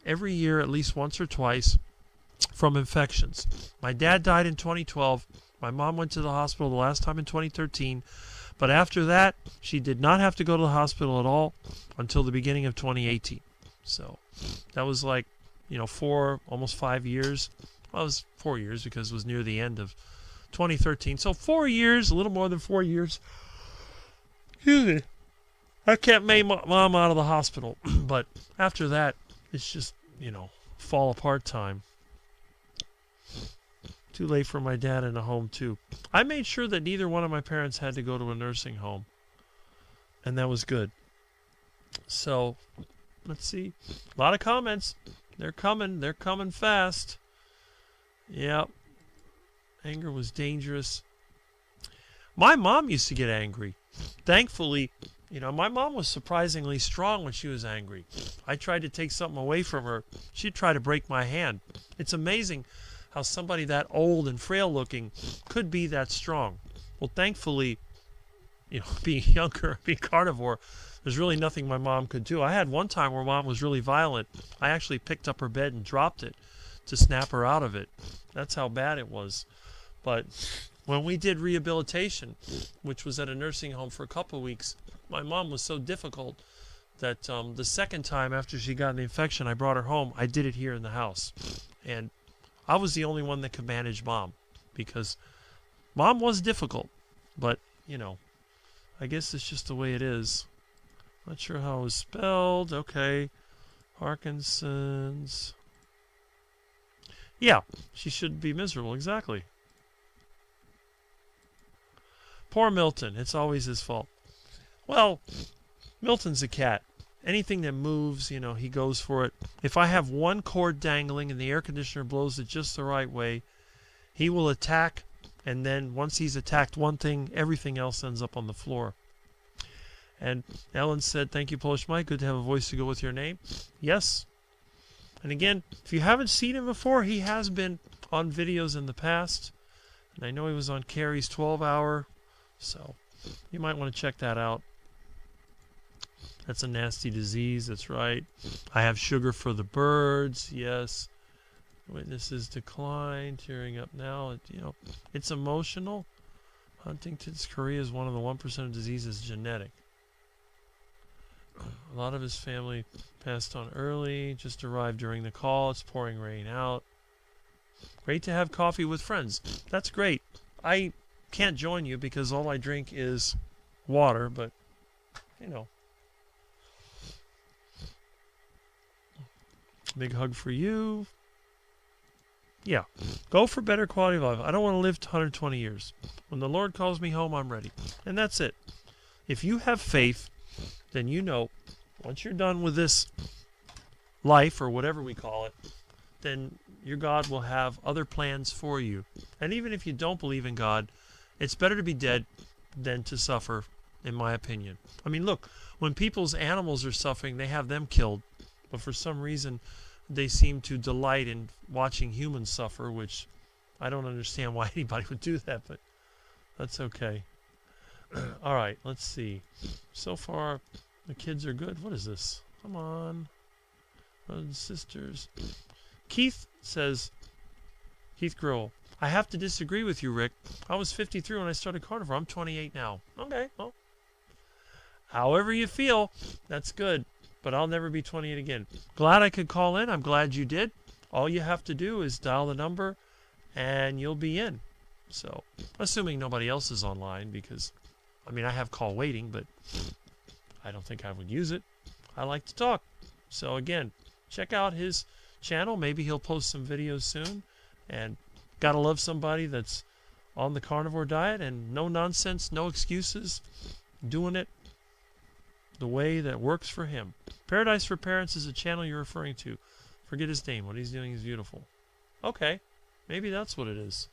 every year at least once or twice from infections. My dad died in 2012. My mom went to the hospital the last time in 2013. But after that, she did not have to go to the hospital at all until the beginning of 2018. So that was like, almost 5 years. Well, it was 4 years because it was near the end of 2013. So 4 years, a little more than 4 years. Excuse me. I kept my mom out of the hospital. But after that, it's just, fall apart time. Too late for my dad in a home, too. I made sure that neither one of my parents had to go to a nursing home. And that was good. So, let's see. A lot of comments. They're coming. They're coming fast. Yep. Anger was dangerous. My mom used to get angry. Thankfully, my mom was surprisingly strong when she was angry. I tried to take something away from her. She'd try to break my hand. It's amazing how somebody that old and frail looking could be that strong. Well, thankfully, being younger, being carnivore, there's really nothing my mom could do. I had one time where Mom was really violent. I actually picked up her bed and dropped it to snap her out of it. That's how bad it was. But when we did rehabilitation, which was at a nursing home for a couple of weeks, my mom was so difficult that the second time after she got the infection, I brought her home. I did it here in the house. And I was the only one that could manage Mom because Mom was difficult. But, I guess it's just the way it is. Not sure how it was spelled. Okay. Parkinson's. Yeah, she should be miserable. Exactly. Poor Milton. It's always his fault. Well, Milton's a cat. Anything that moves, he goes for it. If I have one cord dangling and the air conditioner blows it just the right way, he will attack, and then once he's attacked one thing, everything else ends up on the floor. And Ellen said, thank you, Polish Mike. Good to have a voice to go with your name. Yes. And again, if you haven't seen him before, he has been on videos in the past. And I know he was on Carrie's 12-hour, so you might want to check that out. That's a nasty disease, that's right. I have sugar for the birds, yes. Witnesses decline, tearing up now. It's emotional. Huntington's chorea is one of the 1% of diseases genetic. A lot of his family passed on early, just arrived during the call. It's pouring rain out. Great to have coffee with friends. That's great. I can't join you because all I drink is water, but, big hug for you. Yeah, go for better quality of life. I don't want to live to 120 years. When the Lord calls me home, I'm ready. And that's it. If you have faith, then once you're done with this life, or whatever we call it, then your God will have other plans for you. And even if you don't believe in God, it's better to be dead than to suffer, in my opinion. Look, when people's animals are suffering, they have them killed. but for some reason they seem to delight in watching humans suffer, which I don't understand why anybody would do that, but that's okay. All right, let's see. So far, the kids are good. What is this? Come on. Brothers and sisters. Keith says, Keith Grohl, I have to disagree with you, Rick. I was 53 when I started carnivore. I'm 28 now. Okay, well, however you feel, that's good. But I'll never be 28 again. Glad I could call in. I'm glad you did. All you have to do is dial the number, and you'll be in. So, assuming nobody else is online, because, I mean, I have call waiting, but I don't think I would use it. I like to talk. So, again, check out his channel. Maybe he'll post some videos soon. And gotta love somebody that's on the carnivore diet and no nonsense, no excuses, doing it the way that works for him. Paradise for Parents is a channel you're referring to. Forget his name. What he's doing is beautiful. Okay, maybe that's what it is.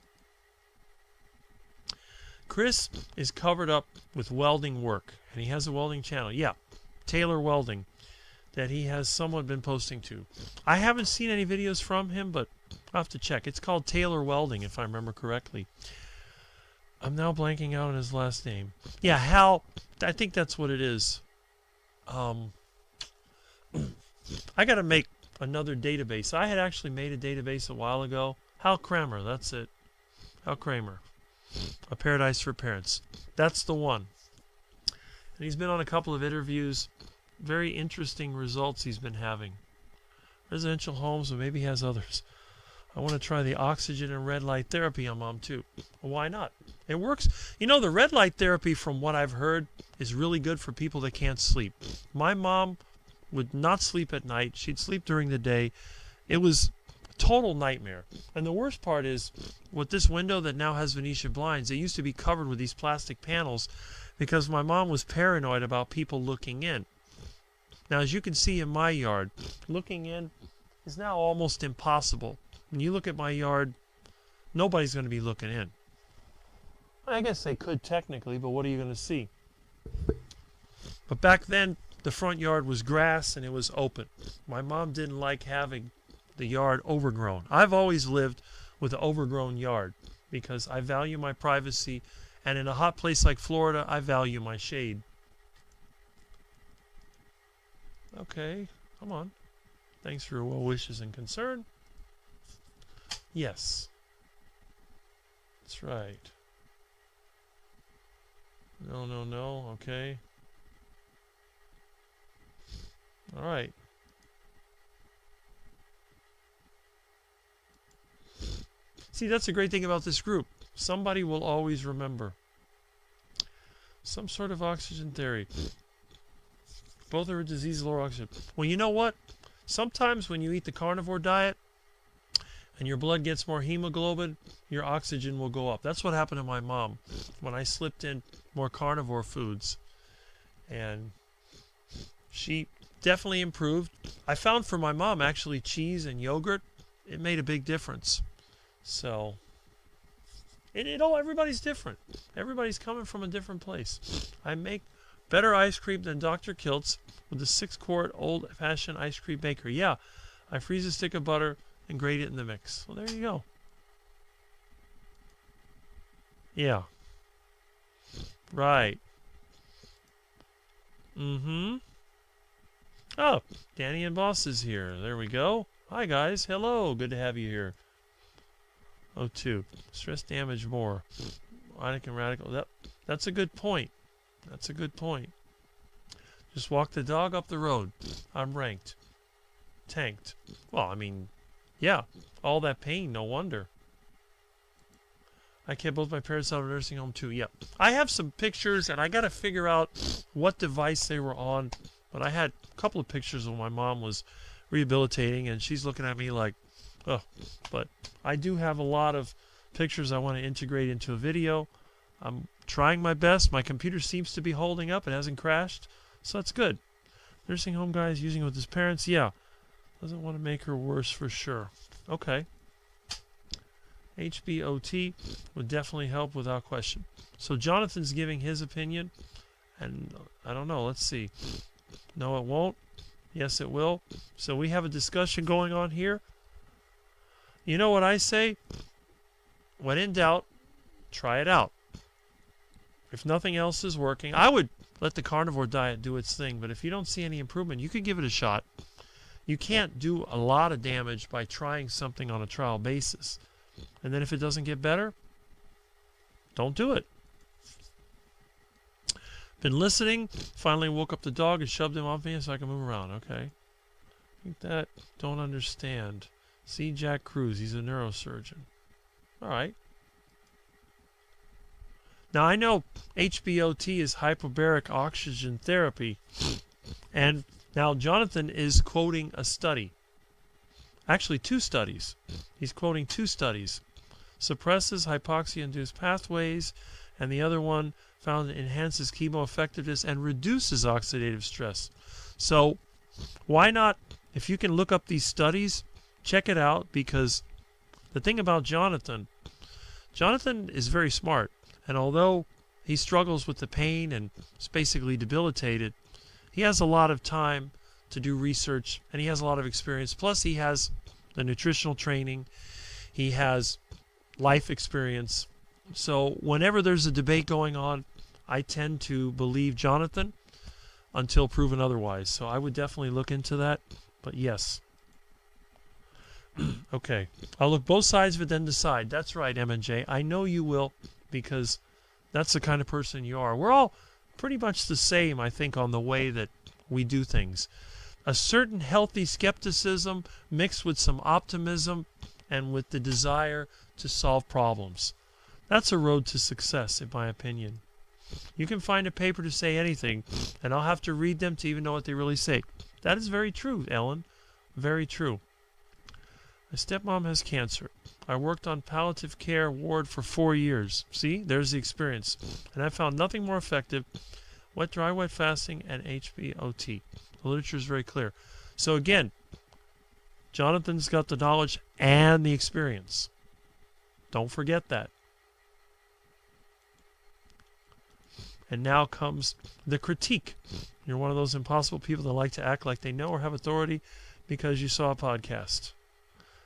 Chris is covered up with welding work, and he has a welding channel. Yeah, Taylor Welding, that he has somewhat been posting to. I haven't seen any videos from him, but I'll have to check. It's called Taylor Welding, if I remember correctly. I'm now blanking out on his last name. Yeah, Hal. I think that's what it is. I got to make another database. I had actually made a database a while ago. Hal Kramer, that's it. Hal Kramer. A Paradise for Parents. That's the one. And he's been on a couple of interviews. Very interesting results he's been having. Residential homes, but maybe he has others. I want to try the oxygen and red light therapy on Mom too. Well, why not? It works. You know, the red light therapy, from what I've heard, is really good for people that can't sleep. My mom would not sleep at night. She'd sleep during the day. It was a total nightmare. And the worst part is, with this window that now has Venetian blinds, it used to be covered with these plastic panels because my mom was paranoid about people looking in. Now, as you can see in my yard, looking in is now almost impossible. When you look at my yard, nobody's going to be looking in. I guess they could technically, but what are you going to see? But back then, the front yard was grass and it was open. My mom didn't like having the yard overgrown. I've always lived with an overgrown yard because I value my privacy, and in a hot place like Florida, I value my shade. Okay, come on. Thanks for your well wishes and concern. Yes. That's right. No, no, no. Okay. All right. See, that's the great thing about this group. Somebody will always remember. Some sort of oxygen theory. Both are a disease, lower oxygen. Well, you know what? Sometimes when you eat the carnivore diet and your blood gets more hemoglobin, your oxygen will go up. That's what happened to my mom when I slipped in more carnivore foods. And she definitely improved. I found for my mom, actually, cheese and yogurt, it made a big difference. So, everybody's different. Everybody's coming from a different place. I make better ice cream than Dr. Kilt's with a 6-quart old-fashioned ice cream maker. Yeah, I freeze a stick of butter and grate it in the mix. Well, there you go. Yeah. Right. Mm-hmm. Oh, Danny and Boss is here. There we go. Hi, guys. Hello. Good to have you here. Oh, 2. Stress damage more. Ionic and radical. That's a good point. That's a good point. Just walk the dog up the road. I'm ranked. Tanked. Well, I mean, yeah. All that pain, no wonder. I kept both my parents out of a nursing home too. Yeah. I have some pictures, and I got to figure out what device they were on. But I had a couple of pictures when my mom was rehabilitating, and she's looking at me like, oh. But I do have a lot of pictures I want to integrate into a video. I'm trying my best. My computer seems to be holding up. It hasn't crashed, so that's good. Nursing home guy is using it with his parents. Yeah. Doesn't want to make her worse for sure. Okay. HBOT would definitely help without question. So Jonathan's giving his opinion, and I don't know. Let's see. No, it won't. Yes, it will. So we have a discussion going on here. You know what I say? When in doubt, try it out. If nothing else is working, I would let the carnivore diet do its thing. But if you don't see any improvement, you could give it a shot. You can't do a lot of damage by trying something on a trial basis. And then if it doesn't get better, don't do it. Been listening. Finally woke up the dog and shoved him off me so I can move around. Okay. Think that. Don't understand. See Jack Cruz. He's a neurosurgeon. All right. Now I know HBOT is hyperbaric oxygen therapy. And now Jonathan is quoting a study. Actually, 2 studies. He's quoting 2 studies. Suppresses hypoxia-induced pathways, and the other one found it enhances chemo effectiveness and reduces oxidative stress. So why not, if you can look up these studies, check it out, because the thing about Jonathan is very smart. And although he struggles with the pain and is basically debilitated, he has a lot of time to do research, and he has a lot of experience. Plus, he has the nutritional training. He has life experience. So whenever there's a debate going on, I tend to believe Jonathan until proven otherwise. So I would definitely look into that. But yes. Okay. I'll look both sides of it, then decide. That's right, M&J. I know you will, because that's the kind of person you are. We're all pretty much the same, I think, on the way that we do things. A certain healthy skepticism mixed with some optimism and with the desire to solve problems. That's a road to success, in my opinion. You can find a paper to say anything, and I'll have to read them to even know what they really say. That is very true, Ellen. Very true. My stepmom has cancer. I worked on palliative care ward for 4 years. See, there's the experience. And I found nothing more effective. Wet, dry, wet fasting, and HBOT. The literature is very clear. So again, Jonathan's got the knowledge and the experience. Don't forget that. And now comes the critique. You're one of those impossible people that like to act like they know or have authority because you saw a podcast.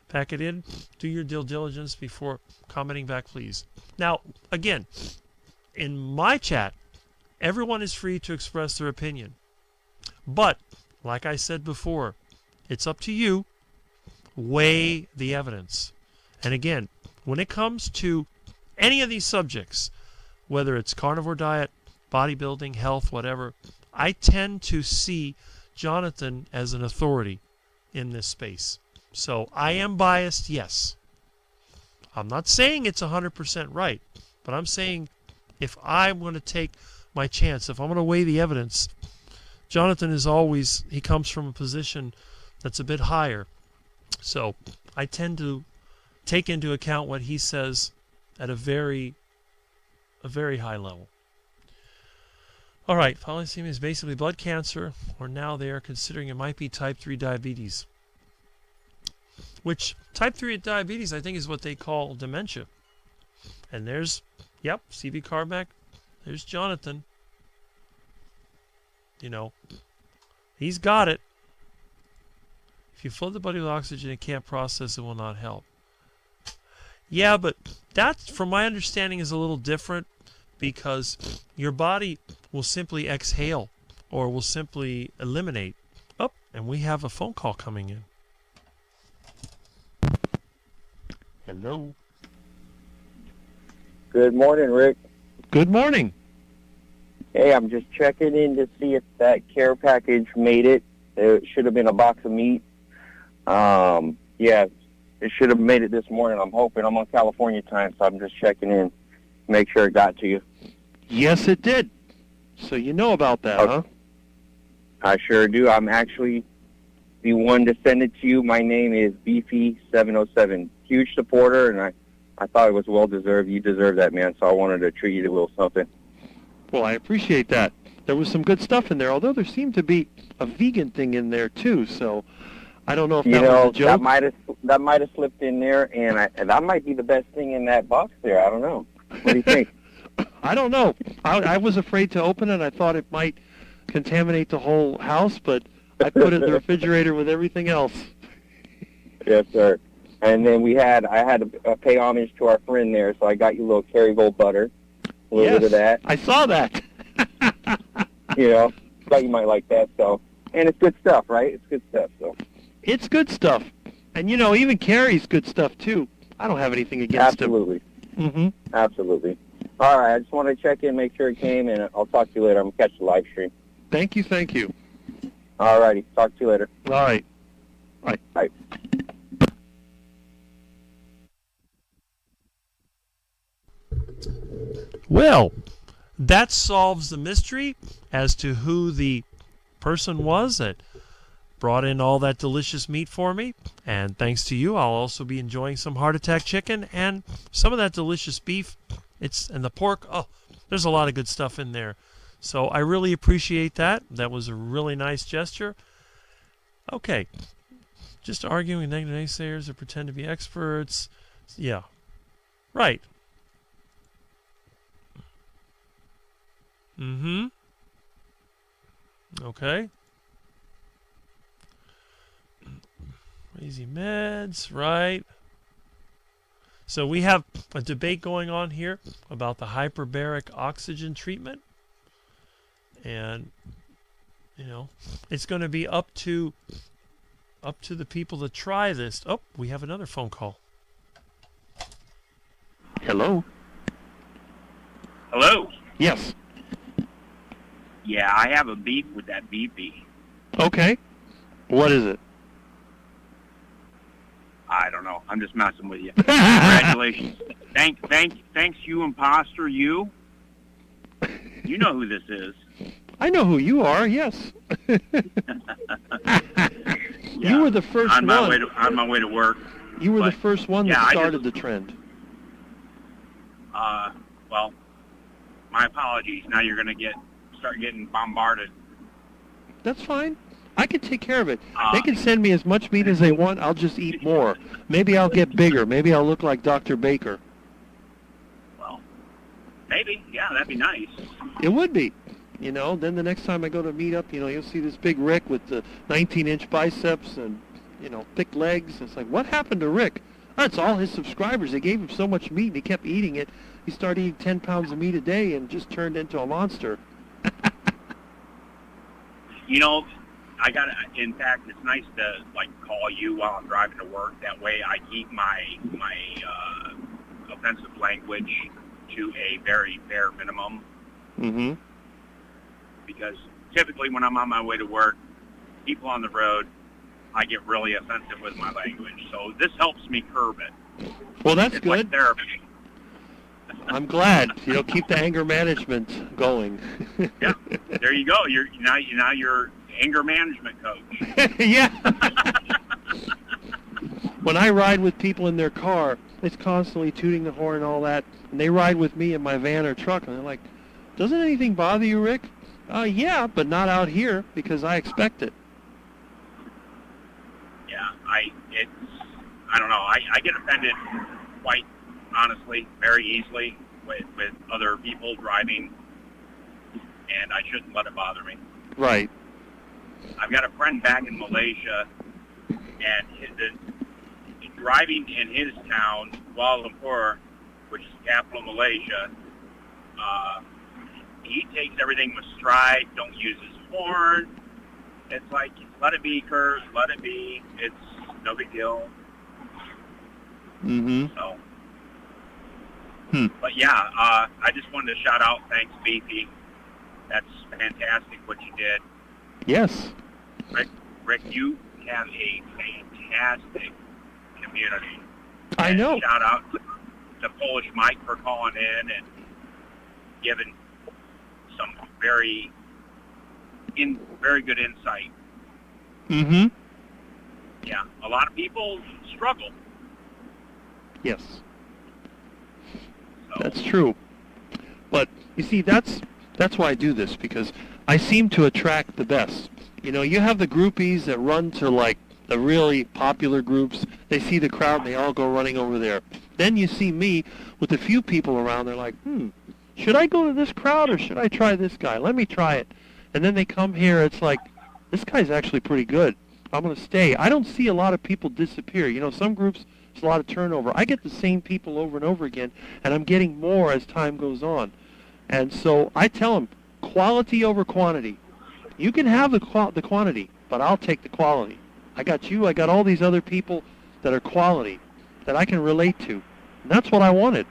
Pack it in. Do your due diligence before commenting back, please. Now, again, in my chat, everyone is free to express their opinion. But, like I said before, it's up to you. Weigh the evidence. And again, when it comes to any of these subjects, whether it's carnivore diet, bodybuilding, health, whatever, I tend to see Jonathan as an authority in this space. So I am biased, yes. I'm not saying it's 100% right, but I'm saying if I'm going to take my chance, if I'm going to weigh the evidence, Jonathan is always, he comes from a position that's a bit higher. So I tend to take into account what he says at a very high level. All right, polycythemia is basically blood cancer, or now they are considering it might be type 3 diabetes. Which, type 3 diabetes, I think, is what they call dementia. And there's, yep, C.V. Carmack. There's Jonathan. You know, he's got it. If you flood the body with oxygen, it can't process, it will not help. Yeah, but that, from my understanding, is a little different, because your body will simply exhale or will simply eliminate. Oh, and we have a phone call coming in. Hello. Good morning, Rick. Good morning. Hey, I'm just checking in to see if that care package made it. It should have been a box of meat. Yeah, it should have made it this morning. I'm hoping. I'm on California time, so I'm just checking in, make sure it got to you. Yes, it did. So you know about that, huh? I sure do. I'm actually the one to send it to you. My name is Beefy707. Huge supporter, and I thought it was well-deserved. You deserve that, man, so I wanted to treat you to a little something. Well, I appreciate that. There was some good stuff in there, although there seemed to be a vegan thing in there, too, so I don't know if that was a joke. That might have slipped in there, and that might be the best thing in that box there. I don't know. What do you think? I don't know. I was afraid to open it. I thought it might contaminate the whole house, but I put it in the refrigerator with everything else. Yes, sir. And then I had to pay homage to our friend there, so I got you a little Kerrygold butter, a little bit of that. I saw that. Thought you might like that. So, and it's good stuff, right? It's good stuff. So. It's good stuff, and even Kerry's good stuff too. I don't have anything against Absolutely. him. Mm-hmm. Absolutely. All right, I just wanted to check in, make sure it came, and I'll talk to you later. I'm going to catch the live stream. Thank you. All righty, talk to you later. All right. Bye. Bye. Well, that solves the mystery as to who the person was that brought in all that delicious meat for me. And thanks to you, I'll also be enjoying some heart attack chicken and some of that delicious beef. And the pork. Oh, there's a lot of good stuff in there. So I really appreciate that. That was a really nice gesture. Okay. Just arguing with negative naysayers or pretend to be experts. Yeah. Right. Mm-hmm. Okay. Crazy meds, right. So we have a debate going on here about the hyperbaric oxygen treatment. And, it's going to be up to the people to try this. Oh, we have another phone call. Hello? Hello? Yes. Yeah, I have a beef with that BP. Okay. What is it? I don't know. I'm just messing with you. Congratulations. Thanks, you imposter, you. You know who this is. I know who you are, yes. You were the first on one. On my way to work. You were the first one that started the trend. Well, my apologies. Now you're going to start getting bombarded. That's fine. I can take care of it. They can send me as much meat as they want. I'll just eat more. Maybe I'll get bigger. Maybe I'll look like Dr. Baker. Well, maybe. Yeah, that'd be nice. It would be. Then the next time I go to meet up, you'll see this big Rick with the 19-inch biceps and, thick legs. It's like, what happened to Rick? That's all his subscribers. They gave him so much meat and he kept eating it. He started eating 10 pounds of meat a day and just turned into a monster. In fact, it's nice to call you while I'm driving to work. That way I keep my offensive language to a very bare minimum. Mm-hmm. Because typically when I'm on my way to work, people on the road, I get really offensive with my language. So this helps me curb it. Well, that's it's good. Like therapy. I'm glad. Keep the anger management going. Yeah, there you go. You're anger management coach. Yeah. When I ride with people in their car, it's constantly tooting the horn and all that, and they ride with me in my van or truck, and they're like, "Doesn't anything bother you, Rick?" Yeah, but not out here because I expect it. Yeah, I don't know. I get offended quite honestly, very easily with other people driving, and I shouldn't let it bother me. Right. I've got a friend back in Malaysia, and driving in his town, Kuala Lumpur, which is the capital of Malaysia, he takes everything with stride, don't use his horn. It's like, let it be, Kurt, let it be. It's no big deal. Mm-hmm. So, but yeah, I just wanted to shout out, thanks, Beefy. That's fantastic what you did. Yes. Rick, you have a fantastic community. I know. Shout out to Polish Mike for calling in and giving some very good insight. Mm-hmm. Yeah, a lot of people struggle. Yes. So. That's true. But you see, that's why I do this, because I seem to attract the best. You have the groupies that run to the really popular groups. They see the crowd and they all go running over there. Then you see me with a few people around. They're like, should I go to this crowd or should I try this guy? Let me try it. And then they come here. It's like this guy's actually pretty good. I'm going to stay. I don't see a lot of people disappear. You know, some groups, there's a lot of turnover. I get the same people over and over again, and I'm getting more as time goes on. And so I tell them, quality over quantity. You can have the quantity, but I'll take the quality. I got you. I got all these other people that are quality that I can relate to. And that's what I wanted.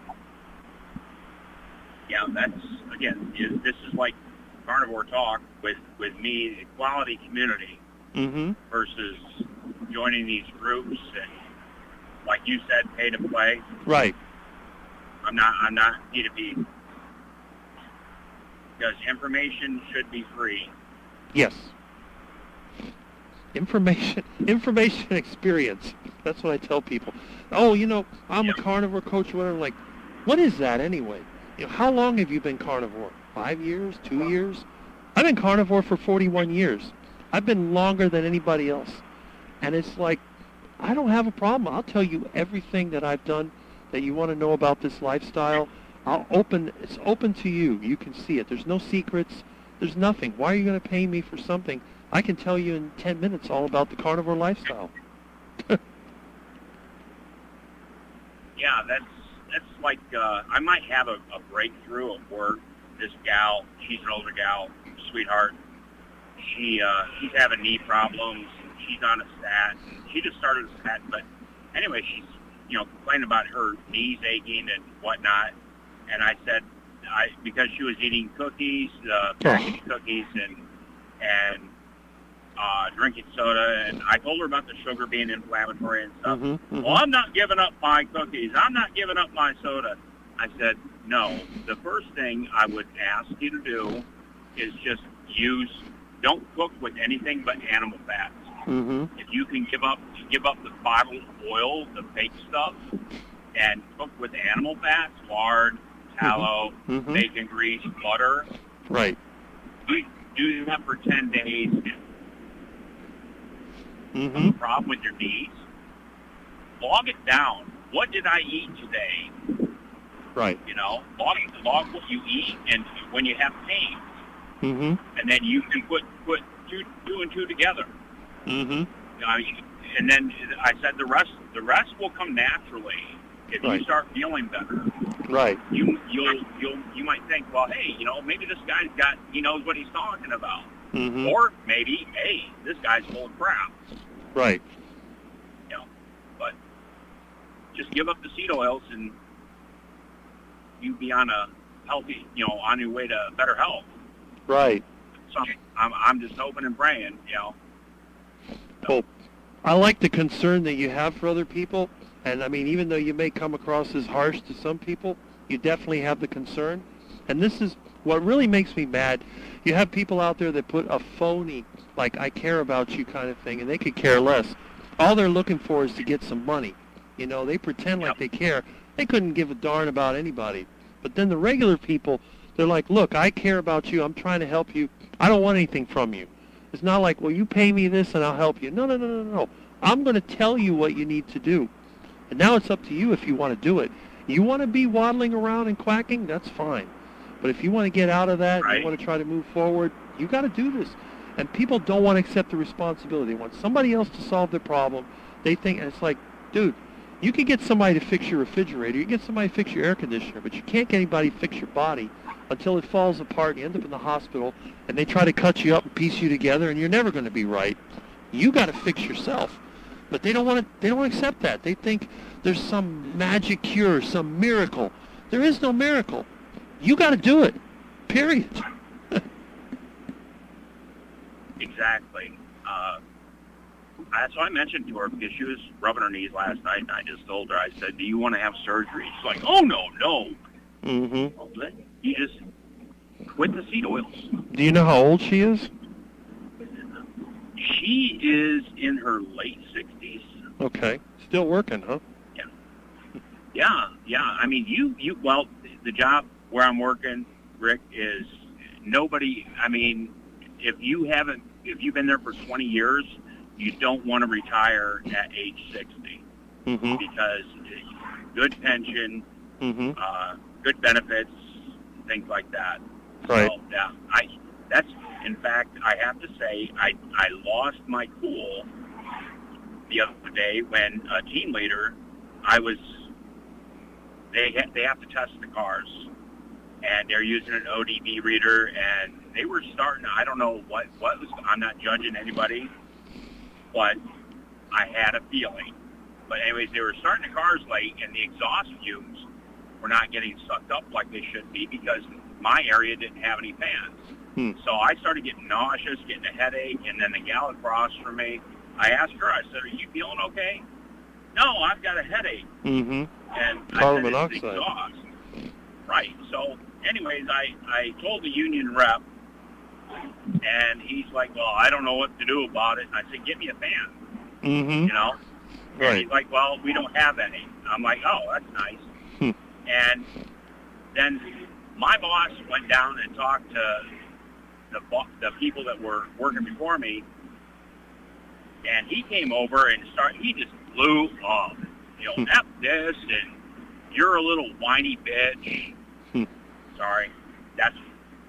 Yeah, this is like carnivore talk with me, the quality community, versus joining these groups and, like you said, pay to play. Right. I'm not P2P, because information should be free. Yes. Information experience. That's what I tell people. Oh, you know, I'm a carnivore coach or whatever. Like, what is that anyway? You know, how long have you been carnivore? 5 years? 2 years? I've been carnivore for 41 years. I've been longer than anybody else. And it's like, I don't have a problem. I'll tell you everything that I've done that you want to know about this lifestyle. It's open to you. You can see it. There's no secrets. There's nothing. Why are you going to pay me for something? I can tell you in 10 minutes all about the carnivore lifestyle. Yeah, that's like, I might have a breakthrough at work. This gal, she's an older gal, sweetheart. She's having knee problems. She's on a stat. She just started a stat, but anyway, she's, complaining about her knees aching and whatnot. And I said, because she was eating cookies, packaged cookies, and drinking soda, and I told her about the sugar being inflammatory and stuff. Well, I'm not giving up my cookies. I'm not giving up my soda. I said, no. The first thing I would ask you to do is just don't cook with anything but animal fats. If you can give up the bottled oil, the fake stuff, and cook with animal fats, lard, tallow, bacon grease, butter. Right. Do that for 10 days. The problem with your knees, log it down. What did I eat today? Right. Log what you eat and when you have pain. And then you can put two and two together. And then I said the rest will come naturally if you start feeling better. Right. You might think, well, hey, maybe this he knows what he's talking about. Or maybe, hey, this guy's full of crap. Right. But just give up the seed oils and you be on a healthy, on your way to better health. Right. So I'm just hoping and praying, Well, I like the concern that you have for other people. And, I mean, even though you may come across as harsh to some people, you definitely have the concern. And this is what really makes me mad. You have people out there that put a phony, like, I care about you kind of thing, and they could care less. All they're looking for is to get some money. They pretend like they care. They couldn't give a darn about anybody. But then the regular people, they're like, look, I care about you. I'm trying to help you. I don't want anything from you. It's not like, well, you pay me this and I'll help you. No. I'm going to tell you what you need to do. And now it's up to you if you want to do it. You want to be waddling around and quacking, that's fine. But if you want to get out of that and you want to try to move forward, you got to do this. And people don't want to accept the responsibility. They want somebody else to solve their problem. They think, and it's like, dude, you can get somebody to fix your refrigerator. You can get somebody to fix your air conditioner, but you can't get anybody to fix your body until it falls apart and you end up in the hospital and they try to cut you up and piece you together and you're never going to be right. You got to fix yourself. But they don't accept that. They think there's some magic cure, some miracle. There is no miracle. You got to do it. Period. Exactly. That's what I mentioned to her because she was rubbing her knees last night, and I just told her, I said, do you want to have surgery? She's like, oh, no. Well, you just quit the seed oils. Do you know how old she is? She is in her late 60s. Okay. Still working, huh? Yeah. I mean, well, the job where I'm working, Rick, is nobody, I mean, if you've been there for 20 years, you don't want to retire at age 60 because good pension, good benefits, things like that. Right. So, yeah, That's, in fact, I have to say, I lost my cool the other day when a team leader, they have to test the cars, and they're using an ODB reader, and they were starting, I don't know what was, I'm not judging anybody, but I had a feeling. But anyways, they were starting the cars late, and the exhaust fumes were not getting sucked up like they should be because my area didn't have any fans. So I started getting nauseous, getting a headache, and then the gal across from me, I asked her, I said, "Are you feeling okay?" "No, I've got a headache." And Carbon I said, "It's monoxide. exhaust." Right. So anyways, I told the union rep, and he's like, "Well, I don't know what to do about it." And I said, "Get me a fan." You know? And he's like, "Well, we don't have any." I'm like, "Oh, that's nice." And then my boss went down and talked to the people that were working before me, and he came over and he just blew up. You know, F this, and you're a little whiny bitch. Sorry.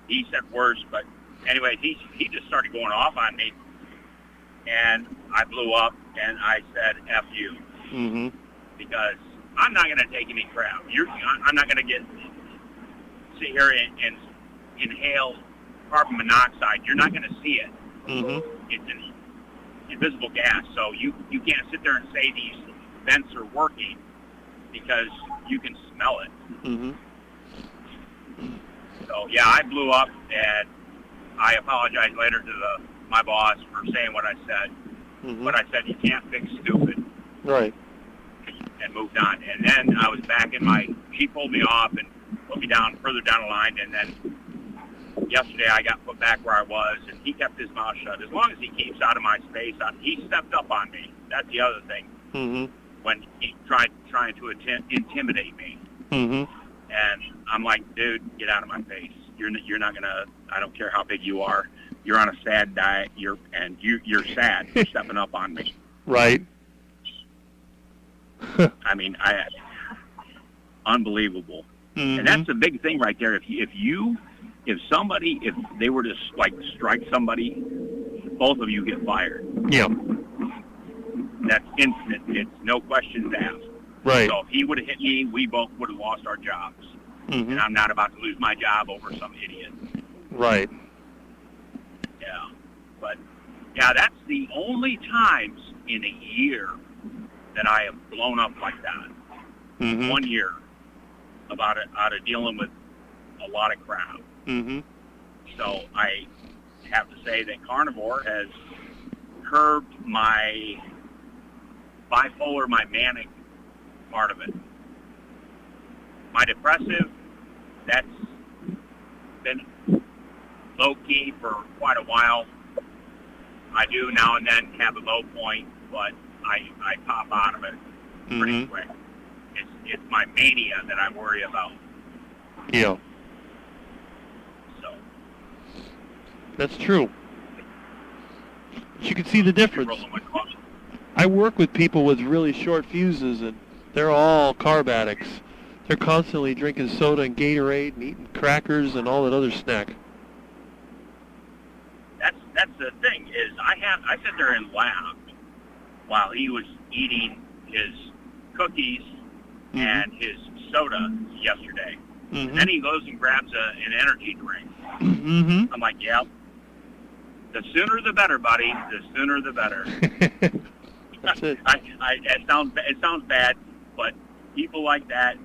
He said worse, but anyway, he just started going off on me, and I blew up, and I said, F you. Because I'm not going to take any crap. I'm not going to sit here and inhale carbon monoxide. You're not going to see it. It's an invisible gas, so you can't sit there and say these vents are working because you can smell it. So yeah, I blew up, and I apologized later to my boss for saying what I said. But I said you can't fix stupid. Right. And moved on. And then I was back in she pulled me off and put me down further down the line, and then yesterday I got put back where I was, and he kept his mouth shut. As long as he keeps out of my space, he stepped up on me. That's the other thing. When he tried trying to intimidate me. And I'm like, dude, get out of my face. You're not gonna. I don't care how big you are. You're on a sad diet. You're sad for stepping up on me. Right. I mean, unbelievable. And that's the big thing right there. If they were to strike somebody, both of you get fired. Yeah. That's instant. It's no questions asked. Right. So if he would have hit me, we both would have lost our jobs. And I'm not about to lose my job over some idiot. Right. Yeah. But, yeah, that's the only times in a year that I have blown up like that. 1 year out of dealing with a lot of crap. So I have to say that carnivore has curbed my bipolar, my manic part of it. My depressive, that's been low-key for quite a while. I do now and then have a low point, but I pop out of it pretty quick. It's my mania that I worry about. Yeah. So. That's true. But you can see the difference. I work with people with really short fuses, and they're all carb addicts. They're constantly drinking soda and Gatorade and eating crackers and all that other snack. That's the thing is I sat there and laughed while he was eating his cookies and his soda yesterday. And then he goes and grabs an energy drink. I'm like, yeah, the sooner the better, buddy. The sooner the better. That's it. It sounds bad, but people like that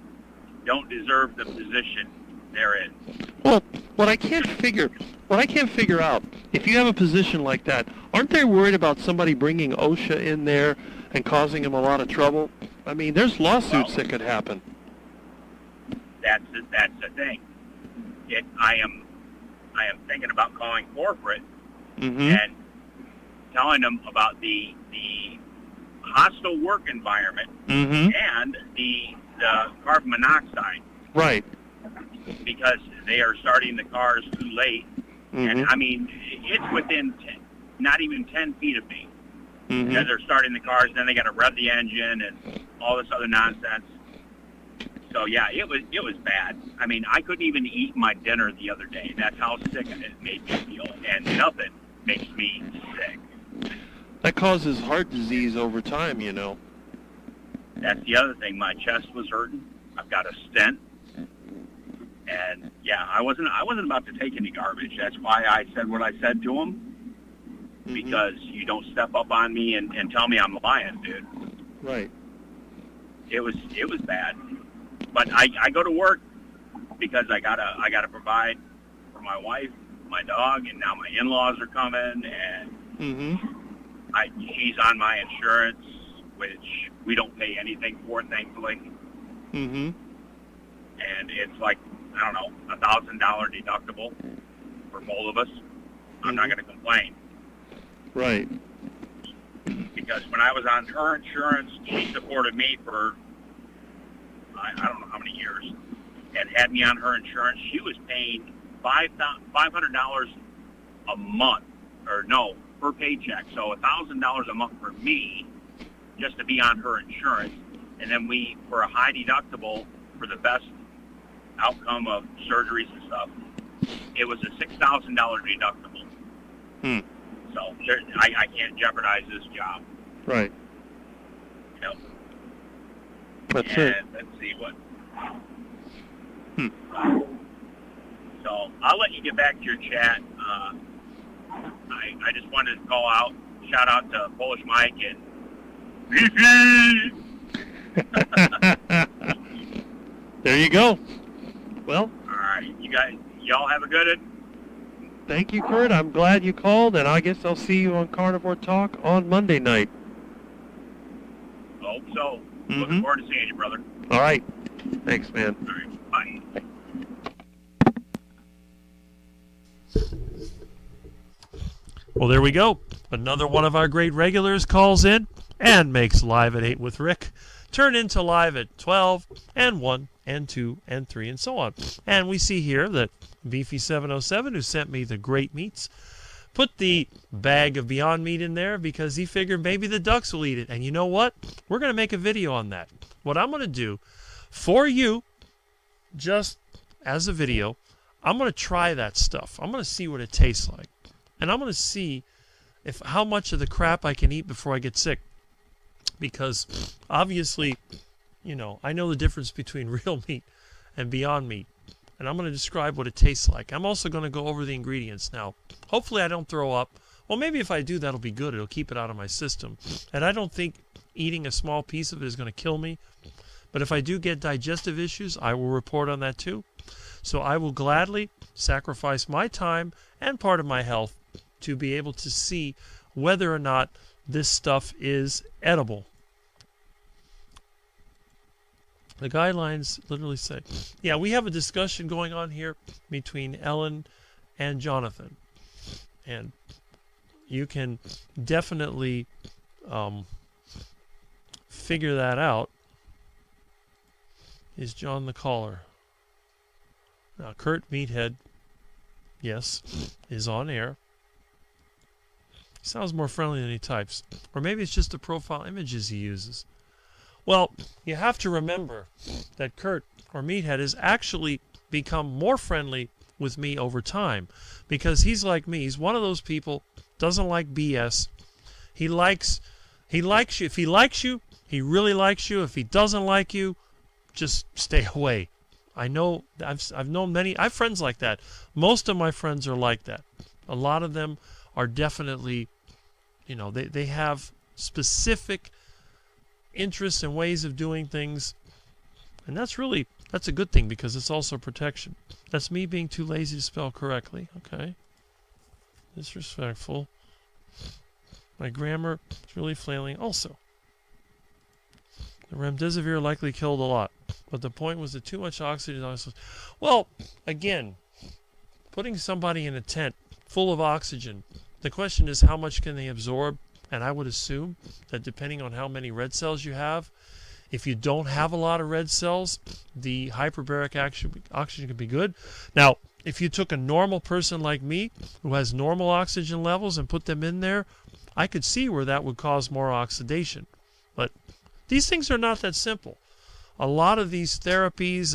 don't deserve the position they're in. Well, what I can't figure out, if you have a position like that, aren't they worried about somebody bringing OSHA in there and causing them a lot of trouble? I mean, there's lawsuits that could happen. That's the thing. I am thinking about calling corporate and telling them about the hostile work environment and the carbon monoxide. Right. Because they are starting the cars too late. And, I mean, it's within not even 10 feet of me. Because they're starting the cars, then they got to rev the engine and all this other nonsense. So yeah, it was bad. I mean, I couldn't even eat my dinner the other day. That's how sick it made me feel, and nothing makes me sick. That causes heart disease over time, you know. That's the other thing. My chest was hurting. I've got a stent, and yeah, I wasn't about to take any garbage. That's why I said what I said to him, because you don't step up on me and tell me I'm lying, dude. Right. It was bad, but I go to work because I gotta provide for my wife, my dog, and now my in-laws are coming, and she's on my insurance, which we don't pay anything for, thankfully. And it's like, I don't know, $1,000 deductible for both of us. I'm not going to complain. Right. Because when I was on her insurance, she supported me for, I don't know how many years, and had me on her insurance. She was paying $500 a month, or no, per paycheck. So $1,000 a month for me just to be on her insurance. And then for a high deductible for the best outcome of surgeries and stuff, it was a $6,000 deductible. So I can't jeopardize this job. Right. You know. That's it. Let's see what. So I'll let you get back to your chat. I just wanted to call out, shout out to Polish Mike and Beefy. There you go. Well. All right, y'all have a good one. Thank you, Kurt. I'm glad you called, and I guess I'll see you on Carnivore Talk on Monday night. Hope so. Looking forward to seeing you, brother. All right. Thanks, man. All right. Bye. Well, there we go. Another one of our great regulars calls in and makes Live at 8 with Rick turn into Live at 12 and 1 and 2 and 3 and so on. And we see here that Beefy707, who sent me the great meats, put the bag of Beyond Meat in there because he figured maybe the ducks will eat it. And you know what? We're going to make a video on that. What I'm going to do for you, just as a video, I'm going to try that stuff. I'm going to see what it tastes like. And I'm going to see how much of the crap I can eat before I get sick. Because obviously, you know, I know the difference between real meat and Beyond Meat. And I'm going to describe what it tastes like. I'm also going to go over the ingredients now. Hopefully I don't throw up. Well, maybe if I do, that'll be good. It'll keep it out of my system. And I don't think eating a small piece of it is going to kill me. But if I do get digestive issues, I will report on that too. So I will gladly sacrifice my time and part of my health to be able to see whether or not this stuff is edible. The guidelines literally say, yeah, we have a discussion going on here between Ellen and Jonathan. And you can definitely figure that out. Is John the caller? Now, Kurt Meathead, yes, is on air. He sounds more friendly than he types. Or maybe it's just the profile images he uses. Well, you have to remember that Kurt, or Meathead, has actually become more friendly with me over time. Because he's like me. He's one of those people, doesn't like BS. He likes you. If he likes you, he really likes you. If he doesn't like you, just stay away. I know, I've known many, I have friends like that. Most of my friends are like that. A lot of them are definitely, you know, they have specific interests and ways of doing things. And that's a good thing because it's also protection. That's me being too lazy to spell correctly. Okay. Disrespectful. My grammar is really flailing also. The remdesivir likely killed a lot. But the point was that too much oxygen. Well, again, putting somebody in a tent full of oxygen, the question is how much can they absorb? And I would assume that depending on how many red cells you have, if you don't have a lot of red cells, the hyperbaric oxygen can be good. Now, if you took a normal person like me who has normal oxygen levels and put them in there, I could see where that would cause more oxidation. But these things are not that simple. a lot of these therapies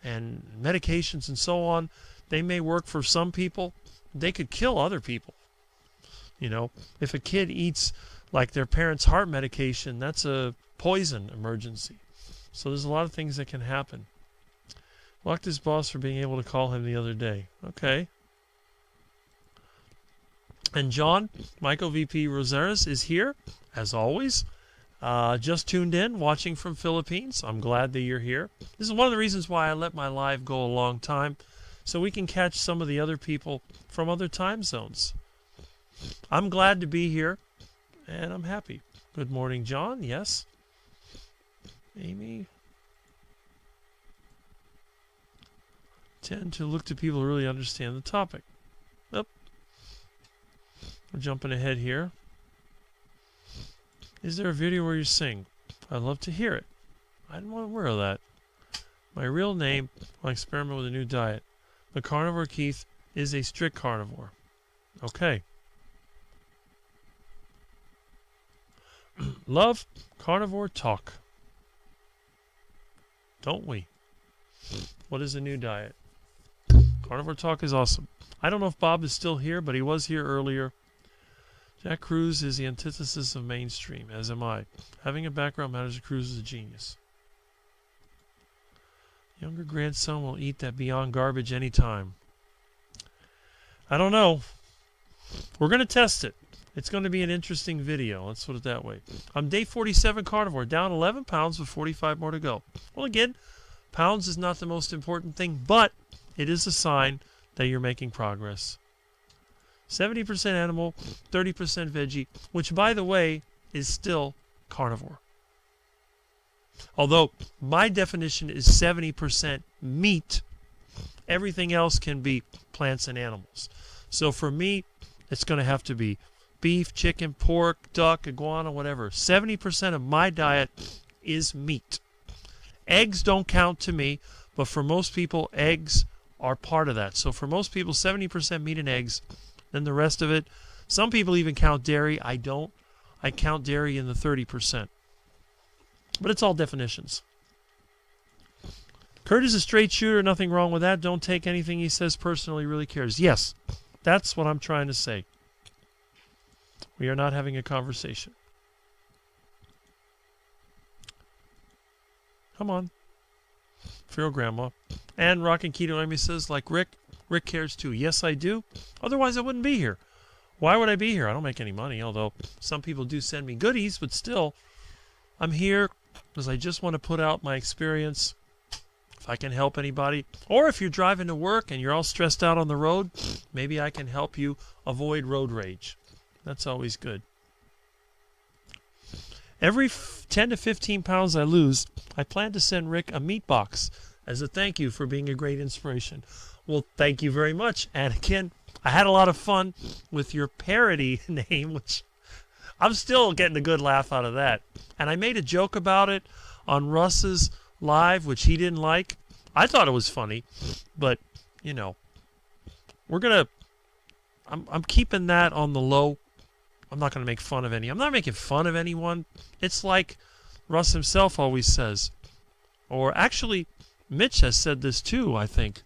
and medications and so on, they may work for some people. They could kill other people. You know, if a kid eats like their parents' heart medication, that's a poison emergency. So there's a lot of things that can happen. Blocked his boss for being able to call him the other day. Okay. And John, Michael VP Roseras is here, as always. Just tuned in, watching from Philippines. I'm glad that you're here. This is one of the reasons why I let my live go a long time, so we can catch some of the other people from other time zones. I'm glad to be here, and I'm happy. Good morning, John. Yes. Amy. Tend to look to people who really understand the topic. Yep. We're jumping ahead here. Is there a video where you sing? I'd love to hear it. I'm not aware of that. My real name, I'll experiment with a new diet. The carnivore Keith is a strict carnivore. Okay. Love carnivore talk. Don't we? What is a new diet? Carnivore talk is awesome. I don't know if Bob is still here, but he was here earlier. Jack Cruz is the antithesis of mainstream, as am I. Having a background manager, Cruz is a genius. Younger grandson will eat that Beyond garbage anytime. I don't know. We're going to test it. It's going to be an interesting video. Let's put it that way. I'm day 47 carnivore, down 11 pounds with 45 more to go. Well, again, pounds is not the most important thing, but it is a sign that you're making progress. 70% animal, 30% veggie, which, by the way, is still carnivore. Although my definition is 70% meat, everything else can be plants and animals. So for me, it's going to have to be beef, chicken, pork, duck, iguana, whatever. 70% of my diet is meat. Eggs don't count to me, but for most people, eggs are part of that. So for most people, 70% meat and eggs. Then the rest of it, some people even count dairy. I don't. I count dairy in the 30%. But it's all definitions. Kurt is a straight shooter. Nothing wrong with that. Don't take anything he says personally. He really cares. Yes, that's what I'm trying to say. We are not having a conversation. Come on. Feral Grandma. And Rockin' Keto Amy says, like Rick cares too. Yes, I do. Otherwise, I wouldn't be here. Why would I be here? I don't make any money, although some people do send me goodies, but still, I'm here because I just want to put out my experience. If I can help anybody, or if you're driving to work and you're all stressed out on the road, maybe I can help you avoid road rage. That's always good. Every 10 to 15 pounds I lose, I plan to send Rick a meat box as a thank you for being a great inspiration. Well, thank you very much. And again, I had a lot of fun with your parody name, which I'm still getting a good laugh out of that. And I made a joke about it on Russ's live, which he didn't like. I thought it was funny, but, you know, I'm keeping that on the low. I'm not going to make fun of any. I'm not making fun of anyone. It's like Russ himself always says, or actually, Mitch has said this too, I think.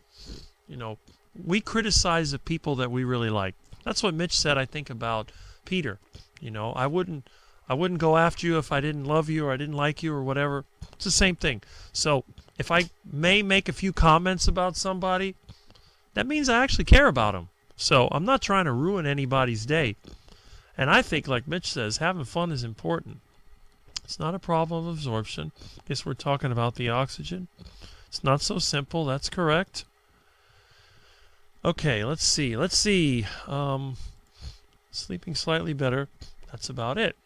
You know, we criticize the people that we really like. That's what Mitch said, I think, about Peter. You know, I wouldn't go after you if I didn't love you or I didn't like you or whatever. It's the same thing. So if I may make a few comments about somebody, that means I actually care about them. So I'm not trying to ruin anybody's day. And I think, like Mitch says, having fun is important. It's not a problem of absorption. Guess we're talking about the oxygen. It's not so simple. That's correct. Okay, let's see. Sleeping slightly better. That's about it.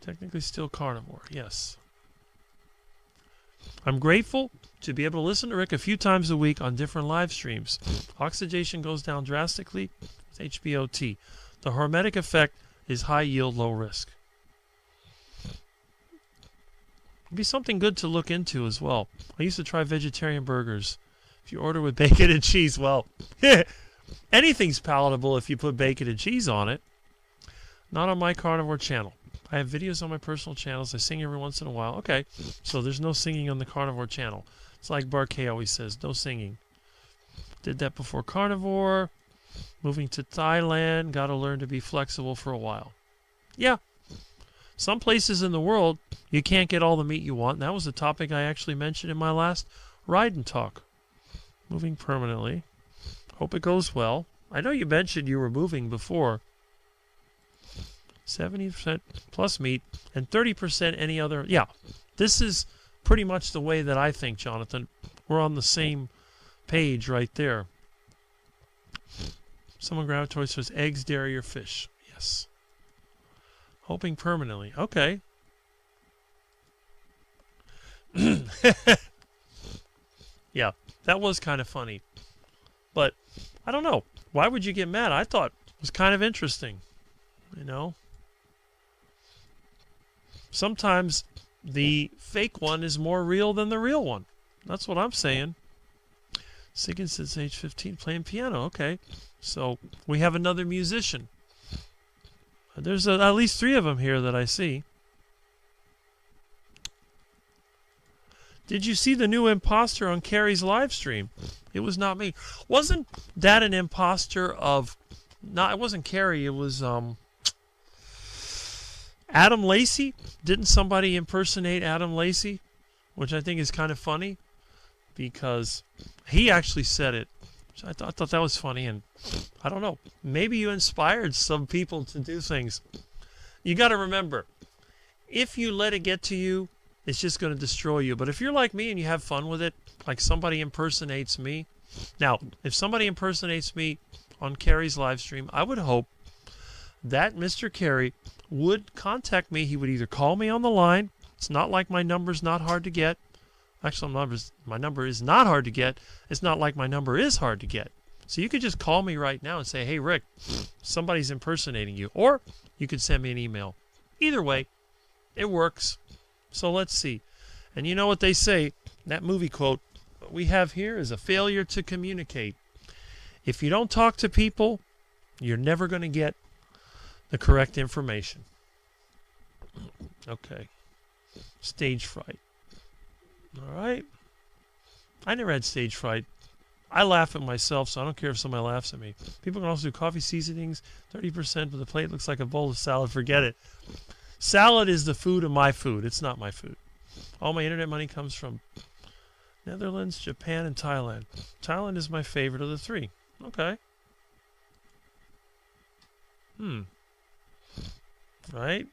Technically still carnivore. Yes. I'm grateful to be able to listen to Rick a few times a week on different live streams. Oxidation goes down drastically with HBOT. The hormetic effect is high yield, low risk. It'd be something good to look into as well. I used to try vegetarian burgers. If you order with bacon and cheese, well, anything's palatable if you put bacon and cheese on it. Not on my carnivore channel. I have videos on my personal channels. I sing every once in a while. Okay, so there's no singing on the carnivore channel. It's like Barkay always says, no singing. Did that before carnivore. Moving to Thailand. Got to learn to be flexible for a while. Yeah. Some places in the world, you can't get all the meat you want. And that was a topic I actually mentioned in my last Ride and Talk. Moving permanently. Hope it goes well. I know you mentioned you were moving before. 70% plus meat and 30% any other. Yeah, this is pretty much the way that I think, Jonathan. We're on the same page right there. Someone gravitates towards eggs, dairy, or fish. Yes. Hoping permanently. Okay. Yeah, that was kind of funny. But I don't know. Why would you get mad? I thought it was kind of interesting. You know? Sometimes the fake one is more real than the real one. That's what I'm saying. Singing since age 15, playing piano. Okay. So we have another musician. There's at least 3 of them here that I see. Did you see the new imposter on Carrie's live stream? It was not me. Wasn't that an imposter of... No, it wasn't Carrie. It was Adam Lacey. Didn't somebody impersonate Adam Lacey? Which I think is kind of funny. Because he actually said it. I thought that was funny. And I don't know. Maybe you inspired some people to do things. You got to remember. If you let it get to you, it's just going to destroy you. But if you're like me and you have fun with it, like somebody impersonates me. Now, if somebody impersonates me on Carrie's live stream, I would hope that Mr. Carrie would contact me. He would either call me on the line. It's not like my number's not hard to get. Actually, my number is not hard to get. It's not like my number is hard to get. So you could just call me right now and say, hey, Rick, somebody's impersonating you. Or you could send me an email. Either way, it works. So let's see. And you know what they say, that movie quote, what we have here is a failure to communicate. If you don't talk to people, you're never going to get the correct information. Okay. Stage fright. All right. I never had stage fright. I laugh at myself, so I don't care if somebody laughs at me. People can also do coffee seasonings, 30%, but the plate looks like a bowl of salad. Forget it. Salad is the food of my food. It's not my food. All my internet money comes from Netherlands, Japan, and Thailand. Thailand is my favorite of the 3. Okay. Right?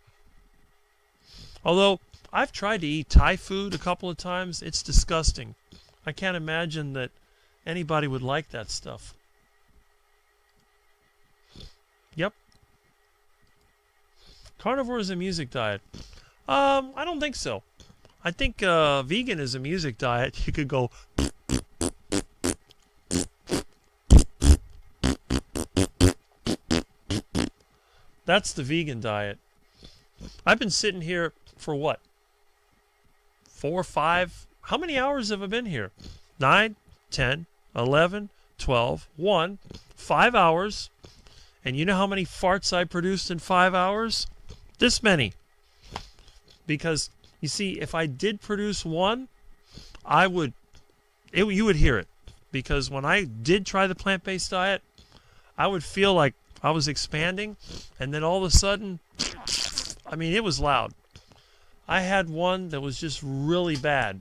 Although, I've tried to eat Thai food a couple of times. It's disgusting. I can't imagine that anybody would like that stuff. Yep. Carnivore is a music diet. I don't think so. I think vegan is a music diet. You could go... That's the vegan diet. I've been sitting here for what? 4, 5? How many hours have I been here? 9, 10, 11, 12, 1, 5 hours. And you know how many farts I produced in 5 hours? This many. Because, you see, if I did produce one, you would hear it. Because when I did try the plant-based diet, I would feel like I was expanding, and then all of a sudden, I mean, it was loud. I had one that was just really bad.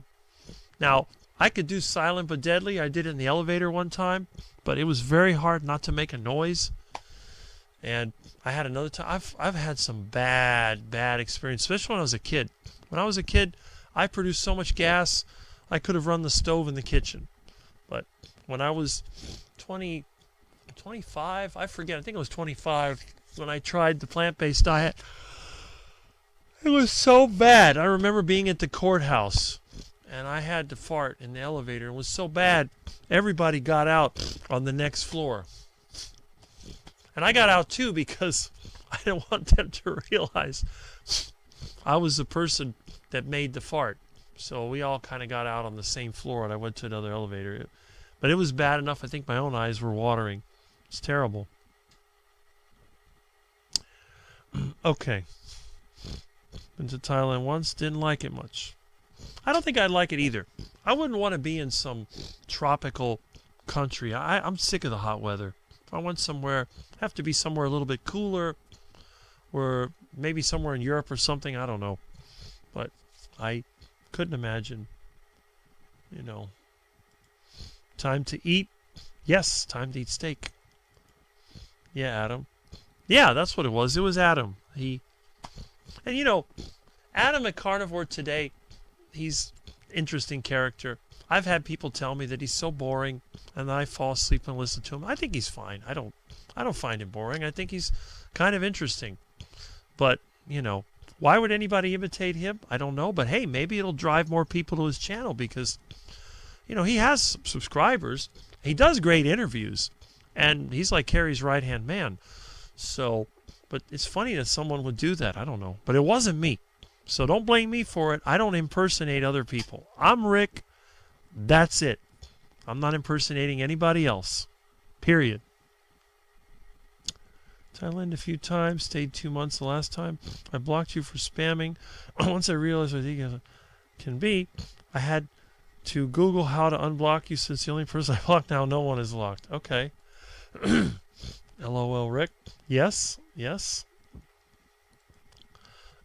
Now, I could do silent but deadly. I did it in the elevator one time, but it was very hard not to make a noise. And I had another time. I've had some bad experience, especially when I was a kid. When I was a kid, I produced so much gas, I could have run the stove in the kitchen. But when I was 25, I forget, I think it was 25, when I tried the plant-based diet. It was so bad. I remember being at the courthouse, and I had to fart in the elevator. It was so bad, everybody got out on the next floor. And I got out too because I didn't want them to realize I was the person that made the fart. So we all kind of got out on the same floor, and I went to another elevator. But it was bad enough, I think my own eyes were watering. It's terrible. Okay. Been to Thailand once, didn't like it much. I don't think I'd like it either. I wouldn't want to be in some tropical country. I'm sick of the hot weather. If I went somewhere, have to be somewhere a little bit cooler, or maybe somewhere in Europe or something, I don't know. But I couldn't imagine, time to eat. Yes, time to eat steak. Yeah, Adam. Yeah, that's what it was. It was Adam. And Adam at Carnivore Today, he's interesting character. I've had people tell me that he's so boring, and I fall asleep and listen to him. I think he's fine. I don't find him boring. I think he's kind of interesting. But, why would anybody imitate him? I don't know. But hey, maybe it'll drive more people to his channel because, he has subscribers. He does great interviews, and he's like Carrie's right-hand man. So, but it's funny that someone would do that. I don't know. But it wasn't me. So don't blame me for it. I don't impersonate other people. I'm Rick. That's it. I'm not impersonating anybody else. Period. Thailand a few times. Stayed 2 months the last time. I blocked you for spamming. Once I realized what it can be, I had to Google how to unblock you since the only person I blocked now, no one is locked. Okay. LOL, Rick. Yes.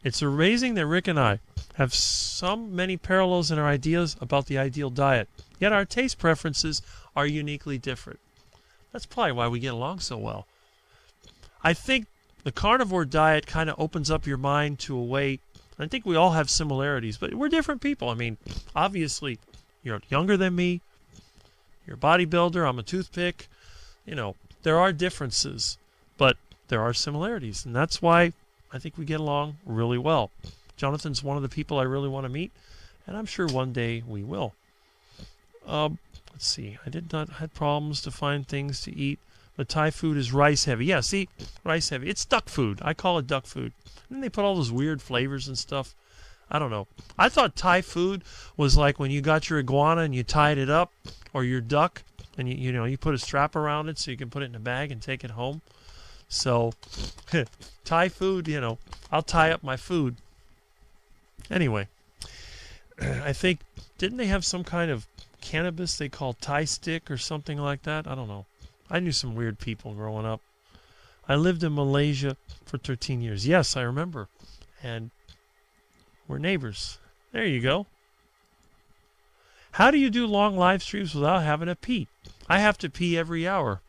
It's amazing that Rick and I have so many parallels in our ideas about the ideal diet, yet our taste preferences are uniquely different. That's probably why we get along so well. I think the carnivore diet kind of opens up your mind to a way. I think we all have similarities, but we're different people. I mean, obviously, you're younger than me. You're a bodybuilder. I'm a toothpick. There are differences, but there are similarities, and that's why I think we get along really well. Jonathan's one of the people I really want to meet, and I'm sure one day we will. Let's see. I did not had problems to find things to eat, but Thai food is rice heavy. Yeah, see, rice heavy. It's duck food. I call it duck food. And they put all those weird flavors and stuff. I don't know. I thought Thai food was like when you got your iguana and you tied it up, or your duck, and you put a strap around it so you can put it in a bag and take it home. So, Thai food, I'll tie up my food. Anyway, I think, didn't they have some kind of cannabis they called Thai stick or something like that? I don't know. I knew some weird people growing up. I lived in Malaysia for 13 years. Yes, I remember. And we're neighbors. There you go. How do you do long live streams without having to pee? I have to pee every hour.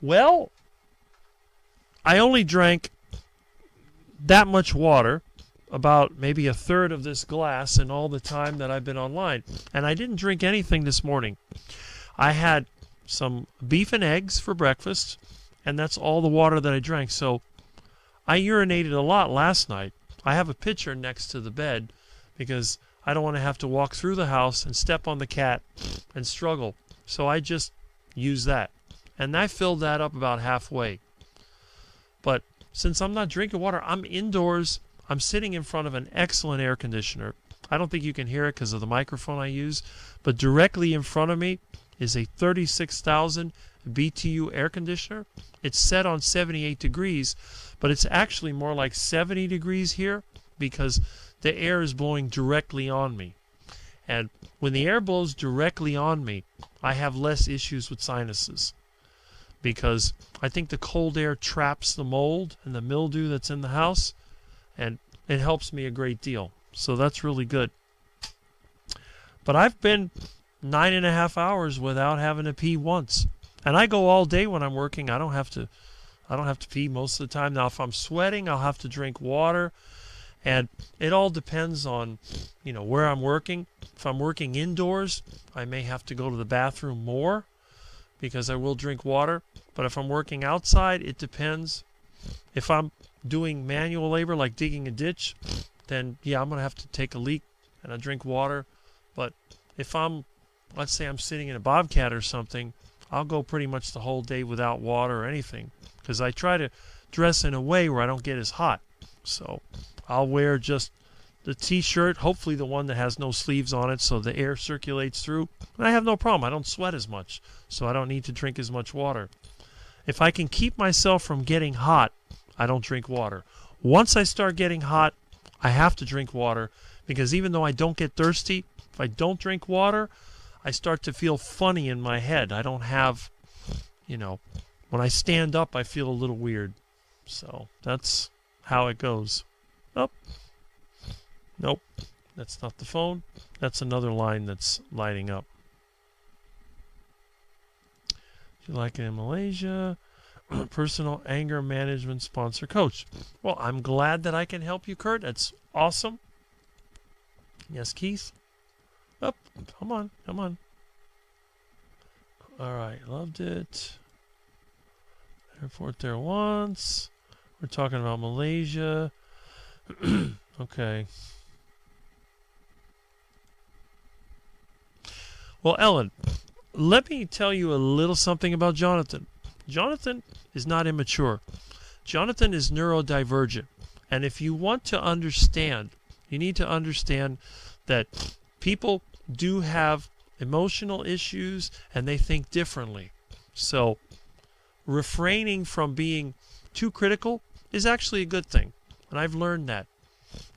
Well, I only drank that much water, about maybe a third of this glass in all the time that I've been online. And I didn't drink anything this morning. I had some beef and eggs for breakfast, and that's all the water that I drank. So I urinated a lot last night. I have a pitcher next to the bed because I don't want to have to walk through the house and step on the cat and struggle. So I just use that. And I filled that up about halfway. But since I'm not drinking water, I'm indoors. I'm sitting in front of an excellent air conditioner. I don't think you can hear it because of the microphone I use. But directly in front of me is a 36,000 BTU air conditioner. It's set on 78 degrees, but it's actually more like 70 degrees here because the air is blowing directly on me. And when the air blows directly on me, I have less issues with sinuses because I think the cold air traps the mold and the mildew that's in the house, and it helps me a great deal. So that's really good. But I've been 9.5 hours without having to pee once. And I go all day when I'm working. I don't have to pee most of the time. Now if I'm sweating, I'll have to drink water. And it all depends on, where I'm working. If I'm working indoors, I may have to go to the bathroom more because I will drink water. But if I'm working outside, it depends. If I'm doing manual labor like digging a ditch, then yeah, I'm going to have to take a leak and I drink water. But if let's say I'm sitting in a bobcat or something, I'll go pretty much the whole day without water or anything because I try to dress in a way where I don't get as hot. So I'll wear just the t-shirt, hopefully the one that has no sleeves on it so the air circulates through. And I have no problem. I don't sweat as much, so I don't need to drink as much water. If I can keep myself from getting hot, I don't drink water. Once I start getting hot, I have to drink water because even though I don't get thirsty, if I don't drink water, I start to feel funny in my head. I don't have, when I stand up, I feel a little weird. So that's how it goes. Oh, nope, that's not the phone. That's another line that's lighting up. You like it in Malaysia? Personal anger management sponsor coach. Well, I'm glad that I can help you, Kurt. That's awesome. Yes, Keith? Up. Oh, come on. Come on. All right. Loved it. Airport there once. We're talking about Malaysia. Okay. Well, Ellen, let me tell you a little something about Jonathan. Jonathan is not immature. Jonathan is neurodivergent. And if you want to understand, you need to understand that people do have emotional issues and they think differently. So refraining from being too critical is actually a good thing. And I've learned that.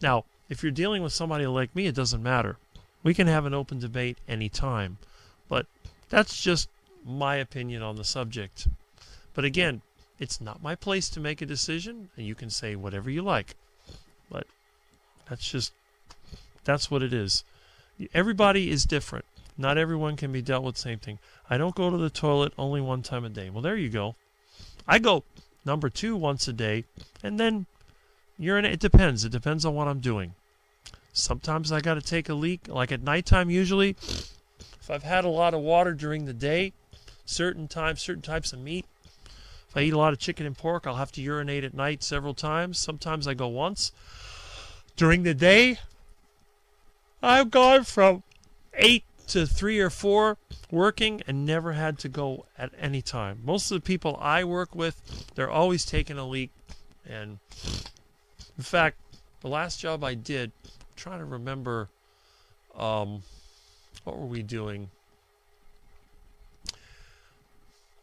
Now, if you're dealing with somebody like me, it doesn't matter. We can have an open debate anytime. But that's just my opinion on the subject. But again, it's not my place to make a decision, and you can say whatever you like. But that's what it is. Everybody is different. Not everyone can be dealt with the same thing. I don't go to the toilet only one time a day. Well, there you go. I go number 2 once a day, and then urinate. It depends. It depends on what I'm doing. Sometimes I got to take a leak, like at nighttime usually. If I've had a lot of water during the day, certain types of meat, if I eat a lot of chicken and pork, I'll have to urinate at night several times. Sometimes I go once. During the day, I've gone from 8 to 3 or 4 working and never had to go at any time. Most of the people I work with, they're always taking a leak. And in fact, the last job I did, I'm trying to remember, what were we doing?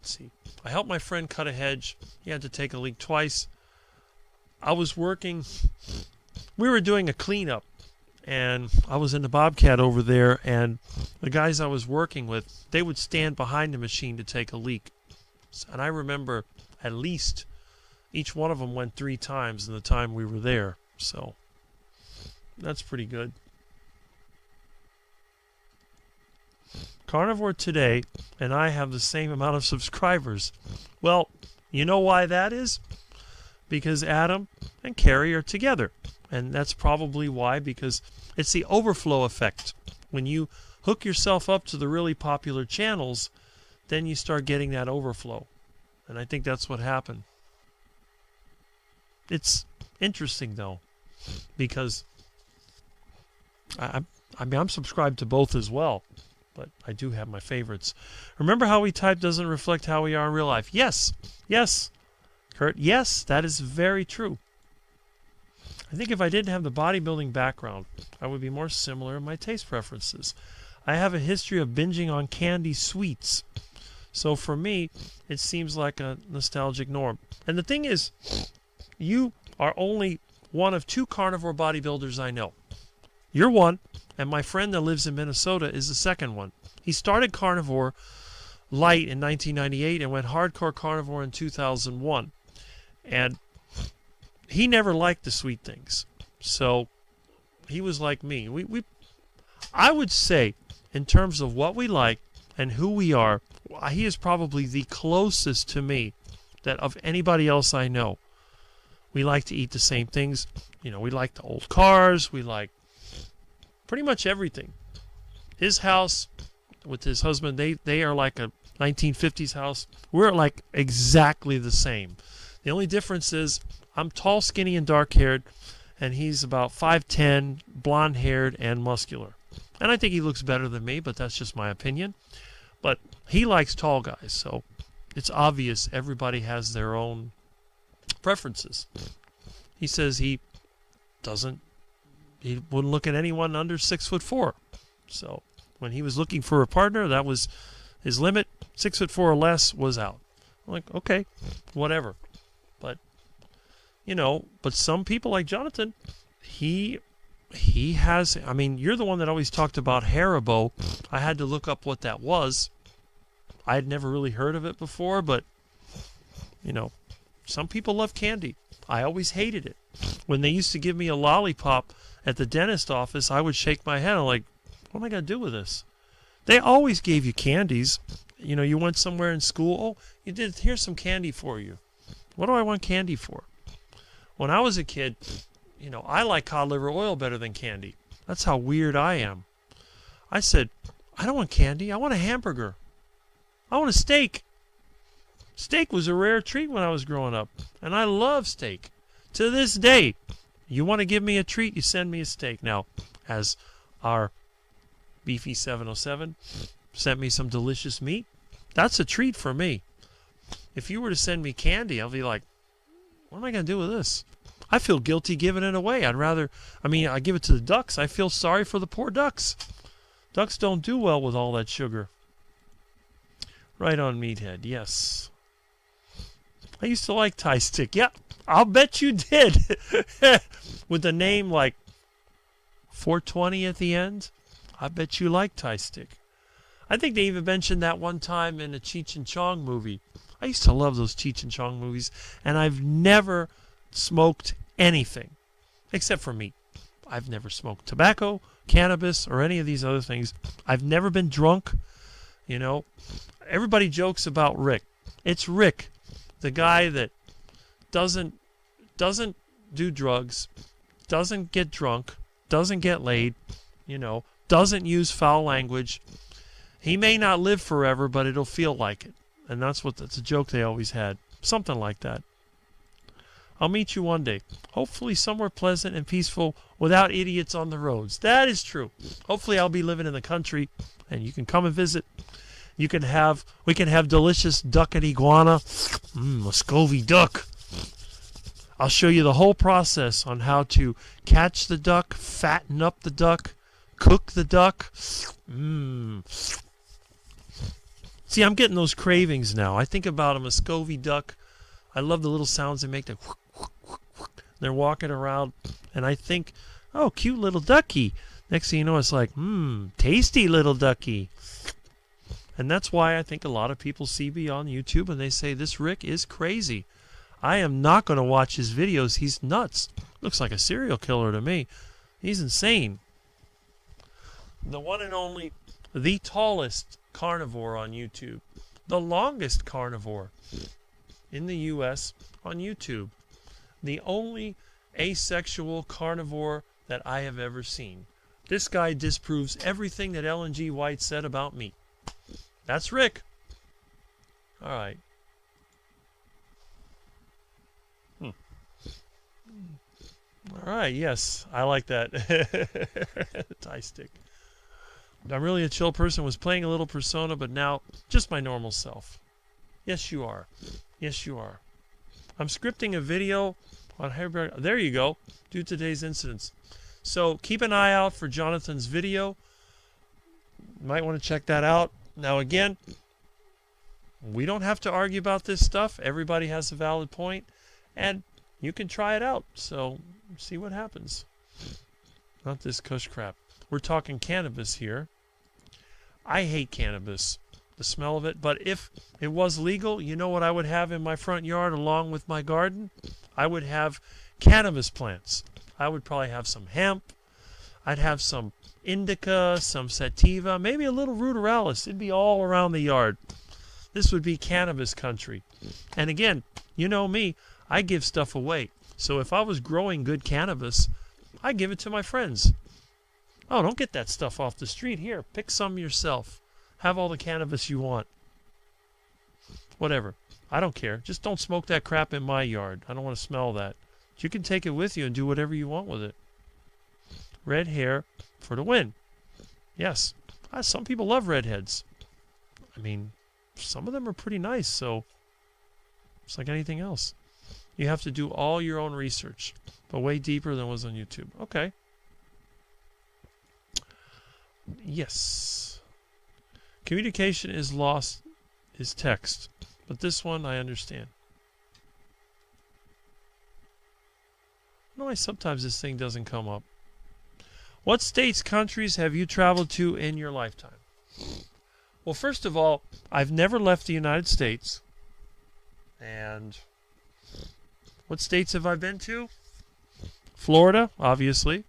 Let's see. I helped my friend cut a hedge. He had to take a leak twice. I was working. We were doing a cleanup, and I was in the Bobcat over there, and the guys I was working with, they would stand behind the machine to take a leak. And I remember at least each one of them went 3 times in the time we were there. So that's pretty good. Carnivore Today and I have the same amount of subscribers. Well, you know why that is? Because Adam and Carrie are together. And that's probably why, because it's the overflow effect. When you hook yourself up to the really popular channels, then you start getting that overflow. And I think that's what happened. It's interesting, though, because I'm subscribed to both as well. But I do have my favorites. Remember how we type doesn't reflect how we are in real life? Yes. Yes. Kurt, yes, that is very true. I think if I didn't have the bodybuilding background, I would be more similar in my taste preferences. I have a history of binging on candy sweets. So for me, it seems like a nostalgic norm. And the thing is, you are only one of 2 carnivore bodybuilders I know. You're one, and my friend that lives in Minnesota is the second one. He started carnivore light in 1998 and went hardcore carnivore in 2001. And he never liked the sweet things. So he was like me. I would say, in terms of what we like and who we are, he is probably the closest to me that of anybody else I know. We like to eat the same things. We like the old cars. We like pretty much everything. His house with his husband, they are like a 1950s house. We're like exactly the same. The only difference is I'm tall, skinny, and dark-haired, and he's about 5'10", blonde-haired, and muscular. And I think he looks better than me, but that's just my opinion. But he likes tall guys, so it's obvious everybody has their own preferences. He says he wouldn't look at anyone under 6'4". So when he was looking for a partner, that was his limit. 6'4" or less was out. I'm like, okay, whatever. But but some people like Jonathan, he has, I mean, you're the one that always talked about Haribo. I had to look up what that was. I had never really heard of it before, but, you know, some people love candy. I always hated it. When they used to give me a lollipop at the dentist office, I would shake my head. I'm like, what am I going to do with this? They always gave you candies. You know, you went somewhere in school. Oh, you did. Here's some candy for you. What do I want candy for? When I was a kid, you know, I like cod liver oil better than candy. That's how weird I am. I said, I don't want candy. I want a hamburger. I want a steak. Steak was a rare treat when I was growing up, and I love steak. To this day, you want to give me a treat, you send me a steak. Now, as our Beefy 707 sent me some delicious meat, that's a treat for me. If you were to send me candy, I'll be like, what am I going to do with this? I feel guilty giving it away. I give it to the ducks. I feel sorry for the poor ducks. Ducks don't do well with all that sugar. Right on, Meathead, yes. I used to like Thai Stick. Yeah, I'll bet you did. With the name like 420 at the end, I bet you like Thai Stick. I think they even mentioned that one time in a Cheech and Chong movie. I used to love those Cheech and Chong movies, and I've never smoked anything except for meat. I've never smoked tobacco, cannabis, or any of these other things. I've never been drunk. You know, everybody jokes about Rick. It's Rick, the guy that doesn't do drugs, doesn't get drunk, doesn't get laid, you know, doesn't use foul language. He may not live forever, but it'll feel like it. And that's a joke they always had. Something like that. I'll meet you one day. Hopefully somewhere pleasant and peaceful without idiots on the roads. That is true. Hopefully I'll be living in the country and you can come and visit. We can have delicious duck and iguana. Muscovy duck. I'll show you the whole process on how to catch the duck, fatten up the duck, cook the duck. See, I'm getting those cravings now. I think about a Muscovy duck. I love the little sounds they make. They're walking around, and I think, oh, cute little ducky. Next thing you know, it's like, tasty little ducky. And that's why I think a lot of people see me on YouTube and they say, this Rick is crazy. I am not going to watch his videos. He's nuts. Looks like a serial killer to me. He's insane. The one and only, the tallest carnivore on YouTube. The longest carnivore in the U.S. on YouTube. The only asexual carnivore that I have ever seen. This guy disproves everything that Ellen G. White said about meat. That's Rick. All right. All right, yes. I like that. Thai Stick. I'm really a chill person. Was playing a little Persona, but now just my normal self. Yes, you are. Yes, you are. I'm scripting a video on Harry. There you go. Due to today's incidents. So keep an eye out for Jonathan's video. You might want to check that out. Now again, we don't have to argue about this stuff. Everybody has a valid point, and you can try it out. So see what happens. Not this kush crap. We're talking cannabis here. I hate cannabis, the smell of it. But if it was legal, you know what I would have in my front yard along with my garden? I would have cannabis plants. I would probably have some hemp. I'd have some indica, some sativa, maybe a little ruderalis. It'd be all around the yard. This would be cannabis country. And again, you know me, I give stuff away. So if I was growing good cannabis, I give it to my friends. Oh, don't get that stuff off the street. Here, pick some yourself. Have all the cannabis you want. Whatever. I don't care. Just don't smoke that crap in my yard. I don't want to smell that. But you can take it with you and do whatever you want with it. Red hair for the win. Yes. Some people love redheads. I mean, some of them are pretty nice, so it's like anything else. You have to do all your own research, but way deeper than was on YouTube. Okay. Yes. Communication is lost is text, but this one I understand. don't know why sometimes this thing doesn't come up. What states, countries have you traveled to in your lifetime? Well, first of all, I've never left the United States. And what states have I been to? Florida, obviously.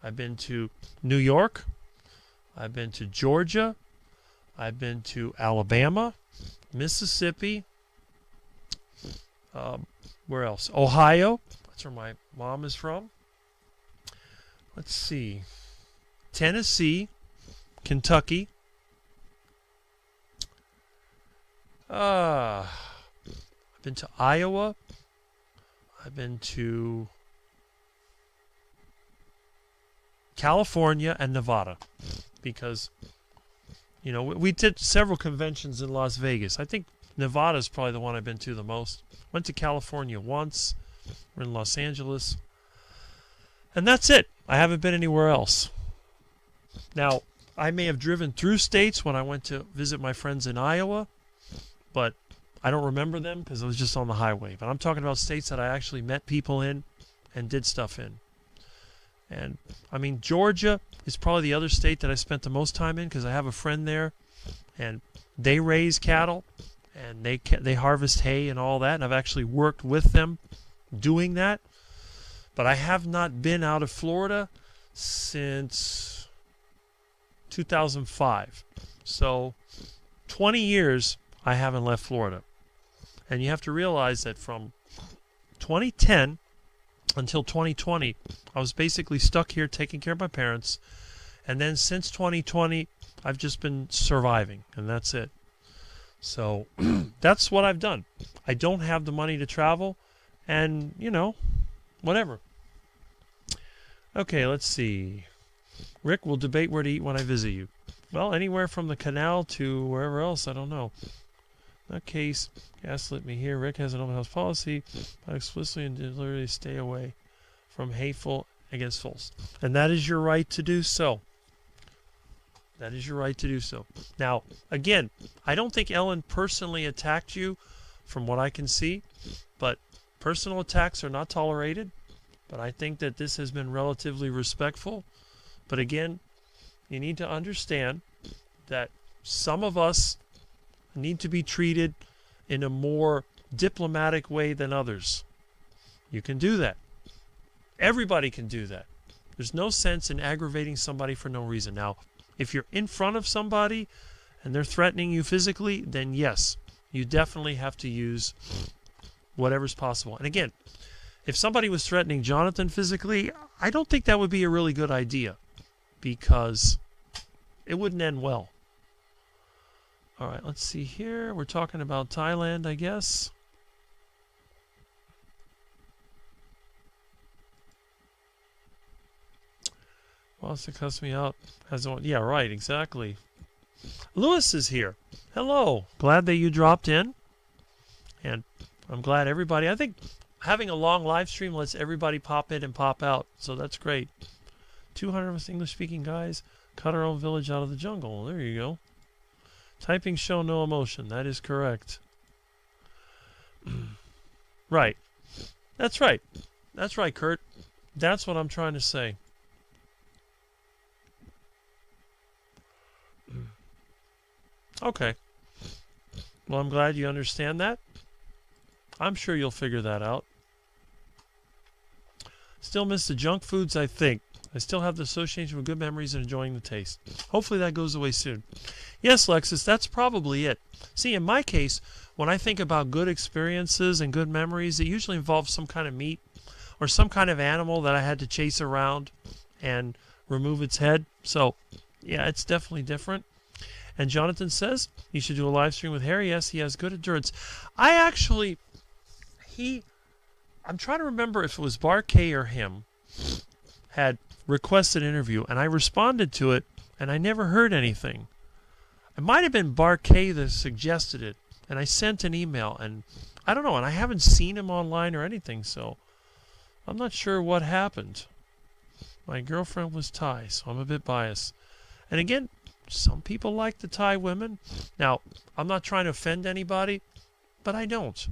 I've been to New York. I've been to Georgia. I've been to Alabama, Mississippi. Where else? Ohio. That's where my mom is from. Let's see. Tennessee, Kentucky. I've been to Iowa. I've been to California and Nevada because, you know, we did several conventions in Las Vegas. I think Nevada is probably the one I've been to the most. Went to California once. We're in Los Angeles. And that's it. I haven't been anywhere else. Now, I may have driven through states when I went to visit my friends in Iowa, but I don't remember them because I was just on the highway. But I'm talking about states that I actually met people in and did stuff in. And, I mean, Georgia is probably the other state that I spent the most time in because I have a friend there, and they raise cattle, and they harvest hay and all that, and I've actually worked with them doing that. But I have not been out of Florida since 2005. So 20 years I haven't left Florida. And you have to realize that from 2010 until 2020, I was basically stuck here taking care of my parents. And then since 2020, I've just been surviving, and that's it. So that's what I've done. I don't have the money to travel, and, you know, whatever. Okay, let's see. Rick, will debate where to eat when I visit you. Well, anywhere from the canal to wherever else, I don't know. In that case, gaslit me here. Rick has an open house policy. I explicitly and deliberately stay away from hateful against false. And that is your right to do so. That is your right to do so. Now, again, I don't think Ellen personally attacked you from what I can see, but personal attacks are not tolerated. But I think that this has been relatively respectful. But again, you need to understand that some of us need to be treated in a more diplomatic way than others. You can do that. Everybody can do that. There's no sense in aggravating somebody for no reason. Now, if you're in front of somebody and they're threatening you physically, then yes, you definitely have to use whatever's possible. And again, if somebody was threatening Jonathan physically, I don't think that would be a really good idea because it wouldn't end well. All right, let's see here. We're talking about Thailand, I guess. Wants to cuss me out. Yeah, right, exactly. Lewis is here. Hello. Glad that you dropped in. And I'm glad everybody, I think having a long live stream lets everybody pop in and pop out. So that's great. 200 of us English-speaking guys cut our own village out of the jungle. There you go. Typing show no emotion. That is correct. Right. That's right. That's right, Kurt. That's what I'm trying to say. Okay. Well, I'm glad you understand that. I'm sure you'll figure that out. Still miss the junk foods, I think. I still have the association with good memories and enjoying the taste. Hopefully that goes away soon. Yes, Lexus, that's probably it. See, in my case, when I think about good experiences and good memories, it usually involves some kind of meat or some kind of animal that I had to chase around and remove its head. So, yeah, it's definitely different. And Jonathan says, you should do a live stream with Harry. Yes, he has good endurance. I'm trying to remember if it was Barkay or him had requested an interview, and I responded to it, and I never heard anything. It might have been Barkay that suggested it, and I sent an email, and I don't know, and I haven't seen him online or anything, so I'm not sure what happened. My girlfriend was Thai, so I'm a bit biased. And again, some people like the Thai women. Now, I'm not trying to offend anybody, but I don't.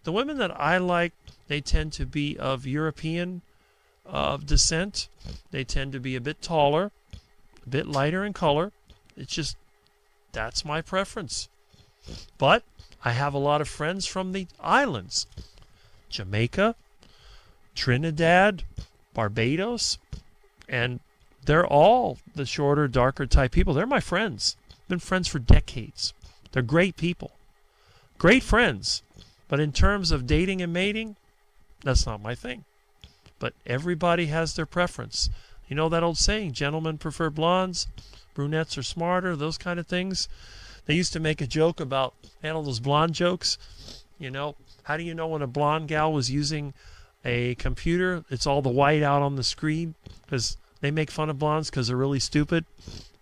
The women that I like, they tend to be of European descent. They tend to be a bit taller, a bit lighter in color. It's just, that's my preference. But I have a lot of friends from the islands. Jamaica, Trinidad, Barbados, and they're all the shorter, darker type people. They're my friends. Been friends for decades. They're great people. Great friends. But in terms of dating and mating, that's not my thing. But everybody has their preference. You know that old saying, gentlemen prefer blondes, brunettes are smarter, those kind of things. They used to make a joke about, all those blonde jokes. You know, how do you know when a blonde gal was using a computer? It's all the white out on the screen, because they make fun of blondes because they're really stupid.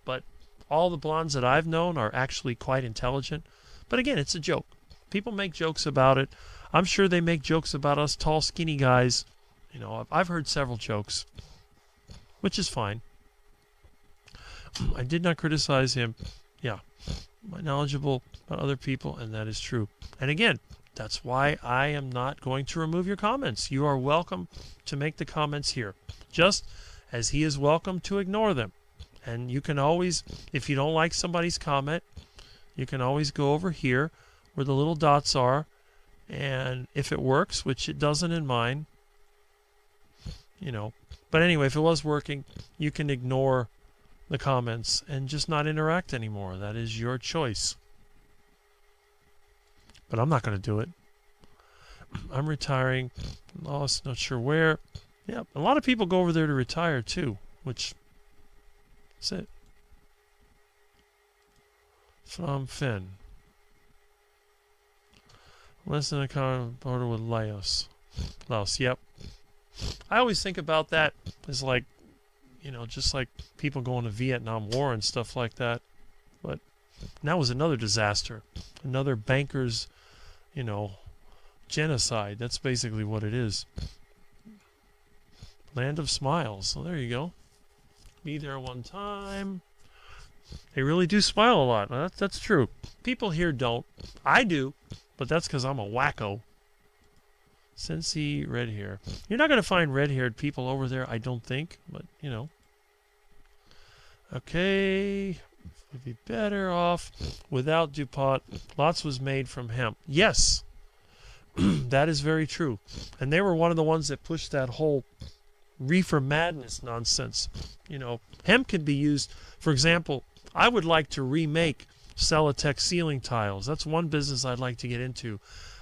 But all the blondes that I've known are actually quite intelligent. But again, it's a joke. People make jokes about it. I'm sure they make jokes about us tall, skinny guys. You know, I've heard several jokes, which is fine. I did not criticize him. Yeah, I'm knowledgeable about other people, and that is true. And again, that's why I am not going to remove your comments. You are welcome to make the comments here, just as he is welcome to ignore them. And you can always, if you don't like somebody's comment, you can always go over here where the little dots are, and if it works, which it doesn't in mine, you know. But anyway, if it was working, you can ignore the comments and just not interact anymore. That is your choice. But I'm not going to do it. I'm retiring. Lost, not sure where. Yeah, a lot of people go over there to retire too, which, that's it. From Finn. Less than a car border with Laos. Laos, yep. I always think about that as like, you know, just like people going to Vietnam War and stuff like that. But that was another disaster. Another bankers, you know, genocide. That's basically what it is. Land of Smiles. So there you go. Be there one time. They really do smile a lot. That's true. People here don't. I do. But that's because I'm a wacko. Cincy, red hair. You're not going to find red-haired people over there, I don't think. But, you know. Okay. Would be better off without DuPont. Lots was made from hemp. Yes. That is very true. And they were one of the ones that pushed that whole reefer madness nonsense. You know, hemp can be used. For example, I would like to remake Celotex ceiling tiles. That's one business I'd like to get into.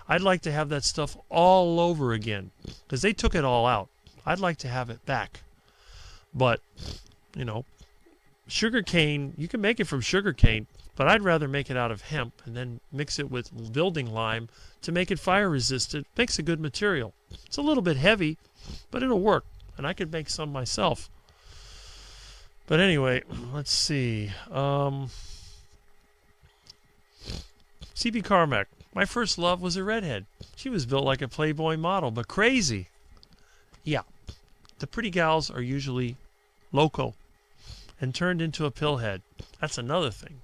I'd like to have that stuff all over again, because they took it all out. I'd like to have it back. But, you know, sugar cane, you can make it from sugar cane, but I'd rather make it out of hemp and then mix it with building lime to make it fire resistant. Makes a good material. It's a little bit heavy, but it'll work, and I could make some myself. But anyway, let's see. CB Carmack. My first love was a redhead. She was built like a Playboy model, but crazy. Yeah. The pretty gals are usually loco and turned into a pillhead. That's another thing.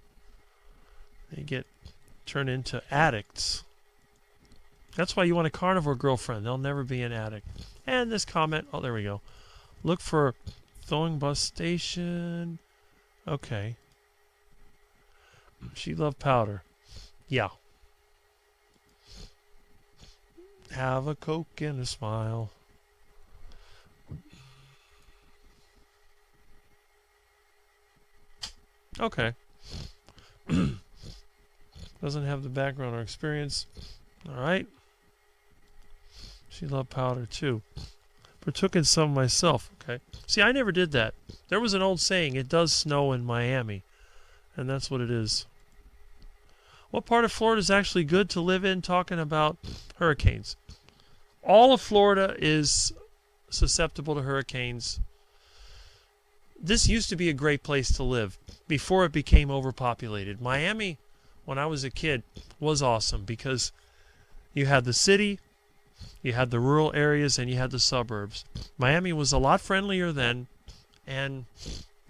They get turned into addicts. That's why you want a carnivore girlfriend. They'll never be an addict. And this comment, oh, there we go. Look for throwing bus station. Okay. She loved powder. Yeah. Have a Coke and a smile. Okay. Doesn't have the background or experience. All right. She loved powder too. Partook in some myself. Okay. See, I never did that. There was an old saying, it does snow in Miami. And that's what it is. What part of Florida is actually good to live in, talking about hurricanes? All of Florida is susceptible to hurricanes. This used to be a great place to live before it became overpopulated. Miami, when I was a kid, was awesome because you had the city, you had the rural areas, and you had the suburbs. Miami was a lot friendlier then, and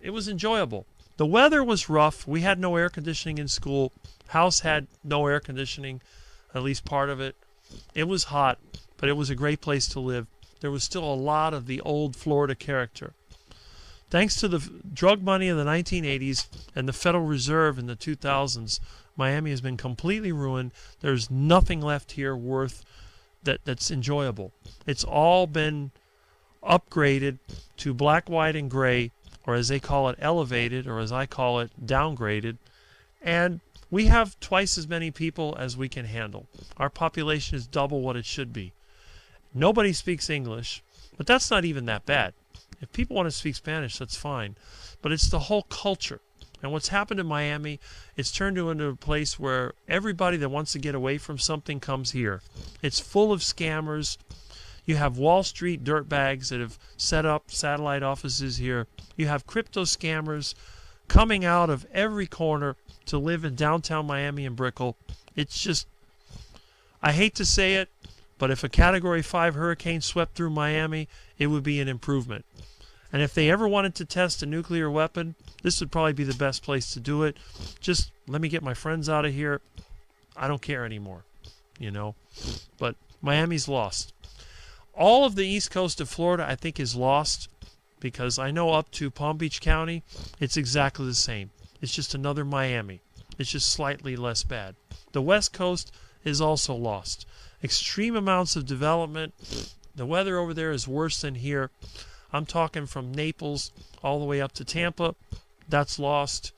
it was enjoyable. The weather was rough. We had no air conditioning in school. House had no air conditioning, at least part of it. It was hot, but it was a great place to live. There was still a lot of the old Florida character. Thanks to the drug money of the 1980s and the Federal Reserve in the 2000s, Miami has been completely ruined. There's nothing left here worth that's enjoyable. It's all been upgraded to black, white, and gray, or as they call it, elevated, or as I call it, downgraded. And we have twice as many people as we can handle. Our population is double what it should be. Nobody speaks English, but that's not even that bad. If people want to speak Spanish, that's fine. But it's the whole culture. And what's happened in Miami, it's turned into a place where everybody that wants to get away from something comes here. It's full of scammers. You have Wall Street dirtbags that have set up satellite offices here. You have crypto scammers coming out of every corner to live in downtown Miami and Brickell. It's just, I hate to say it, but if a Category 5 hurricane swept through Miami, it would be an improvement. And if they ever wanted to test a nuclear weapon, this would probably be the best place to do it. Just let me get my friends out of here. I don't care anymore, you know. But Miami's lost. All of the east coast of Florida, I think, is lost because I know up to Palm Beach County, it's exactly the same. It's just another Miami. It's just slightly less bad. The west coast is also lost. Extreme amounts of development. The weather over there is worse than here. I'm talking from Naples all the way up to Tampa. That's lost.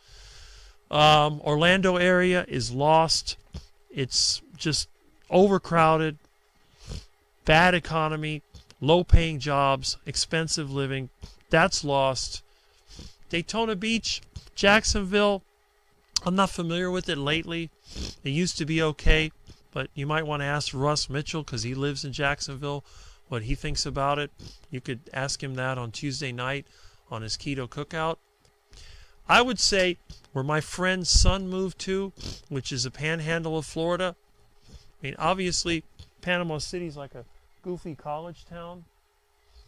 Orlando area is lost. It's just overcrowded, bad economy, low-paying jobs, expensive living. That's lost. Daytona Beach, Jacksonville, I'm not familiar with it lately. It used to be okay, but you might want to ask Russ Mitchell because he lives in Jacksonville what he thinks about it. You could ask him that on Tuesday night on his keto cookout. I would say where my friend's son moved to, which is a panhandle of Florida. I mean, obviously, Panama City's like a goofy college town.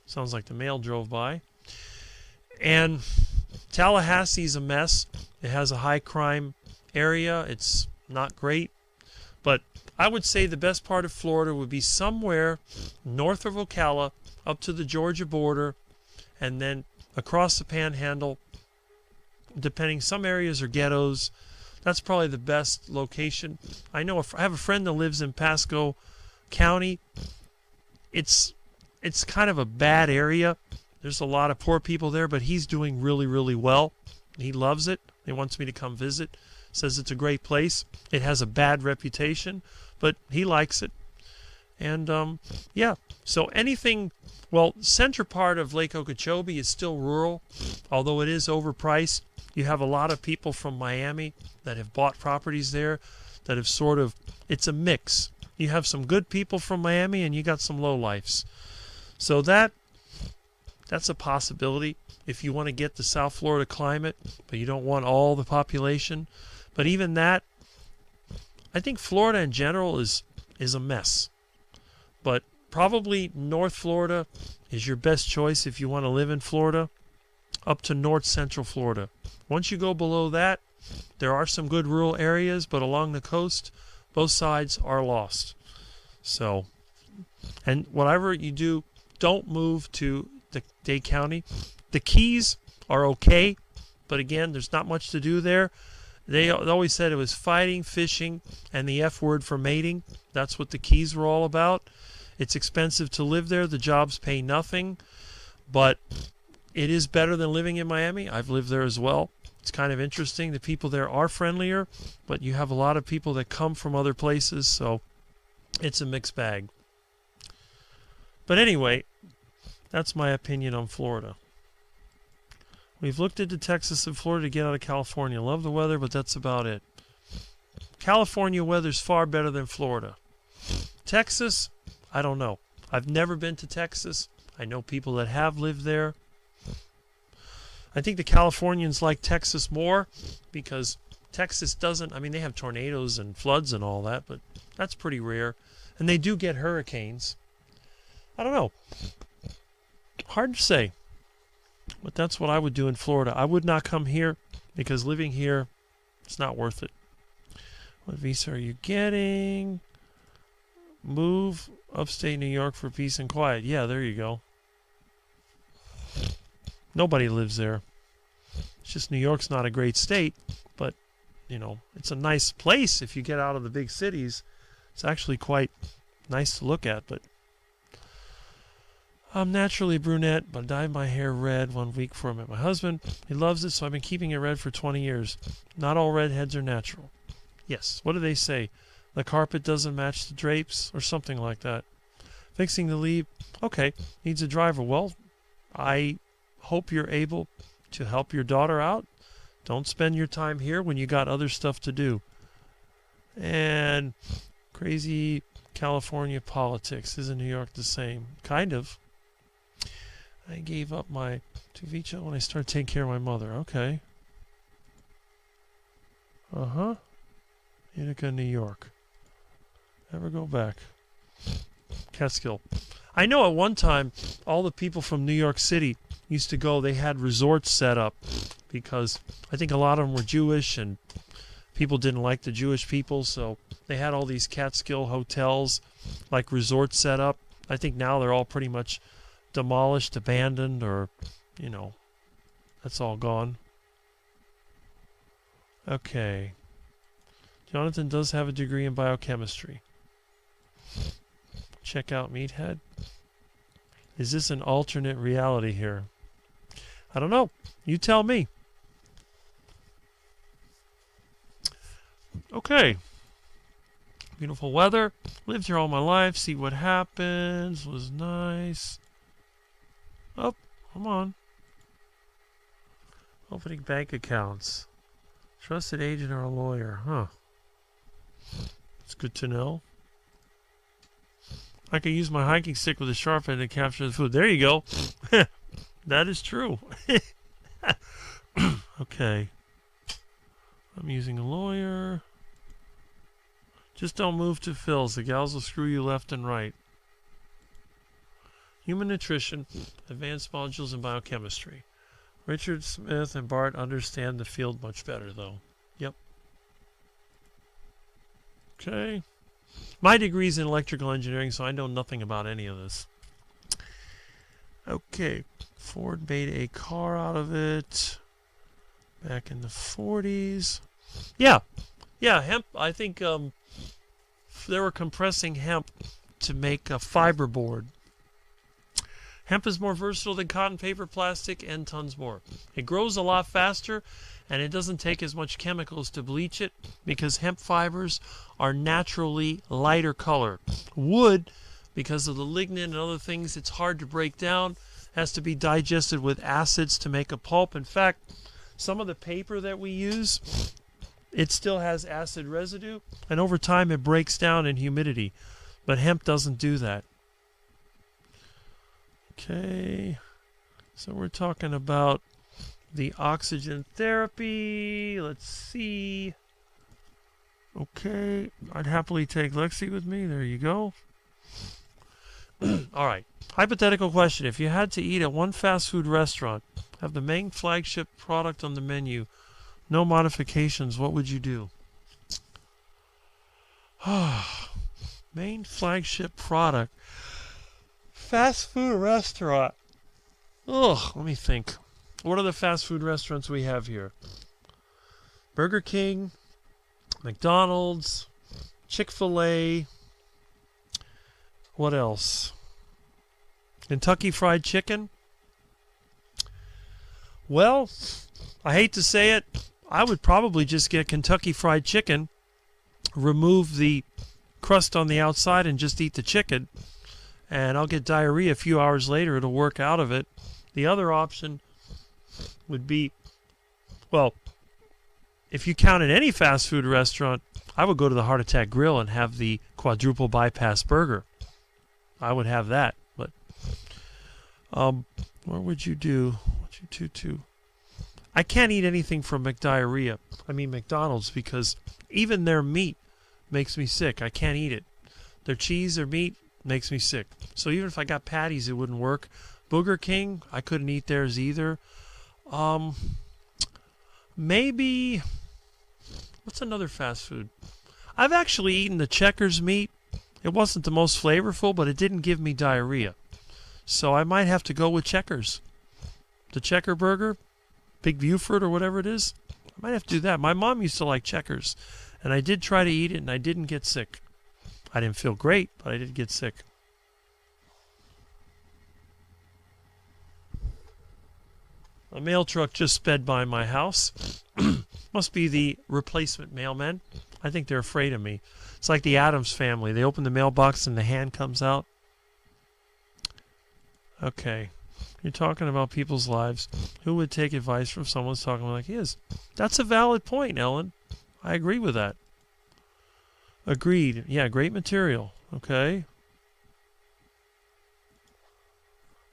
Sounds like the mail drove by. And Tallahassee's a mess. It has a high crime area. It's not great. But I would say the best part of Florida would be somewhere north of Ocala up to the Georgia border and then across the panhandle, depending, some areas are ghettos. That's probably the best location. I have a friend that lives in Pasco County. It's kind of a bad area. There's a lot of poor people there, but he's doing really, really well. He loves it. He wants me to come visit. Says it's a great place. It has a bad reputation, but he likes it. And yeah, so anything, well, center part of Lake Okeechobee is still rural, although it is overpriced. You have a lot of people from Miami that have bought properties there that have sort of, it's a mix. You have some good people from Miami and you got some lowlifes. So that's a possibility if you want to get the South Florida climate, but you don't want all the population. But even that, I think Florida in general is a mess. But probably North Florida is your best choice if you want to live in Florida, up to North Central Florida. Once you go below that, there are some good rural areas, but along the coast, both sides are lost. So, and whatever you do, don't move to the Dade County. The Keys are okay, but again, there's not much to do there. They always said it was fighting, fishing, and the F word for mating. That's what the Keys were all about. It's expensive to live there. The jobs pay nothing, but it is better than living in Miami. I've lived there as well. It's kind of interesting. The people there are friendlier, but you have a lot of people that come from other places, so it's a mixed bag. But anyway, that's my opinion on Florida. We've looked into Texas and Florida to get out of California. Love the weather, but that's about it. California weather's far better than Florida. Texas, I don't know. I've never been to Texas. I know people that have lived there. I think the Californians like Texas more because Texas doesn't, I mean, they have tornadoes and floods and all that, but that's pretty rare. And they do get hurricanes. I don't know. Hard to say. But that's what I would do in Florida. I would not come here because living here, it's not worth it. What visa are you getting? Move upstate New York for peace and quiet. Yeah, there you go. Nobody lives there. It's just New York's not a great state, but, you know, it's a nice place if you get out of the big cities. It's actually quite nice to look at, but I'm naturally brunette, but dyed my hair red 1 week before I met my husband. He loves it, so I've been keeping it red for 20 years. Not all redheads are natural. Yes, what do they say? The carpet doesn't match the drapes, or something like that. Fixing the leaf. Okay, needs a driver. Well, I hope you're able to help your daughter out. Don't spend your time here when you got other stuff to do. And crazy California politics. Isn't New York the same? Kind of. I gave up my Tuvicha when I started taking care of my mother. Okay. Uh-huh. Utica, New York. Never go back. Catskill. I know at one time, all the people from New York City used to go. They had resorts set up because I think a lot of them were Jewish and people didn't like the Jewish people, so they had all these Catskill hotels, like resorts set up. I think now they're all pretty much demolished, abandoned, or, you know, that's all gone. Okay. Jonathan does have a degree in biochemistry. Check out Meathead. Is this an alternate reality here? I don't know. You tell me. Okay. Beautiful weather. Lived here all my life. See what happens. Was nice. Oh, come on. Opening bank accounts. Trusted agent or a lawyer. Huh. It's good to know. I can use my hiking stick with a sharp end to capture the food. There you go. That is true. Okay. I'm using a lawyer. Just don't move to Phil's. The gals will screw you left and right. Human nutrition, advanced modules in biochemistry. Richard Smith and Bart understand the field much better, though. Yep. Okay. My degree's in electrical engineering, so I know nothing about any of this. Okay. Ford made a car out of it back in the 40s. Yeah. Yeah, hemp. I think they were compressing hemp to make a fiberboard. Hemp is more versatile than cotton, paper, plastic, and tons more. It grows a lot faster, and it doesn't take as much chemicals to bleach it because hemp fibers are naturally lighter color. Wood, because of the lignin and other things, it's hard to break down, has to be digested with acids to make a pulp. In fact, some of the paper that we use, it still has acid residue, and over time it breaks down in humidity. But hemp doesn't do that. Okay, so we're talking about the oxygen therapy. Let's see. Okay, I'd happily take Lexi with me. There you go. All right, hypothetical question. If you had to eat at one fast food restaurant, have the main flagship product on the menu, no modifications, what would you do? Main flagship product. Fast food restaurant. Ugh, let me think. What are the fast food restaurants we have here? Burger King, McDonald's, Chick-fil-A. What else? Kentucky Fried Chicken. Well, I hate to say it, I would probably just get Kentucky Fried Chicken, remove the crust on the outside, and just eat the chicken. And I'll get diarrhea a few hours later. It'll work out of it. The other option would be, well, if you counted any fast food restaurant, I would go to the Heart Attack Grill and have the quadruple bypass burger. I would have that. But what would you do? I can't eat anything from McDonald's, because even their meat makes me sick. I can't eat it. Their cheese or meat makes me sick. So even if I got patties, it wouldn't work. Burger King, I couldn't eat theirs either. Maybe, what's another fast food? I've actually eaten the Checkers meat. It wasn't the most flavorful, but it didn't give me diarrhea. So I might have to go with Checkers. The Checker Burger, Big Buford or whatever it is. I might have to do that. My mom used to like Checkers, and I did try to eat it, and I didn't get sick. I didn't feel great, but I did get sick. A mail truck just sped by my house. Must be the replacement mailman. I think they're afraid of me. It's like the Addams Family. They open the mailbox and the hand comes out. Okay. You're talking about people's lives. Who would take advice from someone who's talking like his? That's a valid point, Ellen. I agree with that. Agreed. Yeah, great material. Okay.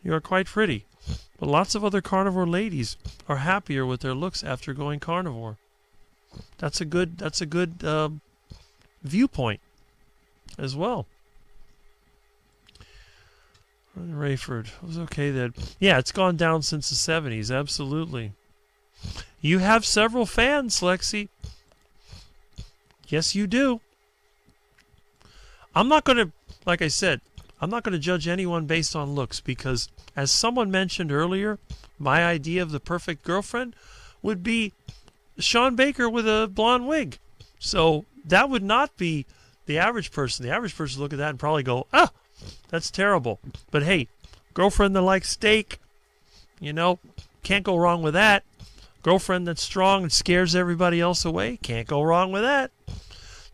You are quite pretty. But lots of other carnivore ladies are happier with their looks after going carnivore. That's a good viewpoint as well. Rayford, it was okay then. Yeah, it's gone down since the 70s, absolutely. You have several fans, Lexi. Yes, you do. I'm not going to, like I said, I'm not going to judge anyone based on looks because, as someone mentioned earlier, my idea of the perfect girlfriend would be Sean Baker with a blonde wig. So that would not be the average person. The average person would look at that and probably go, ah, that's terrible. But hey, girlfriend that likes steak, you know, can't go wrong with that. Girlfriend that's strong and scares everybody else away, can't go wrong with that.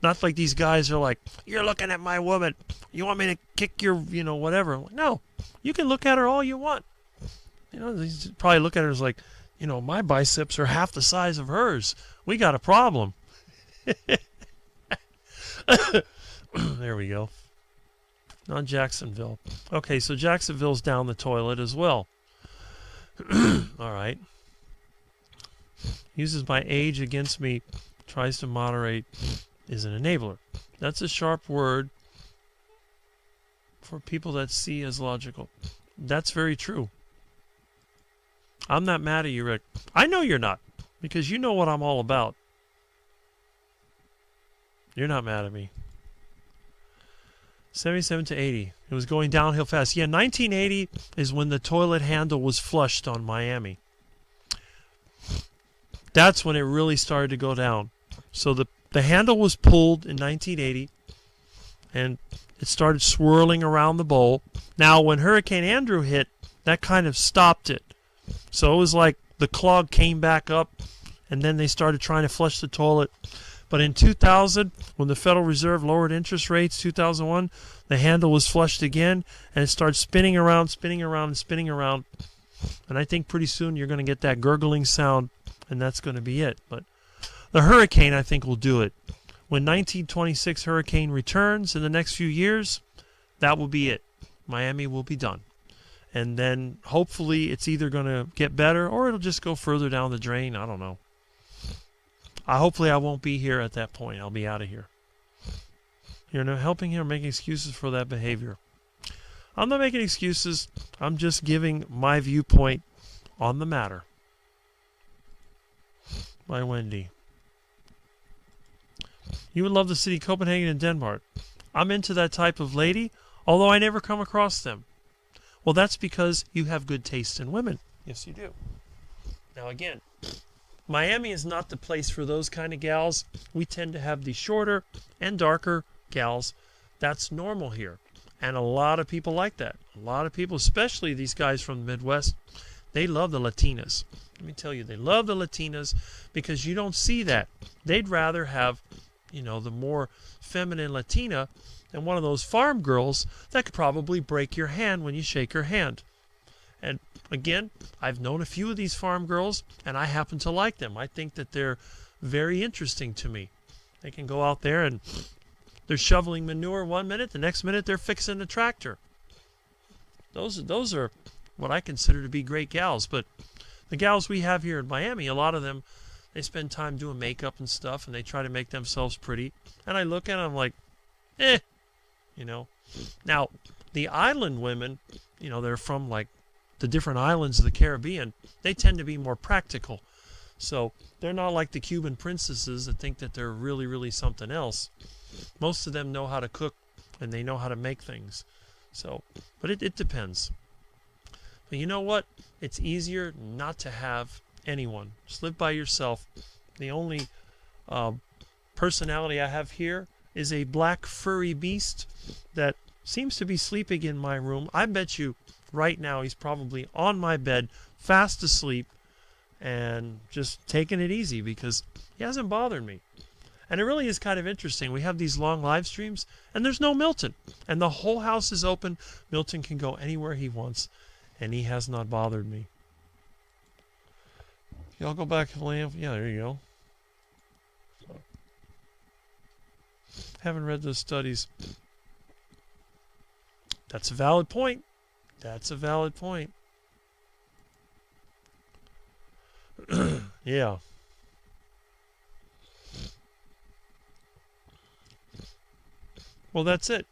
Not like these guys are like, you're looking at my woman. You want me to kick your, you know, whatever. Like, no, you can look at her all you want. You know, they probably look at her as like, you know, my biceps are half the size of hers. We got a problem. There we go. Not Jacksonville. Okay, so Jacksonville's down the toilet as well. All right. Uses my age against me. Tries to moderate. Is an enabler. That's a sharp word for people that see as logical. That's very true. I'm not mad at you, Rick. I know you're not, because you know what I'm all about. You're not mad at me. 77 to 80. It was going downhill fast. Yeah, 1980 is when the toilet handle was flushed on Miami. That's when it really started to go down. So the handle was pulled in 1980, and it started swirling around the bowl. Now, when Hurricane Andrew hit, that kind of stopped it. So it was like the clog came back up, and then they started trying to flush the toilet. But in 2000, when the Federal Reserve lowered interest rates, 2001, the handle was flushed again, and it started spinning around, spinning around, and spinning around. And I think pretty soon you're going to get that gurgling sound, and that's going to be it. But the hurricane, I think, will do it. When 1926 hurricane returns in the next few years, that will be it. Miami will be done. And then hopefully it's either going to get better or it'll just go further down the drain. I don't know. Hopefully I won't be here at that point. I'll be out of here. You're not helping him make excuses for that behavior. I'm not making excuses. I'm just giving my viewpoint on the matter. By Wendy. You would love the city Copenhagen and Denmark. I'm into that type of lady, although I never come across them. Well, that's because you have good taste in women. Yes, you do. Now, again, Miami is not the place for those kind of gals. We tend to have the shorter and darker gals. That's normal here. And a lot of people like that. A lot of people, especially these guys from the Midwest, they love the Latinas. Let me tell you, they love the Latinas because you don't see that. They'd rather have, you know, the more feminine Latina than one of those farm girls that could probably break your hand when you shake her hand. And again, I've known a few of these farm girls, and I happen to like them. I think that they're very interesting to me. They can go out there and they're shoveling manure one minute, the next minute they're fixing the tractor. Those are what I consider to be great gals. But the gals we have here in Miami, a lot of them, they spend time doing makeup and stuff, and they try to make themselves pretty. And I look at them like, you know. Now, the island women, you know, they're from like the different islands of the Caribbean. They tend to be more practical. So they're not like the Cuban princesses that think that they're really, really something else. Most of them know how to cook and they know how to make things. So, but it depends. But you know what? It's easier not to have anyone. Just live by yourself. The only personality I have here is a black furry beast that seems to be sleeping in my room. I bet you right now he's probably on my bed, fast asleep, and just taking it easy because he hasn't bothered me. And it really is kind of interesting. We have these long live streams, and there's no Milton. And the whole house is open. Milton can go anywhere he wants, and he has not bothered me. Y'all go back to lamp. Yeah, there you go. Haven't read those studies. That's a valid point. That's a valid point. Yeah. Well, that's it.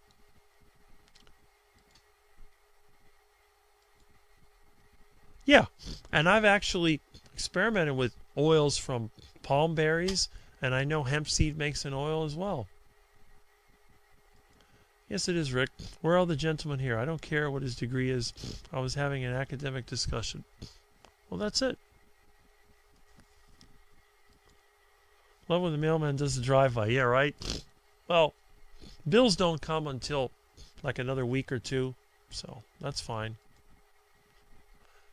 Yeah, and I've actually experimented with oils from palm berries, and I know hemp seed makes an oil as well. Yes, it is, Rick. Where are all the gentlemen here? I don't care what his degree is. I was having an academic discussion. Well, that's it. Love when the mailman does the drive-by. Yeah, right? Well, bills don't come until like another week or two, so that's fine.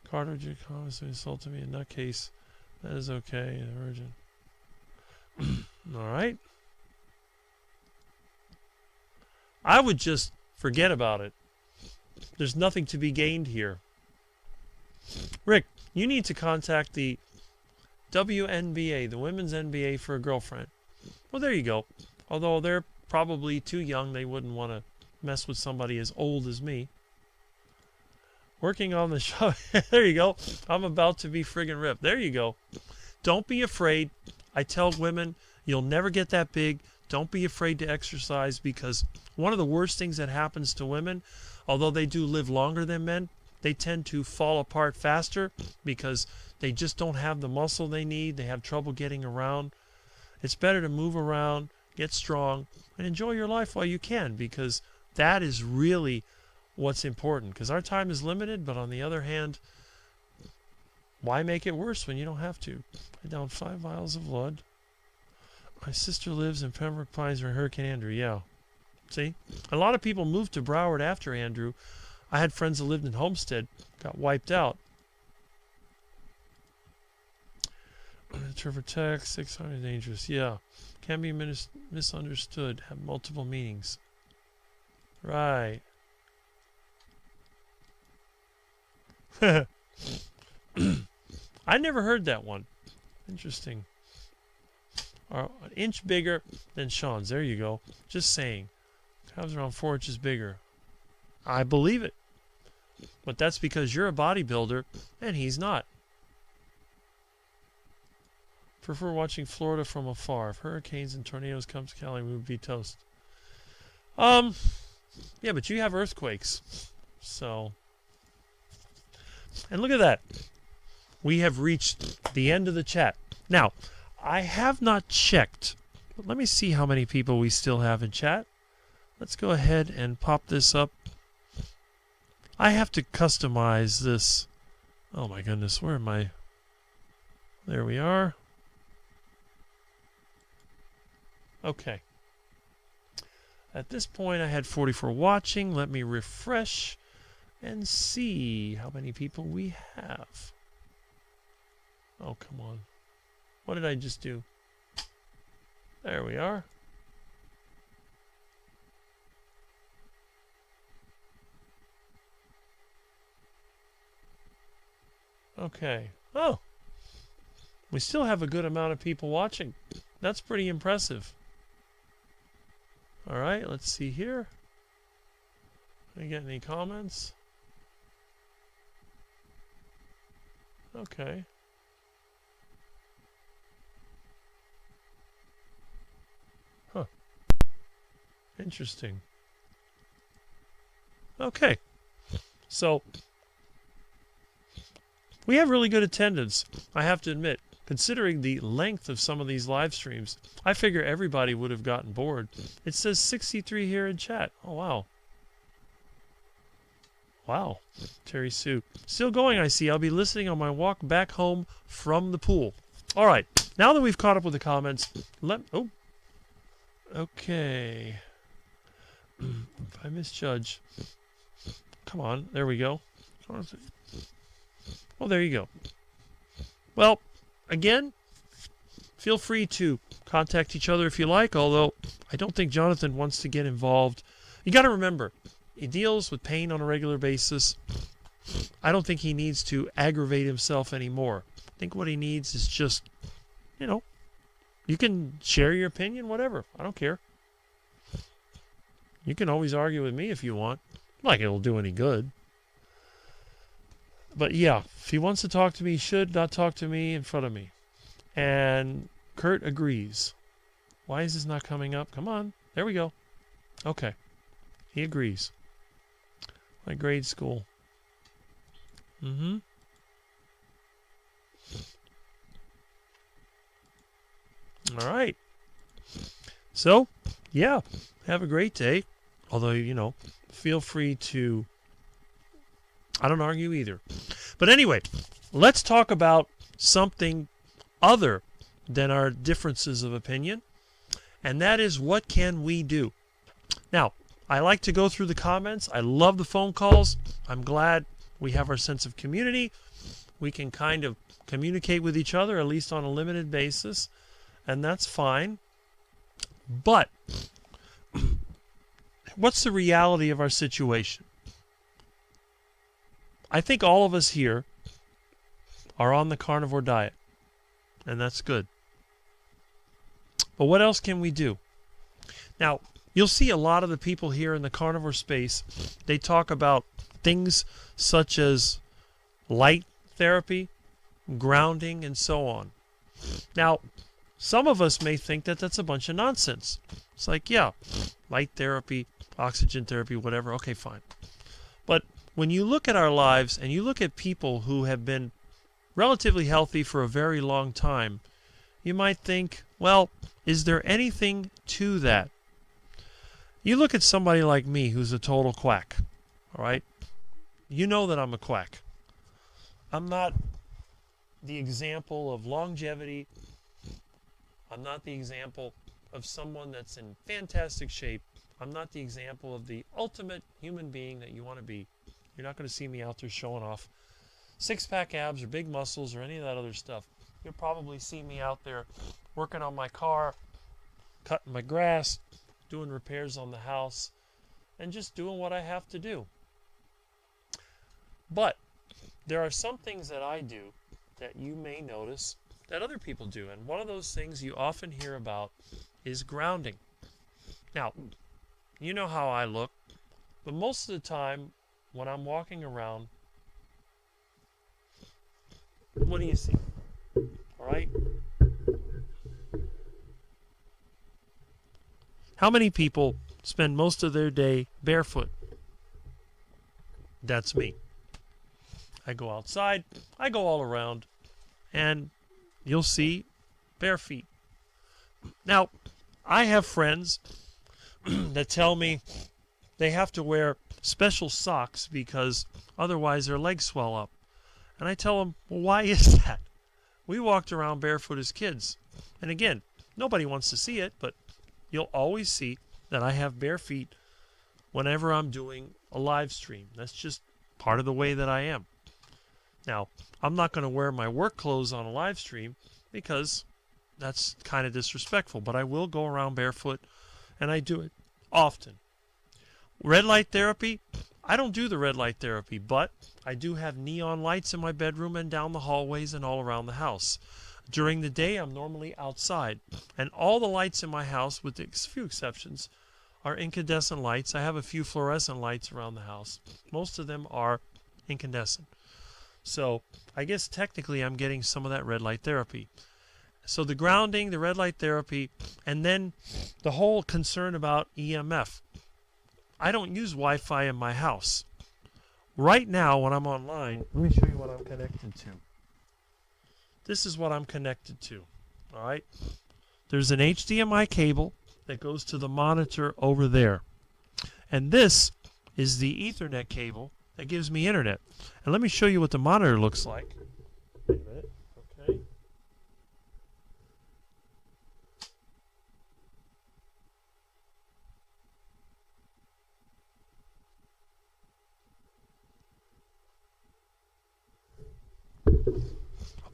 Carter, your comments insulted me in that case. That is okay. Virgin. All right. I would just forget about it. There's nothing to be gained here. Rick, you need to contact the WNBA, the Women's NBA, for a girlfriend. Well, there you go. Although they're probably too young, they wouldn't want to mess with somebody as old as me. Working on the show. There you go. I'm about to be friggin' ripped. There you go. Don't be afraid. I tell women, you'll never get that big. Don't be afraid to exercise, because one of the worst things that happens to women, although they do live longer than men, they tend to fall apart faster because they just don't have the muscle they need. They have trouble getting around. It's better to move around, get strong, and enjoy your life while you can, because that is really what's important. Because our time is limited, but on the other hand, why make it worse when you don't have to? I downed 5 vials of blood. My sister lives in Pembroke Pines where Hurricane Andrew. Yeah. See? A lot of people moved to Broward after Andrew. I had friends that lived in Homestead, got wiped out. Trevor Tex, 600 dangerous. Yeah. Can be misunderstood. Have multiple meanings. Right. I never heard that one. Interesting. An inch bigger than Sean's. There you go. Just saying. Calves around 4 inches bigger. I believe it. But that's because you're a bodybuilder and he's not. Prefer watching Florida from afar. If hurricanes and tornadoes come to Cali, we would be toast. Yeah, but you have earthquakes. So. And look at that. We have reached the end of the chat. Now, I have not checked, but let me see how many people we still have in chat. Let's go ahead and pop this up. I have to customize this. Oh my goodness, where am I? There we are. Okay. At this point, I had 44 watching. Let me refresh and see how many people we have. Oh, come on. What did I just do? There we are. Okay. Oh. We still have a good amount of people watching. That's pretty impressive. All right, let's see here. Did I get any comments? Okay. Huh. Interesting. Okay. So, we have really good attendance, I have to admit. considering the length of some of these live streams, I figure everybody would have gotten bored. It says 63 here in chat. Oh, wow. Wow. Terry Sue. Still going, I see. I'll be listening on my walk back home from the pool. All right. Now that we've caught up with the comments, okay. If I misjudge. Come on. There we go. Oh, there you go. Well, again, feel free to contact each other if you like, although I don't think Jonathan wants to get involved. You got to remember, he deals with pain on a regular basis. I don't think he needs to aggravate himself anymore. I think what he needs is just, you know, you can share your opinion, whatever. I don't care. You can always argue with me if you want. Like it'll do any good. But yeah, if he wants to talk to me, he should not talk to me in front of me. And Kurt agrees. Why is this not coming up? Come on. There we go. Okay. He agrees. My grade school. All right. So, yeah, have a great day. Although, you know, feel free to... I don't argue either. But anyway, let's talk about something other than our differences of opinion. And that is, what can we do? Now, I like to go through the comments. I love the phone calls. I'm glad we have our sense of community. We can kind of communicate with each other, at least on a limited basis. And that's fine. But what's the reality of our situation? I think all of us here are on the carnivore diet, and that's good. But what else can we do? Now, you'll see a lot of the people here in the carnivore space, they talk about things such as light therapy, grounding, and so on. Now, some of us may think that that's a bunch of nonsense. It's like, yeah, light therapy, oxygen therapy, whatever, okay, fine. But when you look at our lives and you look at people who have been relatively healthy for a very long time, you might think, well, is there anything to that? You look at somebody like me who's a total quack, all right? You know that I'm a quack. I'm not the example of longevity. I'm not the example of someone that's in fantastic shape. I'm not the example of the ultimate human being that you want to be. You're not going to see me out there showing off six-pack abs or big muscles or any of that other stuff. You'll probably see me out there working on my car, cutting my grass, doing repairs on the house, and just doing what I have to do. But there are some things that I do that you may notice that other people do. And one of those things you often hear about is grounding. Now, you know how I look, but most of the time when I'm walking around, what do you see? All right? How many people spend most of their day barefoot? That's me. I go outside, I go all around, and you'll see bare feet. Now, I have friends that tell me they have to wear special socks because otherwise their legs swell up. And I tell them, well, why is that? We walked around barefoot as kids. And again, nobody wants to see it, but you'll always see that I have bare feet whenever I'm doing a live stream. That's just part of the way that I am. Now, I'm not going to wear my work clothes on a live stream because that's kind of disrespectful, but I will go around barefoot, and I do it often. Red light therapy, I don't do the red light therapy, but I do have neon lights in my bedroom and down the hallways and all around the house. During the day, I'm normally outside, and all the lights in my house, with a few exceptions, are incandescent lights. I have a few fluorescent lights around the house. Most of them are incandescent. So I guess technically I'm getting some of that red light therapy. So the grounding, the red light therapy, and then the whole concern about EMF. I don't use Wi-Fi in my house. Right now when I'm online, let me show you what I'm connected to. this is what I'm connected to. All right. There's an HDMI cable that goes to the monitor over there. And this is the Ethernet cable that gives me internet. And let me show you what the monitor looks like. Wait a minute. Okay.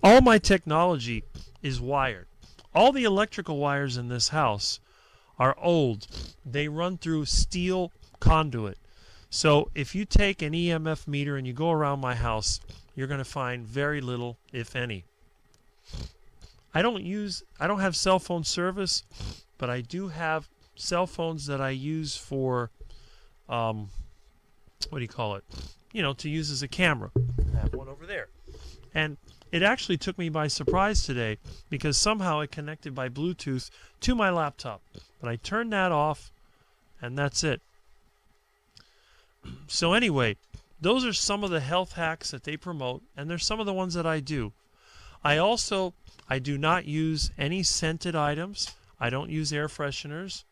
All my technology is wired. All the electrical wires in this house are old. They run through steel conduit. So if you take an EMF meter and you go around my house, you're going to find very little, if any. I don't have cell phone service, but I do have cell phones that I use for, what do you call it? You know, to use as a camera. I have one over there. And it actually took me by surprise today because somehow it connected by Bluetooth to my laptop. But I turned that off, and that's it. So anyway, those are some of the health hacks that they promote, and there's some of the ones that I do. I do not use any scented items. I don't use air fresheners.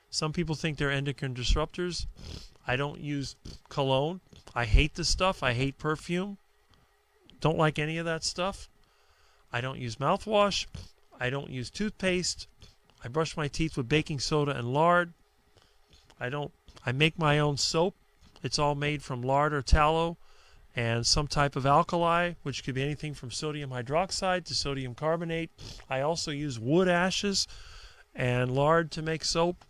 Some people think they're endocrine disruptors. I don't use cologne. I hate the stuff. I hate perfume. Don't like any of that stuff. I don't use mouthwash. I don't use toothpaste. I brush my teeth with baking soda and lard. I make my own soap. It's all made from lard or tallow and some type of alkali, which could be anything from sodium hydroxide to sodium carbonate. I also use wood ashes and lard to make soap.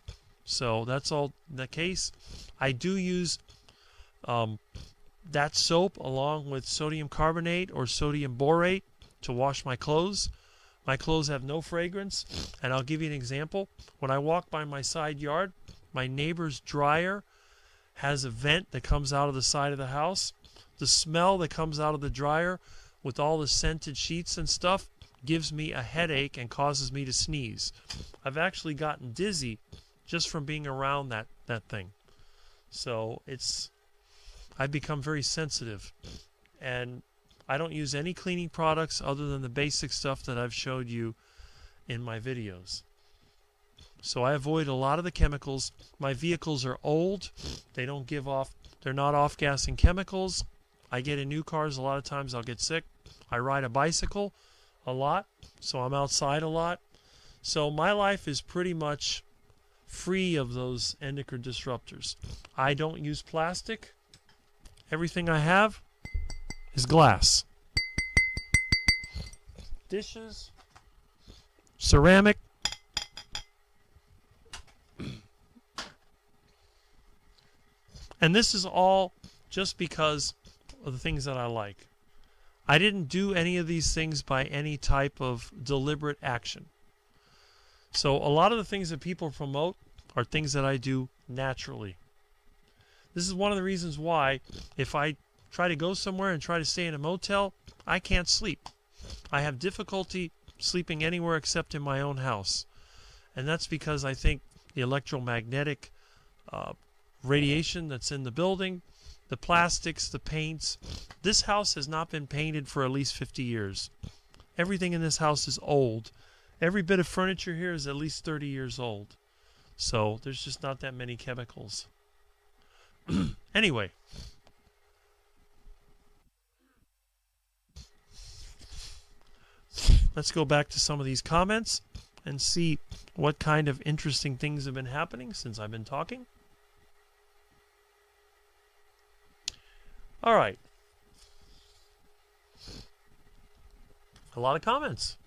So that's all the case. I do use that soap along with sodium carbonate or sodium borate to wash my clothes. My clothes have no fragrance, and I'll give you an example. When I walk by my side yard, my neighbor's dryer has a vent that comes out of the side of the house. The smell that comes out of the dryer with all the scented sheets and stuff gives me a headache and causes me to sneeze. I've actually gotten dizzy just from being around that thing. So I've become very sensitive, and I don't use any cleaning products other than the basic stuff that I've showed you in my videos. So I avoid a lot of the chemicals. My vehicles are old. They're not off-gassing chemicals. I get in new cars a lot of times. I'll get sick. I ride a bicycle a lot, so I'm outside a lot. So my life is pretty much free of those endocrine disruptors. I don't use plastic. Everything I have is glass. Dishes, ceramic. And this is all just because of the things that I like. I didn't do any of these things by any type of deliberate action. So a lot of the things that people promote are things that I do naturally. This is one of the reasons why if I try to go somewhere and try to stay in a motel, I can't sleep. I have difficulty sleeping anywhere except in my own house. And that's because I think the electromagnetic radiation that's in the building, the plastics, the paints. This house has not been painted for at least 50 years. Everything in this house is old. Every bit of furniture here is at least 30 years old. So there's just not that many chemicals. Anyway. Let's go back to some of these comments and see what kind of interesting things have been happening since I've been talking. All right. A lot of comments.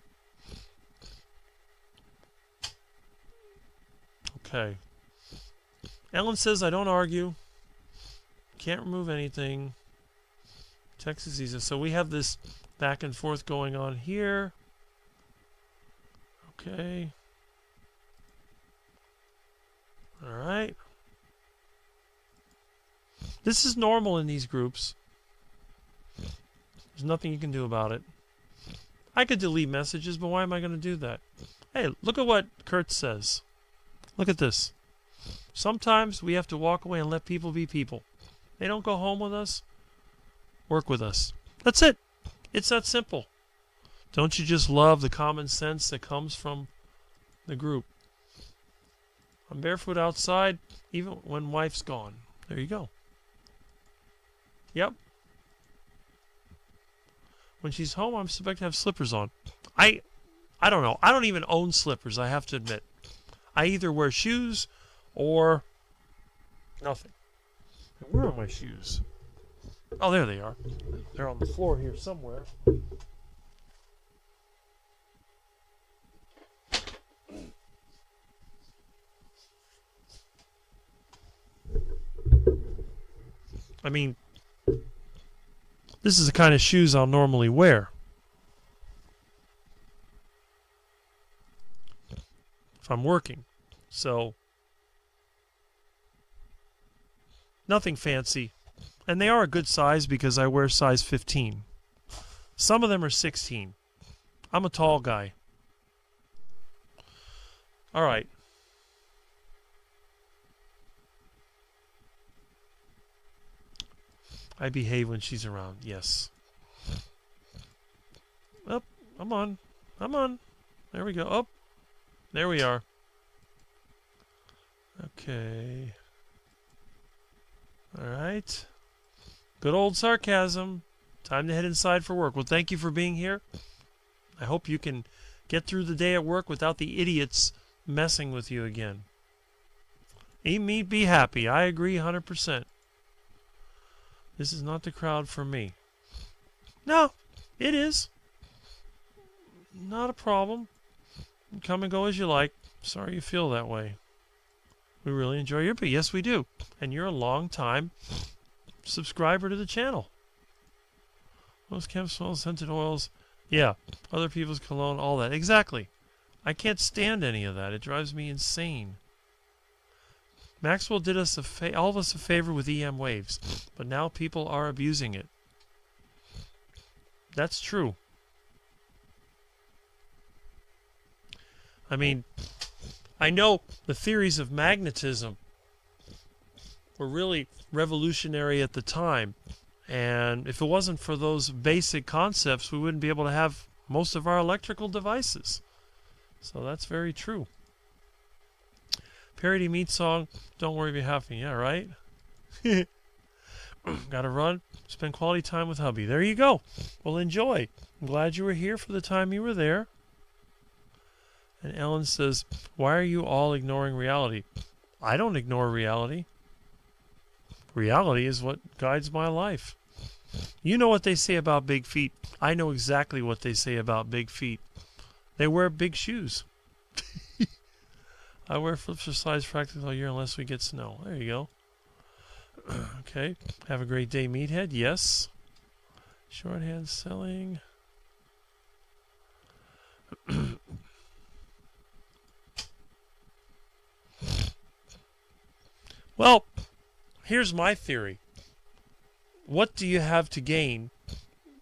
Okay. Ellen says, I don't argue. Can't remove anything. Text is easy. So we have this back and forth going on here. Okay. All right. This is normal in these groups. There's nothing you can do about it. I could delete messages, but why am I going to do that? Hey, look at what Kurt says. Look at this. Sometimes we have to walk away and let people be people. They don't go home with us. Work with us. That's it. It's that simple. Don't you just love the common sense that comes from the group? I'm barefoot outside even when wife's gone. There you go. Yep. When she's home, I'm expected to have slippers on. I don't know. I don't even own slippers, I have to admit. I either wear shoes or nothing. Where are my shoes? Oh, there they are. They're on the floor here somewhere. I mean, this is the kind of shoes I'll normally wear. If I'm working. So, nothing fancy. And they are a good size because I wear size 15. Some of them are 16. I'm a tall guy. All right. I behave when she's around. Yes. Up. I'm on. I'm on. There we go. Up. There we are. Okay. All right. Good old sarcasm. Time to head inside for work. Well, thank you for being here. I hope you can get through the day at work without the idiots messing with you again. Eat meat, be happy. I agree 100%. This is not the crowd for me. No, it is. Not a problem. Come and go as you like. Sorry you feel that way. We really enjoy your but yes, we do. And you're a long time subscriber to the channel. Most camp smells, scented oils. Yeah, other people's cologne, all that. Exactly. I can't stand any of that. It drives me insane. Maxwell did us all of us a favor with EM waves, but now people are abusing it. That's true. I mean, I know the theories of magnetism were really revolutionary at the time, and if it wasn't for those basic concepts, we wouldn't be able to have most of our electrical devices. So that's very true. Parody meat song, don't worry, be happy. Yeah, right? Gotta run, spend quality time with hubby. There you go. Well, enjoy. I'm glad you were here for the time you were there. And Ellen says, why are you all ignoring reality? I don't ignore reality. Reality is what guides my life. You know what they say about big feet. I know exactly what they say about big feet. They wear big shoes. I wear flips or slides practically all year unless we get snow. There you go. Okay. Have a great day, Meathead. Yes. Shorthand selling. Well, here's my theory. What do you have to gain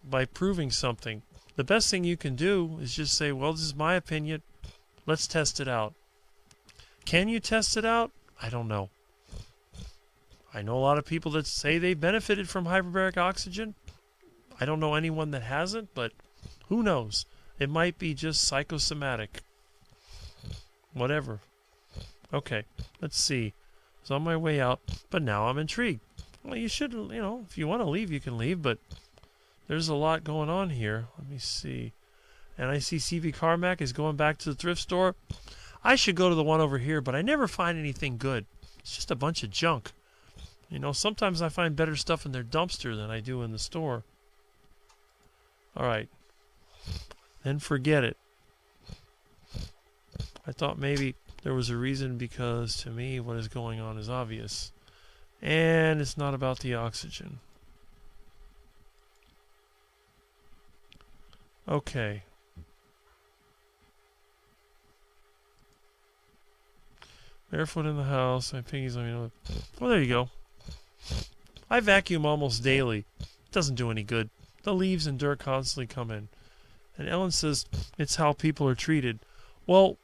by proving something? The best thing you can do is just say, well, this is my opinion. Let's test it out. Can you test it out? I don't know. I know a lot of people that say they benefited from hyperbaric oxygen. I don't know anyone that hasn't, but who knows? It might be just psychosomatic. Whatever. Okay, let's see. I was on my way out, but now I'm intrigued. Well, you should, if you want to leave, you can leave, but there's a lot going on here. Let me see. And I see CV Carmack is going back to the thrift store. I should go to the one over here, but I never find anything good. It's just a bunch of junk. Sometimes I find better stuff in their dumpster than I do in the store. All right. Then forget it. I thought maybe there was a reason because, to me, what is going on is obvious. And it's not about the oxygen. Okay. Barefoot in the house. My piggies let me know. Well, there you go. I vacuum almost daily. It doesn't do any good. The leaves and dirt constantly come in. And Ellen says it's how people are treated. Well,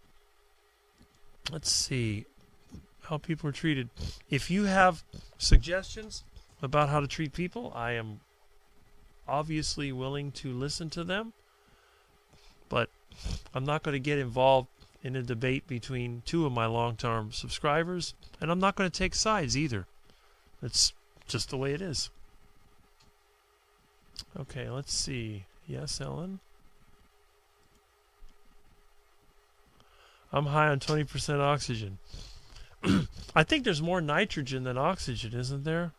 let's see. How people are treated. If you have suggestions about how to treat people, I am obviously willing to listen to them. But I'm not going to get involved in a debate between two of my long-term subscribers, and I'm not going to take sides either. It's just the way it is. Okay, let's see. Yes, Ellen? I'm high on 20% oxygen. I think there's more nitrogen than oxygen, isn't there?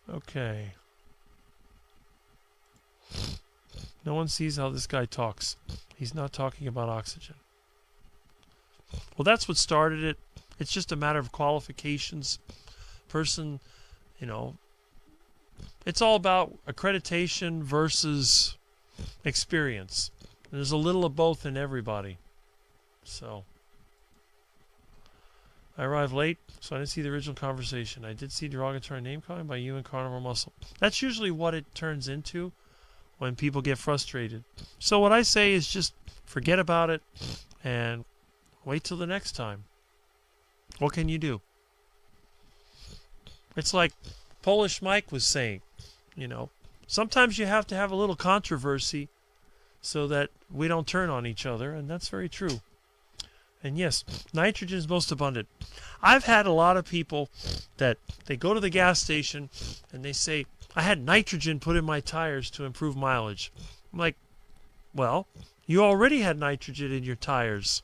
Okay. No one sees how this guy talks. He's not talking about oxygen. Well, that's what started it. It's just a matter of qualifications. Person, you know, it's all about accreditation versus experience. And there's a little of both in everybody. So, I arrived late, so I didn't see the original conversation. I did see derogatory name calling by you and Carnivore Muscle. That's usually what it turns into when people get frustrated. So what I say is just forget about it and wait till the next time. What can you do? It's like Polish Mike was saying, you know, sometimes you have to have a little controversy so that we don't turn on each other, and that's very true. And yes, nitrogen is most abundant. I've had a lot of people that they go to the gas station and they say, I had nitrogen put in my tires to improve mileage. I'm like, well, you already had nitrogen in your tires.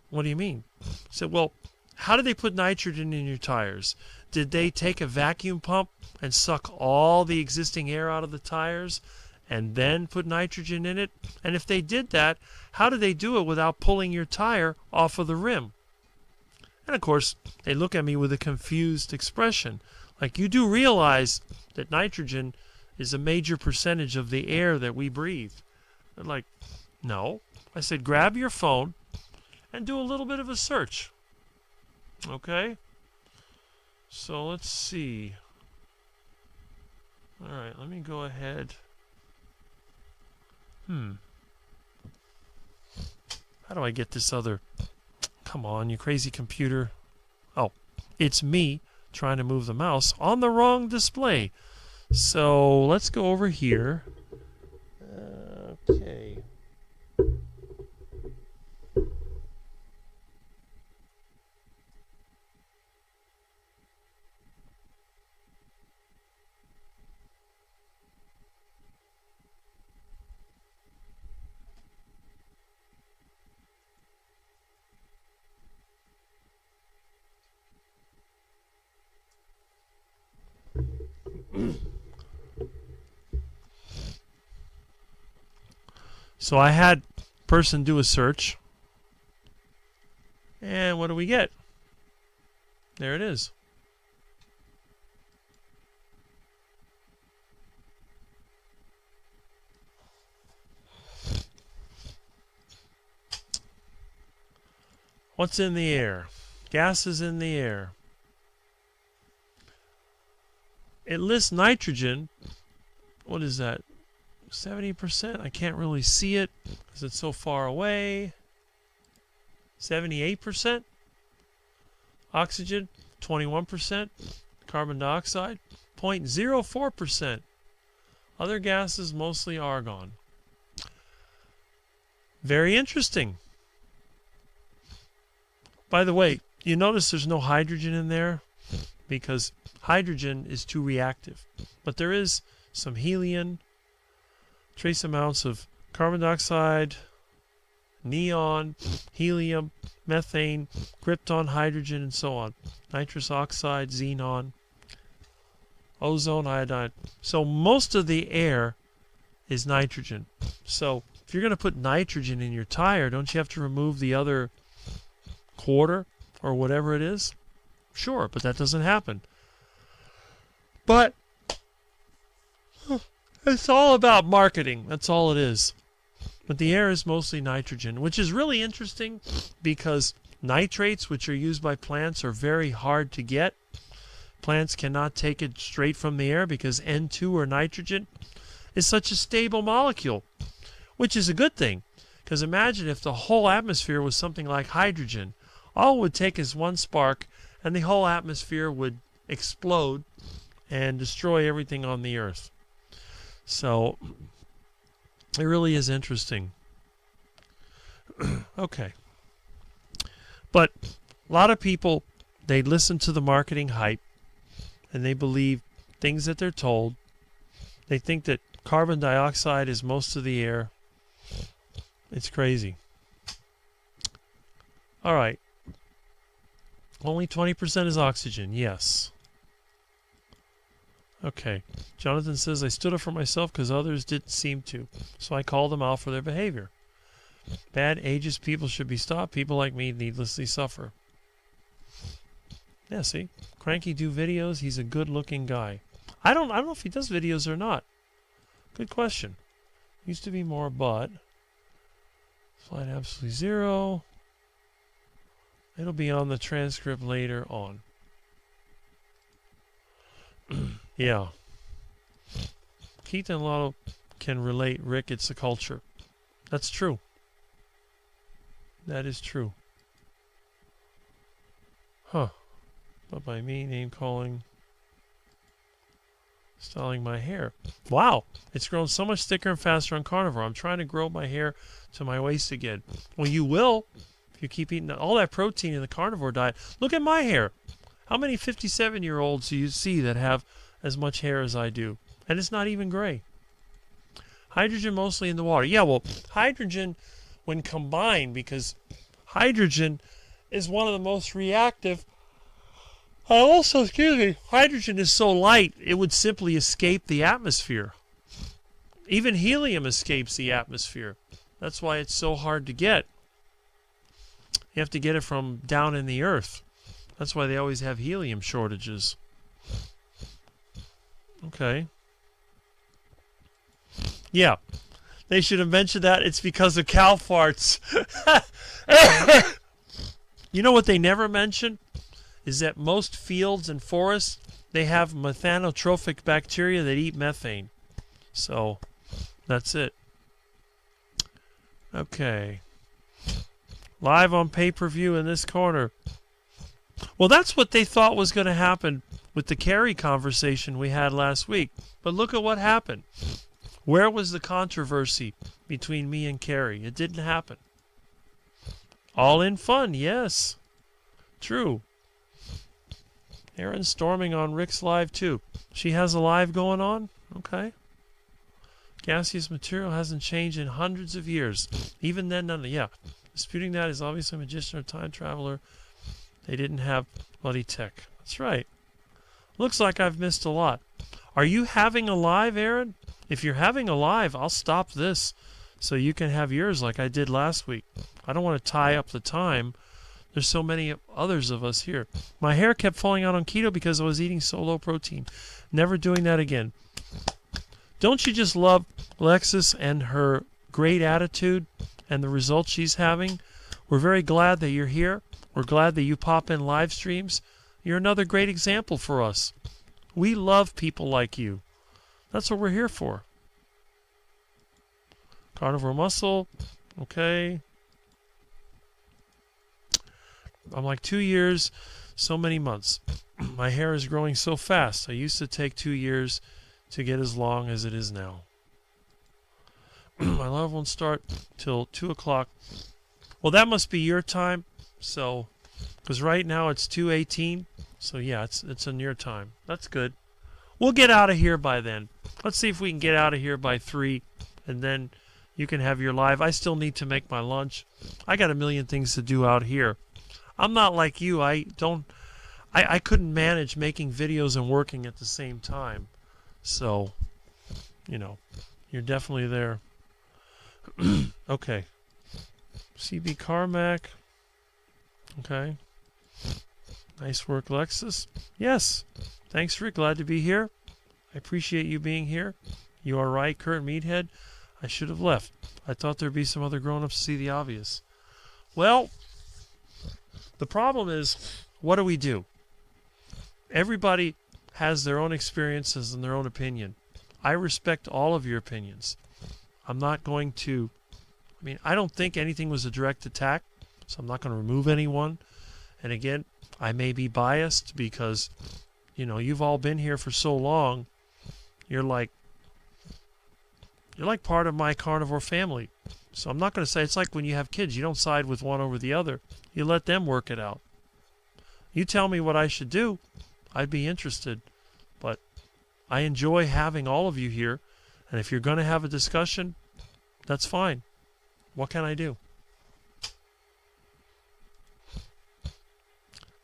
What do you mean? I said, well, how did they put nitrogen in your tires? Did they take a vacuum pump and suck all the existing air out of the tires and then put nitrogen in it? And if they did that, how did they do it without pulling your tire off of the rim? And of course, they look at me with a confused expression. Like, you do realize that nitrogen is a major percentage of the air that we breathe. They're like, no. I said, grab your phone and do a little bit of a search. Okay? So let's see. All right, let me go ahead. How do I get this other? Come on, you crazy computer. Oh, it's me trying to move the mouse on the wrong display. So let's go over here. Okay. So I had person do a search, and what do we get? There it is. What's in the air? Gases in the air. It lists nitrogen. What is that? 70%. I can't really see it because it's so far away. 78%. Oxygen, 21%. Carbon dioxide, 0.04%. Other gases, mostly argon. Very interesting. By the way, you notice there's no hydrogen in there because hydrogen is too reactive. But there is some helium, trace amounts of carbon dioxide, neon, helium, methane, krypton, hydrogen, and so on. Nitrous oxide, xenon, ozone, iodine. So most of the air is nitrogen. So if you're going to put nitrogen in your tire, don't you have to remove the other quarter or whatever it is? Sure, but that doesn't happen. But it's all about marketing. That's all it is. But the air is mostly nitrogen, which is really interesting because nitrates, which are used by plants, are very hard to get. Plants cannot take it straight from the air because N2, or nitrogen, is such a stable molecule, which is a good thing. Because imagine if the whole atmosphere was something like hydrogen. All it would take is one spark, and the whole atmosphere would explode and destroy everything on the earth. So It really is interesting. Okay. But a lot of people, they listen to the marketing hype and they believe things that they're told. They think that carbon dioxide is most of the air. It's crazy. All right. Only 20% is oxygen. Yes. Okay. Jonathan says, I stood up for myself because others didn't seem to. So I called them out for their behavior. Bad, ageist people should be stopped. People like me needlessly suffer. Yeah, see? Cranky do videos. He's a good-looking guy. I don't know if he does videos or not. Good question. Used to be more, but... Flight absolutely 0. It'll be on the transcript later on. Yeah. Keith and Lotto can relate. Rick, it's a culture. That's true. That is true. Huh. But by me, name calling, styling my hair. Wow. It's grown so much thicker and faster on carnivore. I'm trying to grow my hair to my waist again. Well, you will if you keep eating all that protein in the carnivore diet. Look at my hair. How many 57-year-olds do you see that have as much hair as I do? And it's not even gray. Hydrogen mostly in the water. Yeah, well, hydrogen when combined, because hydrogen is one of the most reactive. Hydrogen is so light, it would simply escape the atmosphere. Even helium escapes the atmosphere. That's why it's so hard to get. You have to get it from down in the earth. That's why they always have helium shortages. Okay. Yeah. They should have mentioned that. It's because of cow farts. You know what they never mention? Is that most fields and forests, they have methanotrophic bacteria that eat methane. So, that's it. Okay. Live on pay-per-view in this corner. Well, that's what they thought was going to happen with the Kerry conversation we had last week. But look at what happened. Where was the controversy between me and Kerry? It didn't happen. All in fun, yes. True. Erin's storming on Rick's live too. She has a live going on? Okay. Gaseous material hasn't changed in hundreds of years. Even then, yeah. Disputing that is obviously a magician or time traveler. They didn't have bloody tech. That's right. Looks like I've missed a lot. Are you having a live, Erin? If you're having a live, I'll stop this so you can have yours like I did last week. I don't want to tie up the time. There's so many others of us here. My hair kept falling out on keto because I was eating so low protein. Never doing that again. Don't you just love Lexus and her great attitude and the results she's having? We're very glad that you're here. We're glad that you pop in live streams. You're another great example for us. We love people like you. That's what we're here for. Carnivore muscle. Okay. I'm like 2 years, so many months. My hair is growing so fast. I used to take 2 years to get as long as it is now. My live won't start till 2 o'clock. Well, that must be your time. So, because right now it's 2:18. So yeah, it's in your time. That's good. We'll get out of here by then. Let's see if we can get out of here by 3, and then you can have your live. I still need to make my lunch. I got a million things to do out here. I'm not like you. I couldn't manage making videos and working at the same time. So, you know, you're definitely there. Okay. CB Carmack. Okay. Nice work, Lexus. Yes. Thanks, Rick. Glad to be here. I appreciate you being here. You are right, Kurt Meathead. I should have left. I thought there'd be some other grown-ups to see the obvious. Well, the problem is, what do? Everybody has their own experiences and their own opinion. I respect all of your opinions. I'm not going to... I don't think anything was a direct attack, so I'm not going to remove anyone. And again, I may be biased because, you know, you've all been here for so long. You're like, You're like part of my carnivore family. So I'm not going to say, it's like when you have kids, you don't side with one over the other. You let them work it out. You tell me what I should do, I'd be interested. But I enjoy having all of you here. And if you're going to have a discussion, that's fine. What can I do?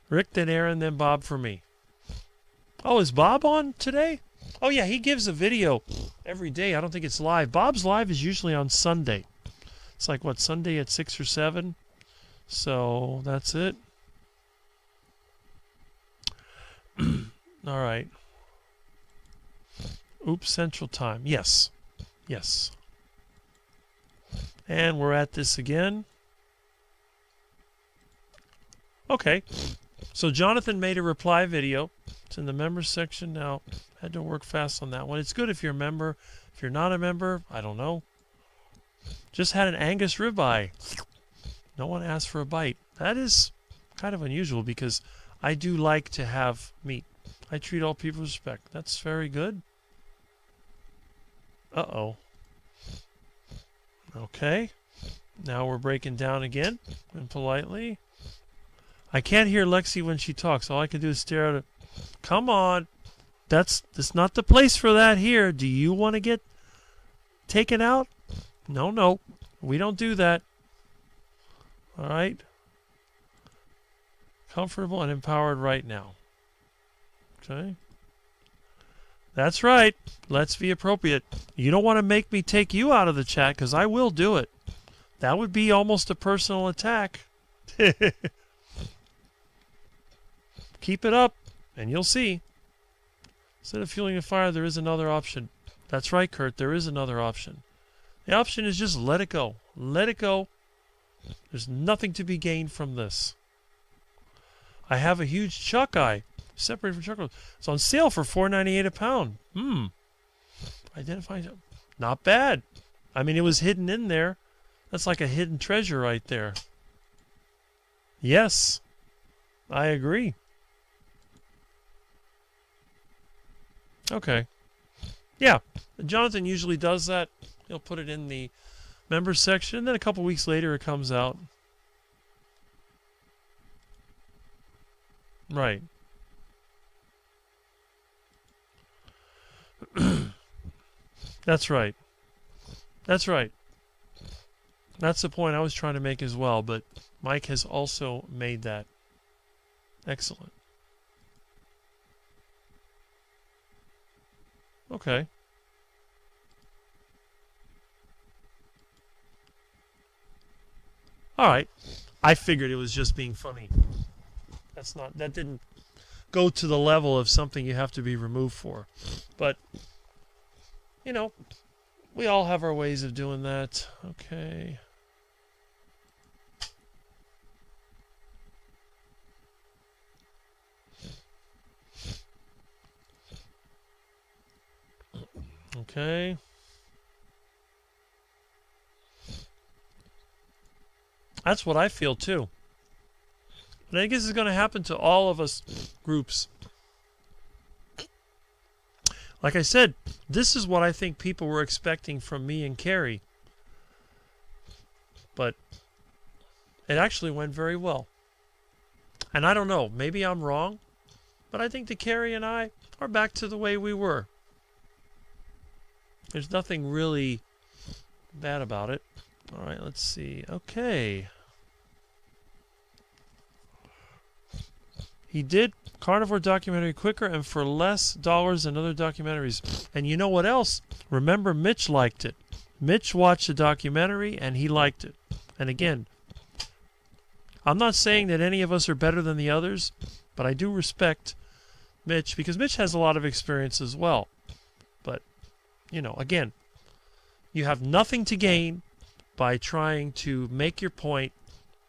Rick, then Aaron, then Bob for me. Oh, is Bob on today? Oh, yeah, he gives a video every day. I don't think it's live. Bob's live is usually on Sunday. It's like, what, Sunday at 6 or 7? So that's it. All right. Oops, Central Time. Yes. Yes. And we're at this again. Okay. So Jonathan made a reply video. It's in the members section now. Had to work fast on that one. It's good if you're a member. If you're not a member, I don't know. Just had an Angus ribeye. No one asked for a bite. That is kind of unusual because I do like to have meat. I treat all people with respect. That's very good. Uh-oh. Okay. Now we're breaking down again. And politely. I can't hear Lexi when she talks. All I can do is stare at her. Come on. That's not the place for that here. Do you want to get taken out? No, no. We don't do that. All right. Comfortable and empowered right now. Okay. That's right. Let's be appropriate. You don't want to make me take you out of the chat because I will do it. That would be almost a personal attack. Keep it up and you'll see. Instead of fueling the fire, there is another option. That's right, Kurt. There is another option. The option is just let it go. Let it go. There's nothing to be gained from this. I have a huge chuck eye. Separated from chuck. It's on sale for $4.98 a pound. Identify. Not bad. I mean, it was hidden in there. That's like a hidden treasure right there. Yes. I agree. Okay. Yeah. Jonathan usually does that. He'll put it in the members section, and then a couple weeks later it comes out. Right. That's right. That's right. That's the point I was trying to make as well, but Mike has also made that. Excellent. Okay. All right. I figured it was just being funny. That didn't go to the level of something you have to be removed for. But, you know, we all have our ways of doing that. Okay. Okay. That's what I feel too. And I guess it's going to happen to all of us groups. Like I said, this is what I think people were expecting from me and Carrie. But it actually went very well. And I don't know, maybe I'm wrong, but I think that Carrie and I are back to the way we were. There's nothing really bad about it. All right, let's see. Okay. He did carnivore documentary quicker and for less dollars than other documentaries. And you know what else? Remember, Mitch liked it. Mitch watched the documentary and he liked it. And again, I'm not saying that any of us are better than the others, but I do respect Mitch because Mitch has a lot of experience as well. But, you know, again, you have nothing to gain by trying to make your point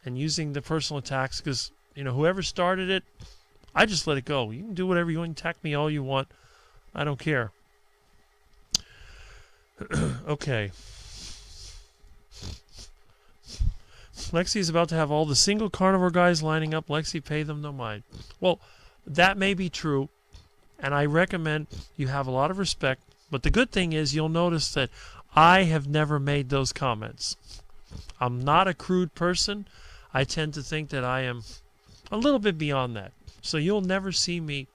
and using the personal attacks because, you know, whoever started it, I just let it go. You can do whatever you want. Attack me all you want. I don't care. Okay. Lexi's about to have all the single carnivore guys lining up. Lexi, pay them no mind. Well, that may be true, and I recommend you have a lot of respect. But the good thing is you'll notice that I have never made those comments. I'm not a crude person. I tend to think that I am a little bit beyond that. So you'll never see me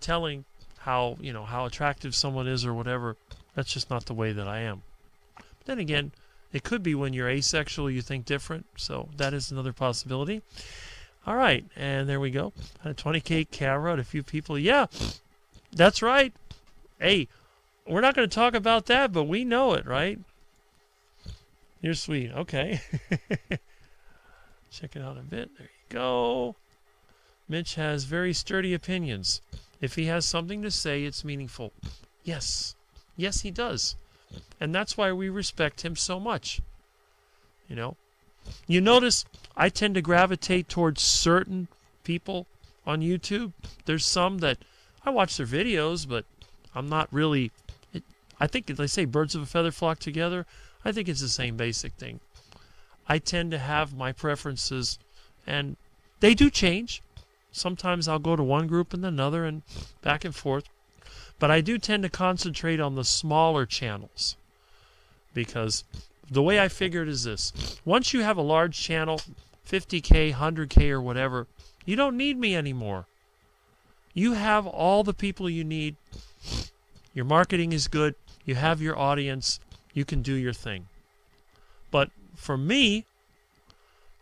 telling how attractive someone is or whatever. That's just not the way that I am. But then again, it could be when you're asexual you think different. So that is another possibility. All right, and there we go. A 20K camera and a few people. Yeah, that's right. Hey, we're not going to talk about that, but we know it, right? You're sweet. Okay. Check it out a bit. There you go. Mitch has very sturdy opinions. If he has something to say, it's meaningful. Yes. Yes, he does. And that's why we respect him so much. You notice I tend to gravitate towards certain people on YouTube. There's some that I watch their videos, but I'm not really... I think if they say birds of a feather flock together, I think it's the same basic thing. I tend to have my preferences, and they do change. Sometimes I'll go to one group and another and back and forth. But I do tend to concentrate on the smaller channels. Because the way I figure it is this. Once you have a large channel, 50K, 100K or whatever, you don't need me anymore. You have all the people you need. Your marketing is good. You have your audience. You can do your thing. But for me,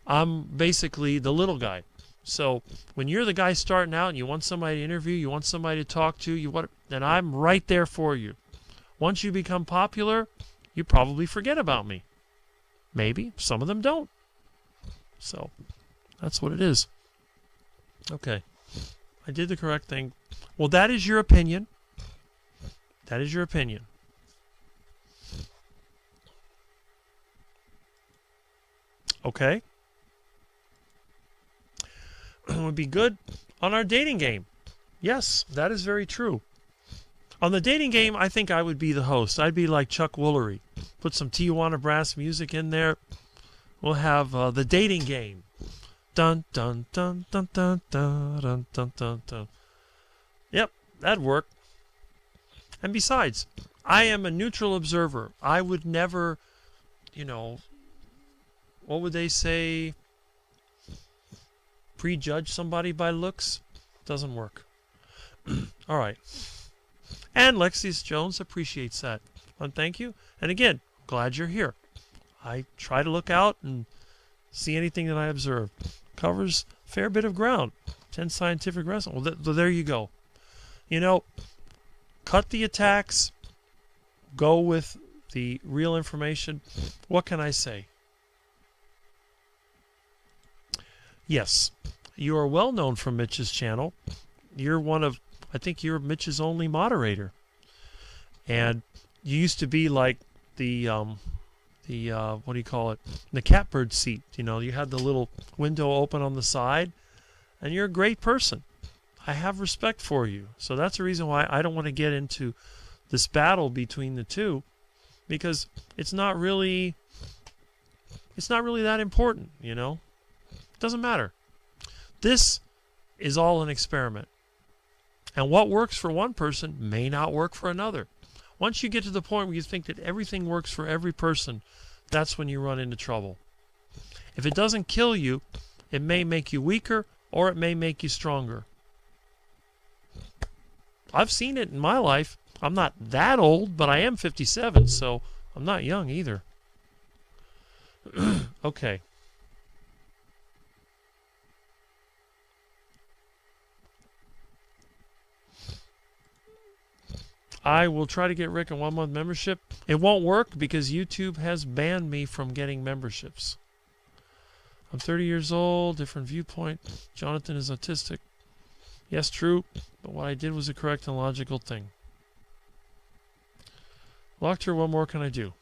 I'm basically the little guy. So when you're the guy starting out and you want somebody to interview, you want somebody to talk to, then I'm right there for you. Once you become popular, you probably forget about me. Maybe. Some of them don't. So that's what it is. Okay. I did the correct thing. Well, that is your opinion. That is your opinion. Okay. It would be good on our dating game. Yes, that is very true. On the dating game, I think I would be the host. I'd be like Chuck Woolery. Put some Tijuana brass music in there. We'll have the dating game. Dun dun dun dun dun dun dun dun dun dun. Yep, that'd work. And besides, I am a neutral observer. I would never, what would they say? Prejudge somebody by looks? Doesn't work. All right. And Lexius Jones appreciates that. And thank you. And again, glad you're here. I try to look out and see anything that I observe. Covers a fair bit of ground. 10 scientific wrestling. Well, there you go. Cut the attacks. Go with the real information. What can I say? Yes, you are well known from Mitch's channel. You're you're Mitch's only moderator. And you used to be like the what do you call it? The catbird seat. You had the little window open on the side. And you're a great person. I have respect for you. So that's the reason why I don't want to get into this battle between the two. Because it's not really that important, It doesn't matter. This is all an experiment. And what works for one person may not work for another. Once you get to the point where you think that everything works for every person, that's when you run into trouble. If it doesn't kill you, it may make you weaker or it may make you stronger. I've seen it in my life. I'm not that old, but I am 57, so I'm not young either. Okay. I will try to get Rick a 1-month membership. It won't work because YouTube has banned me from getting memberships. I'm 30 years old, different viewpoint. Jonathan is autistic. Yes, true, but what I did was a correct and logical thing. Locked her, what more can I do?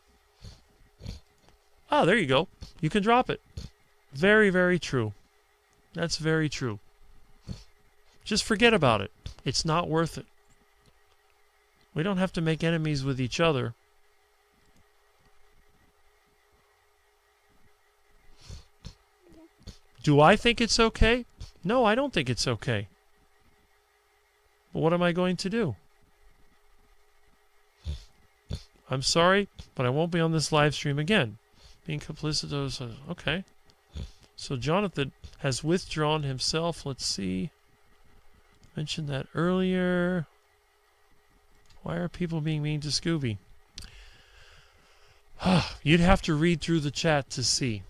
Ah, there you go. You can drop it. Very, very true. That's very true. Just forget about it. It's not worth it. We don't have to make enemies with each other. Do I think it's okay? No, I don't think it's okay. But what am I going to do? I'm sorry, but I won't be on this live stream again. Being complicit. Okay. So Jonathan has withdrawn himself. Let's see. Mentioned that earlier. Why are people being mean to Scooby? You'd have to read through the chat to see.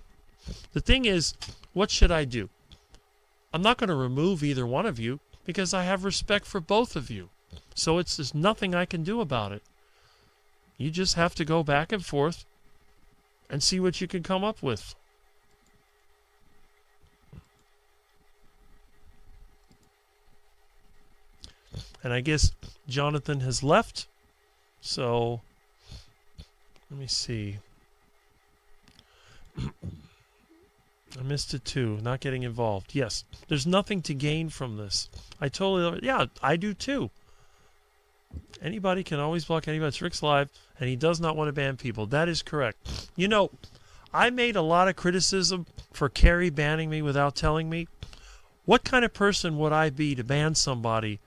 The thing is, what should I do? I'm not going to remove either one of you because I have respect for both of you. So there's nothing I can do about it. You just have to go back and forth and see what you can come up with. And I guess Jonathan has left. So let me see. I missed it too. Not getting involved. Yes, there's nothing to gain from this. Yeah, I do too. Anybody can always block anybody. It's Rick's Live, and he does not want to ban people. That is correct. You know, I made a lot of criticism for Kerry banning me without telling me. What kind of person would I be to ban somebody,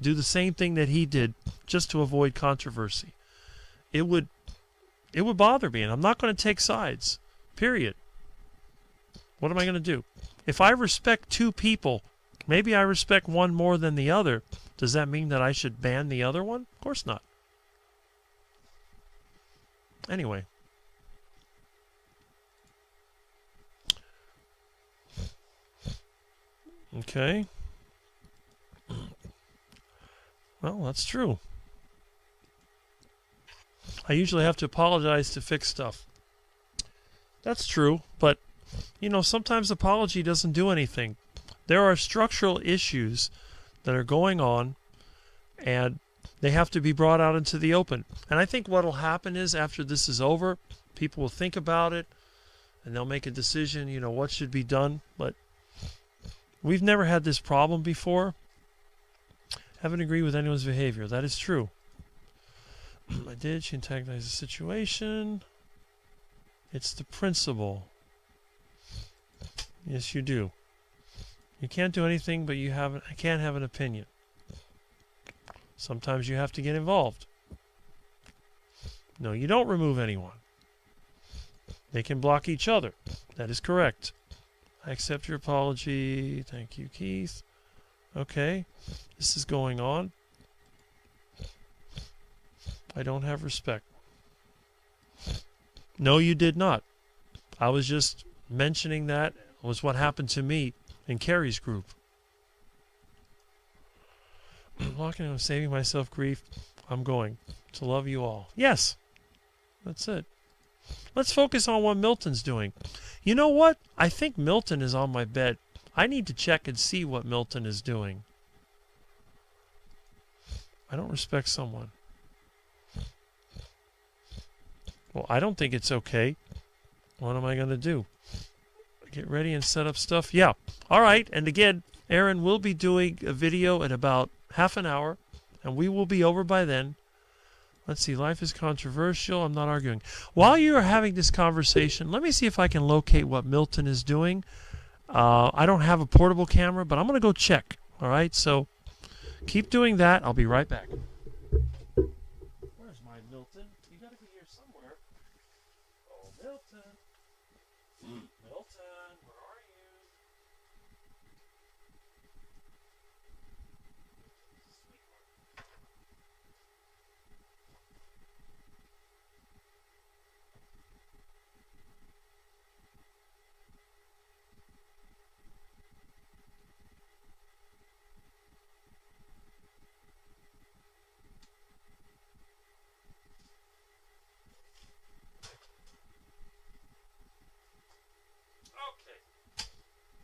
do the same thing that he did, just to avoid controversy? It would bother me, and I'm not going to take sides. Period. What am I going to do? If I respect two people, maybe I respect one more than the other. Does that mean that I should ban the other one? Of course not. Anyway. Okay. Well, that's true. I usually have to apologize to fix stuff. That's true, but, you know, sometimes apology doesn't do anything. There are structural issues that are going on, and they have to be brought out into the open. And I think what will happen is, after this is over, people will think about it, and they'll make a decision, you know, what should be done. But we've never had this problem before. Haven't agreed with anyone's behavior. That is true. I did. She antagonized the situation. It's the principle. Yes, you do. You can't do anything, but I can't have an opinion. Sometimes you have to get involved. No, you don't remove anyone. They can block each other. That is correct. I accept your apology. Thank you, Keith. Okay. This is going on. I don't have respect. No, you did not. I was just mentioning that was what happened to me in Carrie's group. I'm saving myself grief. I'm going to love you all. Yes, that's it. Let's focus on what Milton's doing. You know what? I think Milton is on my bed. I need to check and see what Milton is doing. I don't respect someone. Well, I don't think it's okay. What am I going to do? Get ready and set up stuff? Yeah. All right. And again, Aaron will be doing a video in about half an hour, and we will be over by then. Let's see. Life is controversial. I'm not arguing. While you are having this conversation, let me see if I can locate what Milton is doing. I don't have a portable camera, but I'm going to go check. All right. So keep doing that. I'll be right back. Where's my Milton? You got to be here somewhere. Oh, Milton. Milton, where are you?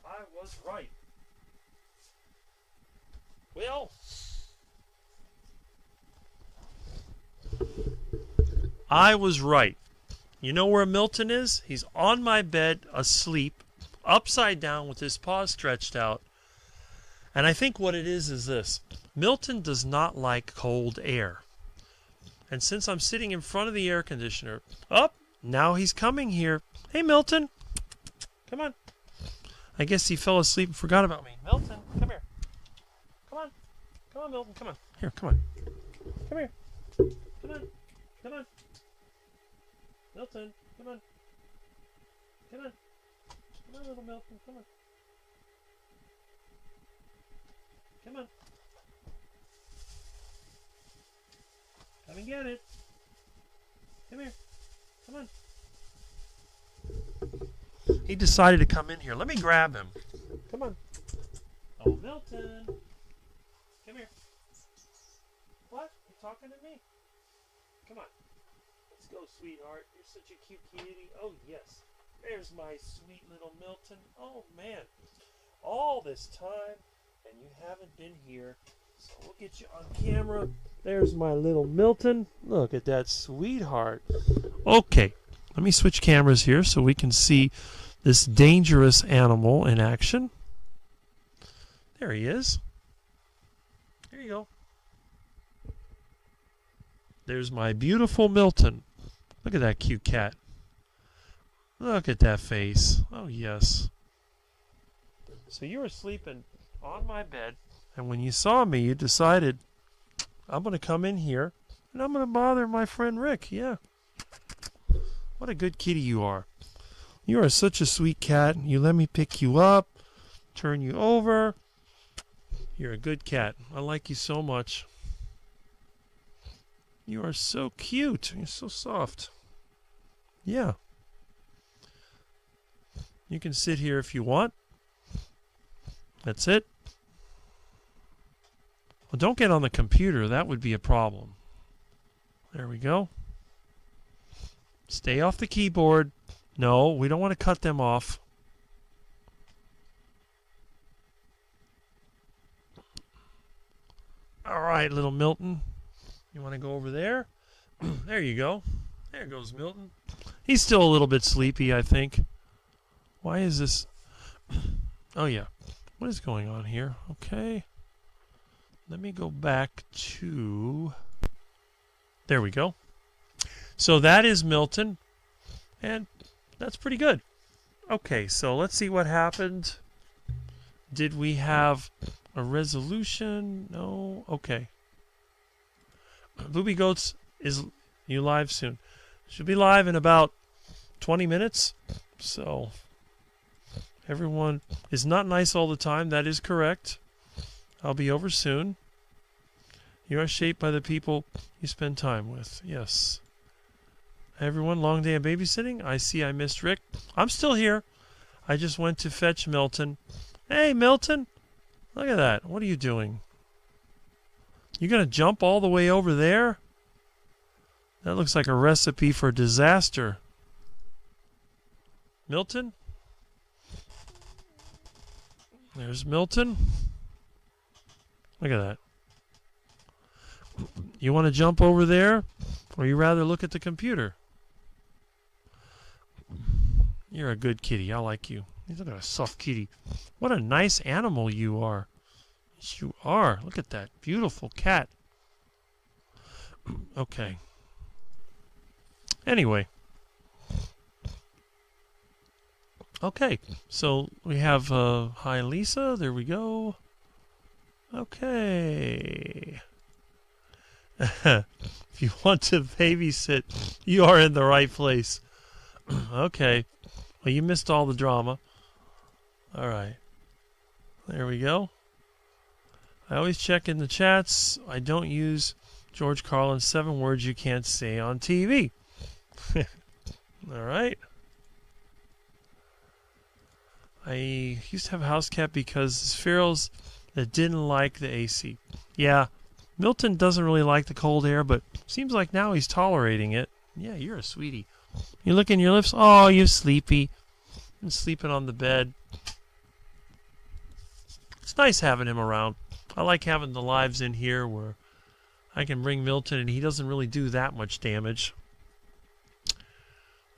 I was right. Well, I was right. You know where Milton is? He's on my bed, asleep, upside down with his paws stretched out. And I think what it is this. Milton does not like cold air. And since I'm sitting in front of the air conditioner, now he's coming here. Hey, Milton. Come on. I guess he fell asleep and forgot about me. Milton, come here. Come on. Come on, Milton. Come on. Here, come on. Come here. Come on. Come on. Milton, come on. Come on. Come on, little Milton, come on. Come on. Come and get it. Come here. Come on. He decided to come in here. Let me grab him. Come on. Oh, Milton. Come here. What? You talking to me? Come on. Let's go, sweetheart. You're such a cute kitty. Oh, yes. There's my sweet little Milton. Oh, man. All this time, and you haven't been here. So we'll get you on camera. There's my little Milton. Look at that sweetheart. Okay. Let me switch cameras here so we can see this dangerous animal in action. There he is. There you go. There's my beautiful Milton. Look at that cute cat. Look at that face. Oh, yes. So you were sleeping on my bed, and when you saw me, you decided, I'm going to come in here, and I'm going to bother my friend Rick. Yeah. What a good kitty you are. You are such a sweet cat. You let me pick you up, turn you over. You're a good cat. I like you so much. You are so cute. You're so soft. Yeah. You can sit here if you want. That's it. Well, don't get on the computer. That would be a problem. There we go. Stay off the keyboard. No, we don't want to cut them off. All right, little Milton. You want to go over there? There you go. There goes Milton. He's still a little bit sleepy, I think. Why is this? Oh, yeah. What is going on here? Okay. Let me go back to... There we go. So that is Milton. And that's pretty good. Okay, so let's see what happened. Did we have a resolution? No? Okay. Booby Goats, is you live soon? Should be live in about 20 minutes. So everyone is not nice all the time. That is correct. I'll be over soon. You are shaped by the people you spend time with. Yes. Everyone, long day of babysitting. I see I missed Rick. I'm still here. I just went to fetch Milton. Hey, Milton. Look at that. What are you doing? You going to jump all the way over there? That looks like a recipe for disaster. Milton? There's Milton. Look at that. You want to jump over there? Or you rather look at the computer? You're a good kitty. I like you. Look at a soft kitty. What a nice animal you are. Yes, you are. Look at that beautiful cat. Okay. Anyway. Okay. So we have hi Lisa. There we go. Okay. If you want to babysit, you are in the right place. Okay. Well, you missed all the drama. All right. There we go. I always check in the chats. I don't use George Carlin's 7 words you can't say on TV. All right. I used to have a house cat because it's ferals that didn't like the AC. Yeah. Milton doesn't really like the cold air, but seems like now he's tolerating it. Yeah, you're a sweetie. You licking your lips? Oh, you're sleepy. I'm sleeping on the bed. It's nice having him around. I like having the lives in here where I can bring Milton and he doesn't really do that much damage.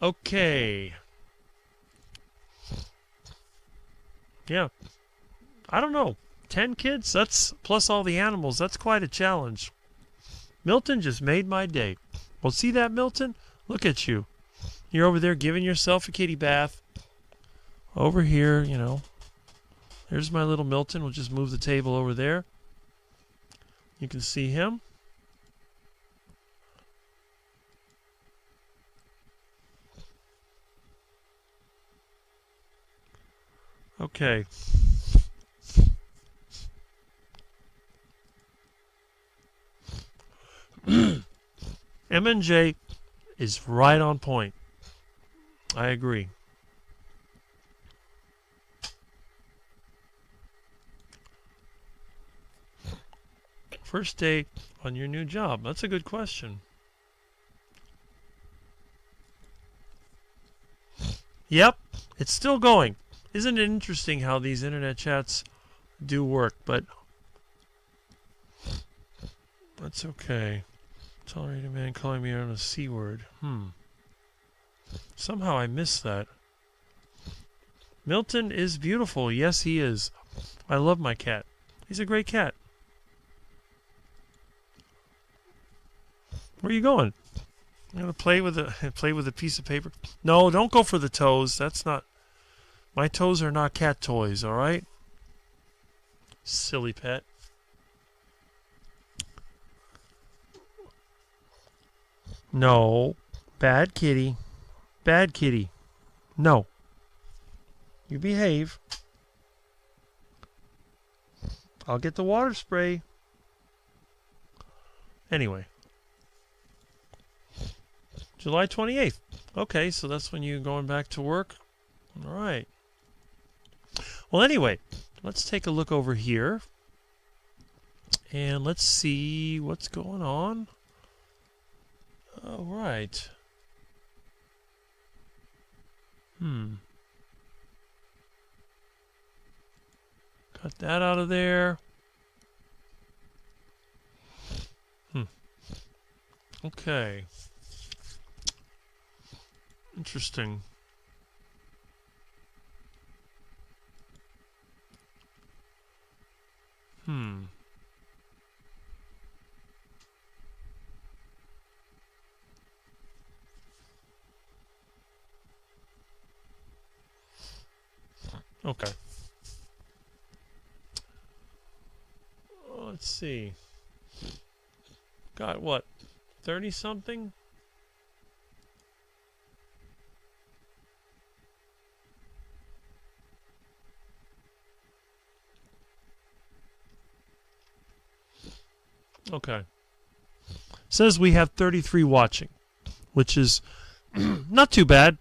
Okay. Yeah. I don't know. 10 kids? That's plus all the animals. That's quite a challenge. Milton just made my day. Well, see that, Milton? Look at you. You're over there giving yourself a kitty bath. Over here, you know. There's my little Milton. We'll just move the table over there. You can see him. Okay. M&J is right on point. I agree. First day on your new job. That's a good question. Yep, it's still going. Isn't it interesting how these internet chats do work? But that's okay. Tolerate a man calling me on a C word. Somehow I missed that. Milton is beautiful. Yes, he is. I love my cat. He's a great cat. Where are you going? I'm gonna play with a piece of paper. No, don't go for the toes. That's not. My toes are not cat toys. All right. Silly pet. No, bad kitty. Bad kitty. No. You behave. I'll get the water spray. Anyway. July 28th. Okay, so that's when you're going back to work. All right. Well, anyway, let's take a look over here. And let's see what's going on. All right. Got that out of there. Okay. Interesting. Okay. Let's see. Got what? 30 something? Okay. Says we have 33 watching, which is not too bad.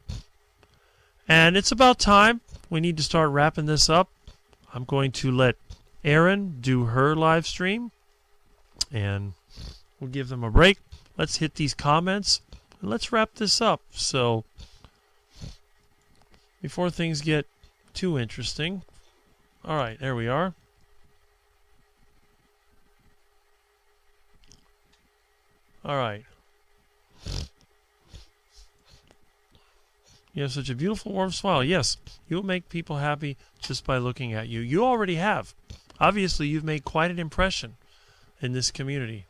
And it's about time. We need to start wrapping this up. I'm going to let Erin do her live stream, and we'll give them a break. Let's hit these comments, and let's wrap this up. So, before things get too interesting. All right, there we are. All right. You have such a beautiful, warm smile. Yes, you'll make people happy just by looking at you. You already have. Obviously, you've made quite an impression in this community.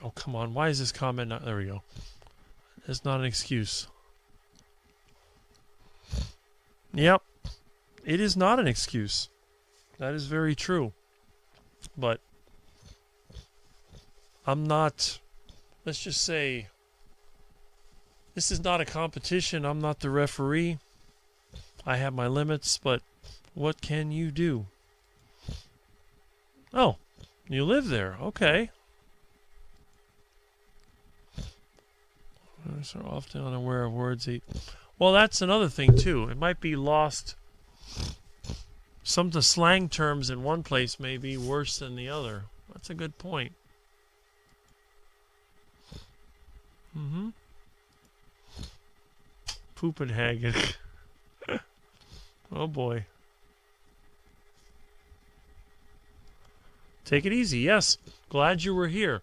Oh, come on. Why is this comment not... There we go. It's not an excuse. Yep. It is not an excuse. That is very true. But I'm not... Let's just say this is not a competition. I'm not the referee. I have my limits, but what can you do? Oh, you live there. Okay. So often unaware of words. Well, that's another thing, too. It might be lost. Some of the slang terms in one place may be worse than the other. That's a good point. Copenhagen. Oh boy. Take it easy. Yes. Glad you were here.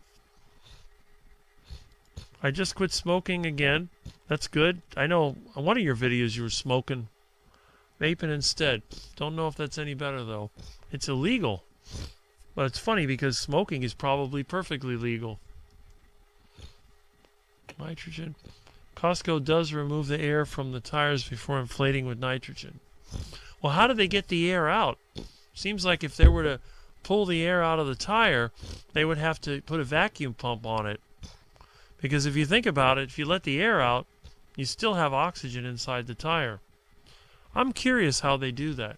I just quit smoking again. That's good. I know on one of your videos you were smoking. Vaping instead. Don't know if that's any better though. It's illegal. But it's funny because smoking is probably perfectly legal. Nitrogen. Costco does remove the air from the tires before inflating with nitrogen. Well, how do they get the air out? Seems like if they were to pull the air out of the tire, they would have to put a vacuum pump on it. Because if you think about it, if you let the air out, you still have oxygen inside the tire. I'm curious how they do that.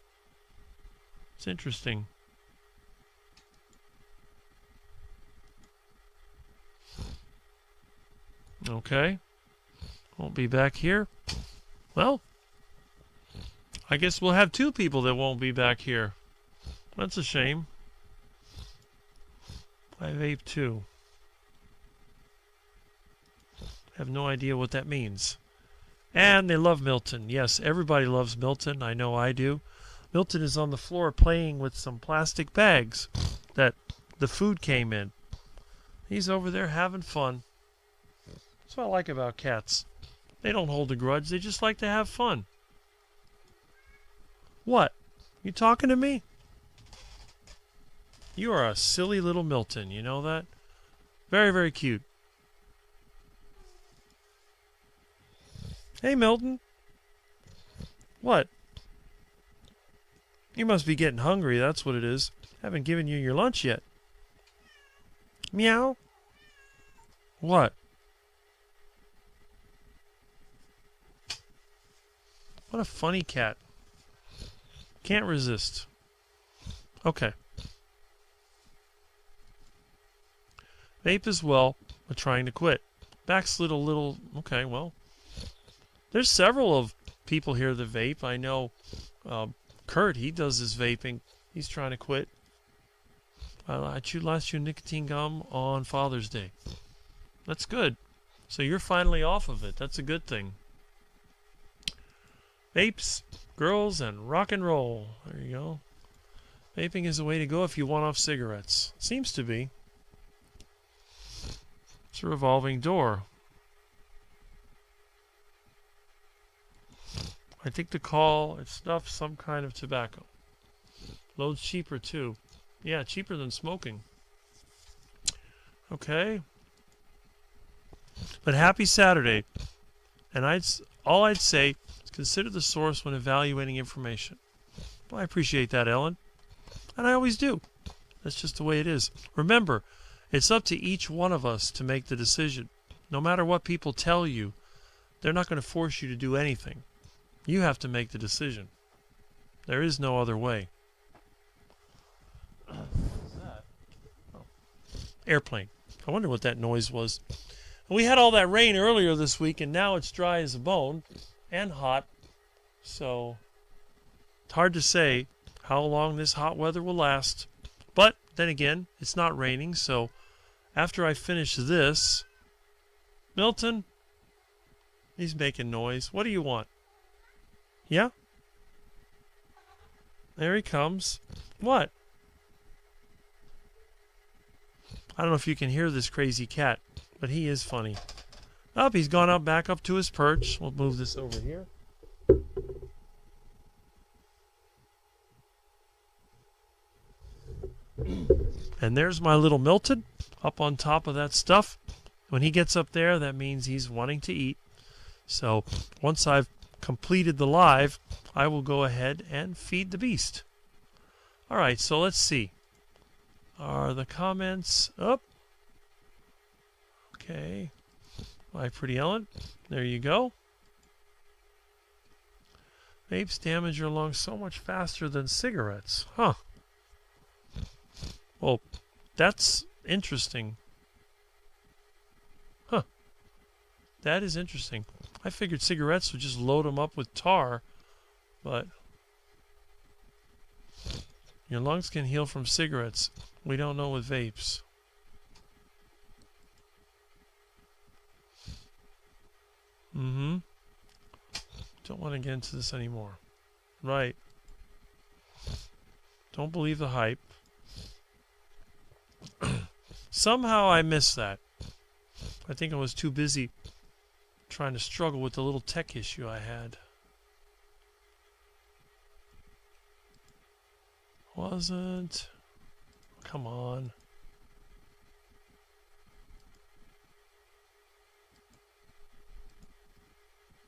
It's interesting. Okay. Won't be back here. Well, I guess we'll have two people that won't be back here. That's a shame. I vape too. Have no idea what that means. And they love Milton. Yes, everybody loves Milton. I know I do. Milton is on the floor playing with some plastic bags that the food came in. He's over there having fun. That's what I like about cats. They don't hold a grudge. They just like to have fun. What? You talking to me? You are a silly little Milton. You know that? Very, very cute. Hey, Milton. What? You must be getting hungry, that's what it is. Haven't given you your lunch yet. Meow. What? What a funny cat. Can't resist. Okay. Vape as well, but trying to quit. Backslid a little. Okay, well. There's several of people here that vape. I know Kurt, he does his vaping. He's trying to quit. I chewed last chew nicotine gum on Father's Day. That's good. So you're finally off of it. That's a good thing. Vapes, girls, and rock and roll. There you go. Vaping is the way to go if you want off cigarettes. Seems to be. It's a revolving door. I think the call, it's stuff, some kind of tobacco. Loads cheaper too. Yeah, cheaper than smoking. Okay. But happy Saturday. And all I'd say is consider the source when evaluating information. Well, I appreciate that, Ellen. And I always do. That's just the way it is. Remember, it's up to each one of us to make the decision. No matter what people tell you, they're not going to force you to do anything. You have to make the decision. There is no other way. What's that? Oh. Airplane. I wonder what that noise was. We had all that rain earlier this week, and now it's dry as a bone and hot. So it's hard to say how long this hot weather will last. But then again, it's not raining, so after I finish this... Milton? He's making noise. What do you want? Yeah? There he comes. What? I don't know if you can hear this crazy cat, but he is funny. Up, he's gone up back up to his perch. We'll move this over here. And there's my little Milton up on top of that stuff. When he gets up there, that means he's wanting to eat. So once I've completed the live, I will go ahead and feed the beast. All right, so let's see. Are the comments up? Okay. My pretty Ellen. There you go. Vapes damage your lungs so much faster than cigarettes. Huh. Well, that's interesting. Huh. That is interesting. I figured cigarettes would just load them up with tar, but your lungs can heal from cigarettes. We don't know with vapes. Don't want to get into this anymore. Right. Don't believe the hype. Somehow I missed that. I think I was too busy trying to struggle with the little tech issue I had. Wasn't. Come on.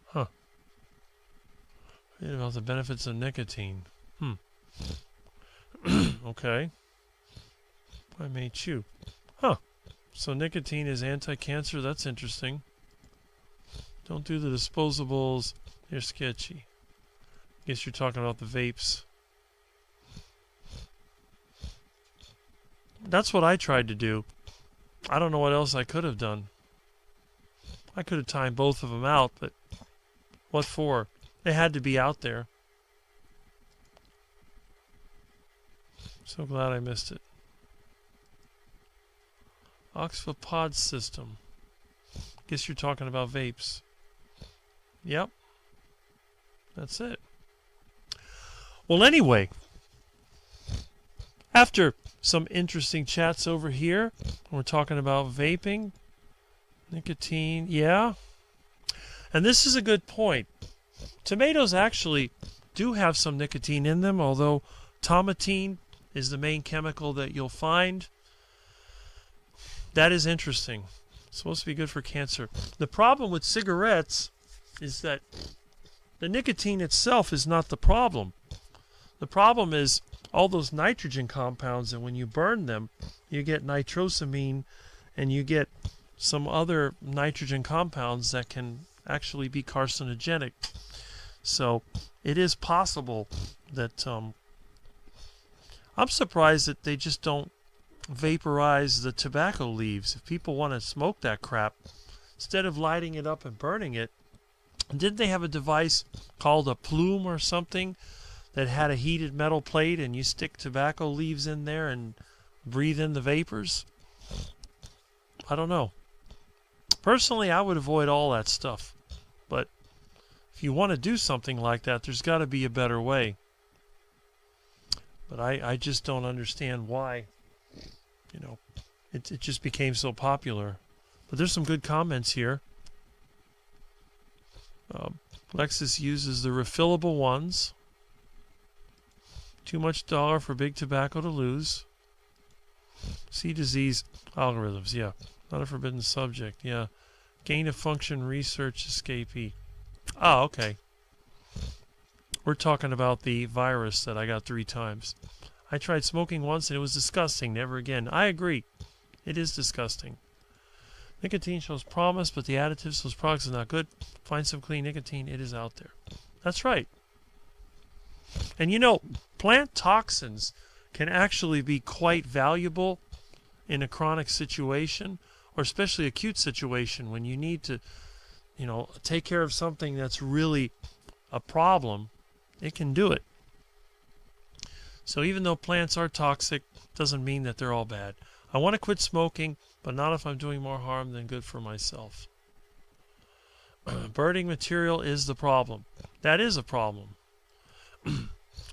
Huh. Read about the benefits of nicotine. Okay. I may chew. Huh. So nicotine is anti-cancer. That's interesting. Don't do the disposables. They're sketchy. Guess you're talking about the vapes. That's what I tried to do. I don't know what else I could have done. I could have timed both of them out, but what for? They had to be out there. So glad I missed it. Oxford pod system. Guess you're talking about vapes. Yep. That's it. Well, anyway, after some interesting chats over here, we're talking about vaping, nicotine, yeah. And this is a good point. Tomatoes actually do have some nicotine in them, although tomatine is the main chemical that you'll find. That is interesting. It's supposed to be good for cancer. The problem with cigarettes is that the nicotine itself is not the problem. The problem is all those nitrogen compounds, and when you burn them, you get nitrosamine and you get some other nitrogen compounds that can actually be carcinogenic. So it is possible that I'm surprised that they just don't vaporize the tobacco leaves. If people want to smoke that crap, instead of lighting it up and burning it, didn't they have a device called a plume or something that had a heated metal plate and you stick tobacco leaves in there and breathe in the vapors? I don't know. Personally, I would avoid all that stuff. But if you want to do something like that, there's got to be a better way. But I just don't understand why, you know, it just became so popular. But there's some good comments here. Lexus uses the refillable ones. Too much dollar for big tobacco to lose. C disease algorithms, yeah. Not a forbidden subject, yeah. Gain of function research escapee. Oh, okay. We're talking about the virus that I got 3 times. I tried smoking once and it was disgusting. Never again. I agree. It is disgusting. Nicotine shows promise, but the additives to those products is not good. Find some clean nicotine. It is out there. That's right. And you know, plant toxins can actually be quite valuable in a chronic situation, or especially acute situation when you need to, you know, take care of something that's really a problem. It can do it. So even though plants are toxic, doesn't mean that they're all bad. I want to quit smoking, but not if I'm doing more harm than good for myself. Burning material is the problem. That is a problem.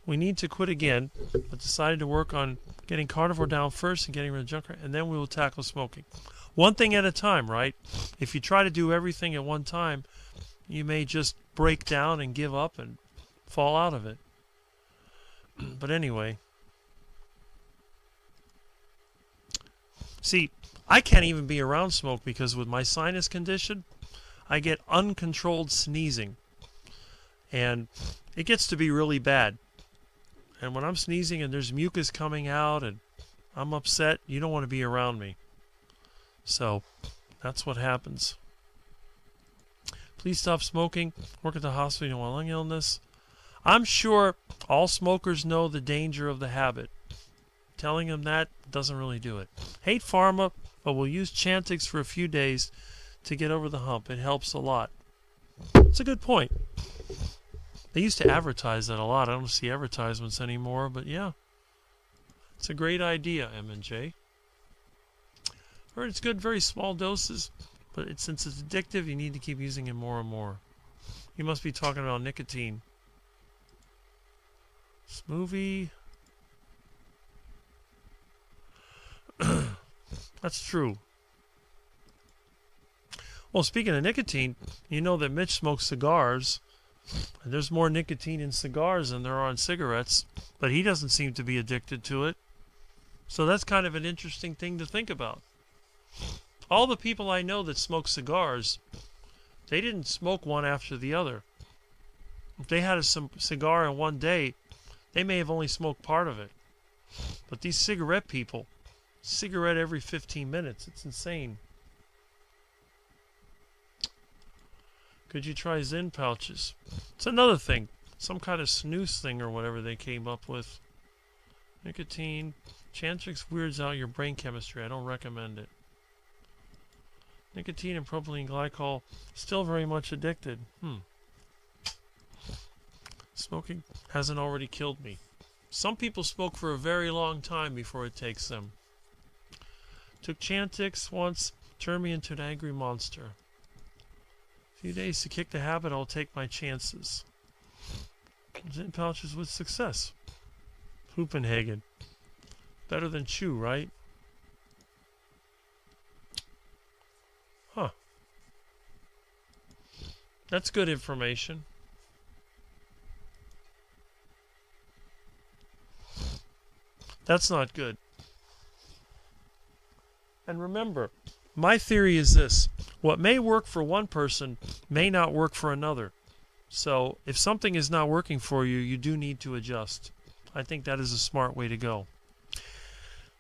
We need to quit again, but decided to work on getting carnivore down first and getting rid of junk, and then we will tackle smoking. One thing at a time, right? If you try to do everything at one time, you may just break down and give up and fall out of it. But anyway. See, I can't even be around smoke because with my sinus condition, I get uncontrolled sneezing. And it gets to be really bad. And when I'm sneezing and there's mucus coming out and I'm upset, you don't want to be around me. So, that's what happens. Please stop smoking. Work at the hospital while lung illness. I'm sure all smokers know the danger of the habit. Telling them that doesn't really do it. Hate pharma, but we'll use Chantix for a few days to get over the hump. It helps a lot. It's a good point. They used to advertise that a lot. I don't see advertisements anymore, but yeah. It's a great idea, M&J. Heard it's good, very small doses, but since it's addictive, you need to keep using it more and more. You must be talking about nicotine. Smoothie. That's true. Well, speaking of nicotine, you know that Mitch smokes cigars. And there's more nicotine in cigars than there are in cigarettes, but he doesn't seem to be addicted to it. So that's kind of an interesting thing to think about. All the people I know that smoke cigars, they didn't smoke one after the other. If they had a cigar in one day, they may have only smoked part of it. But these cigarette people, cigarette every 15 minutes. It's insane. Could you try Zyn pouches? It's another thing. Some kind of snooze thing or whatever they came up with. Nicotine. Chantix weirds out your brain chemistry. I don't recommend it. Nicotine and propylene glycol. Still very much addicted. Smoking hasn't already killed me. Some people smoke for a very long time before it takes them. Took Chantix once. Turned me into an angry monster. A few days to kick the habit. I'll take my chances. Zyn pouches with success. Hoopenhagen. Better than chew, right? Huh. That's good information. That's not good. And remember, my theory is this. What may work for one person may not work for another. So if something is not working for you, you do need to adjust. I think that is a smart way to go.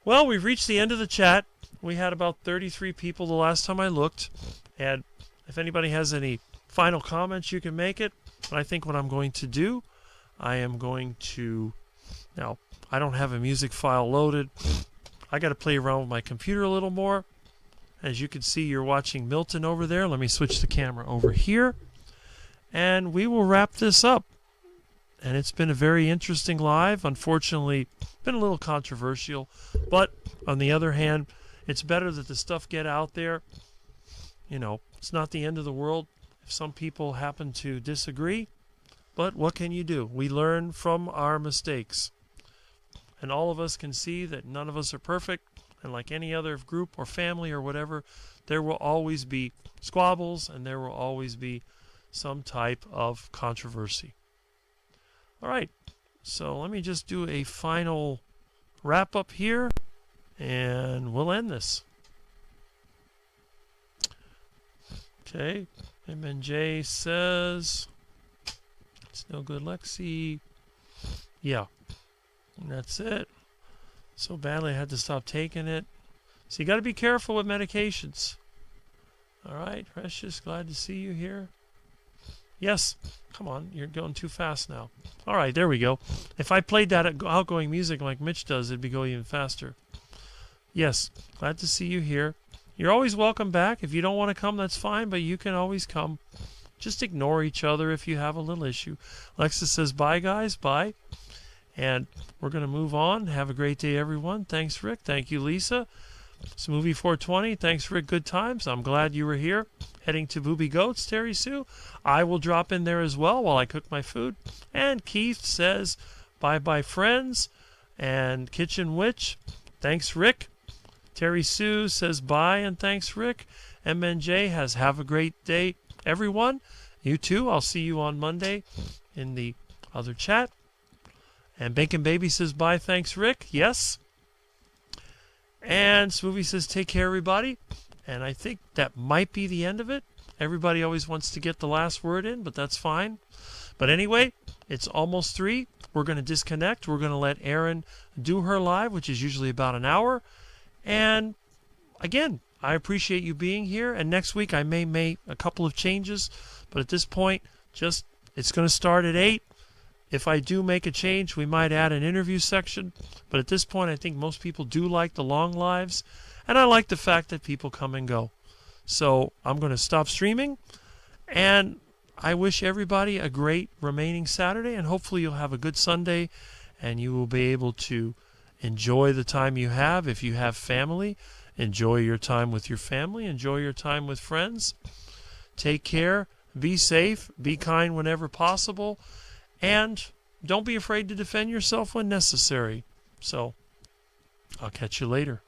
Well, we've reached the end of the chat. We had about 33 people the last time I looked. And if anybody has any final comments, you can make it. But I think what I'm going to do, I am going to... Now, I don't have a music file loaded. I got to play around with my computer a little more. As you can see, you're watching Milton over there. Let me switch the camera over here. And we will wrap this up. And it's been a very interesting live. Unfortunately, been a little controversial. But on the other hand, it's better that the stuff get out there. You know, it's not the end of the world if some people happen to disagree. But what can you do? We learn from our mistakes. And all of us can see that none of us are perfect. And like any other group or family or whatever, there will always be squabbles and there will always be some type of controversy. All right, so let me just do a final wrap up here and we'll end this. Okay, MNJ says it's no good, Lexi. Yeah, and that's it. So badly I had to stop taking it. So you got to be careful with medications. All right, Precious, glad to see you here. Yes, come on, you're going too fast now. All right, there we go. If I played that outgoing music like Mitch does, it'd be going even faster. Yes, glad to see you here. You're always welcome back. If you don't want to come, that's fine, but you can always come. Just ignore each other if you have a little issue. Alexa says, bye, guys, bye. And we're going to move on. Have a great day, everyone. Thanks, Rick. Thank you, Lisa. Smoothie 420. Thanks, Rick. Good times. I'm glad you were here. Heading to Booby Goats, Terry Sue. I will drop in there as well while I cook my food. And Keith says, bye-bye, friends. And Kitchen Witch. Thanks, Rick. Terry Sue says bye and thanks, Rick. MNJ has have a great day, everyone. You too. I'll see you on Monday in the other chat. And Bacon Baby says bye, thanks, Rick. Yes. And Smoothie says take care, everybody. And I think that might be the end of it. Everybody always wants to get the last word in, but that's fine. But anyway, it's almost 3. We're going to disconnect. We're going to let Erin do her live, which is usually about an hour. And again, I appreciate you being here. And next week I may make a couple of changes. But at this point, just it's going to start at 8. If I do make a change, we might add an interview section. But at this point, I think most people do like the long lives. And I like the fact that people come and go. So I'm going to stop streaming. And I wish everybody a great remaining Saturday. And hopefully you'll have a good Sunday. And you will be able to enjoy the time you have. If you have family, enjoy your time with your family. Enjoy your time with friends. Take care. Be safe. Be kind whenever possible. And don't be afraid to defend yourself when necessary. So, I'll catch you later.